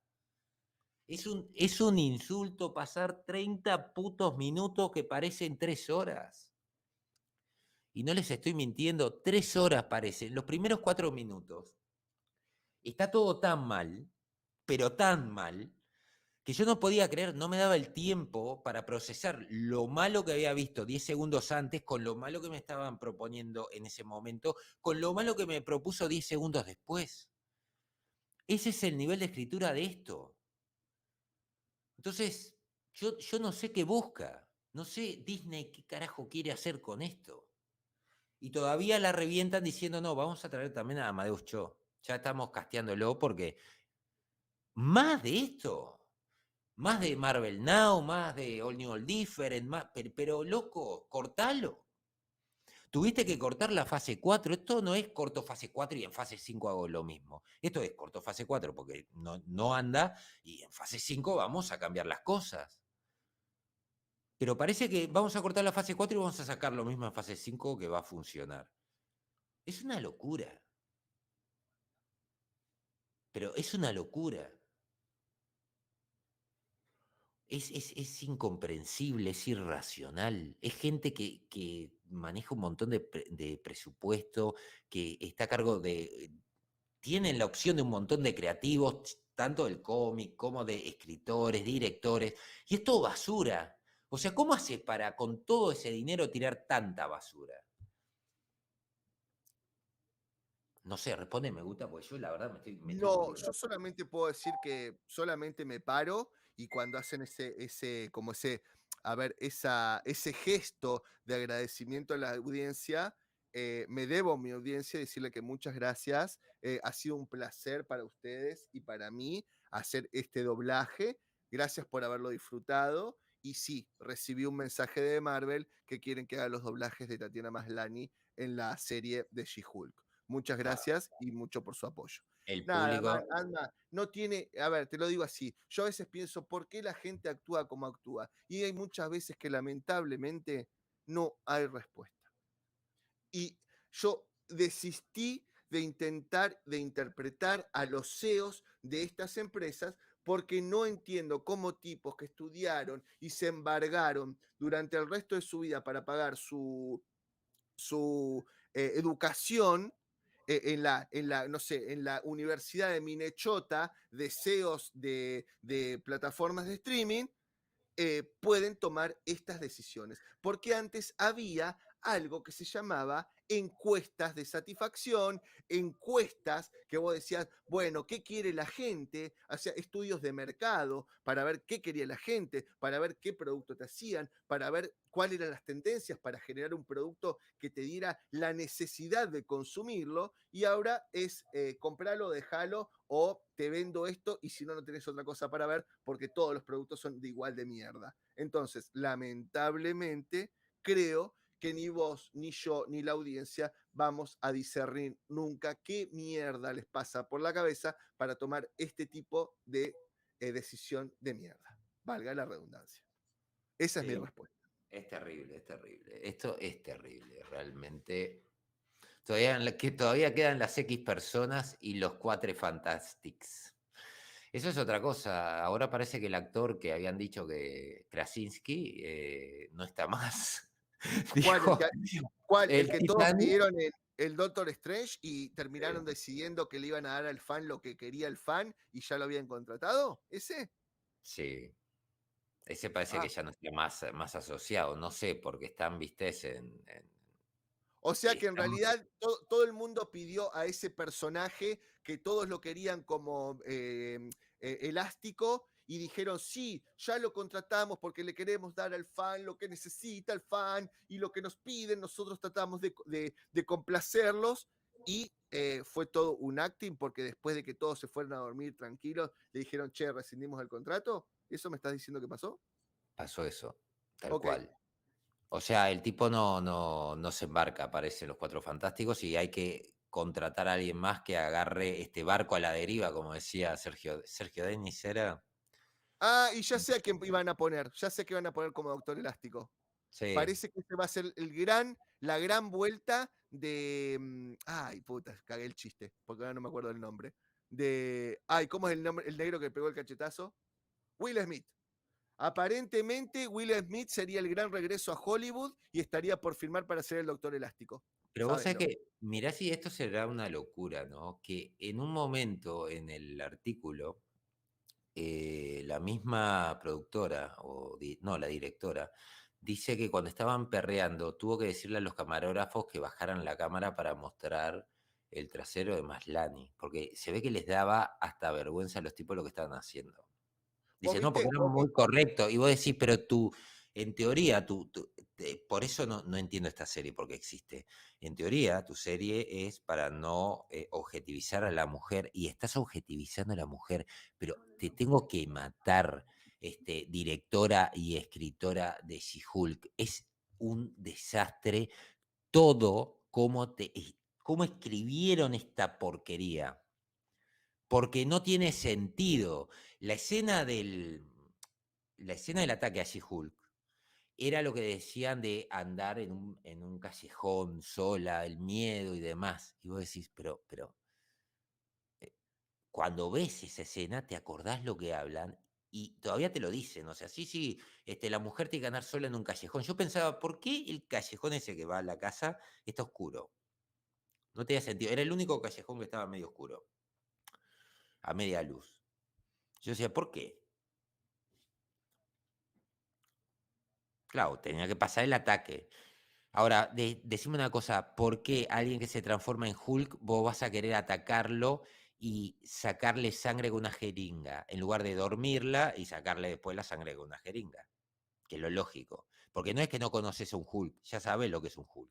Es un insulto pasar 30 putos minutos que parecen 3 horas. Y no les estoy mintiendo, 3 horas parecen. Los primeros 4 minutos está todo tan mal, pero tan mal, que yo no podía creer, no me daba el tiempo para procesar lo malo que había visto 10 segundos antes con lo malo que me estaban proponiendo en ese momento, con lo malo que me propuso 10 segundos después. Ese es el nivel de escritura de esto. Entonces, yo no sé qué busca. No sé Disney qué carajo quiere hacer con esto. Y todavía la revientan diciendo, no, vamos a traer también a Amadeus Cho. Ya estamos casteándolo porque más de esto, más de Marvel Now, más de All New All Different, más, pero loco, cortalo. Tuviste que cortar la fase 4. Esto no es corto fase 4 y en fase 5 hago lo mismo. Esto es corto fase 4 porque no anda y en fase 5 vamos a cambiar las cosas. Pero parece que vamos a cortar la fase 4 y vamos a sacar lo mismo en fase 5 que va a funcionar. Es una locura. Pero es una locura. Es incomprensible, es irracional. Es gente que maneja un montón de presupuesto, que está a cargo de... Tienen la opción de un montón de creativos, tanto del cómic como de escritores, directores, y es todo basura. O sea, ¿cómo hace para con todo ese dinero tirar tanta basura? No sé, responde, me gusta, porque yo la verdad me estoy No, yo volviendo. solamente puedo decir que solamente me paro y cuando hacen a ver, ese gesto de agradecimiento a la audiencia, me debo a mi audiencia decirle que muchas gracias. Ha sido un placer para ustedes y para mí hacer este doblaje. Gracias por haberlo disfrutado. Y sí, recibí un mensaje de Marvel que quieren que haga los doblajes de Tatiana Maslany en la serie de She-Hulk. Muchas gracias y mucho por su apoyo. El Nada, público, Alma, no tiene, a ver, te lo digo así, yo a veces pienso, ¿por qué la gente actúa como actúa? Y hay muchas veces que lamentablemente no hay respuesta. Y yo desistí de intentar de interpretar a los CEOs de estas empresas porque no entiendo cómo tipos que estudiaron y se embargaron durante el resto de su vida para pagar su educación no sé, en la Universidad de Minnesota, de CEOs de plataformas de streaming, pueden tomar estas decisiones. Porque antes había algo que se llamaba encuestas de satisfacción, encuestas que vos decías, bueno, ¿qué quiere la gente? O sea, estudios de mercado para ver qué quería la gente, para ver qué producto te hacían, para ver cuáles eran las tendencias para generar un producto que te diera la necesidad de consumirlo. Y ahora es compralo, déjalo o te vendo esto y si no, no tenés otra cosa para ver porque todos los productos son de igual de mierda. Entonces, lamentablemente, creo que ni vos, ni yo, ni la audiencia vamos a discernir nunca qué mierda les pasa por la cabeza para tomar este tipo de decisión de mierda. Valga la redundancia. Esa es mi sí, respuesta. es terrible, es terrible. Esto es terrible, realmente. Todavía quedan las X personas y los Cuatro Fantastics. Eso es otra cosa. Ahora parece que el actor que habían dicho que Krasinski no está más. ¿Cuál? Dijo El el que todos Titanic. pidieron el Doctor Strange y terminaron decidiendo que le iban a dar al fan lo que quería el fan y ya lo habían contratado. ¿Ese? Sí, ese parece que Ah, ya no está más asociado. No sé, porque están, vistes, o sea que en están- realidad todo el mundo pidió a ese personaje que todos lo querían como elástico y dijeron, sí, ya lo contratamos porque le queremos dar al fan lo que necesita el fan y lo que nos piden, nosotros tratamos de complacerlos y fue todo un acting porque después de que todos se fueron a dormir tranquilos, le dijeron, che, rescindimos el contrato. ¿Eso me estás diciendo que pasó? Pasó eso, tal Ok. cual. O sea, el tipo no se embarca, aparece en Los Cuatro Fantásticos, y hay que contratar a alguien más que agarre este barco a la deriva, como decía Sergio Denis, ¿era? Ah, y ya sé a quién iban a poner, ya sé que van a poner como Doctor Elástico. Sí, Parece que ese va a ser la gran vuelta de. Ay, puta, cagué el chiste, porque ahora no me acuerdo el nombre. Ay, ¿cómo es el nombre? El negro que pegó el cachetazo. Will Smith. Aparentemente, Will Smith sería el gran regreso a Hollywood y estaría por firmar para ser el Doctor Elástico. pero vos sabés Sábenlo. que, mirá si esto será una locura, ¿no? Que en un momento en el artículo, la misma productora, no, la directora, dice que cuando estaban perreando tuvo que decirle a los camarógrafos que bajaran la cámara para mostrar el trasero de Maslany, porque se ve que les daba hasta vergüenza a los tipos lo que estaban haciendo. ¿Vos Dice, no, porque viste? era ¿Vos muy viste? correcto. Y vos decís, pero tú, en teoría, por eso no entiendo esta serie, porque existe. En teoría, tu serie es para no objetivizar a la mujer, y estás objetivizando a la mujer, pero te tengo que matar, directora y escritora de She-Hulk. Es un desastre todo cómo escribieron esta porquería, porque no tiene sentido. La escena la escena del ataque a She-Hulk era lo que decían de andar en un callejón sola, el miedo y demás. Y vos decís, pero cuando ves esa escena te acordás lo que hablan y todavía te lo dicen. O sea, sí, sí, la mujer tiene que andar sola en un callejón. Yo pensaba, ¿por qué el callejón ese que va a la casa está oscuro? No tenía sentido. Era el único callejón que estaba medio oscuro, a media luz. Yo decía, ¿por qué? Claro, tenía que pasar el ataque. Ahora, decime una cosa, ¿por qué alguien que se transforma en Hulk vos vas a querer atacarlo y sacarle sangre con una jeringa, en lugar de dormirla y sacarle después la sangre con una jeringa? Que es lo lógico. Porque no es que no conoces a un Hulk, ya sabes lo que es un Hulk.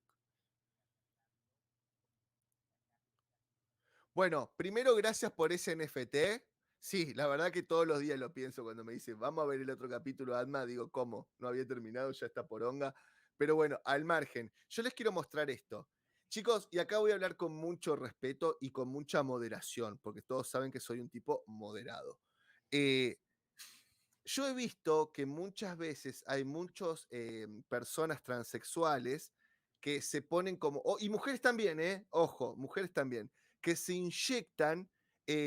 Bueno, primero, gracias por ese NFT. Sí, la verdad que todos los días lo pienso cuando me dicen, vamos a ver el otro capítulo de Atma. Digo, ¿cómo? No había terminado, ya está poronga. Pero bueno, al margen, yo les quiero mostrar esto. Chicos, y acá voy a hablar con mucho respeto y con mucha moderación, porque todos saben que soy un tipo moderado. Eh, yo he visto que muchas veces hay muchas personas transexuales que se ponen como, y mujeres también, ojo, mujeres también, que se inyectan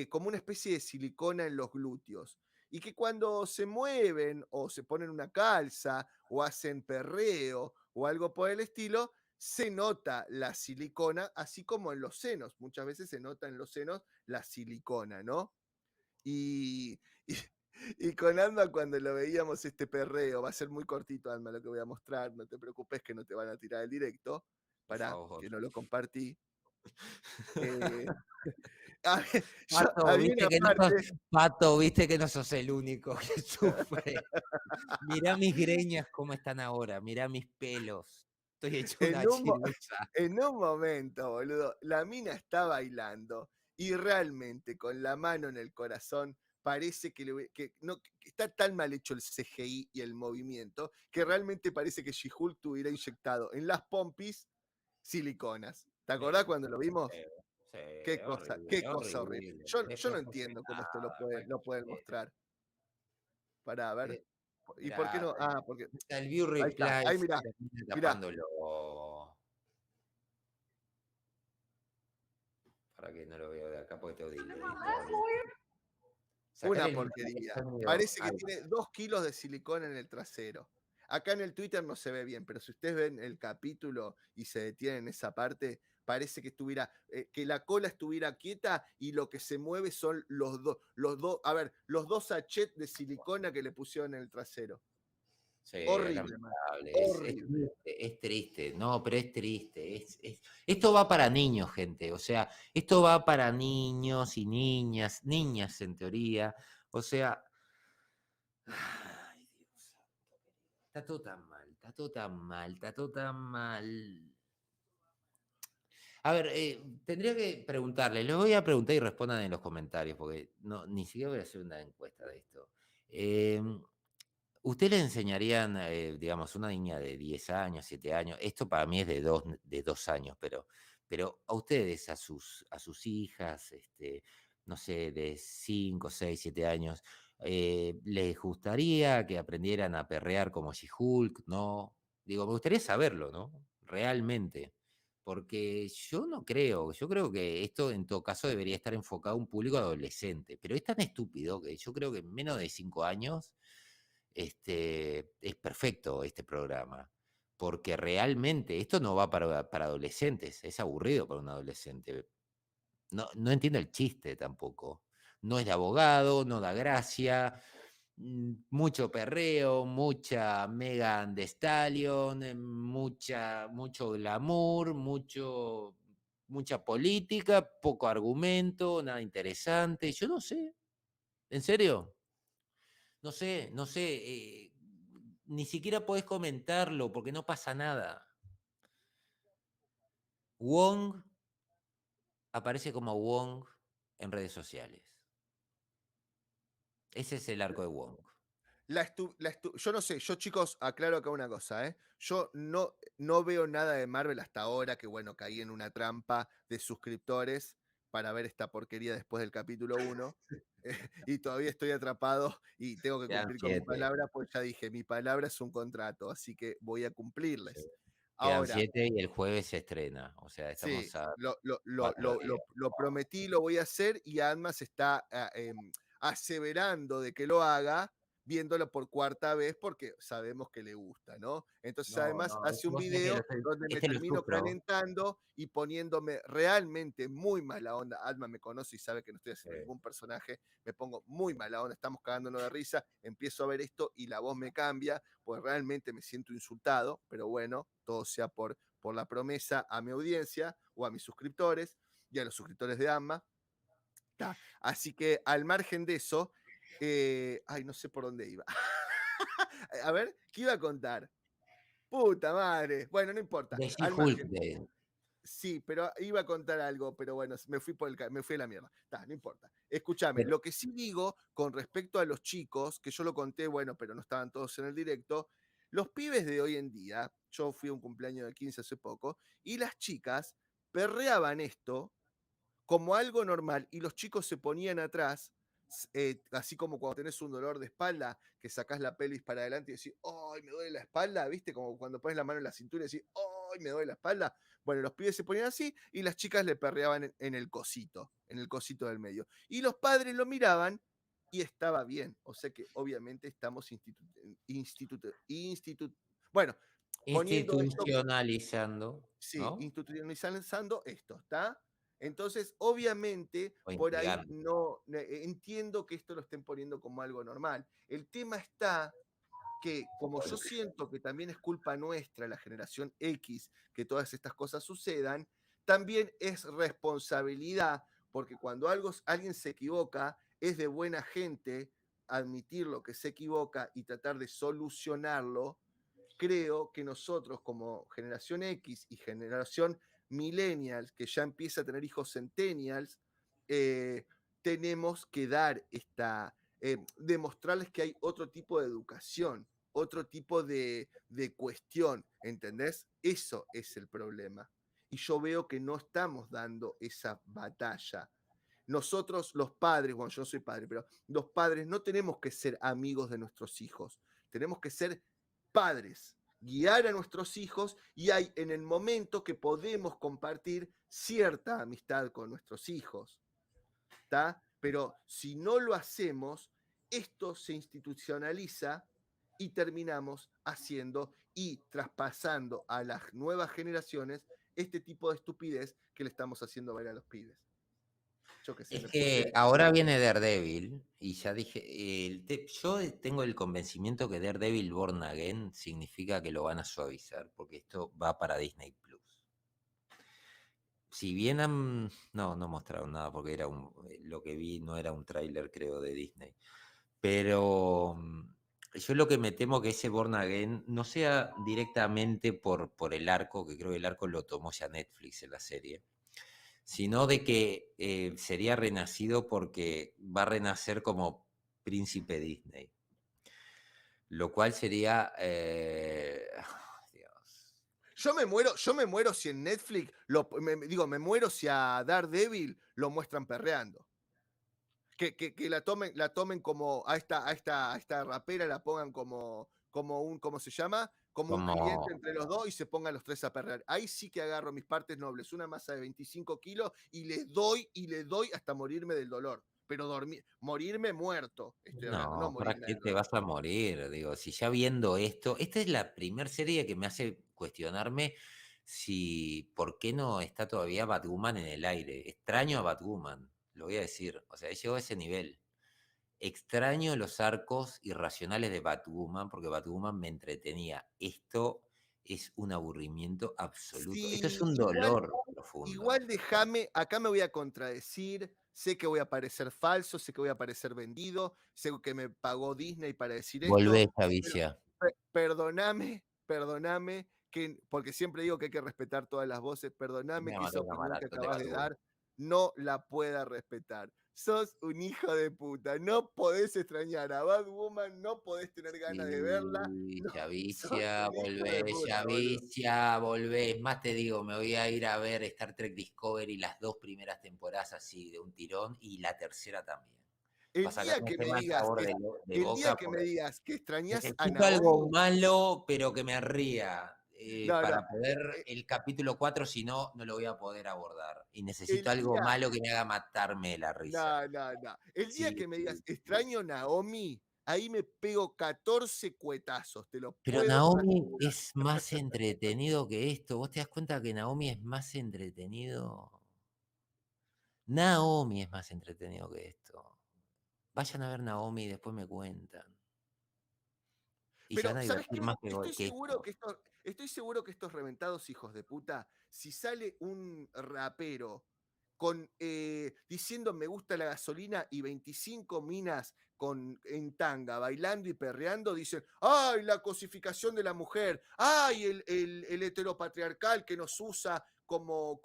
como una especie de silicona en los glúteos y que cuando se mueven o se ponen una calza o hacen perreo o algo por el estilo, se nota la silicona, así como en los senos. Muchas veces se nota en los senos la silicona, ¿no? Y, y, y con Alma, cuando lo veíamos este perreo, va a ser muy cortito, Alma, lo que voy a mostrar, no te preocupes que no te van a tirar el directo, Por para favor. que no lo compartí. Eh, a ver, Pato, había viste una que no sos, parte, Pato, viste que no sos el único que sufre. Mirá mis greñas cómo están ahora, mirá mis pelos. Estoy hecho en una un, chiruza. en un momento, boludo, la mina está bailando y realmente con la mano en el corazón parece que no, que está tan mal hecho el CGI y el movimiento que realmente parece que She-Hulk tuviera inyectado en las pompis siliconas. ¿Te acordás Sí, cuando lo vimos? feo. Sí, Qué horrible, cosa horrible. horrible. Yo no entiendo cómo esto Desproporcionada, lo pueden cualquiera. mostrar. Para ver. Eh, ¿Y por qué mirá, no? Ah, porque. el view Ahí está. reply Ahí se mirá. termina Mirá. tapándolo. Para que no lo veo de acá porque tengo delay todavía. Una Sacale el micrófono que porquería. está medio. Parece que Ahí tiene 2 kilos de silicona en el trasero. Acá en el Twitter no se ve bien, pero si ustedes ven el capítulo y se detienen en esa parte, parece que estuviera, que la cola estuviera quieta y lo que se mueve son a ver, los dos sachets de silicona que le pusieron en el trasero. sí, es Horrible, man. lamentable, Horrible. es triste, no, pero es triste. Esto va para niños, gente, o sea, esto va para niños y niñas, niñas en teoría, o sea, ay, Dios santo, está todo tan mal, está todo tan mal, está todo tan mal. A ver, tendría que preguntarle, les voy a preguntar y respondan en los comentarios, porque no, ni siquiera voy a hacer una encuesta de esto. ¿Usted le enseñarían, digamos, una niña de 10 años, 7 años? Esto para mí es de dos años, pero a ustedes, a sus hijas, no sé, de 5, 6, 7 años, ¿les gustaría que aprendieran a perrear como She-Hulk? ¿No? Digo, me gustaría saberlo, ¿no? Realmente. Porque yo no creo, yo creo que esto en todo caso debería estar enfocado a un público adolescente, pero es tan estúpido que yo creo que en menos de 5 años es perfecto este programa, porque realmente esto no va para adolescentes, es aburrido para un adolescente. No, no entiende el chiste tampoco. No es de abogado, no da gracia, mucho perreo, mucha Megan Thee Stallion, mucho glamour, mucha política, poco argumento, nada interesante. Yo no sé, ¿en serio? No sé, no sé, ni siquiera podés comentarlo porque no pasa nada. Wong aparece como Wong en redes sociales. Ese es el arco de Wong. Yo no sé, yo chicos, aclaro acá una cosa, ¿eh? Yo no veo nada de Marvel hasta ahora, que bueno, caí en una trampa de suscriptores para ver esta porquería después del capítulo 1. Y todavía estoy atrapado y tengo que Quedan cumplir con mi 7. palabra, pues ya dije, mi palabra es un contrato, así que voy a Sí. cumplirles. Quedan Ahora, 7 y el jueves se estrena. O sea, sí, estamos a lo 4 días. lo prometí, lo voy a hacer y además está, aseverando de que lo haga, viéndolo por cuarta vez porque sabemos que le gusta, ¿no? Entonces, No, además, no, hace un vos sabés que video donde me lo termino sufro. calentando y poniéndome realmente muy mala onda. Alma me conoce y sabe que no estoy haciendo Sí. ningún personaje, me pongo muy mala onda, estamos cagándonos de risa, empiezo a ver esto y la voz me cambia, pues realmente me siento insultado, pero bueno, todo sea por la promesa a mi audiencia o a mis suscriptores y a los suscriptores de AMA. Así que al margen de eso, ay, no sé por dónde iba. A ver, ¿qué iba a contar? Puta madre. Bueno, no importa. De Al She-Hulk, margen. de. Sí, pero iba a contar algo, pero bueno, me fui a la mierda. No importa. Escúchame, Pero lo que sí digo con respecto a los chicos, que yo lo conté, bueno, pero no estaban todos en el directo, los pibes de hoy en día, yo fui a un cumpleaños de 15 hace poco, y las chicas perreaban esto como algo normal y los chicos se ponían atrás, así como cuando tenés un dolor de espalda, que sacás la pelvis para adelante y decís, ¡ay, me duele la espalda! ¿Viste? Como cuando pones la mano en la cintura y decís, ¡ay, me duele la espalda! Bueno, los pibes se ponían así y las chicas le perreaban en el cosito del medio. Y los padres lo miraban y estaba bien. O sea que obviamente estamos bueno, poniendo esto, institucionalizando, sí, ¿no? institucionalizando esto, ¿está? Entonces, obviamente, O por ahí instigando. no entiendo que esto lo estén poniendo como algo normal. El tema está que, como yo siento que también es culpa nuestra, la generación X, que todas estas cosas sucedan, también es responsabilidad, porque cuando alguien se equivoca, es de buena gente admitir lo que se equivoca y tratar de solucionarlo. Creo que nosotros como generación X y generación millennials, que ya empieza a tener hijos centennials, tenemos que dar demostrarles que hay otro tipo de educación, otro tipo de cuestión, ¿entendés? Eso es el problema. Y yo veo que no estamos dando esa batalla. Nosotros, los padres, bueno, yo no soy padre, pero los padres no tenemos que ser amigos de nuestros hijos, tenemos que ser padres, guiar a nuestros hijos y hay en el momento que podemos compartir cierta amistad con nuestros hijos, ¿está? Pero si no lo hacemos, esto se institucionaliza y terminamos haciendo y traspasando a las nuevas generaciones este tipo de estupidez que le estamos haciendo ver a los pibes. Yo qué sé, Es me que puse. ahora viene Daredevil y ya dije, yo tengo el convencimiento que Daredevil Born Again significa que lo van a suavizar, porque esto va para Disney Plus. Si bien no mostraron nada, porque lo que vi no era un tráiler, creo, de Disney. Pero yo lo que me temo que ese Born Again no sea directamente por el arco, que creo que el arco lo tomó ya Netflix en la serie, sino de que sería renacido porque va a renacer como príncipe Disney, lo cual sería, Dios. Yo me muero si en Netflix, digo, me muero si a Daredevil lo muestran perreando. Que la tomen como a esta rapera, la pongan como un, ¿cómo se llama? Como un cliente Como, entre los dos y se pongan los tres a perrear. Ahí sí que agarro mis partes nobles, una masa de 25 kilos y le doy hasta morirme del dolor. Pero morirme muerto, estoy hablando, no no, ¿para morirme qué del te dolor. vas a morir? Digo, si ya viendo esto, esta es la primera serie que me hace cuestionarme si por qué no está todavía Batwoman en el aire. Extraño a Batwoman, lo voy a decir. O sea, llegó a ese nivel. Extraño los arcos irracionales de Batwoman, porque Batwoman me entretenía. Esto es un aburrimiento absoluto. Esto es Sí, un dolor profundo. igual déjame, acá me voy a contradecir, sé que voy a parecer falso, sé que voy a parecer vendido, sé que me pagó Disney para decir esto, Volvés, pero Avicia. perdoname, que, porque siempre digo que hay que respetar todas las voces, perdoname Me que esa mató una opinión que maratón de acabas de Batwoman. dar no la pueda respetar. Sos un hijo de puta, no podés extrañar a Batwoman, no podés tener ganas de verla, Sí, no, sos Yavicia, un hijo de volvés, puta, boludo. Yavicia, volvés. Más te digo, me voy a ir a ver Star Trek Discovery las dos primeras temporadas así de un tirón y la tercera también. El Vas a día que tener me más digas, sabor de el día boca que me porque digas que extrañas a necesito algo Naomi, malo, pero que me ría. no, no, Para poder el capítulo 4 si no, no lo voy a poder abordar. Y necesito el algo día, malo que me haga matarme la risa. no, no, no, el día Sí, que me digas sí, sí. extraño Naomi, ahí me pego 14 cuetazos, te lo Pero puedo Naomi asegurar. es más entretenido que esto. ¿Vos te das cuenta que Naomi es más entretenido? Naomi es más entretenido que esto. Vayan a ver Naomi y después me cuentan. Y se van Pero, a ¿sabes divertir qué? más que esto. Estoy seguro que estos reventados hijos de puta, si sale un rapero con diciendo me gusta la gasolina y 25 minas en tanga, bailando y perreando, dicen, ¡ay, la cosificación de la mujer! ¡Ay, el heteropatriarcal que nos usa como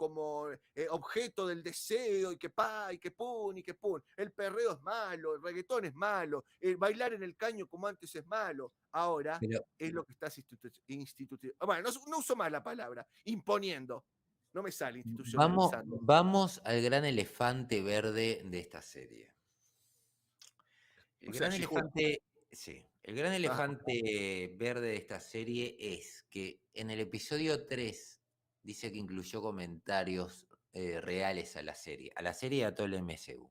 objeto del deseo y que pa, y que pun, y que pun! El perreo es malo, el reggaetón es malo, el bailar en el caño como antes es malo. Ahora Pero es lo que estás bueno, no uso más la palabra, imponiendo. No me sale institucionalizando. vamos al gran elefante verde de esta serie. O El sea, gran She-Hulk. elefante, sí, el gran Ajá. elefante verde de esta serie es que en el episodio 3 dice que incluyó comentarios reales a la serie y a todo el MCU.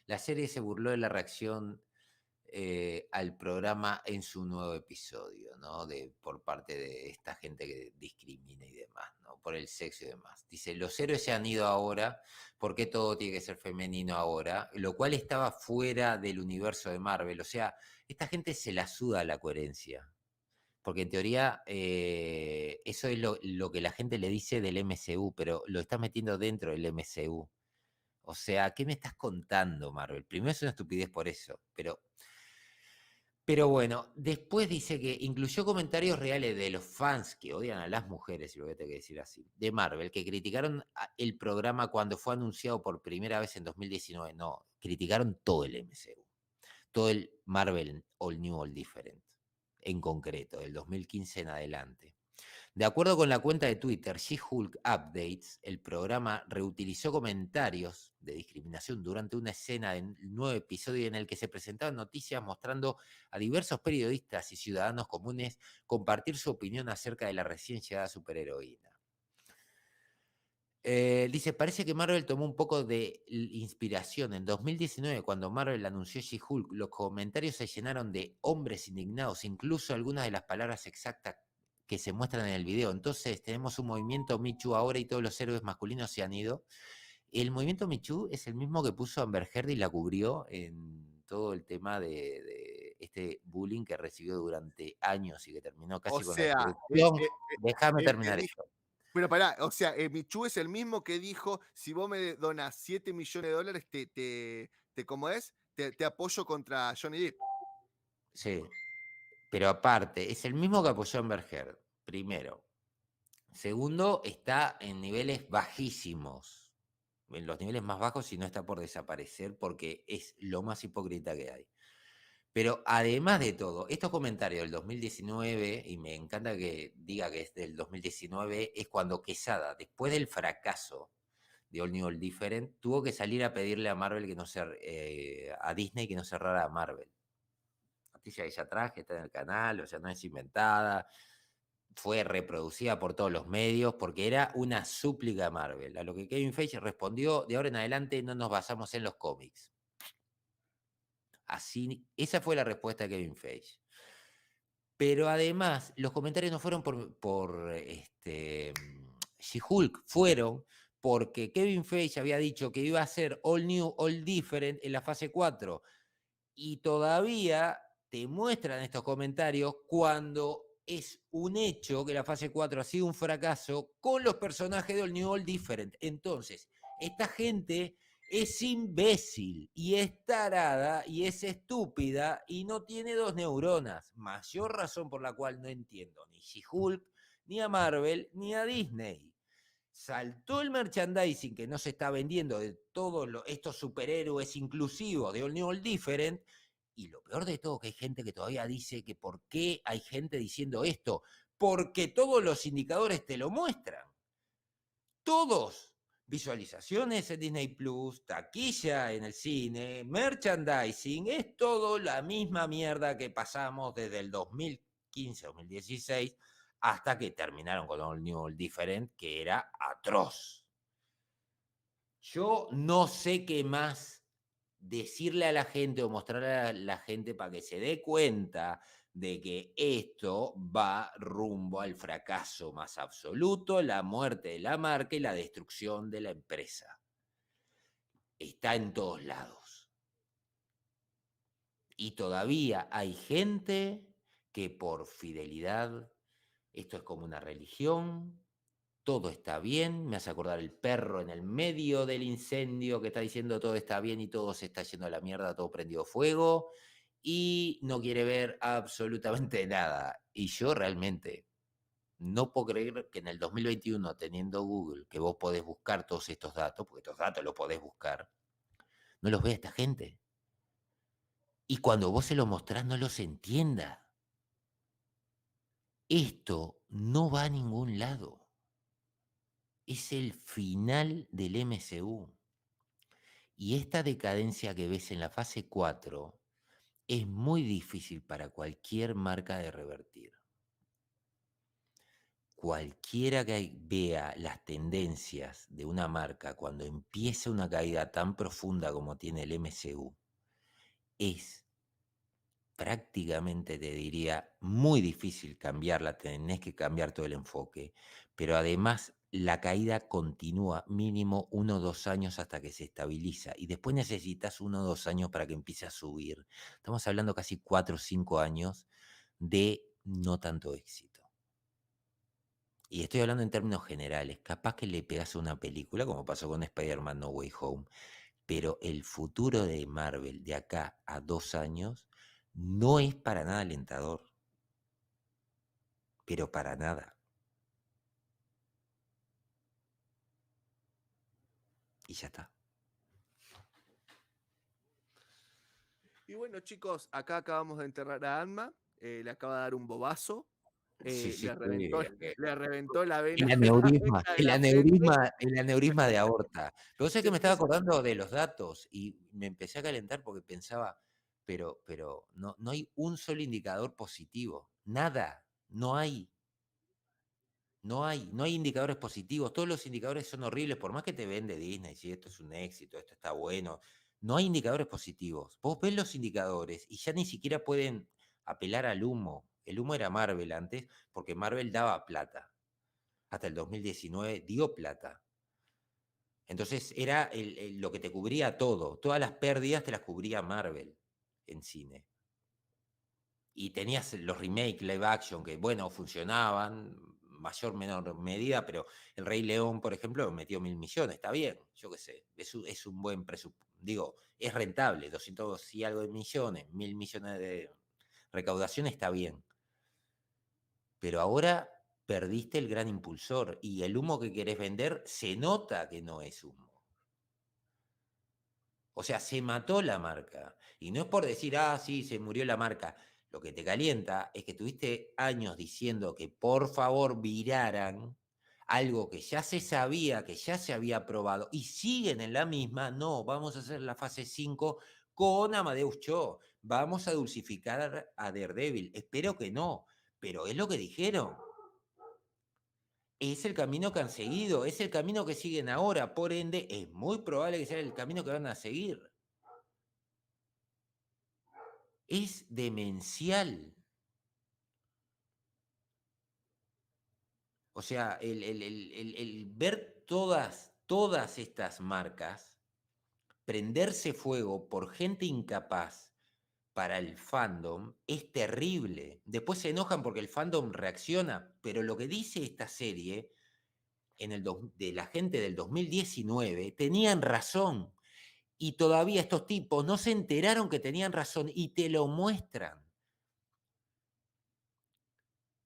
La serie se burló de la reacción al programa en su nuevo episodio, ¿no? Por parte de esta gente que discrimina y demás, ¿no? Por el sexo y demás. Dice, los héroes se han ido ahora, ¿por qué todo tiene que ser femenino ahora? Lo cual estaba fuera del universo de Marvel. O sea, esta gente se la suda la coherencia. Porque en teoría eso es lo que la gente le dice del MCU, pero lo estás metiendo dentro del MCU. O sea, ¿qué me estás contando, Marvel? Primero es una estupidez por eso, pero bueno, después dice que incluyó comentarios reales de los fans que odian a las mujeres, y lo voy a tener que decir así, de Marvel, que criticaron el programa cuando fue anunciado por primera vez en 2019. No, criticaron todo el MCU, todo el Marvel All New, All Different, en concreto, del 2015 en adelante. De acuerdo con la cuenta de Twitter She-Hulk Updates, el programa reutilizó comentarios de discriminación durante una escena del nuevo episodio en el que se presentaban noticias mostrando a diversos periodistas y ciudadanos comunes compartir su opinión acerca de la recién llegada superheroína. Dice, parece que Marvel tomó un poco de inspiración. En 2019, cuando Marvel anunció She-Hulk, los comentarios se llenaron de hombres indignados, incluso algunas de las palabras exactas que se muestran en el video. Entonces tenemos un movimiento Me Too ahora y todos los héroes masculinos se han ido. El movimiento Me Too es el mismo que puso Amber Heard y la cubrió en todo el tema de este bullying que recibió durante años y que terminó O casi con la sea, destrucción. Déjame el que terminar dijo, esto. pero pará, o sea, Michu es el mismo que dijo, si vos me donas 7 millones de dólares, ¿cómo es? Te apoyo contra Johnny Depp. Sí. Pero aparte, es el mismo que apoyó a Amber Heard, primero. Segundo, está en niveles bajísimos. en los niveles más bajos y no está por desaparecer porque es lo más hipócrita que hay. Pero además de todo, estos comentarios del 2019, y me encanta que diga que es del 2019, es cuando Quesada, después del fracaso de All New All Different, tuvo que salir a pedirle a Marvel que no a Disney que no cerrara a Marvel. Noticia que ya traje, está en el canal, o sea, no es inventada, fue reproducida por todos los medios porque era una súplica a Marvel. A lo que Kevin Feige respondió, de ahora en adelante no nos basamos en los cómics. Así, esa fue la respuesta de Kevin Feige. Pero además, los comentarios no fueron por She-Hulk, fueron porque Kevin Feige había dicho que iba a ser All New, All Different en la fase 4. Y todavía te muestran estos comentarios cuando es un hecho que la fase 4 ha sido un fracaso con los personajes de All New, All Different. Entonces, esta gente es imbécil y es tarada y es estúpida y no tiene dos neuronas. Mayor razón por la cual no entiendo ni She-Hulk, ni a Marvel, ni a Disney. Saltó el merchandising que no se está vendiendo de todos estos superhéroes inclusivos de All New All Different. Y lo peor de todo, que hay gente que todavía dice que por qué hay gente diciendo esto. Porque todos los indicadores te lo muestran. Todos. Visualizaciones en Disney Plus, taquilla en el cine, merchandising, es todo la misma mierda que pasamos desde el 2015-2016 hasta que terminaron con All New All Different, que era atroz. Yo no sé qué más decirle a la gente o mostrarle a la gente para que se dé cuenta de que esto va rumbo al fracaso más absoluto, la muerte de la marca y la destrucción de la empresa. Está en todos lados. Y todavía hay gente que por fidelidad, esto es como una religión, todo está bien, me hace acordar el perro en el medio del incendio que está diciendo todo está bien y todo se está yendo a la mierda, todo prendido fuego y no quiere ver absolutamente nada. Y yo realmente no puedo creer que en el 2021, teniendo Google, que vos podés buscar todos estos datos, porque estos datos los podés buscar, no los vea esta gente. Y cuando vos se los mostrás no los entienda. Esto no va a ningún lado. Es el final del MCU. Y esta decadencia que ves en la fase 4 es muy difícil para cualquier marca de revertir. Cualquiera que vea las tendencias de una marca cuando empieza una caída tan profunda como tiene el MCU, es prácticamente, te diría, muy difícil cambiarla, tenés que cambiar todo el enfoque, pero además la caída continúa mínimo 1 o 2 años hasta que se estabiliza y después necesitas 1 o 2 años para que empiece a subir. Estamos hablando casi 4 o 5 años de no tanto éxito. Y estoy hablando en términos generales, capaz que le pegas a una película como pasó con Spider-Man No Way Home, pero el futuro de Marvel de acá a 2 años no es para nada alentador, pero para nada. Y ya está. Y bueno, chicos, acá acabamos de enterrar a Anma, le acaba de dar un bobazo, Sí, sí, le reventó la vena, el la aneurisma, vena de el la frente. aneurisma, el aneurisma de aorta. Pero sé que me estaba Después, acordando de los datos y me empecé a calentar porque pensaba, pero no hay un solo indicador positivo. Nada, no hay. No hay indicadores positivos, todos los indicadores son horribles, por más que te vende Disney, si esto es un éxito, esto está bueno, no hay indicadores positivos. Vos ves los indicadores y ya ni siquiera pueden apelar al humo. El humo era Marvel antes, porque Marvel daba plata. Hasta el 2019 dio plata. Entonces era lo que te cubría todo. Todas las pérdidas te las cubría Marvel en cine. Y tenías los remake live action que, bueno, funcionaban, mayor menor medida, pero El Rey León, por ejemplo, metió 1.000 millones, está bien, yo qué sé, es un buen presupuesto, digo, es rentable, 200 y algo de millones, 1.000 millones de recaudación está bien. Pero ahora perdiste el gran impulsor y el humo que querés vender se nota que no es humo. O sea, se mató la marca. Y no es por decir, ah, sí, se murió la marca. Lo que te calienta es que tuviste años diciendo que por favor viraran algo que ya se sabía, que ya se había probado, y siguen en la misma. No, vamos a hacer la fase 5 con Amadeus Cho. Vamos a dulcificar a Daredevil. Espero que no, pero es lo que dijeron. Es el camino que han seguido, es el camino que siguen ahora. Por ende, es muy probable que sea el camino que van a seguir. Es demencial. O sea, el ver todas estas marcas prenderse fuego por gente incapaz para el fandom es terrible. Después se enojan porque el fandom reacciona, pero lo que dice esta serie de la gente del 2019 tenían razón. Y todavía estos tipos no se enteraron que tenían razón y te lo muestran.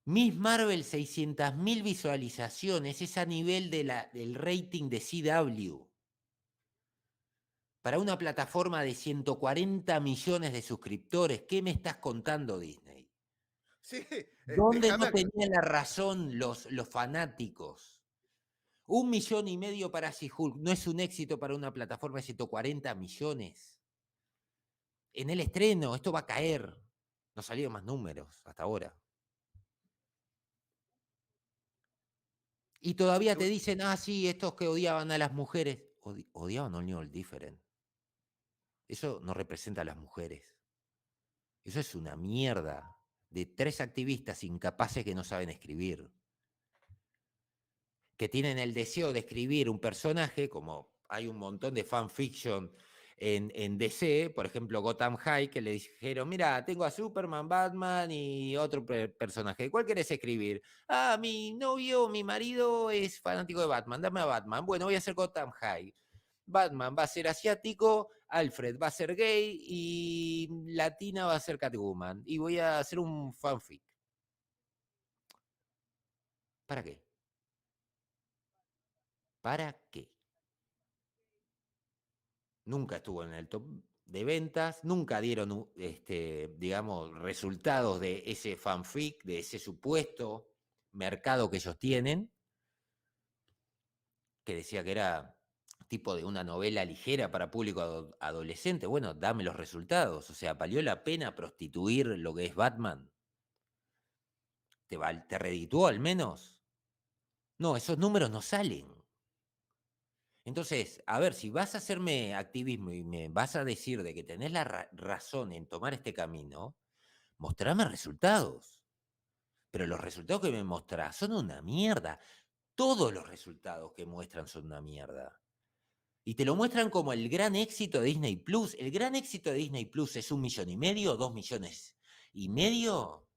Miss Marvel, 600.000 visualizaciones, es a nivel del rating de CW. Para una plataforma de 140 millones de suscriptores, ¿qué me estás contando, Disney? Sí, ¿Dónde déjame no tenían la razón los fanáticos? 1,5 millones para She-Hulk no es un éxito para una plataforma de 140 millones. En el estreno, esto va a caer. No salieron más números hasta ahora. Y todavía te dicen, ah, sí, estos que odiaban a las mujeres. Odiaban Only All Different. Eso no representa a las mujeres. Eso es una mierda de 3 activistas incapaces que no saben escribir. Que tienen el deseo de escribir un personaje, como hay un montón de fanfiction en DC, por ejemplo Gotham High, que le dijeron, mira, tengo a Superman, Batman y otro personaje, ¿cuál querés escribir? Ah, mi novio, mi marido es fanático de Batman, dame a Batman. Bueno, voy a hacer Gotham High. Batman va a ser asiático, Alfred va a ser gay y Latina va a ser Catwoman. Y voy a hacer un fanfic. ¿Para qué? ¿Para qué? Nunca estuvo en el top de ventas, nunca dieron, digamos, resultados de ese fanfic, de ese supuesto mercado que ellos tienen, que decía que era tipo de una novela ligera para público adolescente. Bueno, dame los resultados. O sea, ¿valió la pena prostituir lo que es Batman? ¿Te redituó al menos? No, esos números no salen. Entonces, a ver, si vas a hacerme activismo y me vas a decir de que tenés la razón en tomar este camino, mostrame resultados. Pero los resultados que me mostrás son una mierda. Todos los resultados que muestran son una mierda. Y te lo muestran como el gran éxito de Disney Plus. El gran éxito de Disney Plus es 1,5 millones, 2,5 millones.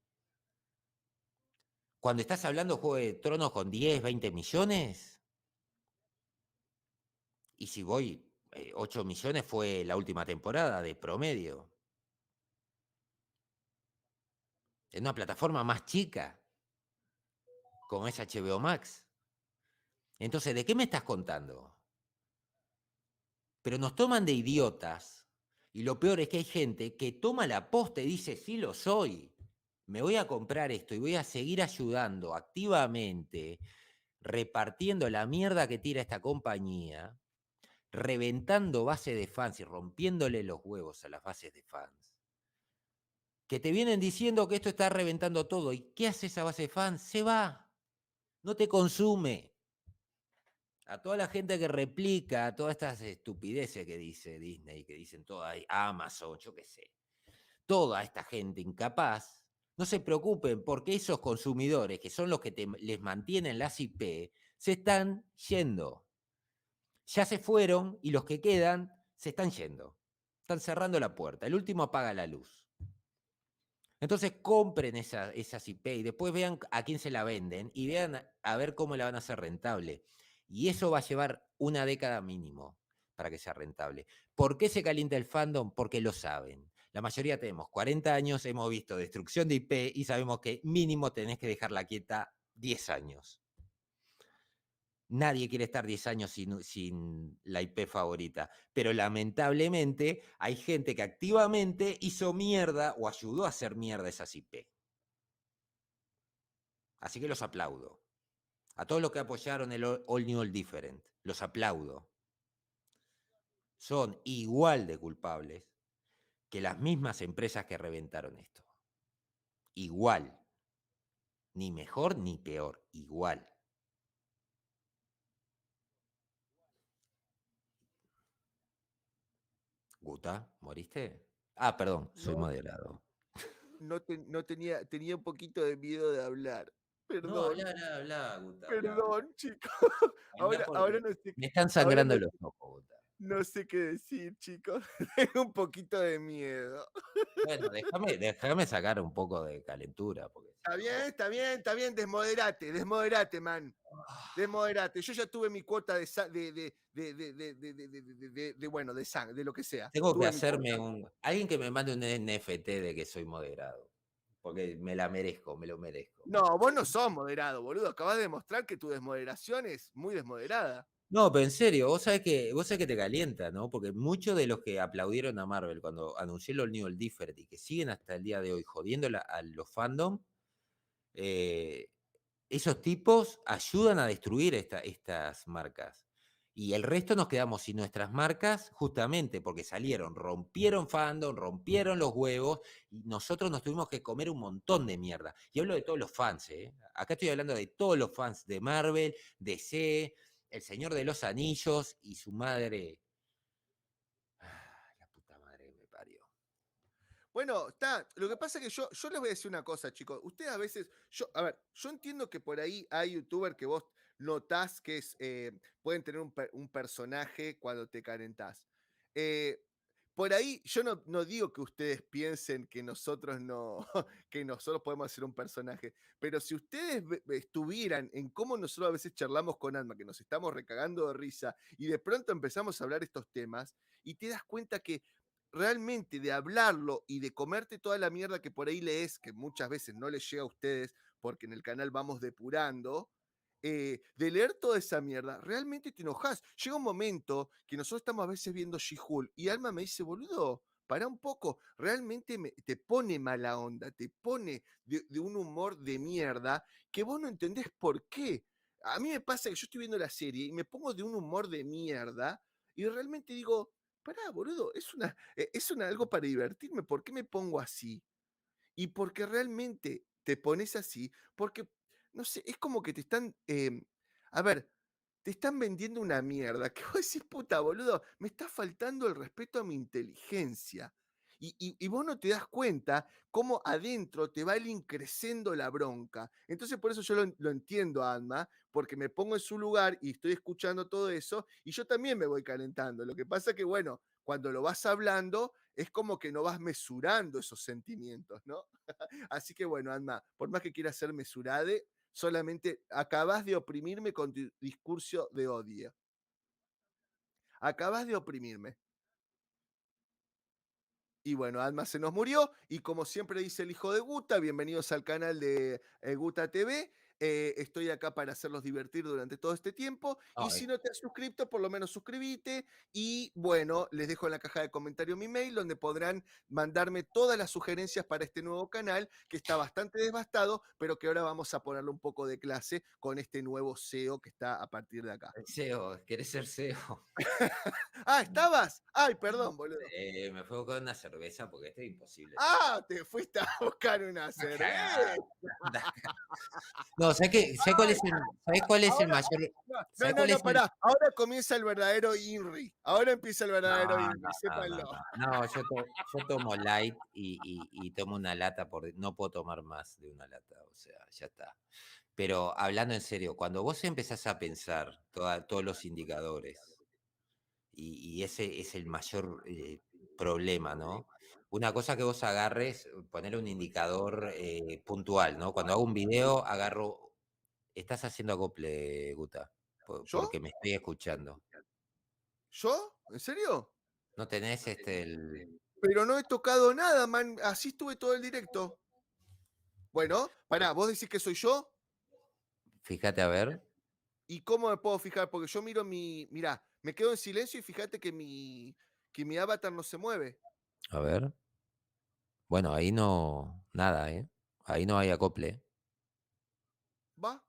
Cuando estás hablando de Juego de Tronos con 10, 20 millones. Y si voy, 8 millones fue la última temporada de promedio. En una plataforma más chica, como es HBO Max. Entonces, ¿de qué me estás contando? Pero nos toman de idiotas. Y lo peor es que hay gente que toma la posta y dice, sí lo soy. Me voy a comprar esto y voy a seguir ayudando activamente, repartiendo la mierda que tira esta compañía, reventando bases de fans y rompiéndole los huevos a las bases de fans. Que te vienen diciendo que esto está reventando todo. ¿Y qué hace esa base de fans? Se va. No te consume. A toda la gente que replica a todas estas estupideces que dice Disney, que dicen toda Amazon, yo qué sé, toda esta gente incapaz, no se preocupen porque esos consumidores, que son los que les mantienen las IP, se están yendo. Ya se fueron y los que quedan se están yendo. Están cerrando la puerta. El último apaga la luz. Entonces compren esas IP y después vean a quién se la venden y vean a ver cómo la van a hacer rentable. Y eso va a llevar una década mínimo para que sea rentable. ¿Por qué se calienta el fandom? Porque lo saben. La mayoría tenemos 40 años, hemos visto destrucción de IP y sabemos que mínimo tenés que dejarla quieta 10 años. Nadie quiere estar 10 años sin la IP favorita, pero lamentablemente hay gente que activamente hizo mierda o ayudó a hacer mierda esas IP. Así que los aplaudo. A todos los que apoyaron el All New All Different, los aplaudo. Son igual de culpables que las mismas empresas que reventaron esto. Igual. Ni mejor ni peor. Igual. Guta, ¿moriste? Ah, perdón, soy No, moderado. no tenía un poquito de miedo de hablar. No, Perdón, habla, Guta, habla. perdón, chicos. Habla Ahora porque no sé, me están ahora sangrando los ojos, Guta. no sé qué decir, chicos. Tengo un poquito de miedo. Bueno, déjame sacar un poco de calentura, porque si Está no. bien, está bien, está bien, desmoderate, man. Desmoderate. Yo ya tuve mi cuota bueno, de sangre, de lo que sea. Tengo que Tuve mi hacerme cuota. alguien que me mande un NFT de que soy moderado. Porque me la merezco, me lo merezco. No, vos no sos moderado, boludo. Acabas de demostrar que tu desmoderación es muy desmoderada. No, pero en serio, vos sabés que te calienta, ¿no? Porque muchos de los que aplaudieron a Marvel cuando anunció el All New All Different y que siguen hasta el día de hoy jodiendo a los fandom, eh, esos tipos ayudan a destruir estas marcas. Y el resto nos quedamos sin nuestras marcas justamente porque salieron, rompieron fandom, rompieron los huevos y nosotros nos tuvimos que comer un montón de mierda. Y hablo de todos los fans, ¿eh? Acá estoy hablando de todos los fans de Marvel, DC, El Señor de los Anillos y su madre. La puta madre que me parió. Bueno, está. Lo que pasa es que yo les voy a decir una cosa, chicos. Ustedes a veces, a ver, yo entiendo que por ahí hay youtubers que vos notás que pueden tener un personaje cuando te calentás. Eh, por ahí, yo no digo que ustedes piensen que nosotros no, que nosotros podemos hacer un personaje, pero si ustedes estuvieran en cómo nosotros a veces charlamos con Alma, que nos estamos recagando de risa, y de pronto empezamos a hablar estos temas, y te das cuenta que realmente de hablarlo y de comerte toda la mierda que por ahí lees, que muchas veces no les llega a ustedes, porque en el canal vamos depurando, de leer toda esa mierda, realmente te enojas. Llega un momento que nosotros estamos a veces viendo She-Hulk y Alma me dice, boludo, para un poco, realmente te pone mala onda, te pone de un humor de mierda que vos no entendés por qué. A mí me pasa que yo estoy viendo la serie y me pongo de un humor de mierda y realmente digo, pará, boludo, es algo para divertirme, ¿por qué me pongo así? Y porque realmente te pones así, porque, no sé, es como que te están, a ver, te están vendiendo una mierda, que vos decís, puta, boludo, me está faltando el respeto a mi inteligencia. Y vos no te das cuenta cómo adentro te va creciendo la bronca. Entonces, por eso yo lo entiendo, Alma, porque me pongo en su lugar y estoy escuchando todo eso, y yo también me voy calentando. Lo que pasa que, bueno, cuando lo vas hablando, es como que no vas mesurando esos sentimientos, ¿no? Así que bueno, Alma, por más que quieras ser mesurade, solamente acabas de oprimirme con tu discurso de odio. Acabas de oprimirme. Y bueno, Alma se nos murió. Y como siempre dice el hijo de Guta, bienvenidos al canal de Guta TV. Estoy acá para hacerlos divertir durante todo este tiempo. Y Ay, si no te has suscrito, por lo menos suscríbete. Y bueno, les dejo en la caja de comentarios mi mail, donde podrán mandarme todas las sugerencias para este nuevo canal, que está bastante devastado, pero que ahora vamos a ponerle un poco de clase con este nuevo SEO que está a partir de acá. SEO, ¿querés ser SEO? Ah, ¿estabas? Ay, perdón, boludo. Me fue con una cerveza porque esto es imposible ser SEO. Ah, te fuiste a buscar una Anda a cerveza. cagar, anda a cagar. No, ¿sabés cuál es el Ahora, mayor? no, ¿Sabés no, cuál no, es el? pará. Ahora comienza el verdadero INRI. Ahora empieza el No, verdadero no, INRI, no, sépanlo. no, no. No, yo tomo light y tomo una lata no puedo tomar más de una lata, o sea, ya está. Pero hablando en serio, cuando vos empezás a pensar todos los indicadores, y ese es el mayor problema, ¿no? Una cosa que vos agarres, poner un indicador puntual, ¿no? Cuando hago un video, agarro. Estás haciendo acople, Guta, ¿Yo? porque me estoy escuchando. ¿Yo? ¿En serio? ¿No tenés el? Pero no he tocado nada, man. Así estuve todo el directo. Bueno, pará, ¿vos decís que soy yo? Fíjate a ver. ¿Y cómo me puedo fijar? Porque yo miro mirá, me quedo en silencio y fíjate que mi avatar no se mueve. A ver. Bueno, ahí no, nada, ¿eh? Ahí no hay acople. ¿Va?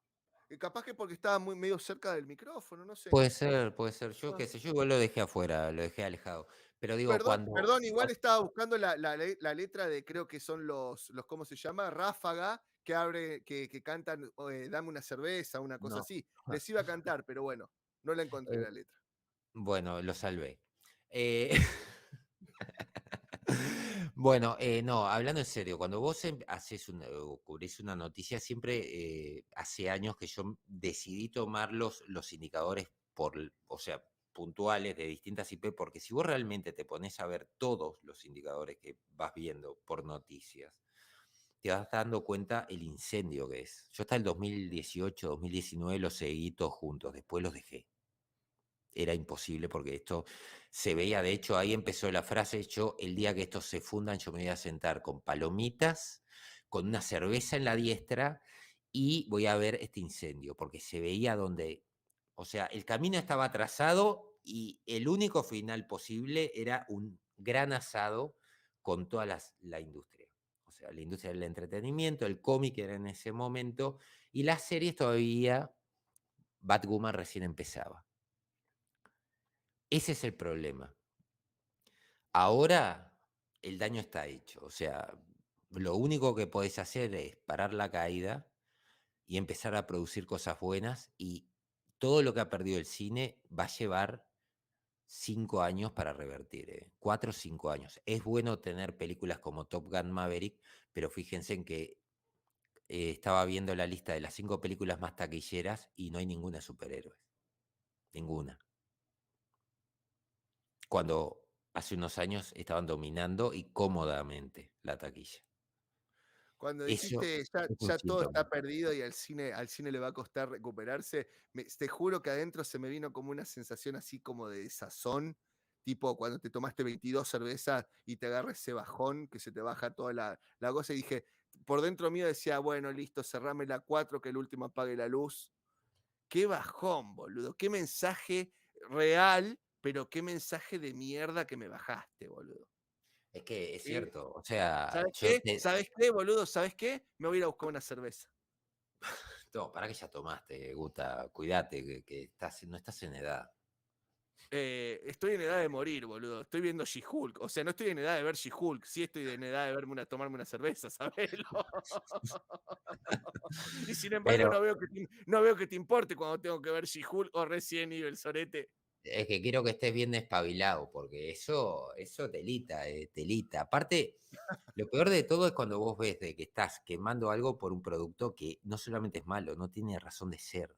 Capaz que porque estaba muy medio cerca del micrófono, no sé. Puede ser, puede ser. Yo Ah. qué sé, yo igual lo dejé afuera, lo dejé alejado. Pero digo, Perdón, cuando perdón, igual estaba buscando la letra de, creo que son los, ¿cómo se llama? Ráfaga, que abre, que cantan, Dame una cerveza, una cosa no. así. Les iba a cantar, pero bueno, no la encontré Eh, la letra. bueno, lo salvé. Eh, bueno, no, hablando en serio, cuando vos haces o cubrís una noticia, siempre hace años que yo decidí tomar los indicadores o sea, puntuales de distintas IP, porque si vos realmente te pones a ver todos los indicadores que vas viendo por noticias, te vas dando cuenta el incendio que es. Yo hasta el 2018, 2019 los seguí todos juntos, después los dejé. Era imposible porque esto se veía, de hecho, ahí empezó la frase, yo el día que estos se fundan, yo me voy a sentar con palomitas, con una cerveza en la diestra y voy a ver este incendio, porque se veía donde, o sea, el camino estaba trazado y el único final posible era un gran asado con toda la industria. O sea, la industria del entretenimiento, el cómic era en ese momento y las series todavía, Batwoman recién empezaba. Ese es el problema. Ahora el daño está hecho. O sea, lo único que podés hacer es parar la caída y empezar a producir cosas buenas y todo lo que ha perdido el cine va a llevar 5 años para revertir, 4 o 5 años. Es bueno tener películas como Top Gun Maverick, pero fíjense en que estaba viendo la lista de las 5 películas más taquilleras y no hay ninguna de superhéroes. Ninguna. Cuando hace unos años estaban dominando y cómodamente la taquilla. Cuando Eso dijiste ya, es un ya todo síntoma. está perdido y al cine le va a costar recuperarse, te juro que adentro se me vino como una sensación así como de desazón, tipo cuando te tomaste 22 cervezas y te agarra ese bajón que se te baja toda la cosa y dije, por dentro mío decía, bueno, listo, cerrame la 4 que el último apague la luz. Qué bajón, boludo, qué mensaje real, pero qué mensaje de mierda que me bajaste, boludo. Es que es Eh, cierto, o sea, ¿Sabes yo qué? te ¿Sabes qué, boludo? ¿Sabes qué? Me voy a ir a buscar una cerveza. no, para que ya tomaste, Guta, cuídate, que no estás en edad. Estoy en edad de morir, boludo. Estoy viendo She-Hulk. O sea, no estoy en edad de ver She-Hulk. Sí estoy en edad de tomarme una cerveza, ¿sabelo? Y sin embargo, Pero no veo que te importe cuando tengo que ver She-Hulk o Resident Evil, sorete. es que quiero que estés bien despabilado, porque eso telita, telita. Aparte, lo peor de todo es cuando vos ves de que estás quemando algo por un producto que no solamente es malo, no tiene razón de ser.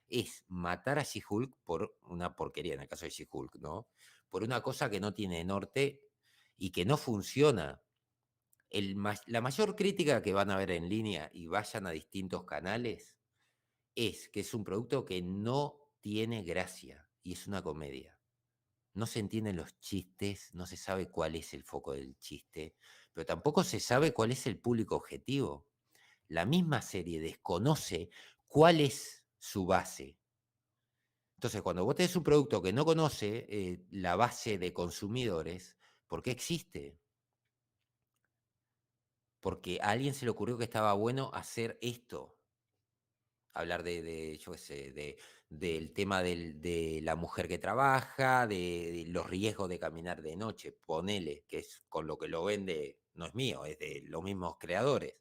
Es matar a She-Hulk por una porquería, en el caso de She-Hulk, ¿no? Por una cosa que no tiene norte y que no funciona. La mayor crítica que van a ver en línea y vayan a distintos canales es que es un producto que no tiene gracia y es una comedia. No se entienden los chistes, no se sabe cuál es el foco del chiste, pero tampoco se sabe cuál es el público objetivo. La misma serie desconoce cuál es su base. Entonces, cuando vos tenés un producto que no conoce la base de consumidores, ¿por qué existe? Porque a alguien se le ocurrió que estaba bueno hacer esto. Hablar yo qué sé, del tema de la mujer que trabaja, de los riesgos de caminar de noche, ponele, que es con lo que lo vende, no es mío, es de los mismos creadores.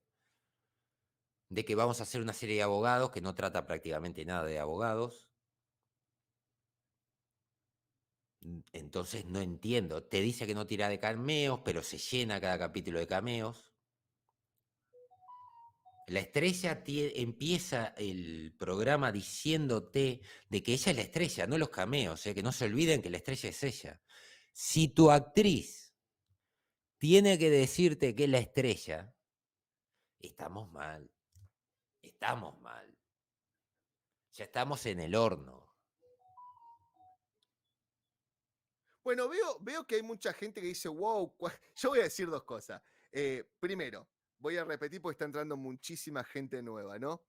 De que vamos a hacer una serie de abogados que no trata prácticamente nada de abogados. Entonces no entiendo. Te dice que no tira de cameos, pero se llena cada capítulo de cameos. La estrella empieza el programa diciéndote de que ella es la estrella, no los cameos, que no se olviden que la estrella es ella. Si tu actriz tiene que decirte que es la estrella, estamos mal, estamos mal. Ya estamos en el horno. Bueno, veo que hay mucha gente que dice, wow, yo voy a decir dos cosas. Primero, voy a repetir porque está entrando muchísima gente nueva, ¿no?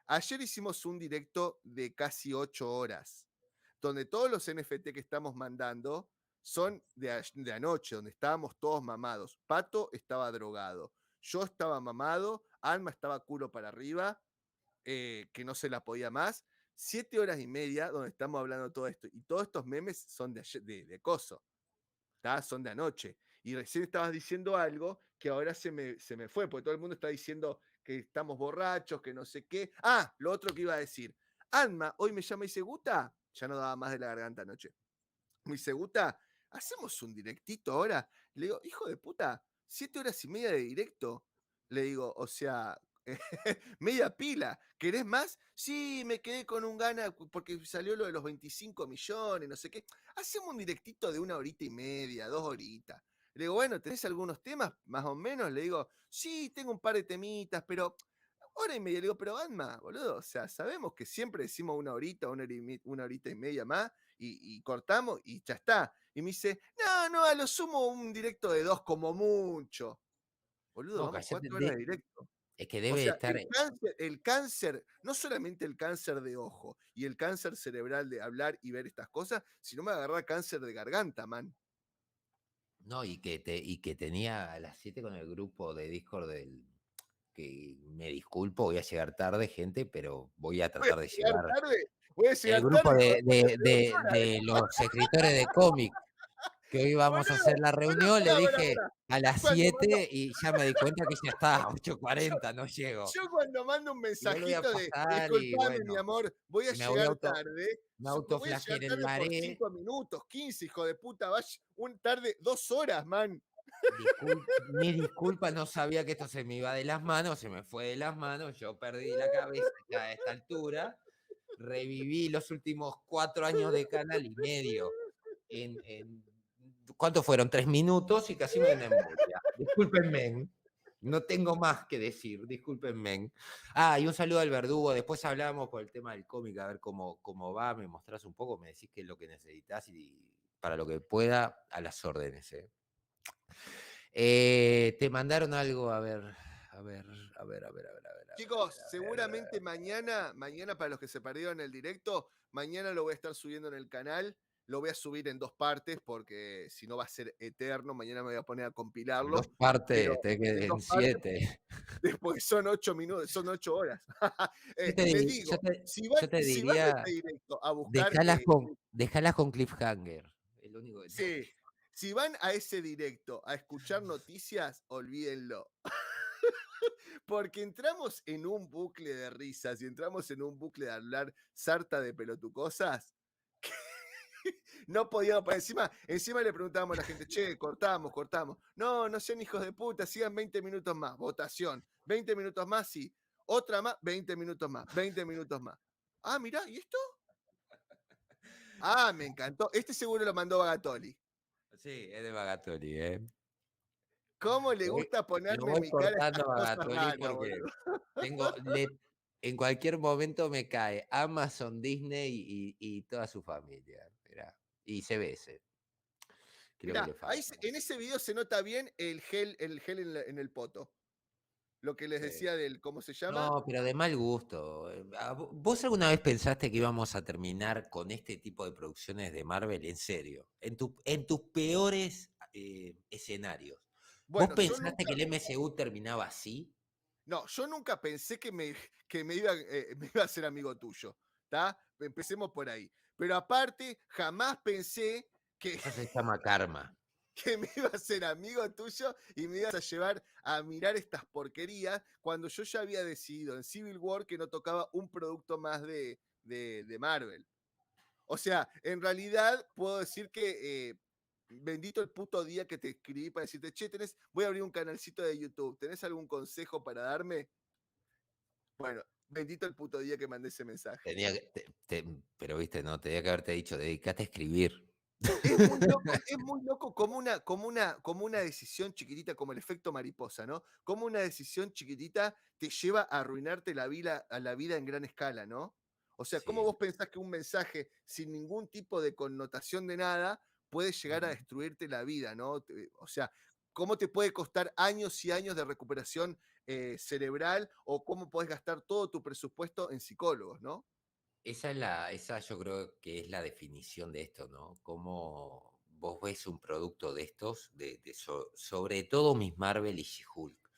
Ayer hicimos un directo de casi 8 horas, donde todos los NFT que estamos mandando son de anoche, donde estábamos todos mamados. Pato estaba drogado, yo estaba mamado, Alma estaba culo para arriba, que no se la podía más. 7 horas y media donde estamos hablando todo esto. Y todos estos memes son de coso, ¿tá? Son de anoche. Y recién estabas diciendo algo que ahora se me fue, porque todo el mundo está diciendo que estamos borrachos, que no sé qué. Ah, lo otro que iba a decir. Alma hoy me llama y dice, Guta, ya no daba más de la garganta anoche. Me dice, Guta, ¿hacemos un directito ahora? Le digo, hijo de puta, 7 horas y media de directo. Le digo, o sea, media pila. ¿Querés más? Sí, me quedé con un gana porque salió lo de los 25 millones, no sé qué. Hacemos un directito de 1 horita y media, 2 horitas. Le digo, bueno, ¿tenés algunos temas más o menos? Le digo, sí, tengo un par de temitas, pero 1 hora y media. Le digo, pero Alma, boludo, o sea, sabemos que siempre decimos 1 horita, 1 horita y media más y cortamos y ya está. Y me dice, no, no, a lo sumo un directo de 2 como mucho. Boludo, No, vamos cállate, 4 horas de directo. es que O debe sea, estar. el cáncer, no solamente el cáncer de ojo y el cáncer cerebral de hablar y ver estas cosas, sino me agarra cáncer de garganta, man. No, y que tenía a las 7 con el grupo de Discord que me disculpo, voy a llegar tarde, gente, pero voy a Voy a tratar de llegar llegar. tarde, voy a El llegar grupo tarde con de, un pollo de, de 2 de, horas. de los escritores de cómic, que hoy vamos a hacer Boludo, la boludo, reunión, le pará, pará, dije pará. a Yo las cuando mando, 7 y ya me di cuenta que ya está, yo, 8:40, no llego. yo cuando mando un Igual voy a mensajito de pasar y disculpame, mi bueno, amor, voy a me voy a llegar tarde. me Voy a llegar tarde por autoflagelaré. 5 minutos, 15, hijo de puta. Vaya, un tarde, 2 horas, man. Mis disculpas, no sabía que esto se me iba de las manos, se me fue de las manos, yo perdí la cabeza ya a esta altura, reviví los últimos 4 años de canal y medio ¿cuánto fueron? 3 minutos y casi me da una embolia. Discúlpenme, no tengo más que decir, discúlpenme. Ah, y un saludo al Verdugo, después hablamos por el tema del cómic, a ver cómo va, me mostrás un poco, me decís qué es lo que necesitas y para lo que pueda, a las órdenes. Te mandaron algo, a ver, a ver, a ver, a ver, a ver, a ver, a ver, a Chicos, ver, a ver, a ver. seguramente mañana para los que se perdieron el directo, mañana lo voy a estar subiendo en el canal. Lo voy a subir en 2 partes porque si no va a ser eterno. Mañana me voy a poner a En dos compilarlo, pero partes, en dos en partes, 7. después son 8 minutos, son 8 horas. Yo te, Les di- yo digo, te, si yo te van a diría, este directo a buscar, dejalas con cliffhanger. Es lo único que te sí, si van a ese directo a escuchar noticias, olvídenlo. Porque entramos en un bucle de risas y entramos en un bucle de hablar sarta de pelotucosas. No podíamos, encima le preguntábamos a la gente, che, cortamos. No, no sean hijos de puta, sigan 20 minutos más, votación. 20 minutos más, sí. Otra más, 20 minutos más, 20 minutos más. Ah, mirá, ¿y esto? Ah, me encantó. Este seguro lo mandó Bagatoli. Sí, es de Bagatoli, ¿eh? ¿Cómo le Lo voy, gusta lo ponerme en voy mi cara cortando estas a cosas Bagatoli raras, porque boludo? tengo, en cualquier momento me cae Amazon, Disney y toda su familia. Mirá. Y CBS, creo que Mirá, le falta. en ese video se nota bien el gel en el poto. Lo que les Sí. decía del, ¿cómo se llama? No, pero de mal gusto. ¿Vos alguna vez pensaste que íbamos a terminar con este tipo de producciones de Marvel? En serio, en tus peores escenarios. ¿Vos Bueno, pensaste que el MCU terminaba así? yo nunca pensé que me iba a ser amigo tuyo, ¿está? Empecemos por ahí. Pero aparte, jamás pensé que, Eso se llama karma. que me iba a ser amigo tuyo y me ibas a llevar a mirar estas porquerías cuando yo ya había decidido en Civil War que no tocaba un producto más de Marvel. O sea, en realidad puedo decir que bendito el puto día que te escribí para decirte, che, voy a abrir un canalcito de YouTube, ¿tenés algún consejo para darme? Bueno, bendito el puto día que mandé ese mensaje. Tenía que, pero viste, no, tenía que haberte dicho, dedicate a escribir. Es muy loco como una decisión chiquitita, como el efecto mariposa, ¿no? Como una decisión chiquitita te lleva a arruinarte a la vida en gran escala, ¿no? O sea, ¿cómo Sí. vos pensás que un mensaje sin ningún tipo de connotación de nada puede llegar a destruirte la vida, ¿no? O sea, ¿cómo te puede costar años y años de recuperación cerebral o cómo podés gastar todo tu presupuesto en psicólogos, ¿no? Esa yo creo que es la definición de esto, ¿no? Cómo vos ves un producto de estos, sobre todo Miss Marvel y She-Hulk,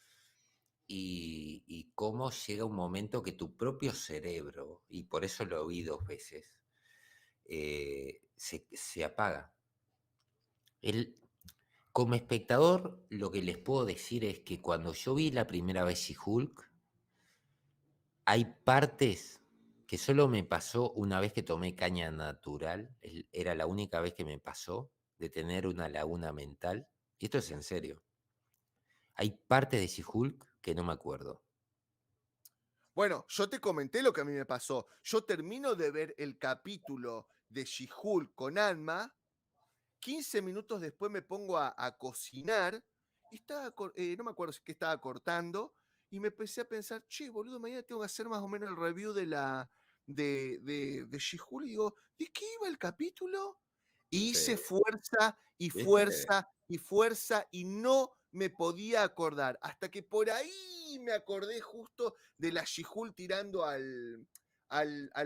y cómo llega un momento que tu propio cerebro, y por eso lo vi 2 veces, se apaga. El, Como espectador, lo que les puedo decir es que cuando yo vi la primera vez She-Hulk, hay partes que solo me pasó una vez que tomé caña natural, era la única vez que me pasó de tener una laguna mental, y esto es en serio. Hay partes de She-Hulk que no me acuerdo. Bueno, yo te comenté lo que a mí me pasó. Yo termino de ver el capítulo de She-Hulk con Alma. 15 minutos después me pongo a cocinar y no me acuerdo qué estaba cortando y me empecé a pensar, che, boludo, mañana tengo que hacer más o menos el review de She-Hulk y digo, ¿de qué iba el capítulo? Y Sí, hice fuerza y ¿viste? fuerza y fuerza y no me podía acordar. Hasta que por ahí me acordé justo de la She-Hulk tirando al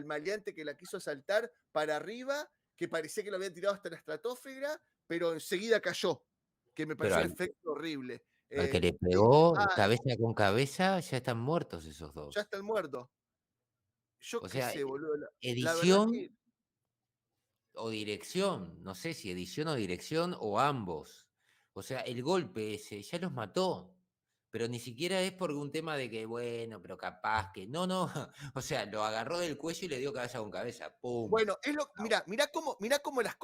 maleante que la quiso asaltar para arriba, que parecía que lo habían tirado hasta la estratosfera, pero enseguida cayó, que me Pero pareció un efecto horrible. al que le Dije, pegó cabeza con cabeza, ya están muertos esos ya dos. está el muerto. Yo O qué sea, sé, boludo. La verdad que edición o dirección, no sé si edición o dirección o ambos. O sea, el golpe ese ya los mató, pero ni siquiera es por un tema de que, bueno, pero capaz que, no, no, o sea, lo agarró del cuello y le dio cabeza con cabeza, ¡pum! bueno, cómo las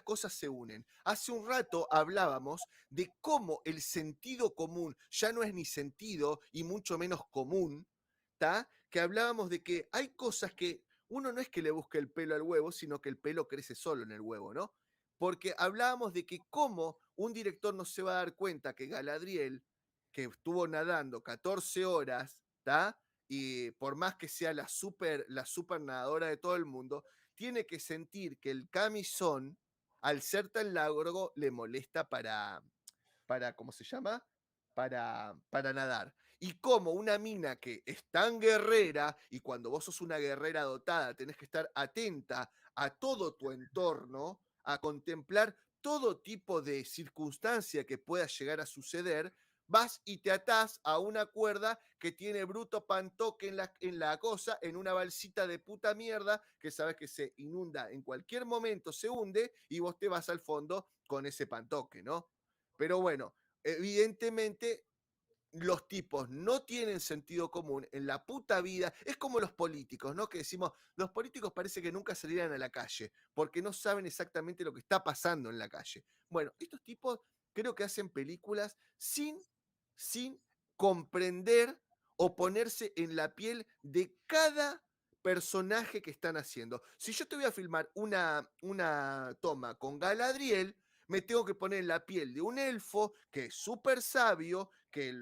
cosas se unen. Hace un rato hablábamos de cómo el sentido común ya no es ni sentido y mucho menos común, ¿tá? Que hablábamos de que hay cosas que uno no es que le busque el pelo al huevo, sino que el pelo crece solo en el huevo, ¿no? Porque hablábamos de que cómo un director no se va a dar cuenta que Galadriel, que estuvo nadando 14 horas, ¿tá? Y por más que sea la super nadadora de todo el mundo, tiene que sentir que el camisón, al ser tan largo, le molesta ¿cómo se llama? Para nadar. Y como una mina que es tan guerrera, y cuando vos sos una guerrera dotada, tenés que estar atenta a todo tu entorno, a contemplar todo tipo de circunstancia que pueda llegar a suceder, vas y te atás a una cuerda que tiene bruto pantoque en la cosa, en una balsita de puta mierda, que sabes que se inunda en cualquier momento, se hunde, y vos te vas al fondo con ese pantoque, ¿no? Pero bueno, evidentemente los tipos no tienen sentido común en la puta vida. Es como los políticos, ¿no? Que decimos, los políticos parece que nunca salieran a la calle, porque no saben exactamente lo que está pasando en la calle. Bueno, estos tipos creo que hacen películas sin comprender o ponerse en la piel de cada personaje que están haciendo. Si yo te voy a filmar una toma con Galadriel, me tengo que poner en la piel de un elfo que es súper sabio, que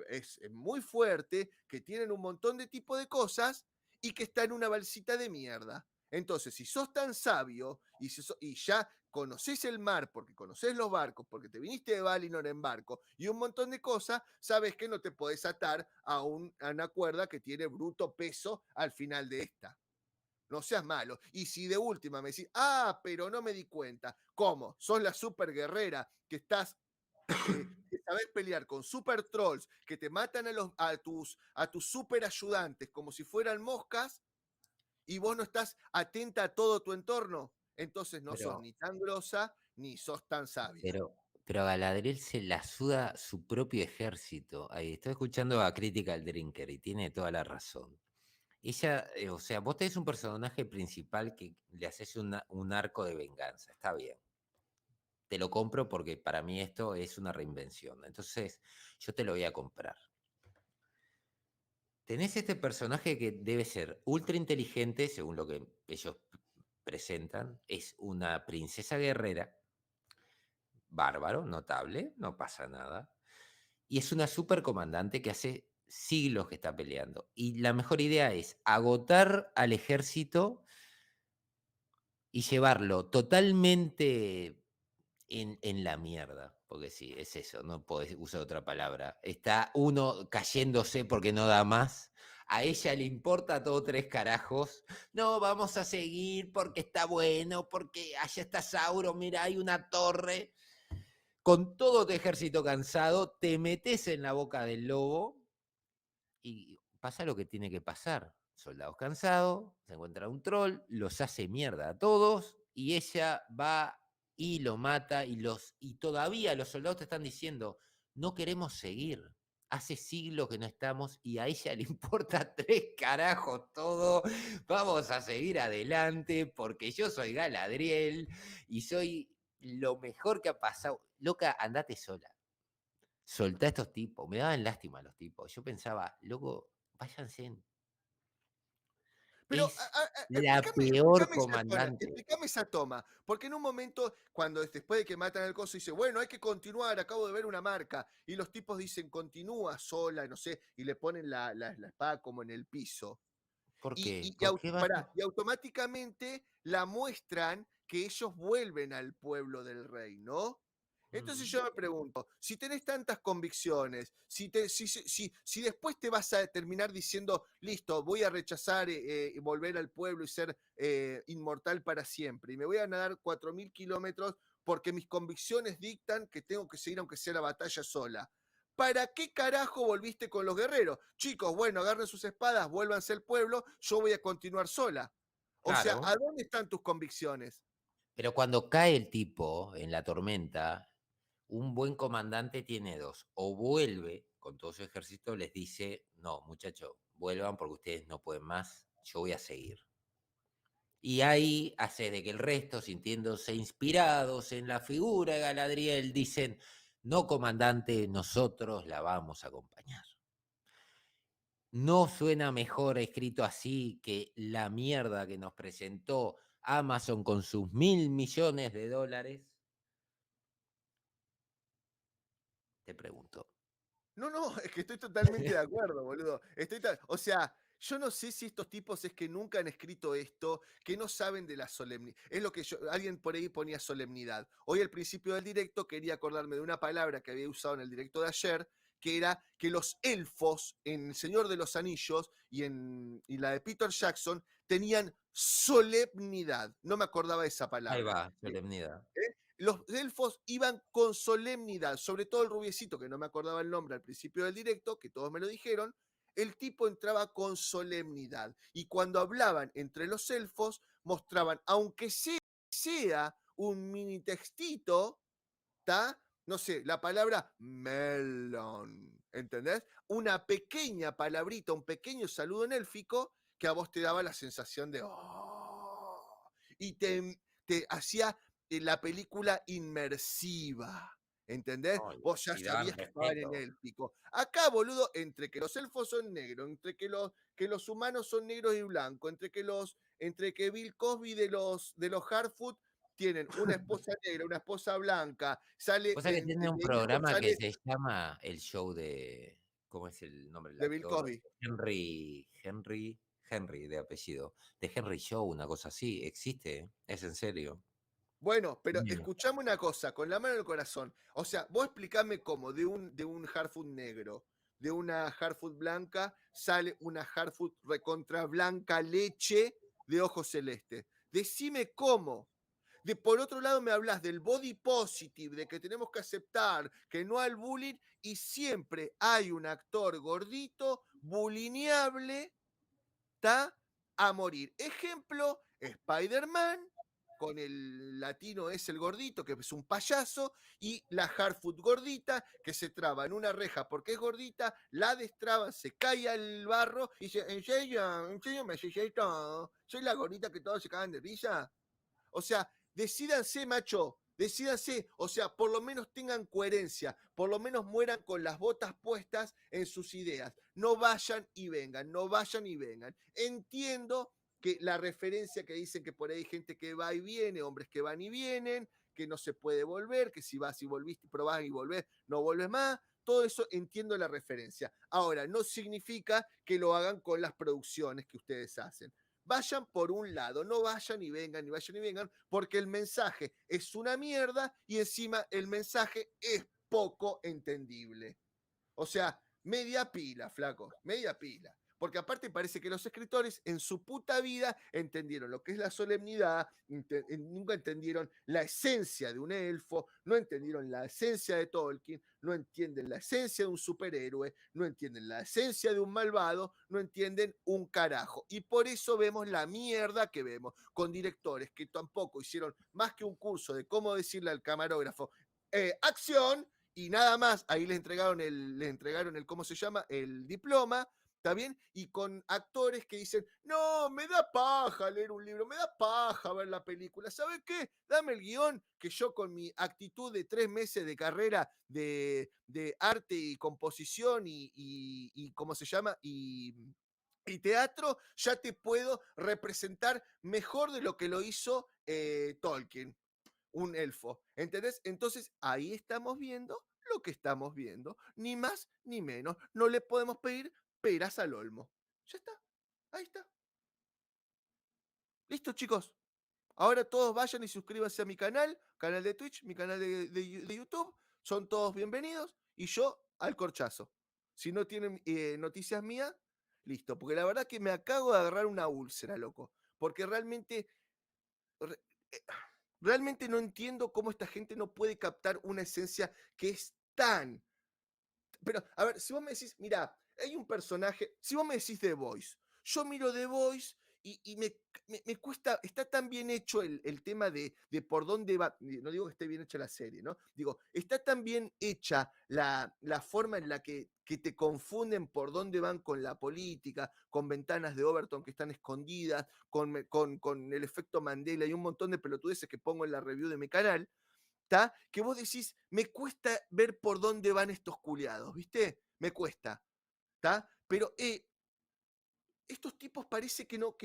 es muy fuerte, que tienen un montón de tipo de cosas y que está en una balsita de mierda. Entonces, si sos tan sabio y ya conoces el mar, porque conoces los barcos, porque te viniste de Valinor en barco y un montón de cosas, sabes que no te podés atar a una cuerda que tiene bruto peso al final de esta. No seas malo. Y si de última me decís, pero no me di cuenta. ¿Cómo? Sos la super guerrera que estás, que sabés pelear con super trolls que te matan a tus super ayudantes como si fueran moscas y vos no estás atenta a todo tu entorno. Entonces no sos Pero, ni tan grosa ni sos tan sabia. pero a Galadriel se la suda su propio ejército. Ahí estoy escuchando a Critical Drinker y tiene toda la razón. Ella, o sea, vos tenés un personaje principal que le haces un arco de venganza, está bien. Te lo compro porque para mí esto es una reinvención. Entonces, yo te lo voy a comprar. Tenés este personaje que debe ser ultra inteligente, según lo que ellos presentan. Es una princesa guerrera, bárbaro, notable, no pasa nada. Y es una supercomandante que hace siglos que está peleando. Y la mejor idea es agotar al ejército y llevarlo totalmente en la mierda. porque sí, es eso, no podés usar otra palabra. Está uno cayéndose porque no da más. A ella le importa todo tres carajos. No, vamos a seguir porque está bueno, porque allá está Sauro, mira, hay una torre. Con todo tu ejército cansado, te metes en la boca del lobo y pasa lo que tiene que pasar. Soldados cansados, se encuentra un troll, los hace mierda a todos y ella va y lo mata y todavía los soldados te están diciendo, no queremos seguir. Hace siglos que no estamos y a ella le importa tres carajos todo. Vamos a seguir adelante porque yo soy Galadriel y soy lo mejor que ha pasado. Loca, andate sola. Soltá a estos tipos. Me daban lástima los tipos. Yo pensaba, loco, váyanse. Pero Es la explícame, peor comandante. explícame esa toma, porque en un momento, cuando después de que matan al coso, dice, bueno, hay que continuar, acabo de ver una marca, y los tipos dicen, continúa sola, no sé, y le ponen la espada como en el piso. ¿Por Y, qué? y, y ¿Por qué vas pará, a...? y automáticamente la muestran que ellos vuelven al pueblo del rey, ¿no? Entonces Mm, yo me pregunto, si tenés tantas convicciones, si después te vas a terminar diciendo, listo, voy a rechazar volver al pueblo y ser inmortal para siempre, y me voy a nadar 4.000 kilómetros porque mis convicciones dictan que tengo que seguir aunque sea la batalla sola. ¿Para qué carajo volviste con los guerreros? Chicos, bueno, agarren sus espadas, vuélvanse al pueblo, yo voy a continuar sola. O sea, claro. ¿a dónde están tus convicciones? Pero cuando cae el tipo en la tormenta, un buen comandante tiene dos. O vuelve con todo su ejército, les dice, no, muchachos, vuelvan porque ustedes no pueden más, yo voy a seguir. Y ahí hace de que el resto, sintiéndose inspirados en la figura de Galadriel, dicen, no, comandante, nosotros la vamos a acompañar. ¿No suena mejor escrito así que la mierda que nos presentó Amazon con sus $1.000 millones? Te pregunto. No, no, es que estoy totalmente de acuerdo, boludo. O sea, yo no sé si estos tipos es que nunca han escrito esto, que no saben de la solemnidad. Es lo que alguien por ahí ponía solemnidad. Hoy al principio del directo quería acordarme de una palabra que había usado en el directo de ayer, que era que los elfos en El Señor de los Anillos y la de Peter Jackson tenían solemnidad. No me acordaba de esa Ahí palabra. va, solemnidad. Los elfos iban con solemnidad, sobre todo el rubiecito, que no me acordaba el nombre al principio del directo, que todos me lo dijeron, el tipo entraba con solemnidad. Y cuando hablaban entre los elfos, mostraban, aunque sea un mini textito, ¿tá? No sé, la palabra melon, ¿entendés? Una pequeña palabrita, un pequeño saludo en élfico que a vos te daba la sensación de oh, y te hacía la película inmersiva. ¿Entendés? No, Vos ya y daban sabías que estaban en respeto. élfico. Acá, boludo, entre que los elfos son negros, entre que los humanos son negros y blancos, entre que Bill Cosby de los Harfoot tienen una esposa negra, una esposa blanca, sale Cosa que en tiene un de hijo, programa que sale se llama El Show de, ¿cómo es el nombre del de Bill actor? Cosby. Henry de apellido. De Henry Show, una cosa así. Existe, ¿eh? Es en serio. Bueno, pero Bien. escuchame una cosa, con la mano en el corazón. O sea, vos explícame cómo de un Harfoot negro, de una Harfoot blanca, sale una Harfoot recontra blanca leche de ojos celeste. Decime cómo. Por otro lado, me hablas del body positive, de que tenemos que aceptar que no al bullying, y siempre hay un actor gordito, bulineable, está a morir. Ejemplo, Spider-Man, con el latino es el gordito, que es un payaso, y la Harfoot gordita, que se traba en una reja porque es gordita, la destraba, se cae al barro y dice, en serio me haces esto? ¿Soy la gordita que todos se cagan de risa? O sea, decídanse, macho, decídanse, o sea, por lo menos tengan coherencia, por lo menos mueran con las botas puestas en sus ideas. No vayan y vengan, no vayan y vengan. Entiendo que la referencia que dicen que por ahí hay gente que va y viene, hombres que van y vienen, que no se puede volver, que si vas y volviste, probás y volvés, no vuelves más. Todo eso entiendo la referencia. Ahora, no significa que lo hagan con las producciones que ustedes hacen. vayan por un lado, no vayan y vengan, ni vayan y vengan, porque el mensaje es una mierda y encima el mensaje es poco entendible. O sea, media pila, flaco, media pila. Porque aparte parece que los escritores en su puta vida entendieron lo que es la solemnidad, nunca entendieron la esencia de un elfo, no entendieron la esencia de Tolkien, no entienden la esencia de un superhéroe, no entienden la esencia de un malvado, no entienden un carajo. Y por eso vemos la mierda que vemos, con directores que tampoco hicieron más que un curso de cómo decirle al camarógrafo, acción, y nada más, ahí les entregaron el, ¿cómo se llama? El diploma, ¿está bien? Y con actores que dicen, no, me da paja leer un libro, me da paja ver la película, ¿sabe qué? Dame el guión, que yo con mi actitud de 3 meses de carrera de arte y composición y ¿cómo se llama? Y teatro, ya te puedo representar mejor de lo que lo hizo Tolkien, un elfo, ¿entendés? Entonces ahí estamos viendo lo que estamos viendo, ni más ni menos. No le podemos pedir peras al olmo. Ya está, ahí está. Listo, chicos. Ahora todos vayan y suscríbanse a mi canal de Twitch, mi canal de YouTube. Son todos bienvenidos. Y yo al corchazo. Si no tienen noticias mías, listo. Porque la verdad que me acabo de agarrar una úlcera, loco. Porque realmente re- eh, realmente no entiendo cómo esta gente no puede captar una esencia que es tan... Pero, a ver, si vos me decís, mira, hay un personaje, si vos me decís The Voice, yo miro The Voice y me cuesta, está tan bien hecho el tema de por dónde va, no digo que esté bien hecha la serie, ¿no? Digo, está tan bien hecha la forma en la que te confunden por dónde van con la política, con ventanas de Overton que están escondidas, con el efecto Mandela y un montón de pelotudeces que pongo en la review de mi canal, ¿tá? Que vos decís, me cuesta ver por dónde van estos culiados, ¿viste? Me cuesta, ¿tá? Pero estos tipos parece que no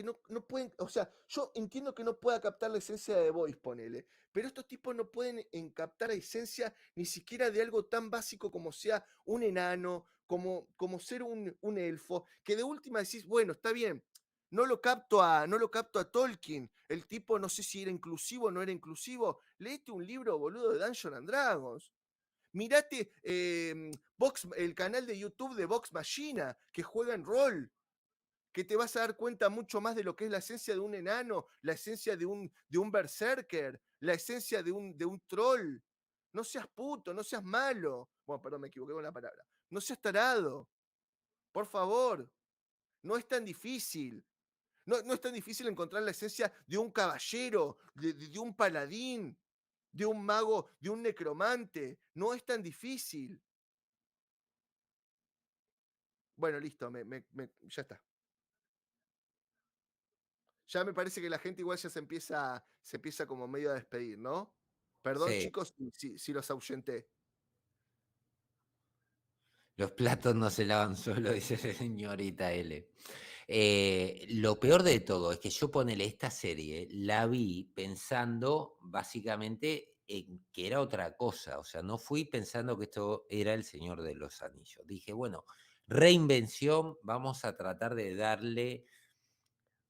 pueden, o sea, yo entiendo que no pueda captar la esencia de The Voice, ponele, pero estos tipos no pueden captar la esencia ni siquiera de algo tan básico como sea un enano, como ser un elfo, que de última decís, bueno, está bien, no lo capto a Tolkien, el tipo no sé si era inclusivo o no era inclusivo, léete un libro, boludo, de Dungeons and Dragons. Mirate el canal de YouTube de Vox Machina, que juega en rol, que te vas a dar cuenta mucho más de lo que es la esencia de un enano, la esencia de un berserker, la esencia de un troll. No seas puto, no seas malo. Bueno, perdón, me equivoqué con la palabra. No seas tarado, por favor. No es tan difícil. No es tan difícil encontrar la esencia de un caballero, de un paladín, de un mago, de un necromante. No es tan difícil. Bueno, listo, ya está. Ya me parece que la gente igual ya se empieza como medio a despedir, ¿no? Perdón, Sí, chicos, si los ahuyenté. los platos no se lavan solo, dice la señorita L. Lo peor de todo es que yo ponele esta serie, la vi pensando básicamente en que era otra cosa, o sea, no fui pensando que esto era El Señor de los Anillos. Dije, bueno, reinvención, vamos a tratar de darle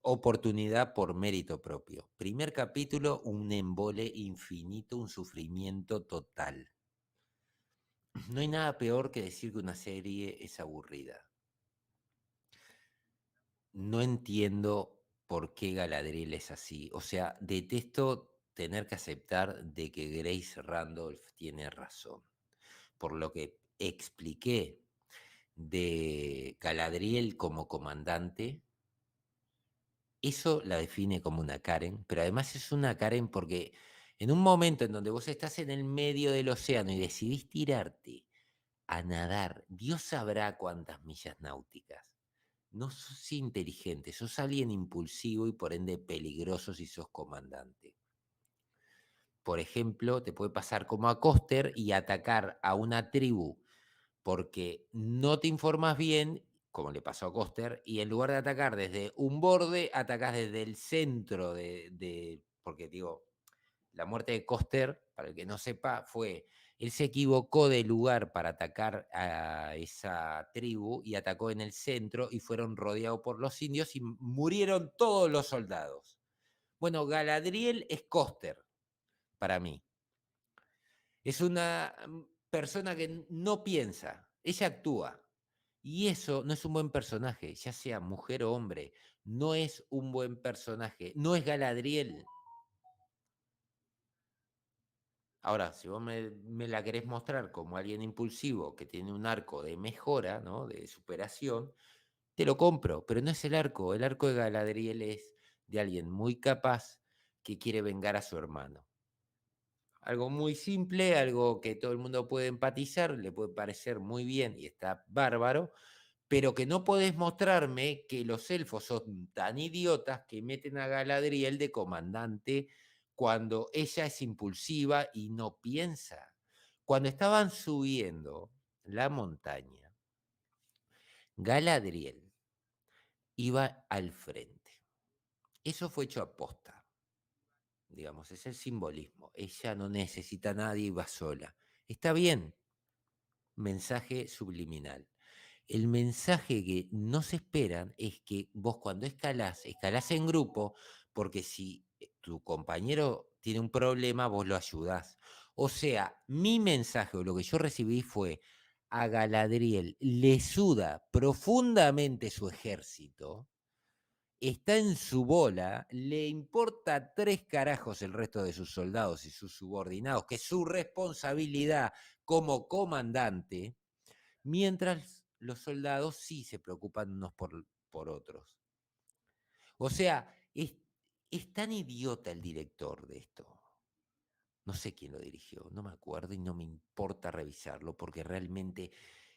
oportunidad por mérito propio. Primer capítulo, un embole infinito, un sufrimiento total. No hay nada peor que decir que una serie es aburrida. No entiendo por qué Galadriel es así. O sea, detesto tener que aceptar de que Grace Randolph tiene razón. Por lo que expliqué de Galadriel como comandante, eso la define como una Karen, pero además es una Karen porque en un momento en donde vos estás en el medio del océano y decidís tirarte a nadar, Dios sabrá cuántas millas náuticas. No sos inteligente, sos alguien impulsivo y por ende peligroso si sos comandante. Por ejemplo, te puede pasar como a Coster y atacar a una tribu porque no te informas bien, como le pasó a Coster, y en lugar de atacar desde un borde, atacás desde el centro porque digo, la muerte de Coster, para el que no sepa, fue Él se equivocó de lugar para atacar a esa tribu y atacó en el centro y fueron rodeados por los indios y murieron todos los soldados. Bueno, Galadriel es Coster para mí. Es una persona que no piensa, ella actúa. Y eso no es un buen personaje, ya sea mujer o hombre. No es un buen personaje, no es Galadriel. Ahora, si vos me la querés mostrar como alguien impulsivo que tiene un arco de mejora, ¿no? De superación, te lo compro, pero no es el arco. El arco de Galadriel es de alguien muy capaz que quiere vengar a su hermano. Algo muy simple, algo que todo el mundo puede empatizar, le puede parecer muy bien y está bárbaro, pero que no podés mostrarme que los elfos son tan idiotas que meten a Galadriel de comandante cuando ella es impulsiva y no piensa. Cuando estaban subiendo la montaña, Galadriel iba al frente. Eso fue hecho a posta, digamos, es el simbolismo. Ella no necesita a nadie y va sola. Está bien, mensaje subliminal. El mensaje que no se esperan es que vos cuando escalás, escalás en grupo, porque si tu compañero tiene un problema, vos lo ayudás. O sea, mi mensaje o lo que yo recibí fue, a Galadriel le suda profundamente su ejército, está en su bola, le importa 3 carajos el resto de sus soldados y sus subordinados, que es su responsabilidad como comandante, mientras los soldados sí se preocupan unos por otros. O sea, es tan idiota el director de esto. No sé quién lo dirigió, no me acuerdo y no me importa revisarlo porque realmente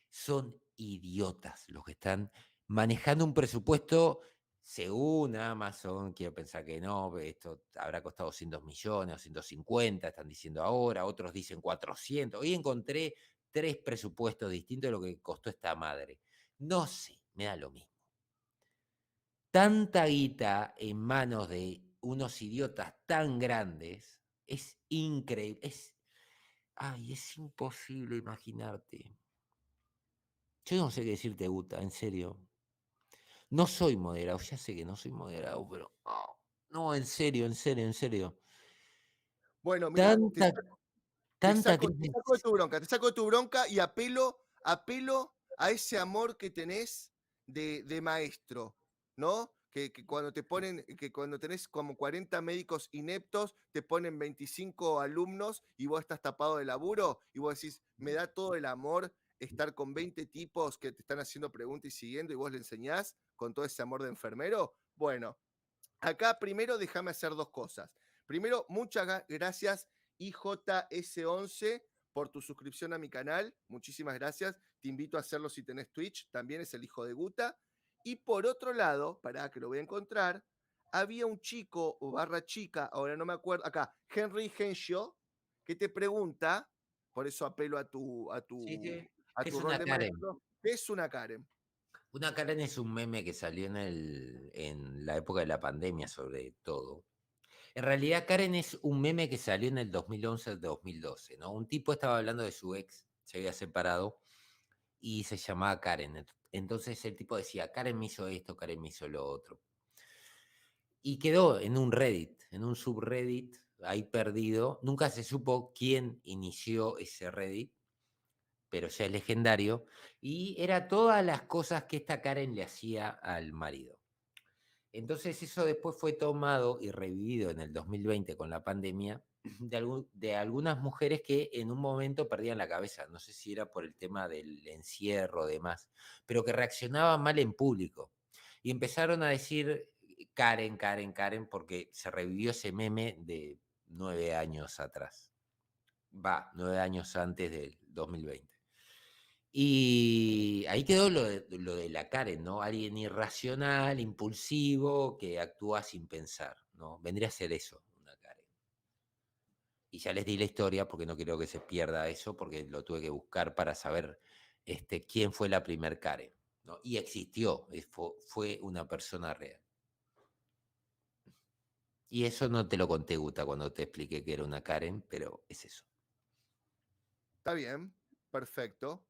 son idiotas los que están manejando un presupuesto según Amazon. Quiero pensar que no, esto habrá costado 200 millones o 150, están diciendo ahora, otros dicen 400. Hoy encontré 3 presupuestos distintos de lo que costó esta madre. No sé, me da lo mismo. Tanta guita en manos de unos idiotas tan grandes es increíble. Ay, es imposible imaginarte. Yo no sé qué decirte, Uta, en serio. No soy moderado, ya sé que no soy moderado, pero no, en serio, en serio, en serio. Bueno, mira, Tanta, tanta te crisis. saco de tu bronca, te saco de tu bronca y apelo a ese amor que tenés de maestro, ¿no? Que cuando te ponen, que cuando tenés como 40 médicos ineptos, te ponen 25 alumnos y vos estás tapado de laburo y vos decís, me da todo el amor estar con 20 tipos que te están haciendo preguntas y siguiendo y vos le enseñás con todo ese amor de enfermero. Bueno, acá primero déjame hacer dos cosas. Primero, muchas gracias IJS11 por tu suscripción a mi canal. Muchísimas gracias. Te invito a hacerlo si tenés Twitch. También es el hijo de Guta. Y por otro lado, para que lo voy a encontrar, había un chico o barra chica, ahora no me acuerdo, acá, Henry Henshaw, que te pregunta, por eso apelo Sí, sí. a ¿Qué tu es rol una de Karen? maestro, ¿qué es una Karen? Una Karen es un meme que salió en la época de la pandemia, sobre todo. En realidad, Karen es un meme que salió en el 2011 al 2012, ¿no? Un tipo estaba hablando de su ex, se había separado y se llamaba Karen. Entonces el tipo decía, Karen me hizo esto, Karen me hizo lo otro. Y quedó en un Reddit, en un subreddit, ahí perdido. Nunca se supo quién inició ese Reddit, pero ya es legendario. Y era todas las cosas que esta Karen le hacía al marido. Entonces eso después fue tomado y revivido en el 2020 con la pandemia de algunas mujeres que en un momento perdían la cabeza. No sé si era por el tema del encierro o demás, pero que reaccionaban mal en público. Y empezaron a decir Karen, Karen, Karen, porque se revivió ese meme de 9 años atrás. Va, 9 años antes del 2020. Y ahí quedó lo de la Karen, ¿no? Alguien irracional, impulsivo, que actúa sin pensar, ¿no? Vendría a ser eso, una Karen. Y ya les di la historia porque no quiero que se pierda eso, porque lo tuve que buscar para saber quién fue la primer Karen, ¿no? Y existió, fue una persona real. Y eso no te lo conté, Guta, cuando te expliqué que era una Karen, pero es eso. Está bien, perfecto.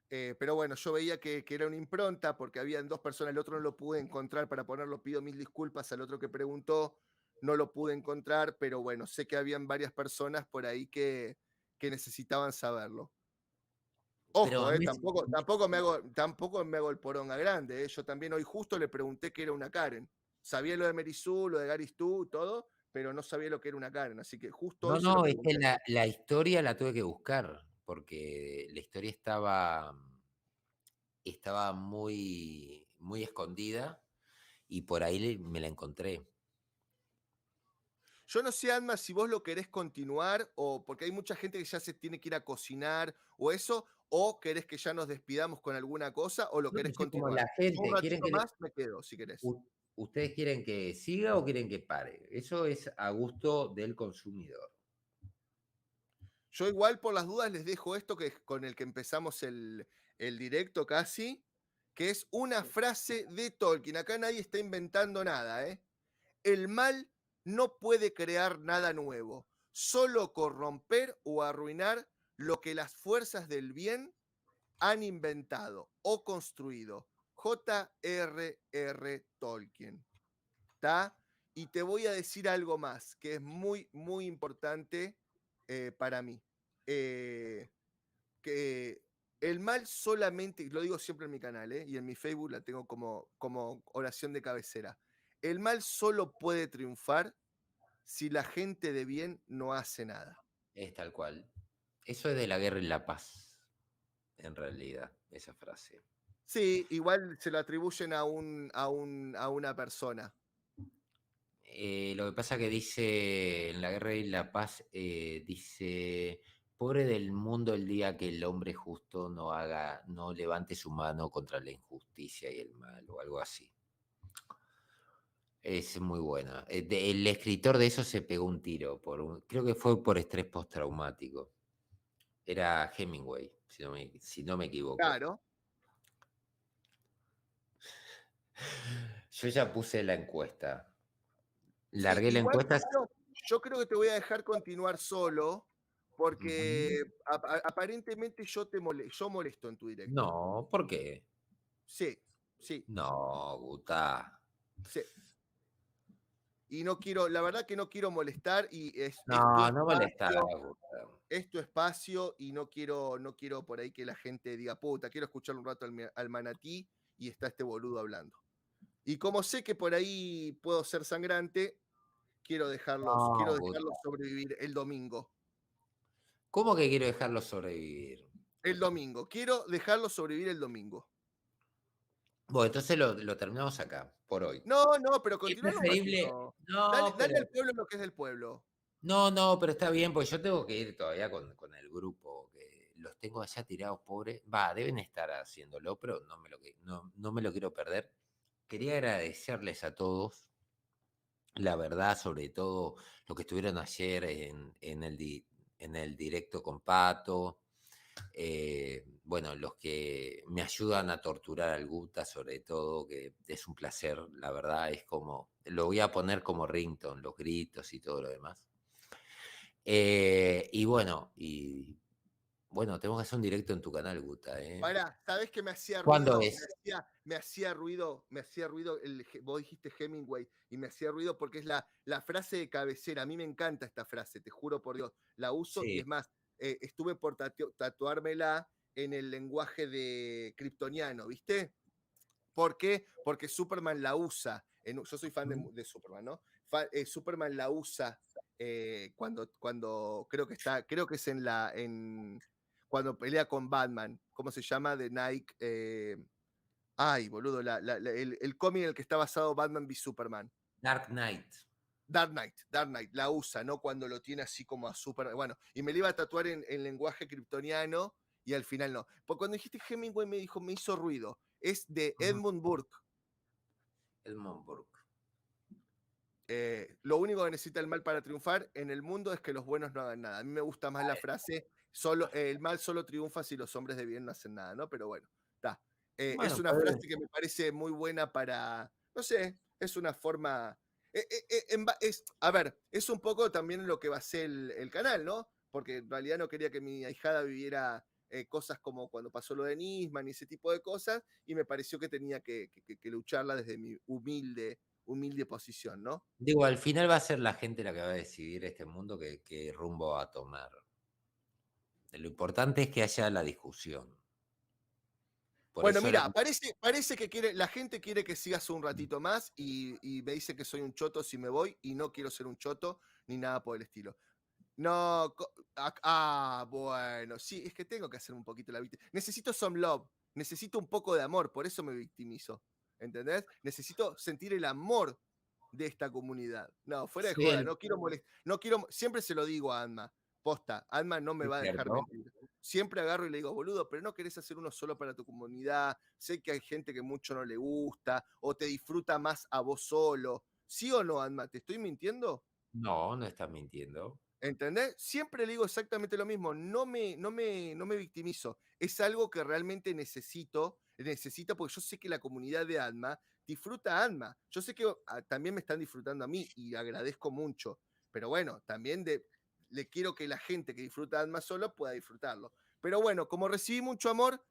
Pero bueno, yo veía que era una impronta porque habían dos personas, el otro no lo pude encontrar para ponerlo, pido mil disculpas al otro que preguntó, no lo pude encontrar, pero bueno, sé que habían varias personas por ahí que necesitaban saberlo. Pero Ojo, a mí tampoco me hago el poronga grande. Yo también hoy justo le pregunté qué era una Karen. Sabía lo de Merizú, lo de Garistú, todo, pero no sabía lo que era una Karen. Así que justo no, hoy se lo no, es que pregunté. la historia la tuve que buscar, porque la historia estaba muy, muy escondida y por ahí me la encontré. Yo no sé, Alma, si vos lo querés continuar o porque hay mucha gente que ya se tiene que ir a cocinar o eso, o querés que ya nos despidamos con alguna cosa o lo Yo no querés sé cómo continuar. la Yo un gente, ratito más me quedo, si querés. ¿ustedes quieren que siga o quieren que pare? Eso es a gusto del consumidor. Yo igual por las dudas les dejo esto que es con el que empezamos el directo casi, que es una frase de Tolkien. Acá nadie está inventando nada, ¿eh? El mal no puede crear nada nuevo, solo corromper o arruinar lo que las fuerzas del bien han inventado o construido. J.R.R. Tolkien. ¿Está? Y te voy a decir algo más que es muy, muy importante para mí. Eh, que el mal solamente, y lo digo siempre en mi canal, y en mi Facebook la tengo como oración de cabecera. El mal solo puede triunfar si la gente de bien no hace nada. Es tal cual. Eso es de la guerra y la paz, en realidad, esa frase. Sí, igual se lo atribuyen a una persona. Lo que pasa que dice, en la guerra y la paz, dice, pobre del mundo el día que el hombre justo no levante su mano contra la injusticia y el mal, o algo así. Es muy buena. El escritor de eso se pegó un tiro, creo que fue por estrés postraumático. Era Hemingway, si no me equivoco. Claro. Yo ya puse la encuesta. Sí, Largué la igual encuesta. yo creo que te voy a dejar continuar solo, porque Ujú. aparentemente yo molesto en tu directo. No, ¿por qué? Sí, sí, No, Guta. sí. Y no quiero, la verdad que no quiero molestar y es tu No, no molestar, espacio, Guta. es tu espacio y no quiero por ahí que la gente diga, puta, quiero escuchar un rato al manatí y está este boludo hablando. Y como sé que por ahí puedo ser sangrante, quiero No, dejarlos Guta. sobrevivir el domingo. ¿Cómo que quiero dejarlo sobrevivir? El domingo. Quiero dejarlos sobrevivir el domingo. Bueno, entonces lo terminamos acá, por hoy. No, no, pero Es continuar un preferible. ratito. Dale, No, dale pero. al pueblo lo que es del pueblo. No, no, pero está bien, porque yo tengo que ir todavía con el grupo, que los tengo allá tirados, pobres. Va, deben estar haciéndolo, pero no me lo quiero perder. Quería agradecerles a todos, la verdad, sobre todo lo que estuvieron ayer en el directo con Pato. Bueno, los que me ayudan a torturar al Guta, sobre todo, que es un placer, la verdad, es como, lo voy a poner como ringtone, los gritos y todo lo demás. Y bueno, tenemos que hacer un directo en tu canal, Guta, ¿eh? Pará, ¿sabés qué me hacía ¿Cuándo ruido? es? Me hacía ruido, vos dijiste Hemingway, y me hacía ruido porque es la frase de cabecera. A mí me encanta esta frase, te juro por Dios. La uso y Sí. es más, estuve por tatuármela en el lenguaje de kryptoniano, ¿viste? ¿Por qué? Porque Superman la usa. Yo soy fan de Superman, ¿no? Superman la usa cuando creo que es cuando pelea con Batman. ¿Cómo se llama? De Nike. Ay, boludo, el cómic en el que está basado Batman v Superman. Dark Knight. Dark Knight, la usa, ¿no? Cuando lo tiene así como a Superman. Bueno, y me lo iba a tatuar en lenguaje kryptoniano y al final no. Porque cuando dijiste Hemingway me hizo ruido. Es de Edmund Burke. Edmund Burke. Lo único que necesita el mal para triunfar en el mundo es que los buenos no hagan nada. A mí me gusta más la frase, el mal solo triunfa si los hombres de bien no hacen nada, ¿no? Pero bueno, está. Es Bueno, una frase que me parece muy buena para, no sé, es una forma... a ver, es un poco también lo que va a ser el canal, ¿no? porque en realidad no quería que mi ahijada viviera cosas como cuando pasó lo de Nisman y ese tipo de cosas, y me pareció que tenía que lucharla desde mi humilde posición, ¿no? Digo, al final va a ser la gente la que va a decidir este mundo qué rumbo va a tomar. Lo importante es que haya la discusión. Por Bueno, eso lo mira, parece que la gente quiere que sigas un ratito más y me dice que soy un choto si me voy y no quiero ser un choto ni nada por el estilo. No, bueno, sí, es que tengo que hacer un poquito la víctima. Necesito some love, necesito un poco de amor, por eso me victimizo. ¿Entendés? Necesito sentir el amor de esta comunidad. No, fuera de joda, sí, no quiero molestar, no quiero, siempre se lo digo a Anma, posta, Anma no me es va a dejar cierto. mentir. Siempre agarro y le digo, boludo, pero no querés hacer uno solo para tu comunidad, sé que hay gente que mucho no le gusta, o te disfruta más a vos solo. ¿Sí o no, Anma? ¿Te estoy mintiendo? No, no estás mintiendo. ¿Entendés? Siempre le digo exactamente lo mismo, no me victimizo. Es algo que realmente necesito porque yo sé que la comunidad de Alma disfruta a Alma. Yo sé que también me están disfrutando a mí y agradezco mucho. Pero bueno, también le quiero que la gente que disfruta a Alma solo pueda disfrutarlo. Pero bueno, como recibí mucho amor,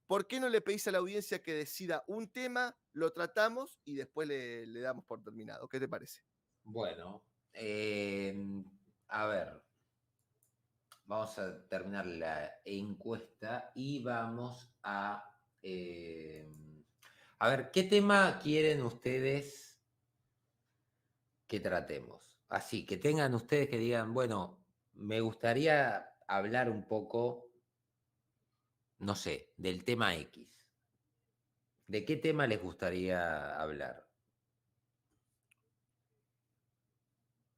¿por qué no le pedís a la audiencia que decida un tema, lo tratamos y después le damos por terminado? ¿Qué te parece? Bueno, a ver, vamos a terminar la encuesta y vamos a ver, ¿qué tema quieren ustedes que tratemos? Así, que tengan ustedes que digan, bueno, me gustaría hablar un poco, no sé, del tema X. ¿De qué tema les gustaría hablar?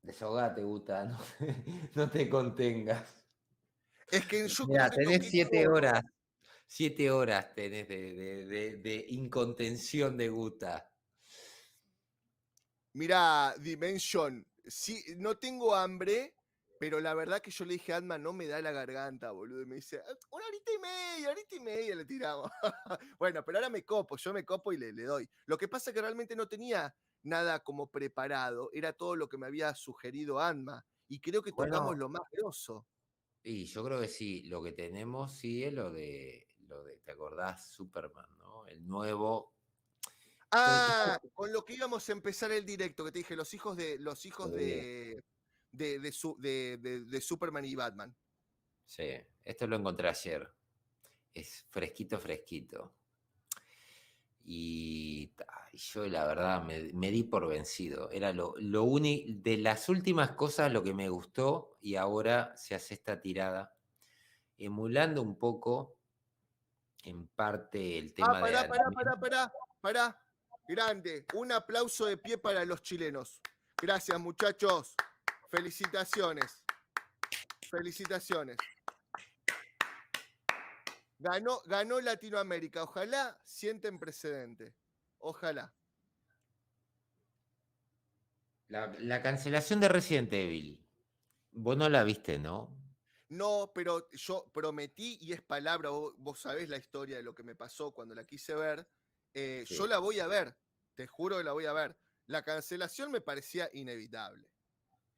Desahogate, Guta, no, no te contengas. Es que yo creo Mira, que tenés toqué 7 horas, todo. 7 horas tenés de incontención de Guta. Mirá, Dimension, sí, no tengo hambre, pero la verdad que yo le dije a Atman, no me da la garganta, boludo. Y me dice, una horita y media le tiramos. Bueno, pero ahora yo me copo y le doy. Lo que pasa es que realmente no tenía nada como preparado, era todo lo que me había sugerido Anma. Y creo que tocamos Bueno, lo más grosso. y yo creo que sí, lo que tenemos sí es lo de, ¿te acordás? Superman, ¿no? El nuevo. Ah, con lo que íbamos a empezar el directo, que te dije, los hijos Sí, de Superman y Batman. sí, esto lo encontré ayer. Es fresquito, fresquito. Y yo la verdad me di por vencido. Era lo único, de las últimas cosas lo que me gustó y ahora se hace esta tirada, emulando un poco en parte el Ah, tema de pará. Grande. Un aplauso de pie para los chilenos. Gracias, muchachos. Felicitaciones. Felicitaciones. Ganó Latinoamérica. Ojalá sienten precedente. Ojalá. la cancelación de Resident Evil. Vos no la viste, ¿no? No, pero yo prometí y es palabra, vos sabés la historia de lo que me pasó cuando la quise ver. Yo Sí, la voy a ver. Te juro que la voy a ver. La cancelación me parecía inevitable.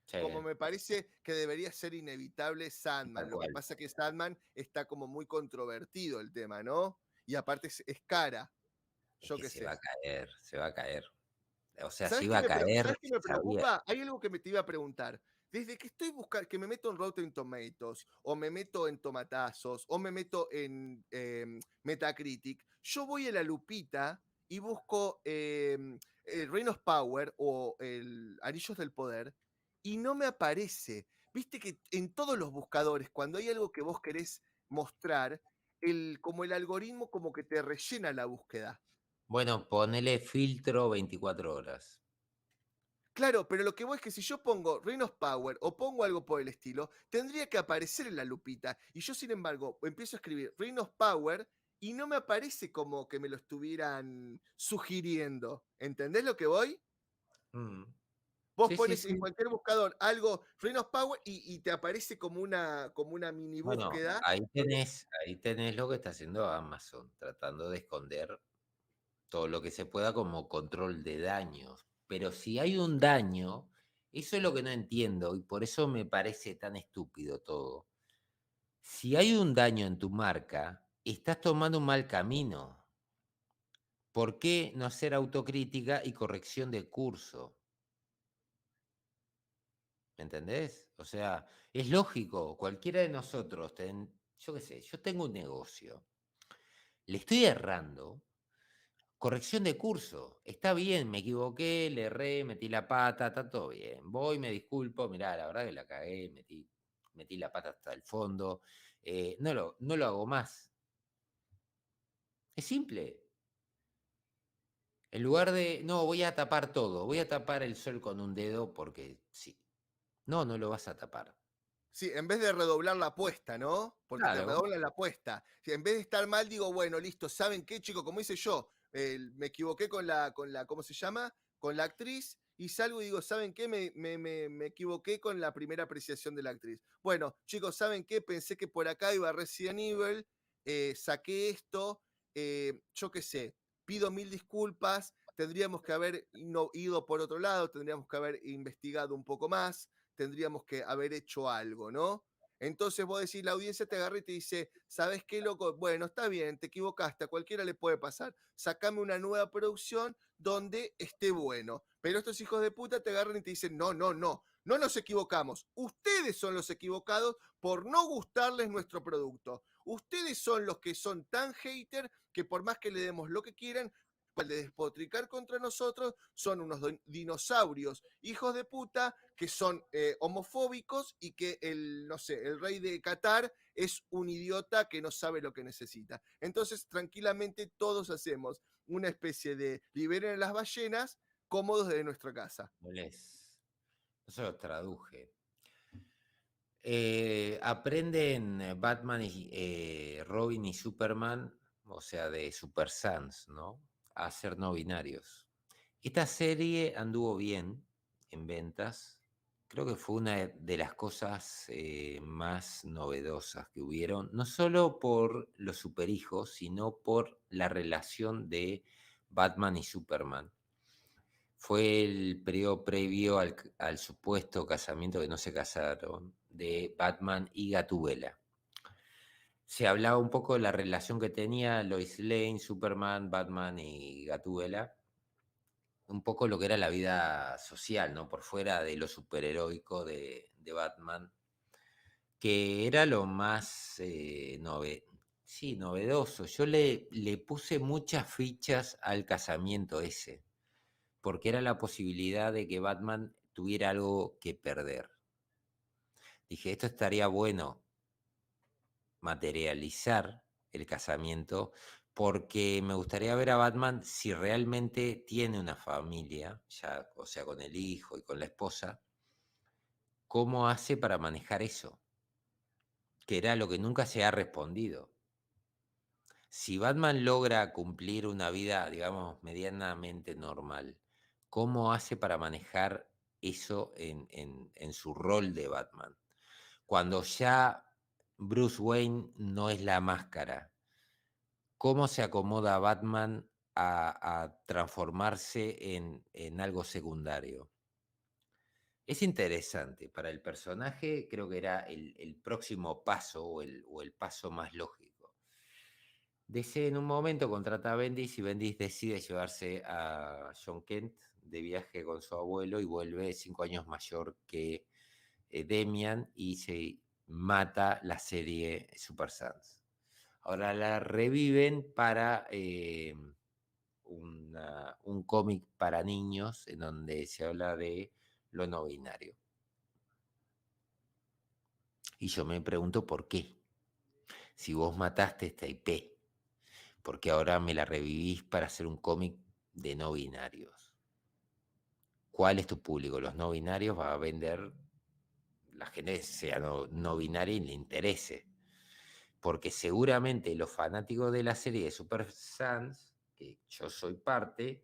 sí, Como me parece que debería ser inevitable tal Sandman. Lo que cual. pasa es que Sandman está como muy controvertido el tema, ¿no? Y aparte es cara, Es yo que qué se va sé. a caer, se va a caer. O sea, se iba a caer, ¿Sabes qué me se sabía. preocupa? Hay algo que me te iba a preguntar. Desde que estoy buscando, que me meto en Rotten Tomatoes, o me meto en Tomatazos, o me meto en Metacritic, yo voy a la lupita y busco el Reign of Power o el Anillos del Poder y no me aparece. Viste que en todos los buscadores, cuando hay algo que vos querés mostrar, como el algoritmo como que te rellena la búsqueda. Bueno, ponele filtro 24 horas. Claro, pero lo que voy es que si yo pongo Reign of Power o pongo algo por el estilo, tendría que aparecer en la lupita. Y yo, sin embargo, empiezo a escribir Reign of Power y no me aparece como que me lo estuvieran sugiriendo. ¿Entendés lo que voy? Mm. Vos Sí, sí, pones sí. en cualquier buscador algo Reign of Power y te aparece como una mini Bueno, búsqueda. ahí tenés lo que está haciendo Amazon, tratando de esconder todo lo que se pueda como control de daños. Pero si hay un daño, eso es lo que no entiendo y por eso me parece tan estúpido todo. Si hay un daño en tu marca, estás tomando un mal camino. ¿Por qué no hacer autocrítica y corrección de curso? ¿Me entendés? O sea, es lógico, cualquiera de nosotros, yo qué sé, yo tengo un negocio, le estoy errando, corrección de curso, está bien, me equivoqué, le erré, metí la pata, está todo bien. Voy, me disculpo, mirá, la verdad que la cagué, metí la pata hasta el fondo, no lo hago más. Es simple. En lugar de, no, voy a tapar todo, voy a tapar el sol con un dedo porque sí. No, no lo vas a tapar. Sí, en vez de redoblar la apuesta, ¿no? Porque te Claro, redoblan la apuesta. Si en vez de estar mal, digo, bueno, listo, ¿saben qué, chicos? Como hice yo, me equivoqué ¿cómo se llama? Con la actriz, y salgo y digo, ¿saben qué? Me equivoqué con la primera apreciación de la actriz. Bueno, chicos, ¿saben qué? Pensé que por acá iba Resident Evil, saqué esto, yo qué sé, pido mil disculpas, tendríamos que haber ido por otro lado, tendríamos que haber investigado un poco más, tendríamos que haber hecho algo, ¿no? Entonces vos decís, la audiencia te agarra y te dice, ¿sabes qué, loco? Bueno, está bien, te equivocaste, a cualquiera le puede pasar. Sacame una nueva producción donde esté bueno. Pero estos hijos de puta te agarran y te dicen, no, no, no, no nos equivocamos. Ustedes son los equivocados por no gustarles nuestro producto. Ustedes son los que son tan hater que por más que le demos lo que quieran, de despotricar contra nosotros, son unos dinosaurios, hijos de puta, que son homofóbicos y que no sé, el rey de Qatar es un idiota que no sabe lo que necesita. Entonces, tranquilamente todos hacemos una especie de liberen a las ballenas cómodos de nuestra casa. molés. Eso lo traduje. Aprenden Batman y Robin y Superman, o sea, de Super Sons, ¿no? A ser no binarios. Esta serie anduvo bien en ventas. Creo que fue una de las cosas más novedosas que hubieron, no solo por los superhijos, sino por la relación de Batman y Superman. Fue el periodo previo al supuesto casamiento, que no se casaron, de Batman y Gatúbela. Se hablaba un poco de la relación que tenía Lois Lane, Superman, Batman y Gatúbela, un poco lo que era la vida social, ¿no? Por fuera de lo superheroico de Batman, que era lo más sí, novedoso. Yo le puse muchas fichas al casamiento ese, porque era la posibilidad de que Batman tuviera algo que perder. Dije, esto estaría bueno materializar el casamiento, porque me gustaría ver a Batman si realmente tiene una familia, ya, o sea, con el hijo y con la esposa, cómo hace para manejar eso, que era lo que nunca se ha respondido. Si Batman logra cumplir una vida, digamos, medianamente normal, ¿cómo hace para manejar eso en su rol de Batman? Cuando ya Bruce Wayne no es la máscara, ¿cómo se acomoda Batman a transformarse en algo secundario? Es interesante. Para el personaje creo que era el próximo paso o el paso más lógico. DC en un momento contrata a Bendis y Bendis decide llevarse a John Kent de viaje con su abuelo y vuelve 5 años mayor que Demian y se mata la serie Super Sons. Ahora la reviven para un cómic para niños en donde se habla de lo no binario. Y yo me pregunto por qué. Si vos mataste esta IP, ¿por qué ahora me la revivís para hacer un cómic de no binarios? ¿Cuál es tu público? Los no binarios va a vender la gente sea no binaria y le interese. Porque seguramente los fanáticos de la serie de Super Sons, que yo soy parte,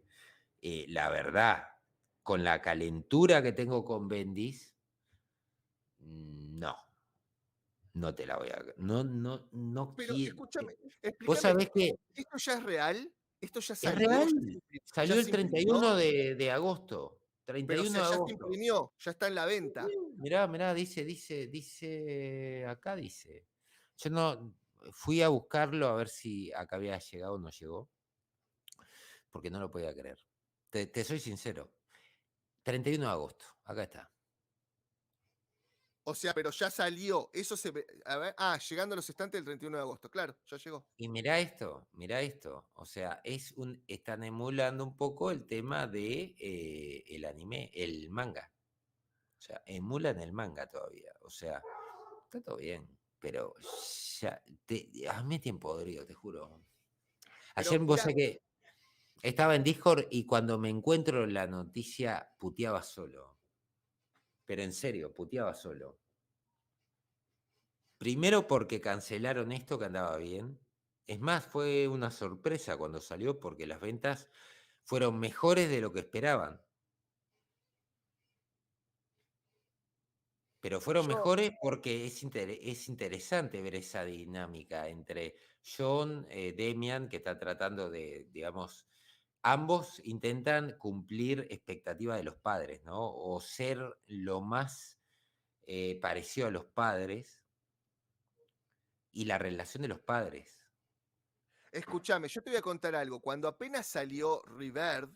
la verdad, con la calentura que tengo con Bendis, no, no te la voy a... No, no, no Pero quiero... escúchame, Vos explícame, sabés que ¿esto ya es real? ¿Esto ya es salió? real. Ya Salió el se imprimió? 31 de agosto. Pero, o 31 sea, de ya se agosto. imprimió, ya está en la venta. Mirá, mirá, dice, acá dice. Yo no fui a buscarlo a ver si acá había llegado o no llegó, porque no lo podía creer. Te soy sincero. 31 de agosto, acá está. O sea, pero ya salió. Eso se ve. A ver, llegando a los estantes el 31 de agosto. Claro, ya llegó. Y mirá esto. O sea, están emulando un poco el tema de el anime, el manga. O sea, emulan el manga todavía. O sea, está todo bien. Pero ya, a mí tiempo podrido, te juro. Ayer Pero vos mira, sabés que estaba en Discord y cuando me encuentro la noticia puteaba solo. Pero en serio, puteaba solo. Primero porque cancelaron esto que andaba bien. Es más, fue una sorpresa cuando salió porque las ventas fueron mejores de lo que esperaban. Pero fueron yo, mejores porque es interesante ver esa dinámica entre John, Demian, que está tratando de, digamos, ambos intentan cumplir expectativas de los padres, ¿no? O ser lo más parecido a los padres y la relación de los padres. escúchame, yo te voy a contar algo. Cuando apenas salió Rebirth,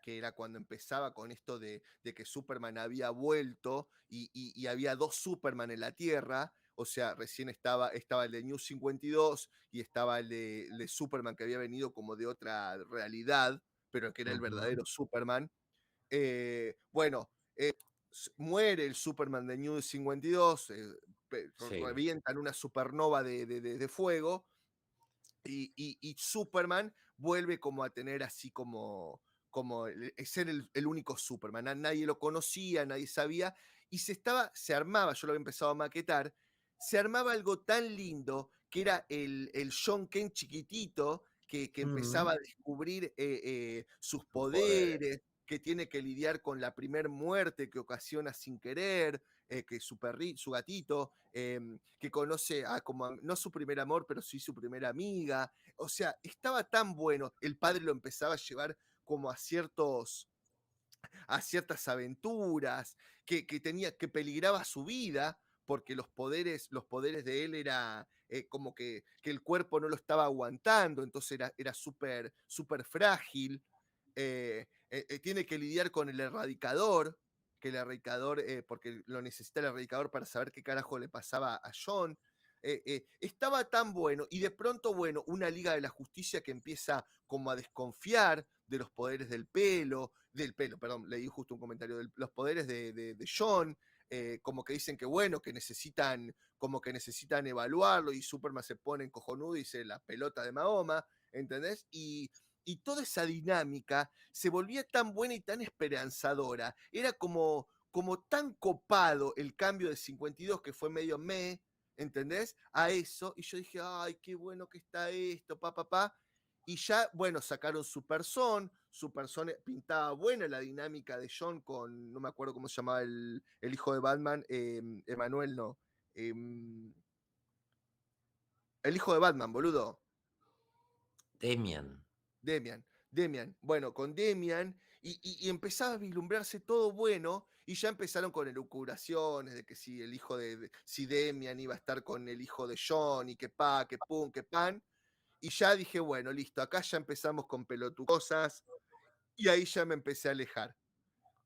que era cuando empezaba con esto de que Superman había vuelto y había dos Superman en la Tierra, o sea, recién estaba el de New 52 y estaba el de Superman que había venido como de otra realidad, pero que era el Ujú. verdadero Superman. Bueno, muere el Superman de New 52, Sí. revientan una supernova de fuego y Superman vuelve como a tener así como ser el único Superman. Nadie lo conocía, nadie sabía, y se armaba, yo lo había empezado a maquetar, se armaba algo tan lindo que era el John Kent chiquitito que Ujú. empezaba a descubrir sus Sus poderes. poderes, que tiene que lidiar con la primer muerte que ocasiona sin querer, que su gatito, que conoce a como, no su primer amor, pero sí su primera amiga. O sea, estaba tan bueno. El padre lo empezaba a llevar como a ciertas aventuras, que peligraba su vida, porque los poderes de él era como que el cuerpo no lo estaba aguantando, entonces era súper super frágil. Tiene que lidiar con el erradicador, que el erradicador, porque lo necesita el erradicador para saber qué carajo le pasaba a John. Estaba tan bueno y de pronto, bueno, una Liga de la Justicia que empieza como a desconfiar de los poderes del pelo, perdón, leí justo un comentario, de los poderes de John, como que dicen que bueno, como que necesitan evaluarlo y Superman se pone en cojonudo y dice la pelota de Mahoma, ¿entendés? Y toda esa dinámica se volvía tan buena y tan esperanzadora, era como tan copado el cambio de 52 que fue medio ¿entendés? A eso, y yo dije, ay, qué bueno que está esto, pa. Y ya, bueno, sacaron Super Son pintaba buena la dinámica de John con, no me acuerdo cómo se llamaba el hijo de Batman, Emanuel no, eh, el hijo de Batman, boludo, Demian. Demian. Bueno, con Demian, y empezaba a vislumbrarse todo bueno, y ya empezaron con elucubraciones de que si el hijo si Demian iba a estar con el hijo de John, y que pa, que pum, que pan, y ya dije, bueno, listo, acá ya empezamos con pelotucosas, y ahí ya me empecé a alejar.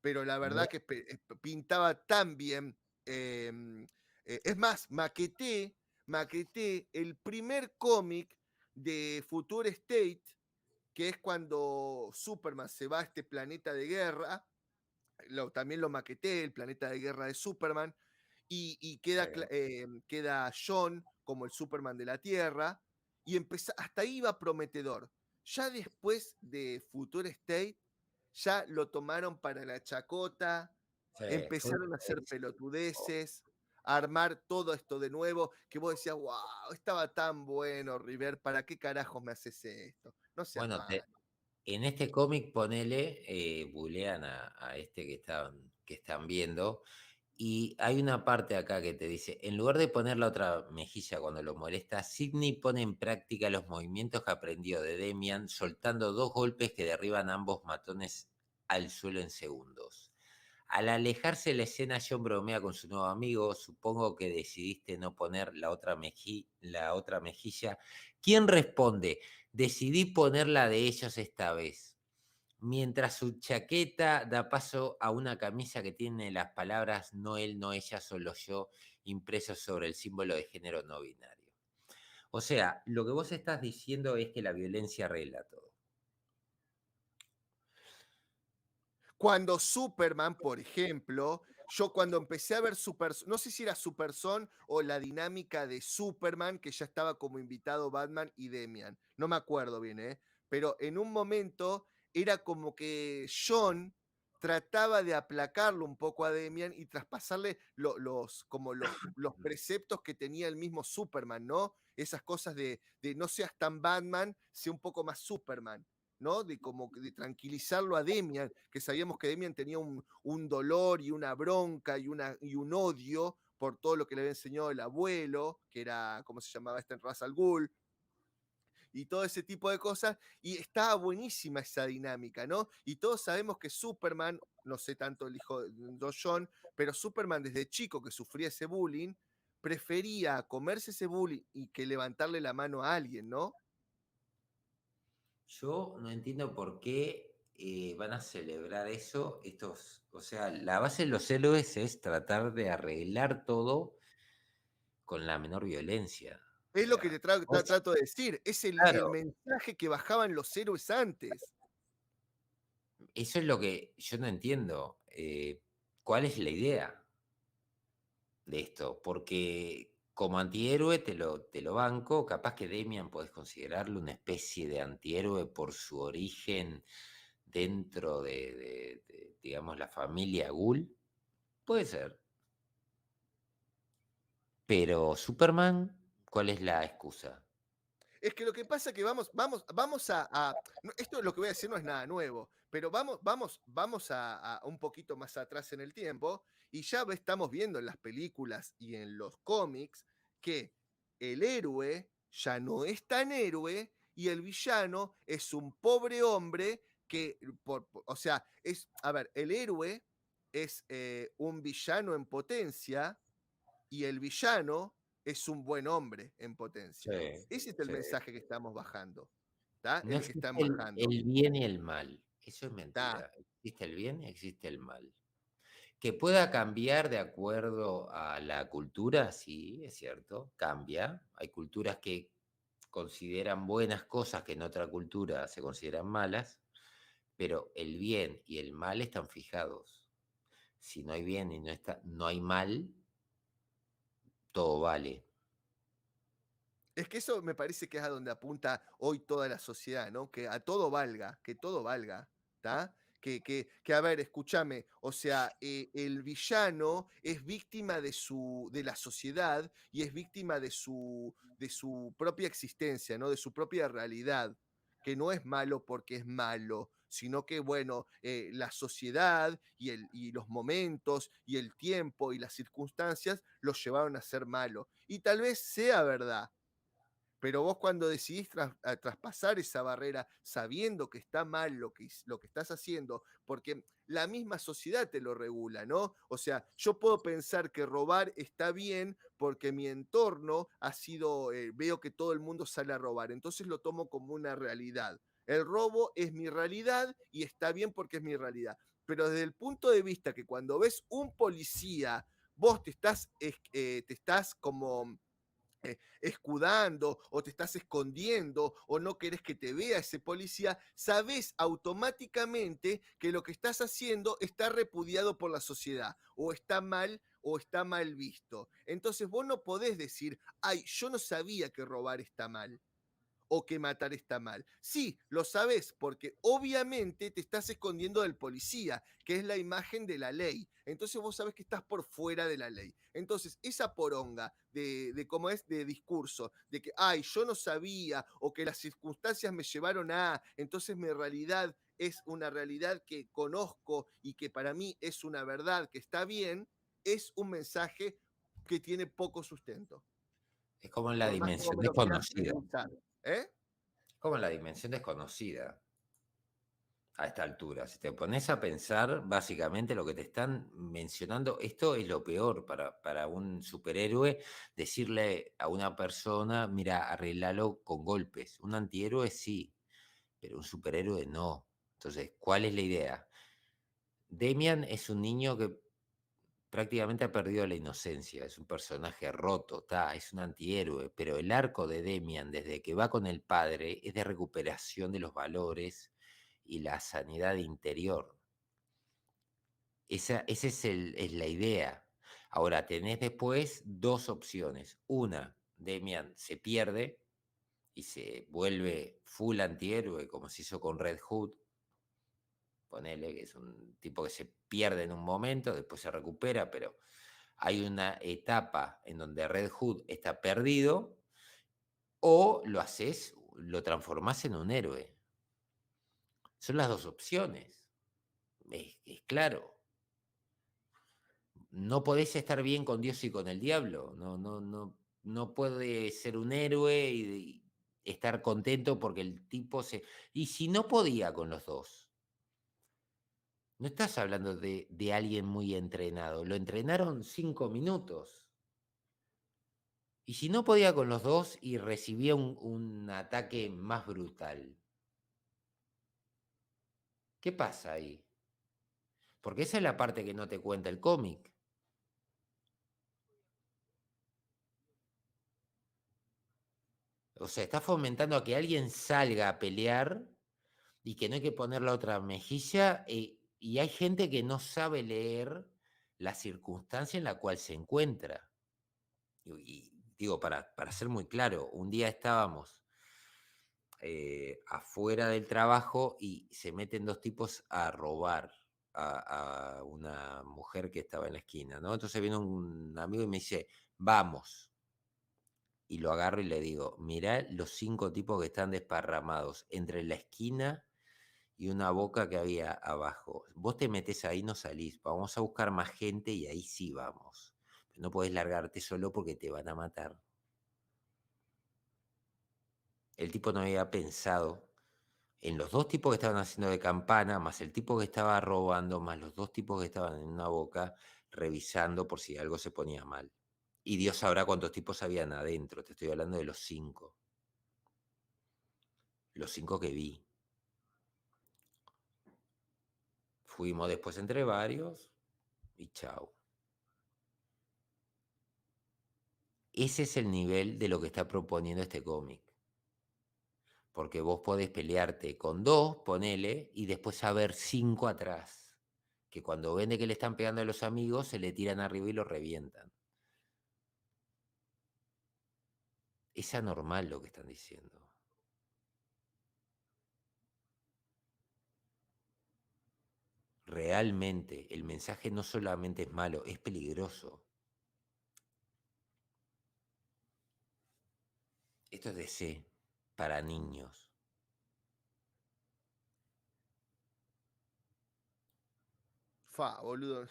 Pero la verdad Mirá, que pintaba tan bien. Es más, maqueté el primer cómic de Future State, que es cuando Superman se va a este planeta de guerra. También lo maqueté, el planeta de guerra de Superman, y sí. queda John como el Superman de la Tierra, y hasta ahí iba prometedor. Ya después de Future State, ya lo tomaron para la chacota, Sí, fue empezaron a hacer buenísimo. pelotudeces, a armar todo esto de nuevo, que vos decías, wow, estaba tan bueno, River, ¿para qué carajos me haces esto? No seas Bueno, malo. en este cómic ponele, bulean a este que están viendo, y hay una parte acá que te dice, en lugar de poner la otra mejilla cuando lo molesta, Sidney pone en práctica los movimientos que aprendió de Demian, soltando dos golpes que derriban a ambos matones al suelo en segundos. Al alejarse de la escena, John bromea con su nuevo amigo. Supongo que decidiste no poner la otra mejilla. ¿Quién responde? Decidí poner la de ellos esta vez. Mientras su chaqueta da paso a una camisa que tiene las palabras no él, no ella, solo yo, impresos sobre el símbolo de género no binario. O sea, lo que vos estás diciendo es que la violencia arregla todo. Cuando Superman, por ejemplo, yo cuando empecé a ver no sé si era Super Son o la dinámica de Superman, que ya estaba como invitado Batman y Demian, no me acuerdo bien, ¿eh? Pero en un momento era como que John trataba de aplacarlo un poco a Demian y traspasarle como los preceptos que tenía el mismo Superman, ¿no? Esas cosas de no seas tan Batman, sea un poco más Superman. ¿No? De como de tranquilizarlo a Demian, que sabíamos que Demian tenía un dolor y una bronca y un odio por todo lo que le había enseñado el abuelo, que era, ¿cómo se llamaba este? Ra's al Ghul, y todo ese tipo de cosas, y estaba buenísima esa dinámica, ¿no? Y todos sabemos que Superman, no sé tanto el hijo de John, pero Superman desde chico que sufría ese bullying, prefería comerse ese bullying y que levantarle la mano a alguien, ¿no? Yo no entiendo por qué van a celebrar eso estos, o sea, la base de los héroes es tratar de arreglar todo con la menor violencia. O Es lo que sea, te vos, trato de decir, es el claro, mensaje que bajaban los héroes antes. eso es lo que yo no entiendo. ¿Cuál es la idea de esto? Porque como antihéroe te lo banco, capaz que Demian podés considerarlo una especie de antihéroe por su origen dentro digamos, la familia Ghoul. Puede ser. Pero Superman, ¿cuál es la excusa? Es que lo que pasa es que vamos esto lo que voy a decir no es nada nuevo, pero vamos a un poquito más atrás en el tiempo y ya estamos viendo en las películas y en los cómics que el héroe ya no es tan héroe y el villano es un pobre hombre que, o sea, a ver, el héroe es un villano en potencia y el villano es un buen hombre en potencia. Sí, Ese es el sí. mensaje que estamos bajando, ¿está? No El que existe están bajando, el bien y el mal. Eso es ¿está? mentira. Existe el bien y existe el mal. Que pueda cambiar de acuerdo a la cultura, sí, es cierto, cambia. Hay culturas que consideran buenas cosas que en otra cultura se consideran malas, pero el bien y el mal están fijados. Si no hay bien y no hay mal, todo vale. Es que eso me parece que es a donde apunta hoy toda la sociedad, ¿no? Que a todo valga, que todo valga, ¿está? Que a ver, escúchame, o sea, el villano es víctima de la sociedad y es víctima de su propia existencia, ¿no? De su propia realidad, que no es malo porque es malo, sino que, bueno, la sociedad y los momentos y el tiempo y las circunstancias los llevaron a ser malo. Y tal vez sea verdad, pero vos cuando decidís traspasar esa barrera sabiendo que está mal lo que estás haciendo, porque la misma sociedad te lo regula, ¿no? O sea, yo puedo pensar que robar está bien porque mi entorno ha sido, veo que todo el mundo sale a robar, entonces lo tomo como una realidad. El robo es mi realidad y está bien porque es mi realidad. Pero desde el punto de vista que cuando ves un policía, vos te estás como escudando o te estás escondiendo o no querés que te vea ese policía, sabés automáticamente que lo que estás haciendo está repudiado por la sociedad o está mal visto. Entonces vos no podés decir, ay, yo no sabía que robar está mal o que matar está mal. Sí, lo sabes, porque obviamente te estás escondiendo del policía, que es la imagen de la ley. Entonces vos sabes que estás por fuera de la ley. Entonces, esa poronga de cómo es de discurso, de que, ay, yo no sabía, o que las circunstancias me llevaron a, entonces mi realidad es una realidad que conozco y que para mí es una verdad que está bien, es un mensaje que tiene poco sustento. Es como la Por más que vos dimensión me lo quieras desconocida. endulzar. ¿Eh? Como la dimensión desconocida. a esta altura. Si te pones a pensar, básicamente lo que te están mencionando, esto es lo peor para un superhéroe, decirle a una persona, mira, arreglalo con golpes. Un antihéroe sí, pero un superhéroe no. Entonces, ¿cuál es la idea? Damian es un niño que prácticamente ha perdido la inocencia, es un personaje roto, es un antihéroe, pero el arco de Demian, desde que va con el padre, es de recuperación de los valores y la sanidad interior. Esa es la idea. Ahora, tenés después dos opciones. Una, Demian se pierde y se vuelve full antihéroe, como se hizo con Red Hood. Ponele que es un tipo que se pierde en un momento, después se recupera, pero hay una etapa en donde Red Hood está perdido, o lo transformás en un héroe. Son las dos opciones. Es claro. No podés estar bien con Dios y con el diablo. No puede ser un héroe y estar contento porque el tipo se... Y si no podía con los dos, no estás hablando de alguien muy entrenado. Lo entrenaron 5 minutos. Y si no podía con los dos y recibía un ataque más brutal, ¿qué pasa ahí? Porque esa es la parte que no te cuenta el cómic. O sea, está fomentando a que alguien salga a pelear y que no hay que poner la otra mejilla. Y hay gente que no sabe leer la circunstancia en la cual se encuentra. Y digo, para ser muy claro, un día estábamos afuera del trabajo y se meten dos tipos a robar a una mujer que estaba en la esquina, ¿no? Entonces viene un amigo y me dice, vamos. Y lo agarro y le digo, mirá los 5 tipos que están desparramados entre la esquina y una boca que había abajo. Vos te metés ahí, no salís. Vamos a buscar más gente y ahí sí vamos. No podés largarte solo porque te van a matar. El tipo no había pensado en los dos tipos que estaban haciendo de campana, más el tipo que estaba robando, más los dos tipos que estaban en una boca revisando por si algo se ponía mal. Y Dios sabrá cuántos tipos habían adentro. Te estoy hablando de los 5. Los 5 que vi. Fuimos después entre varios y chao. Ese es el nivel de lo que está proponiendo este cómic. Porque vos podés pelearte con 2, ponele, y después haber 5 atrás. Que cuando ven de que le están pegando a los amigos, se le tiran arriba y lo revientan. Es anormal lo que están diciendo. Realmente, el mensaje no solamente es malo, es peligroso. Esto es DC, para niños. Fa, boludo.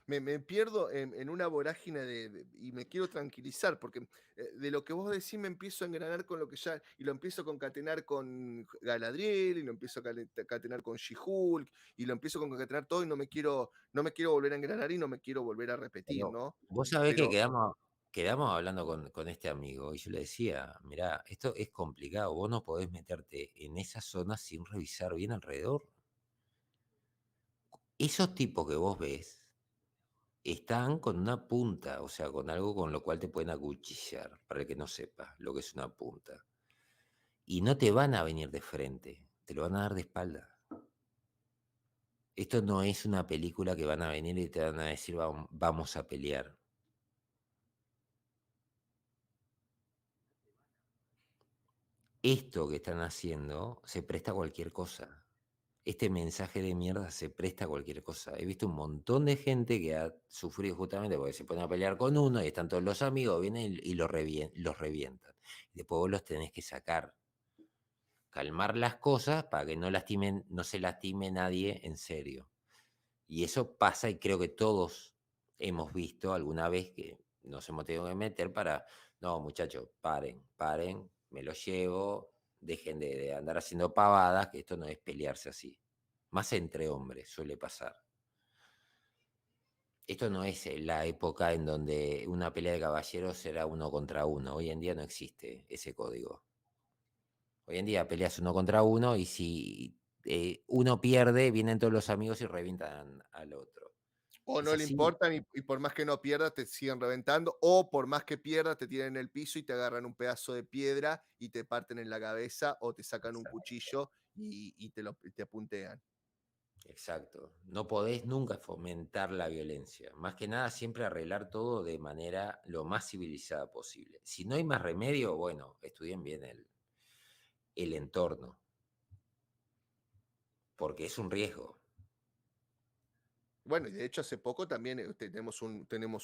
Me pierdo en una vorágine y me quiero tranquilizar, porque de lo que vos decís me empiezo a engranar con lo que ya, y lo empiezo a concatenar con Galadriel, y lo empiezo a concatenar con She-Hulk, y lo empiezo a concatenar todo, y no me quiero volver a engranar y no me quiero volver a repetir, Pero ¿no? vos sabés que Pero quedamos hablando con este amigo y yo le decía, mirá, esto es complicado, vos no podés meterte en esa zona sin revisar bien alrededor. Esos tipos que vos ves están con una punta, o sea, con algo con lo cual te pueden acuchillar, para el que no sepa lo que es una punta. Y no te van a venir de frente, te lo van a dar de espalda. Esto no es una película que van a venir y te van a decir vamos a pelear. Esto que están haciendo se presta a cualquier cosa. Este mensaje de mierda se presta a cualquier cosa. He visto un montón de gente que ha sufrido justamente porque se ponen a pelear con uno y están todos los amigos, vienen y los revientan. Después vos los tenés que sacar, calmar las cosas para que no se lastime nadie en serio. Y eso pasa y creo que todos hemos visto alguna vez que nos hemos tenido que meter para, no muchachos, me lo llevo, dejen de andar haciendo pavadas, que esto no es pelearse así. más entre hombres suele pasar. Esto no es la época en donde una pelea de caballeros era uno contra uno. Hoy en día no existe ese código. Hoy en día peleas uno contra uno y si uno pierde, vienen todos los amigos y revientan al otro. O Es no le así, importan y por más que no pierdas, te siguen reventando, o por más que pierdas, te tiran en el piso y te agarran un pedazo de piedra y te parten en la cabeza o te sacan un cuchillo y te apuntean. exacto. No podés nunca fomentar la violencia. Más que nada, siempre arreglar todo de manera lo más civilizada posible. Si no hay más remedio, bueno, estudien bien el entorno, porque es un riesgo. Bueno, y de hecho hace poco también tenemos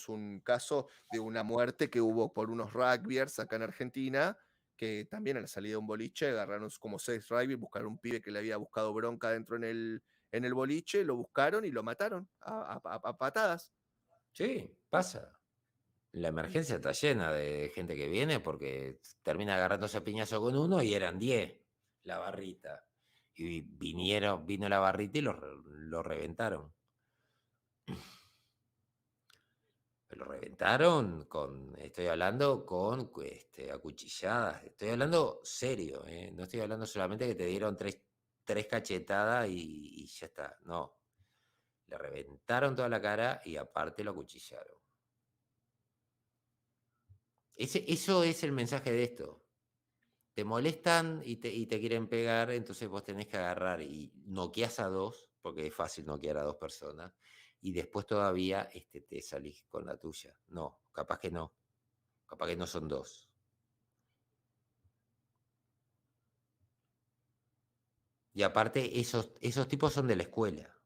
un caso de una muerte que hubo por unos rugbyers acá en Argentina, que también a la salida de un boliche agarraron como 6 rugbyers, buscaron un pibe que le había buscado bronca dentro en el boliche, lo buscaron y lo mataron a patadas. Sí, pasa. La emergencia está llena de gente que viene porque termina agarrándose a piñazo con uno y eran 10 la barrita. Y vino la barrita y lo reventaron. Lo reventaron estoy hablando con acuchilladas. Estoy hablando serio, ¿eh? No estoy hablando solamente que te dieron tres cachetadas y ya está. No, le reventaron toda la cara y aparte lo acuchillaron. Eso es el mensaje de esto. Te molestan y te quieren pegar, entonces vos tenés que agarrar y noqueás a dos, porque es fácil noquear a dos personas, y después todavía te salís con la tuya. No, capaz que no son dos. Y aparte, esos tipos son de la escuela.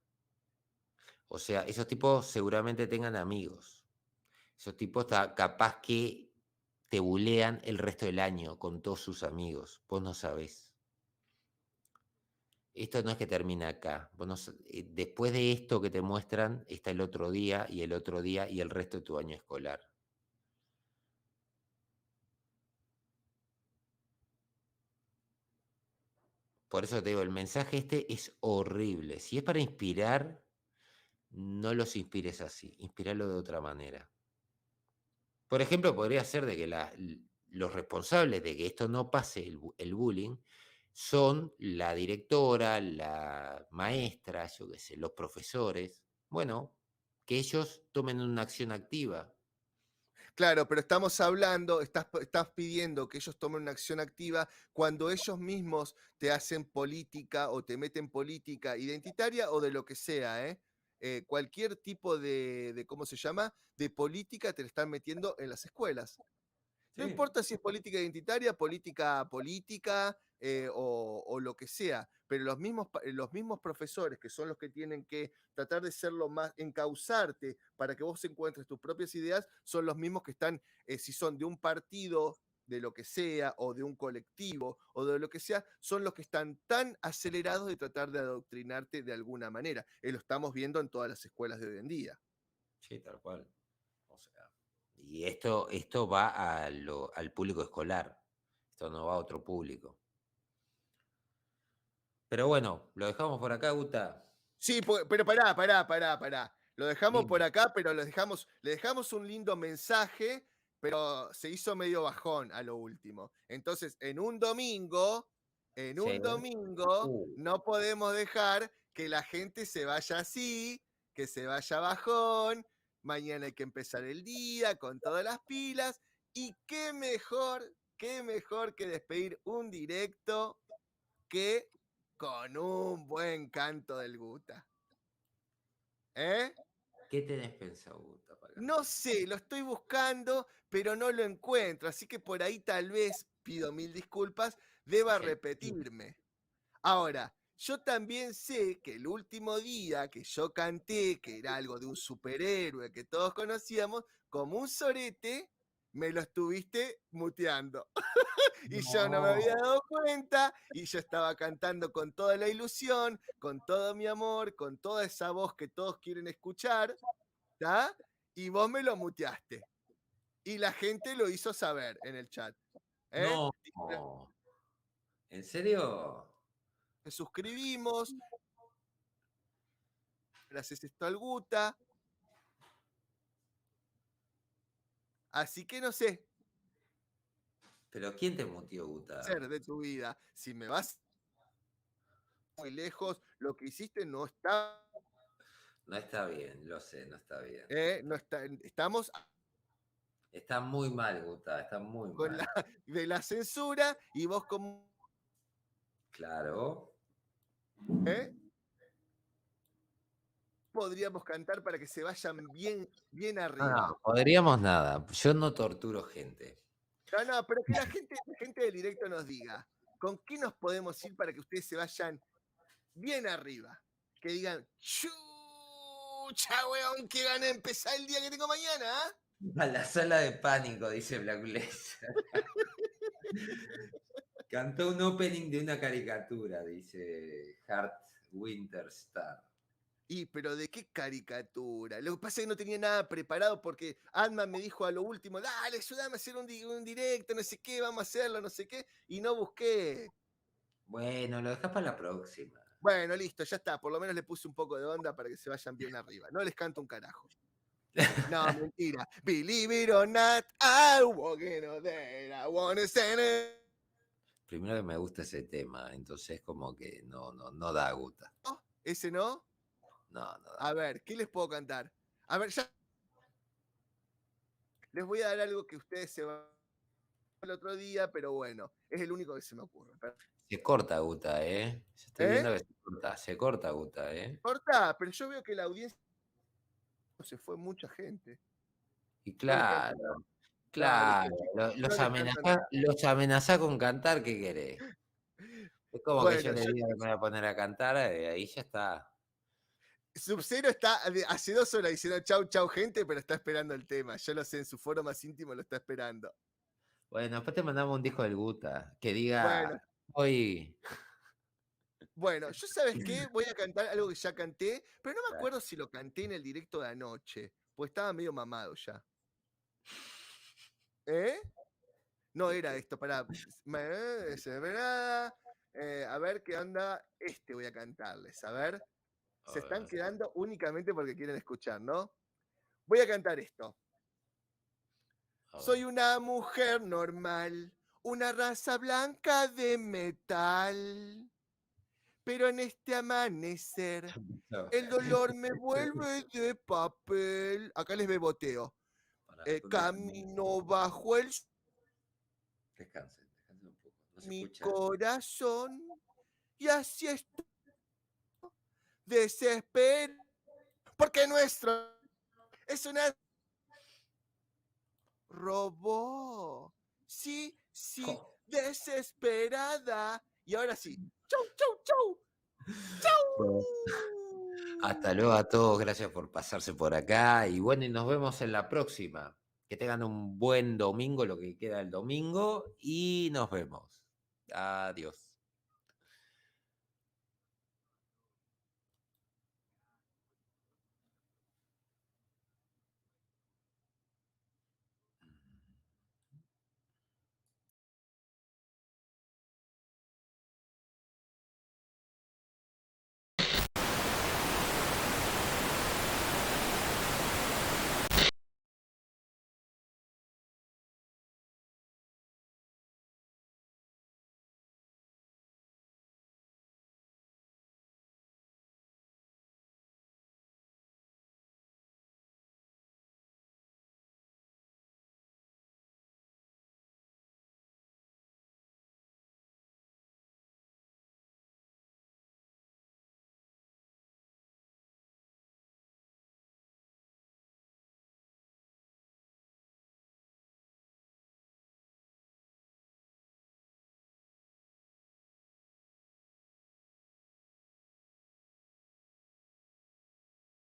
O sea, esos tipos seguramente tengan amigos. Esos tipos capaz que te bulean el resto del año con todos sus amigos. Vos no sabés. Esto no es que termina acá. Vos después de esto que te muestran, está el otro día y el otro día y el resto de tu año escolar. Por eso te digo, el mensaje es horrible. Si es para inspirar, no los inspires así. Inspiralo de otra manera. Por ejemplo, podría ser de que los responsables de que esto no pase el bullying son la directora, la maestra, yo qué sé, los profesores. Bueno, que ellos tomen una acción activa. Claro, pero estamos hablando, estás pidiendo que ellos tomen una acción activa cuando ellos mismos te hacen política o te meten política identitaria o de lo que sea, ¿eh? Cualquier tipo ¿cómo se llama? De política te la están metiendo en las escuelas. No Sí. importa si es política identitaria, política, o lo que sea, pero los mismos profesores, que son los que tienen que tratar de ser lo más, encauzarte para que vos encuentres tus propias ideas, son los mismos que están, si son de un partido, de lo que sea, o de un colectivo, o de lo que sea, son los que están tan acelerados de tratar de adoctrinarte de alguna manera. Lo estamos viendo en todas las escuelas de hoy en día. Sí, tal cual. O sea, y esto va al público escolar. Esto no va a otro público. Pero bueno, lo dejamos por acá, Guta. Sí, pero pará. Lo dejamos por Dime. acá, pero le dejamos un lindo mensaje, pero se hizo medio bajón a lo último. Entonces, en Sí. un domingo, Uh, no podemos dejar que la gente se vaya así, que se vaya bajón. Mañana hay que empezar el día con todas las pilas. Y qué mejor que despedir un directo que con un buen canto del Guta. ¿Eh? ¿Qué tenés pensado, Guta, para No cantar? sé, lo estoy buscando, pero no lo encuentro, así que por ahí tal vez, pido mil disculpas, deba Argentina. repetirme. Ahora, yo también sé que el último día que yo canté, que era algo de un superhéroe que todos conocíamos, como un sorete, me lo estuviste muteando. Y yo no me había No. dado cuenta y yo estaba cantando con toda la ilusión, con todo mi amor, con toda esa voz que todos quieren escuchar, ¿tá? Y vos me lo muteaste. Y la gente lo hizo saber en el chat. ¿Eh? No. ¿En serio? Te suscribimos, le haces esto al Guta. Así que no sé, Pero ¿quién te mutió, Guta? ser de tu vida. Si me vas muy lejos, lo que hiciste no está, No está bien, lo sé, no está bien. no está, estamos Está muy mal, Guta, está muy con la mal. de la censura y vos como, Claro. ¿eh? Podríamos cantar para que se vayan bien, bien No, arriba. no, podríamos nada. Yo no torturo gente. No, no, pero que la gente del directo nos diga, ¿con qué nos podemos ir para que ustedes se vayan bien arriba? Que digan, chucha, weón, que gana empezar el día que tengo mañana, ¿ah? A la sala de pánico, dice Black Blazer. Cantó un opening de una caricatura, dice Hart Winterstar. Y, pero ¿de qué caricatura? Lo que pasa es que no tenía nada preparado porque Ant-Man me dijo a lo último, dale, ayúdame a hacer un directo, no sé qué, vamos a hacerlo, no sé qué, y no busqué. Bueno, lo dejas para la próxima. Bueno, listo, ya está, por lo menos le puse un poco de onda para que se vayan bien arriba. No les canto un carajo. No, mentira. Believe it or not, I'm walking on there, I wanna stand it. Primero que me gusta ese tema, entonces como que no da Guta. ¿No? ¿Ese no? No, no da A Guta. ver, ¿qué les puedo cantar? A ver, ya les voy a dar algo que ustedes se van el otro día, pero bueno, es el único que se me ocurre. Se corta Guta, ¿eh? Yo estoy ¿Eh? viendo que se corta Guta, ¿eh? Corta, pero yo veo que la audiencia se fue mucha gente. Y No les canto claro, nada. No, listo, claro, chicos. No los les canto nada. amenazá con cantar, ¿qué querés? Es como que yo Bueno, le diga que me voy a poner a cantar, ahí ya está. Sub-Zero está hace 2 horas diciendo chau, chau, gente, pero está esperando el tema. Yo lo sé, en su foro más íntimo lo está esperando. Bueno, después te mandamos un disco del Guta, que diga, Bueno, hoy... bueno, yo sabes qué, voy a cantar algo que ya canté, pero no me acuerdo si lo canté en el directo de anoche, pues estaba medio mamado ya. ¿Eh? No era esto, para a ver qué onda. Este voy a cantarles, a ver. A Se están ver, quedando únicamente porque quieren escuchar, ¿no? Voy a cantar esto. a ver. Soy una mujer normal, una raza blanca de metal. Pero en este amanecer, No, el dolor me vuelve de papel. Acá les beboteo. pará, Camino bajo descansen un poco, no se mi escucha. corazón y así estoy desespero. Porque nuestro es una robó. Sí, sí, Jo. desesperada. Y ahora sí. Chau, chau, chau. Bueno, hasta luego Chau. a todos, gracias por pasarse por acá y bueno, y nos vemos en la próxima. Que tengan un buen domingo, lo que queda del domingo, y nos vemos. Adiós.